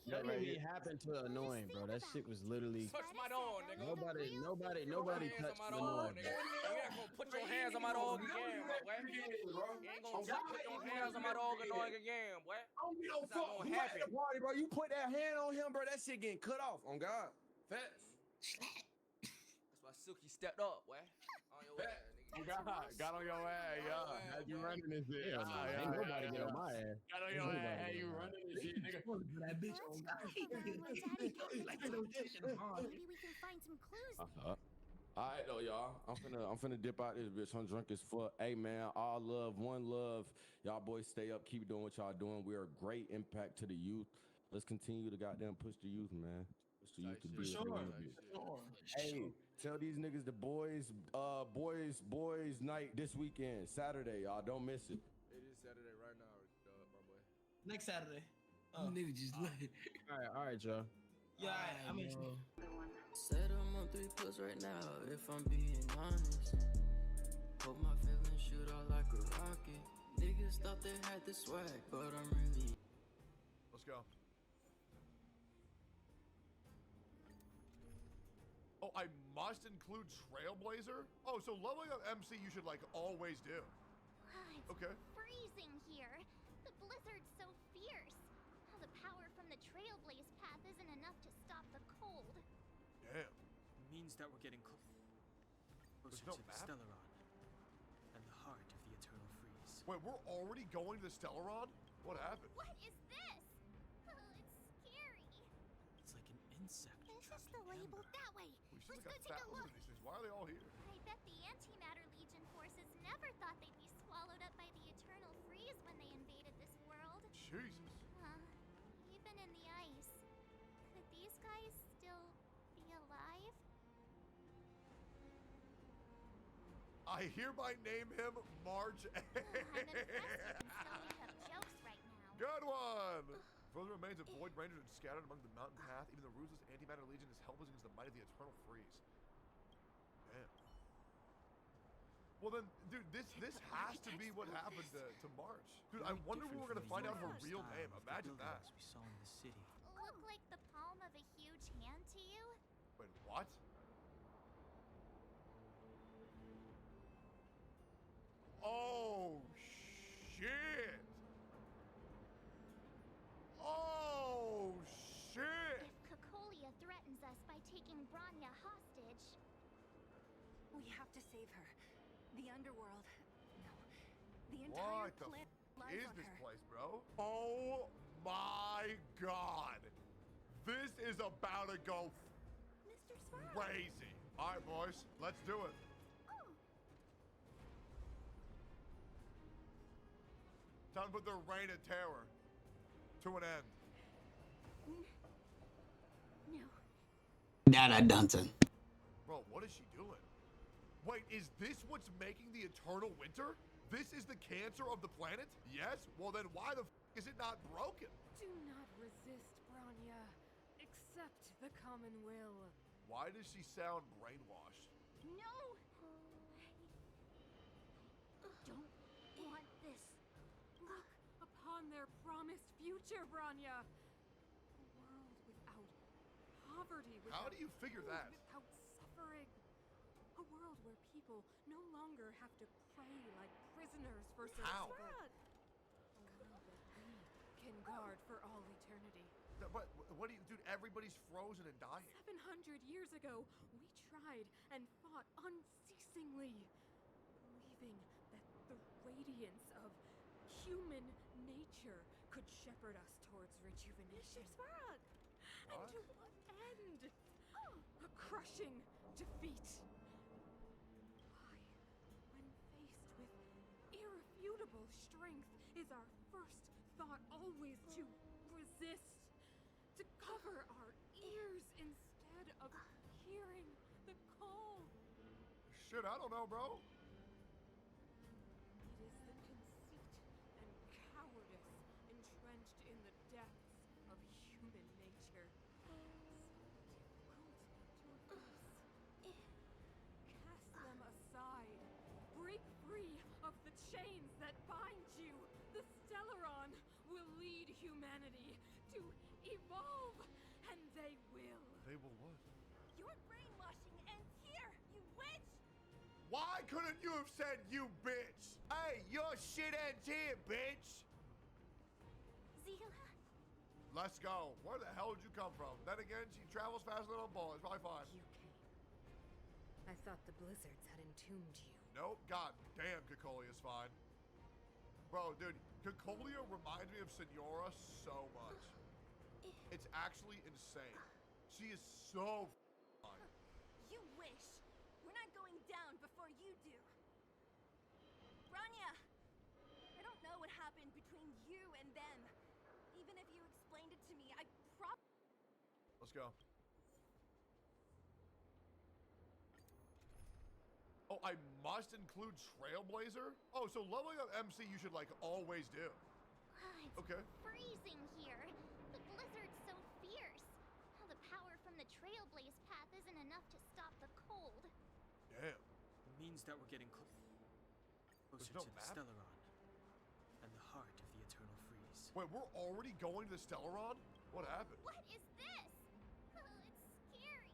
That really happened to Annoying, bro. That shit was literally. Touch my dog, nigga. Nobody touched Annoying. Nigga. You ain't gonna put your hands on my dog again, boy. You ain't gonna put your hands on my dog again, boy. It's not gonna happen. Party, bro. You put that hand on him, bro. That shit getting cut off. On God. Facts. That's why Silky stepped up, boy. On your ass, nigga. Got on your ass, yeah. Had you running this shit. Ain't nobody get on my ass. Got on your ass. Had you running this shit, nigga. That bitch on Maybe we can find some clues. All right, though, y'all. I'm finna dip out this bitch. I'm drunk as fuck. Hey, man, all love, one love. Y'all boys stay up. Keep doing what y'all doing. We're a great impact to the youth. Let's continue to goddamn push the youth, man. Push the youth to be. Hey, tell these niggas the boys night this weekend, Saturday, y'all. Don't miss it. It is Saturday right now, my boy. Next Saturday. Nigga just All right, y'all. Yeah, I mean. Said I'm on 3 plus right now, if I'm being honest. Hope my feelings shoot out like a rocket. Niggas thought they had the swag, but I'm really. Let's go. Oh, I must include Trailblazer? Oh, so leveling up MC you should like always do. It's Okay. freezing here. The blizzard's so fierce. The power from the Trailblaze path isn't enough to stop the cold. Damn. Means that we're getting closer no to the map? Stellarod and the heart of the eternal freeze. Wait, we're already going to the Stellarod? What happened? What is this? It's scary. It's like an insect. This is the label that way. We've seen Let's like go take a 1,000 look. of these things. Why are they all here? I bet the Antimatter Legion forces never thought they'd be swallowed up by the eternal freeze when they invaded this world. Jesus. Even in the ice. Could these guys still be alive? I hereby name him March. I'm impressed you can still make up jokes right now. Good one. For the the remains of 괁ᴄᴛᴇᴛ scattered among the mountain path, even the ruthless antimatter legion is helpless against the might of the eternal freeze. Damn. Well then, dude, this has to be what happened to March. Dude, I wonder when we're gonna find out her real name. Imagine that. We saw in the city. Look like the palm of a huge hand to you? Wait, what? Oh shit! Oh shit! If 괶ᴇᴄ threatens us by taking Bronya hostage, We have to save her. The underworld. No. The entire What the planet f lies is on this her. place, bro? Oh my god! This is about to go Mr. Sparrow. crazy. All right, boys, let's do it. Time to put the reign of terror to an end. No. Dada Dunson. Bro, what is she doing? Wait, is this what's making the eternal winter? This is the cancer of the planet? Yes? Well then why the f is it not broken? Do not resist, Bronya. Accept the common will. Why does she sound brainwashed? No. Don't want this. Look upon their promised future, Bronya. A world without poverty, How without do you figure food, that? without suffering. A world where people no longer have to pray like prisoners for How? survival. A world that we can guard for all eternity. But what do you, dude, everybody's frozen and dying. 700 years ago, we tried and fought unceasingly, believing that the radiance of human nature could shepherd us towards rejuvenation. Svarog. And to what end? A crushing defeat. Why, when faced with irrefutable strength, is our first thought always to resist? To cover our ears instead of hearing the call? Shit, I don't know, bro. It is the conceit and cowardice entrenched in the depths of human nature. So difficult to face. Cast them aside. Break free of the chains that bind you. The Stellaron will lead humanity to evolve, and they will. They will what? Your brainwashing ends here, you witch! Why couldn't you have said you bitch? Hey, your shit ends here, bitch. Zila? Let's go. Where the hell did you come from? Then again, she travels faster than a bullet. It's probably fine. You came. I thought the blizzards had entombed you. Nope. God damn, 괶ᴇᴄ is fine. Bro, dude, 괶ᴇᴄ reminds me of Senora so much. It's actually insane. She is so fine. You wish. We're not going down before you do. Bronya! I don't know what happened between you and them. Even if you explained it to me, I Let's go. Oh, I must include Trailblazer? Oh, so leveling up MC you should, like, always do. It's Okay. freezing here. The blizzard's so fierce. All the power from the Trailblaze path isn't enough to stop the cold. Damn. It means that we're getting closer no to the map? Stellaron and the heart of the eternal freeze. Wait, we're already going to the Stellaron? What happened? What is this? It's scary.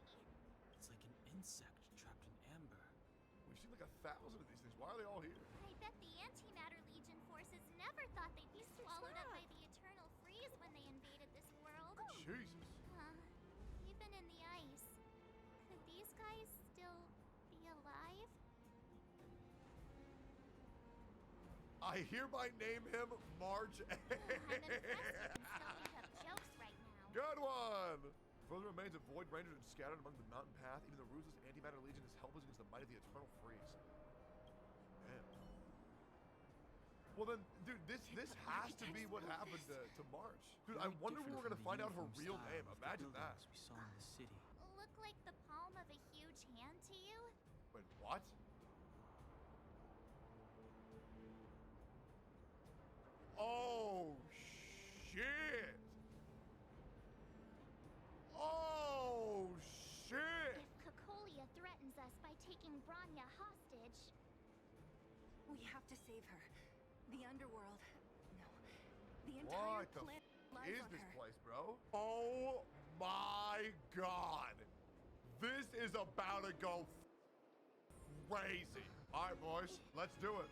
It's like an insect trapped in amber. We've seen like 1,000 of these things. Why are they all here? I bet the Antimatter Legion forces never thought they'd be swallowed up by the eternal freeze when they invaded this world. Jesus. Even in the ice. Could these guys still be alive? I hereby name him March. I'm impressed you can still make up jokes right now. Good one! Further remains of 괁ᴄᴛᴇᴛ scattered among the mountain path. Even the ruthless antimatter legion is helpless against the might of the eternal freeze. Damn. Well then, dude, this has to be what happened to March. Dude, I wonder when we're gonna find out her real name. Imagine that. We saw in the city. Look like the palm of a huge hand to you? Wait, what? Oh, shit! We have to save her. The underworld. No. The entire What the planet lies is on this her. place, bro? Oh my god. This is about to go crazy. All right, boys, let's do it.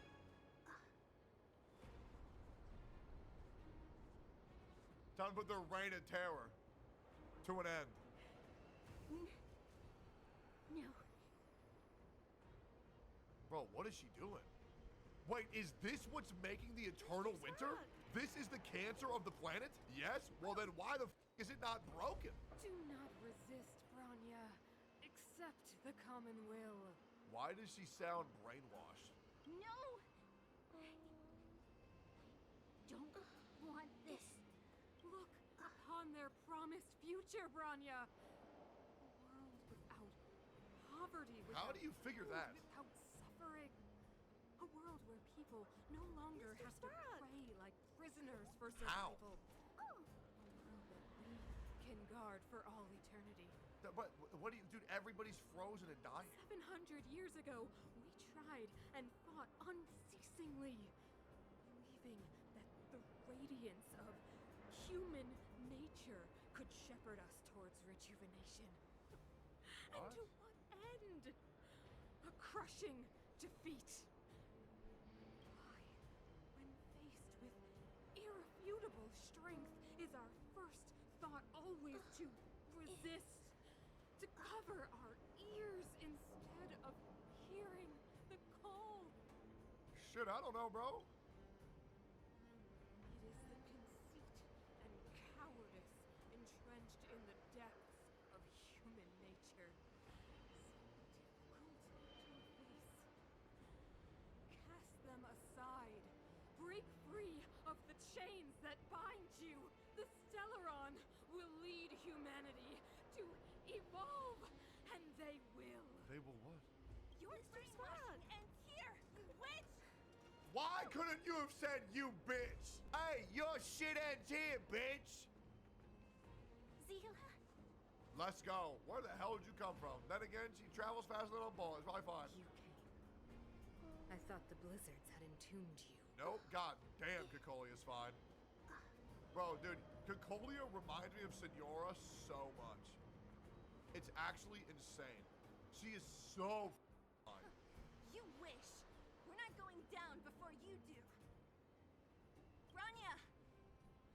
Time to put the reign of terror to an end. No. Bro, what is she doing? Wait, is this what's making the eternal winter? This is the cancer of the planet? Yes? Well then why the f is it not broken? Do not resist, Bronya. Accept the common will. Why does she sound brainwashed? No! Don't want this. Look upon their promised future, Bronya. A world without poverty, How without do you figure food, that? without suffering. A world where people no longer have to pray like prisoners for How? survival. A world that we can guard for all eternity. But what do you, dude, everybody's frozen and dying. 700 years ago, we tried and fought unceasingly, believing that the radiance of human nature could shepherd us towards rejuvenation. And to what end? A crushing defeat. Why, when faced with irrefutable strength, is our first thought always to resist? To cover our ears instead of hearing the call. Shit, I don't know, bro. It is the conceit and cowardice entrenched in the depths of human nature. So difficult to face. Cast them aside. Break free of the chains that bind you. The Stellaron will lead humanity to evolve, and they will. They will what? Your brainwashing ends here, you witch! Why couldn't you have said you bitch? Hey, your shit ends here, bitch. Zila? Let's go. Where the hell did you come from? Then again, she travels faster than a ball. It's probably fine. You came. I thought the blizzards had entombed you. Nope. God damn, 괶ᴇᴄ is fine. Bro, dude, 괶ᴇᴄ reminds me of Senora so much. It's actually insane. She is so fine. You wish. We're not going down before you do. Bronya!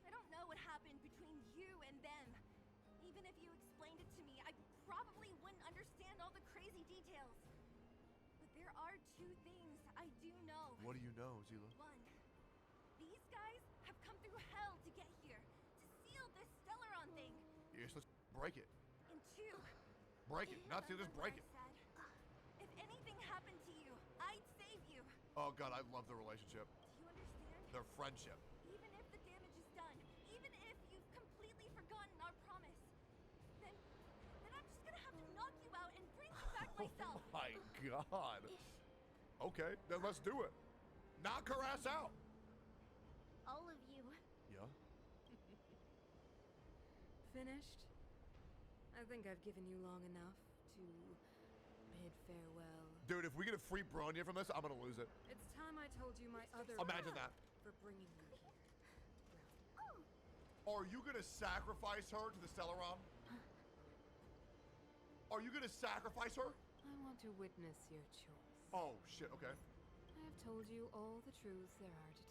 I don't know what happened between you and them. Even if you explained it to me, I probably wouldn't understand all the crazy details. But there are two things I do know. What do you know, Zila? One, these guys have come through hell to get here, to seal this Stellaron thing. Yes, let's break it. And two, Break it. Not see, just break it. if anything happened to you, I'd save you. Oh god, I love the relationship. Do you understand? Their friendship. Even if the damage is done, even if you've completely forgotten our promise, then I'm just gonna have to knock you out and bring you back myself. Oh my god. Okay, then let's do it. Knock her ass out. All of you. Yeah. Finished? I think I've given you long enough to bid farewell. Dude, if we get a free Bronya from this, I'm gonna lose it. It's time I told you my other Imagine reason that. for bringing you here. Are you gonna sacrifice her to the Stellaron? Are you gonna sacrifice her? I want to witness your choice. Oh shit, okay. I have told you all the truths there are to